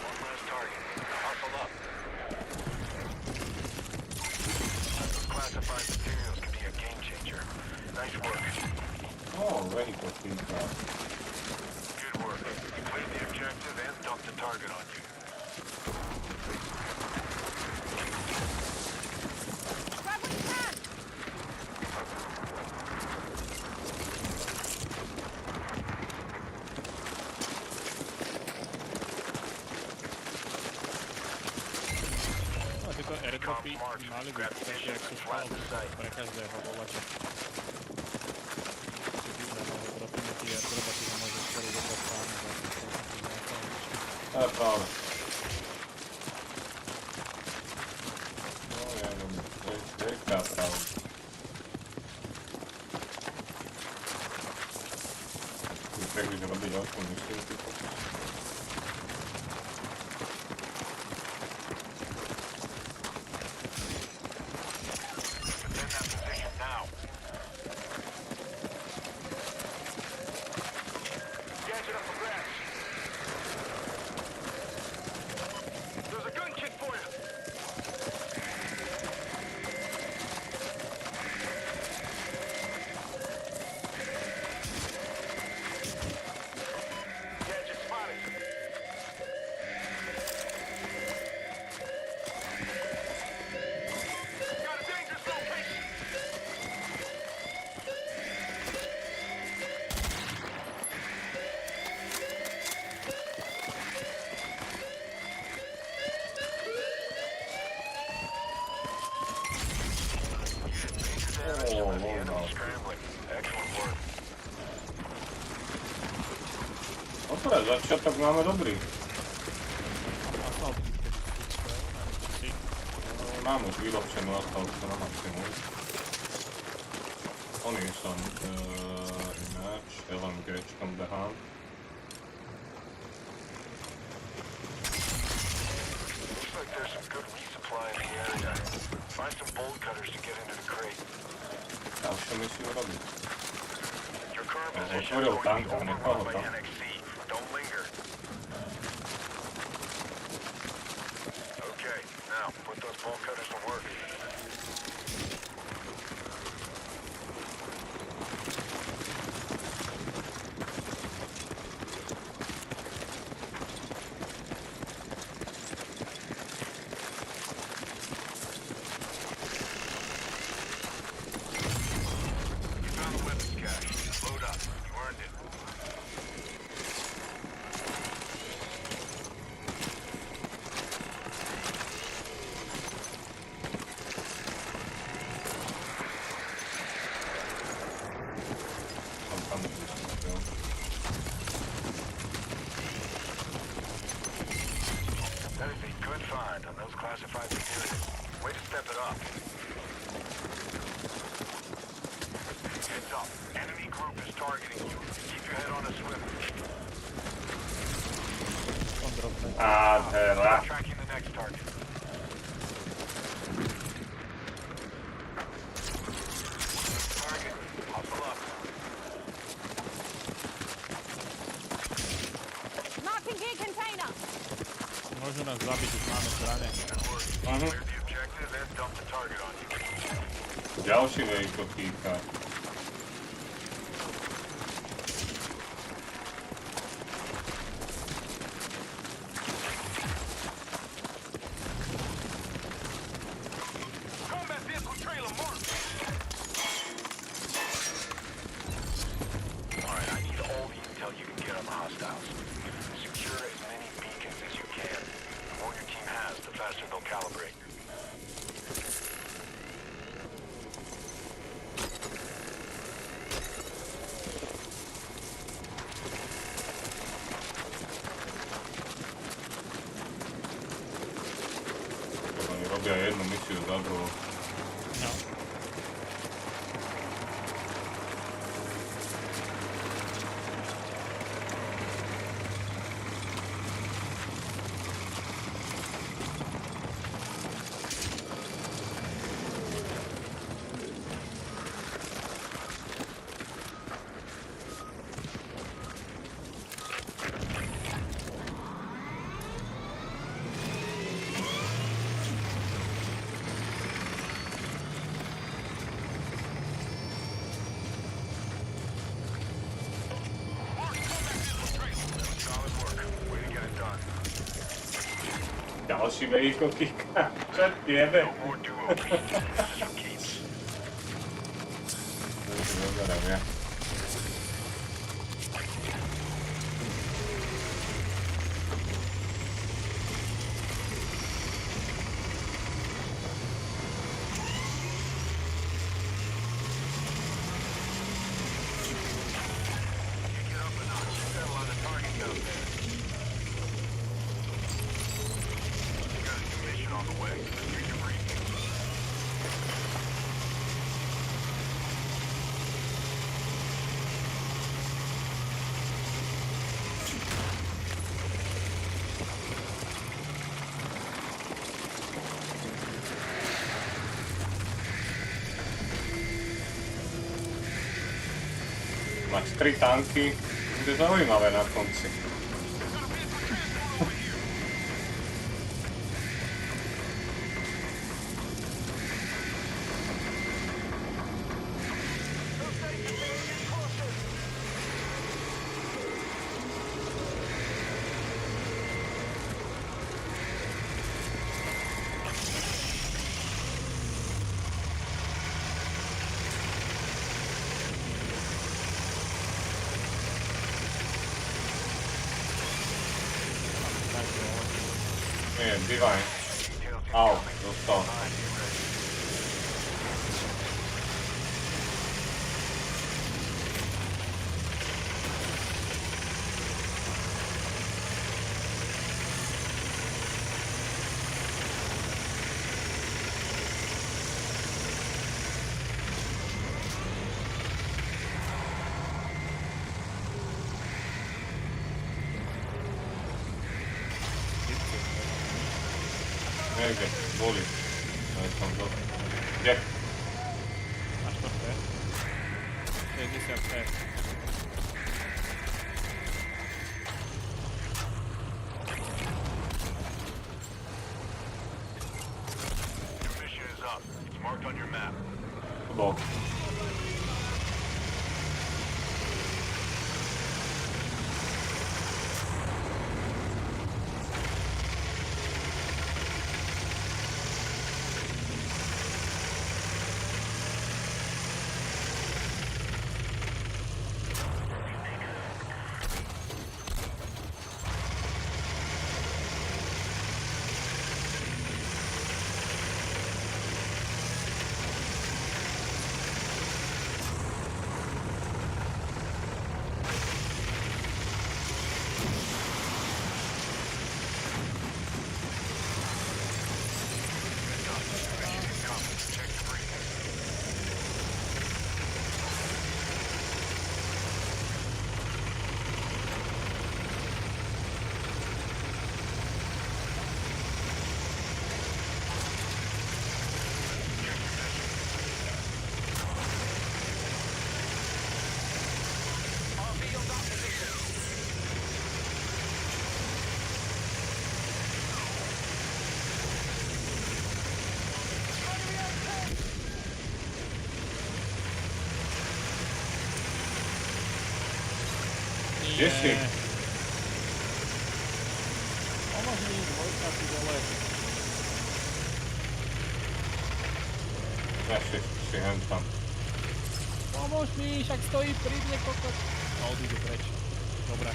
One last target. Hustle up. Those classified materials can be a game changer. Nice work. Oh, ready for feedback. Good work. You cleared the objective and dumped the target on you. Grab what you can! Airdropy mali byť také, jak sú špalky pre každého volača. Keď dropíme tí airdropa, ty ho môžeš celý zobrať sám. To je pravda. No, ja neviem, to je veľká pravda. Tak by robiť veľkú myšlienku. Dobre, začiatok máme dobrý. Mám už vylepšenú asfaltku na maximum. Oni som ináč, LMGčkom behám. Looks like there's some good resupply in the area. Find some bolt cutters to get into the crate. Ďalšie misiu robiť. Your current position Otvoril is tank, going to be a nechal ho overrun by tam. NXC. Don't linger. Okay, now put those bolt cutters to work. You found the weapons cache. Load up. You earned it. That is a good find on those classified materials. Way to step it up. Heads up. Enemy group is targeting you. Keep your head on a swivel. Tracking the next target. Target. Hustle up. Marking gear container! Môžu nás zabiť, už máme zbrane. Clear the objective and dump the target on you. Ďalší vehicle keycard. Combat vehicle trailer marked. Alright, I need all the intel you can get on the hostiles. Secure as many beacons as you can. The more your team has, the faster they'll calibrate. robia jednu misiu za druhou. No. Ďalší vehicle kicka. Čo tiebe? Zoberám ja. Mať 3 tanky, bude zaujímavé na konci. Nie, divine. Au, dostal. Niekde, boli. Kde? Na 4. 65. Mission is up. It's marked on your map. Bol. Kde si? Pomôž mi, dvojka, ty vole. Ja si hen tam. Pomôž mi, však stojí pri mne kokot. No, odídu preč. Dobre.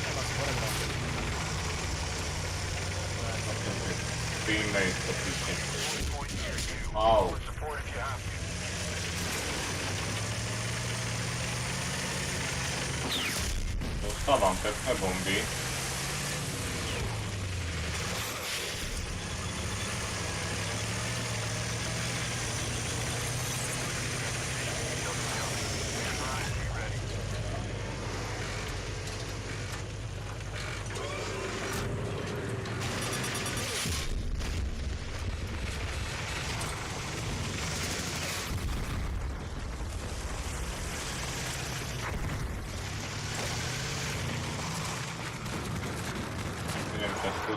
Treba skore brať. Teammate, to píšne. Au. Dostávam pekné bomby.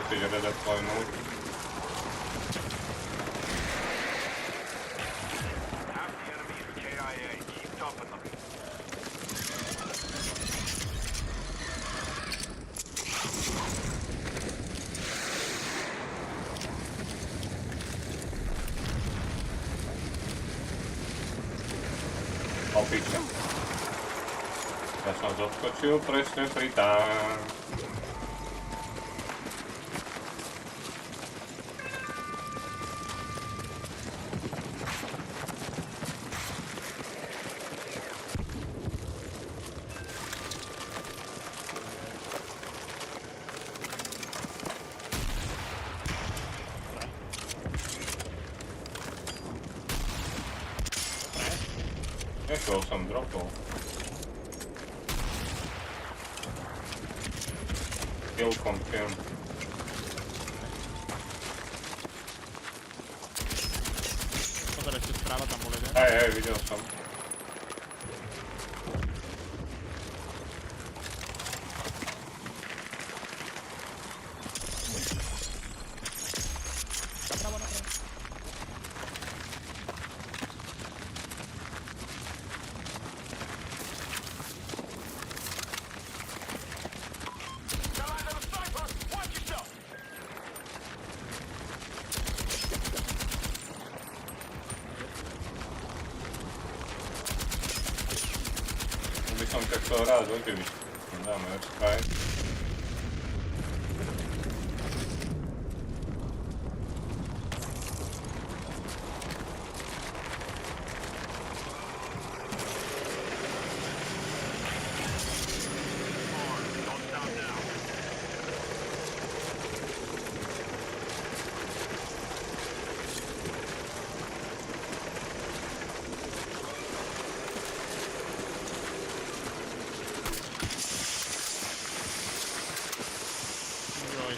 skúsiť redeploynúť. Opiča. Ja som zoskočil presne pri tam. Nešiel som dropol. Kill confirm. Pozor, ešte správa tam bol jeden. Hej, videl som. Napravo, napravo. By som ťa chcel rád oživiť. Dáme F-Sky.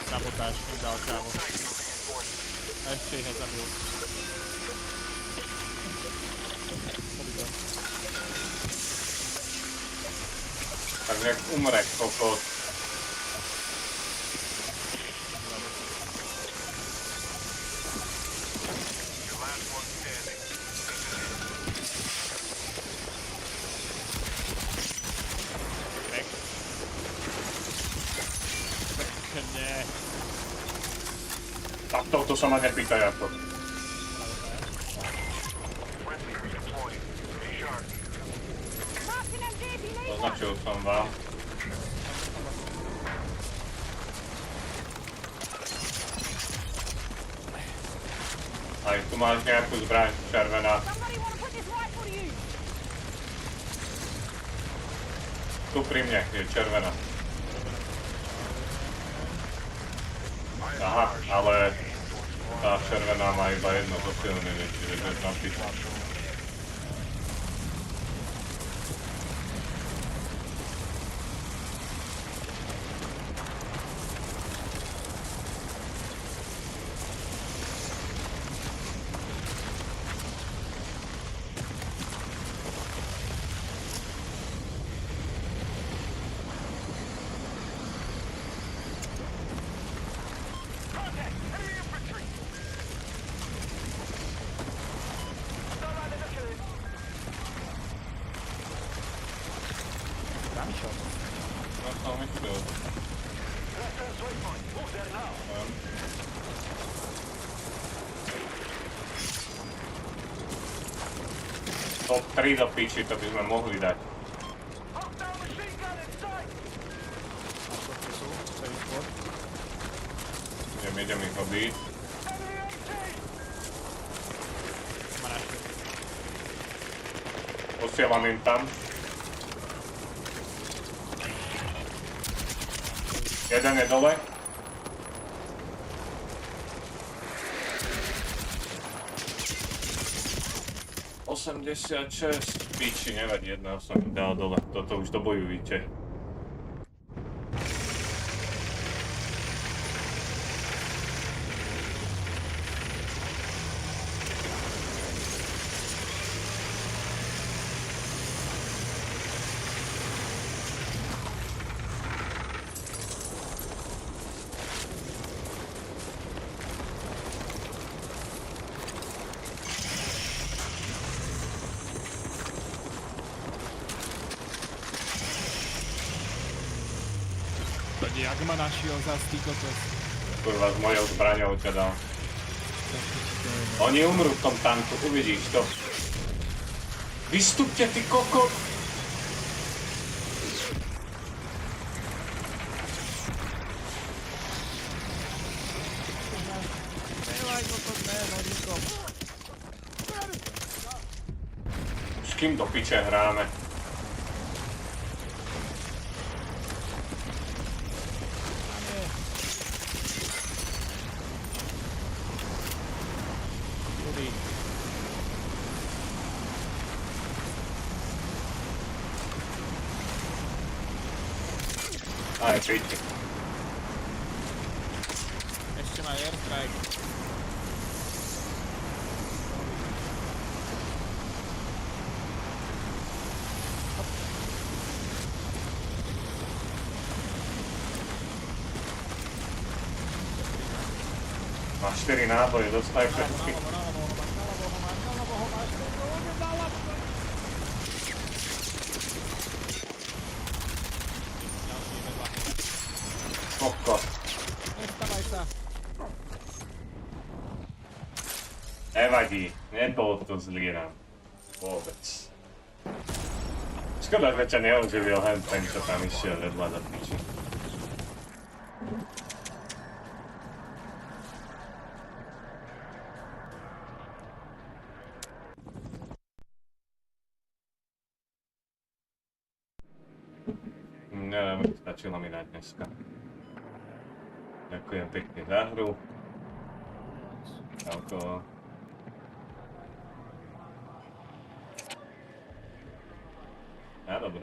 Sabotáž, mi dal kávo. A ešte ich aj zabil. Tak nejak umre kokot. Tak toto sa ma nepýtaj ako. Označil som vám. Aj tu máš nejakú zbraň červená. Tu pri mne je červená. Aha, ale tá červená má iba jedno zosilnenie, čiže bez napísať. Top 3 do piči, to by sme mohli dať. Idem ich obiť. Posielam im tam. Jeden je dole. Piči, nevadí, jedného som im dal dole. Toto už dobojujte. Jak ma našiel zas ty kokos? Kurva, s mojou zbraňou ťa dal. Oni umrú v tom tanku, uvidíš to. Vystupte, ty kokot! S kým do piče hráme? Aj, príďte. Ešte má airstrike. Má 4 náboje, dostaj všetky. Kokos. Nestávaj sa. Nevadí, nebol to zlý rán. Vôbec. Škoda, že ťa neoživil ten, čo tam išiel vedľa do piči. Neviem, stačilo mi dať dneska. Ďakujem pekne za hru. Čauko. Ja, dobrú.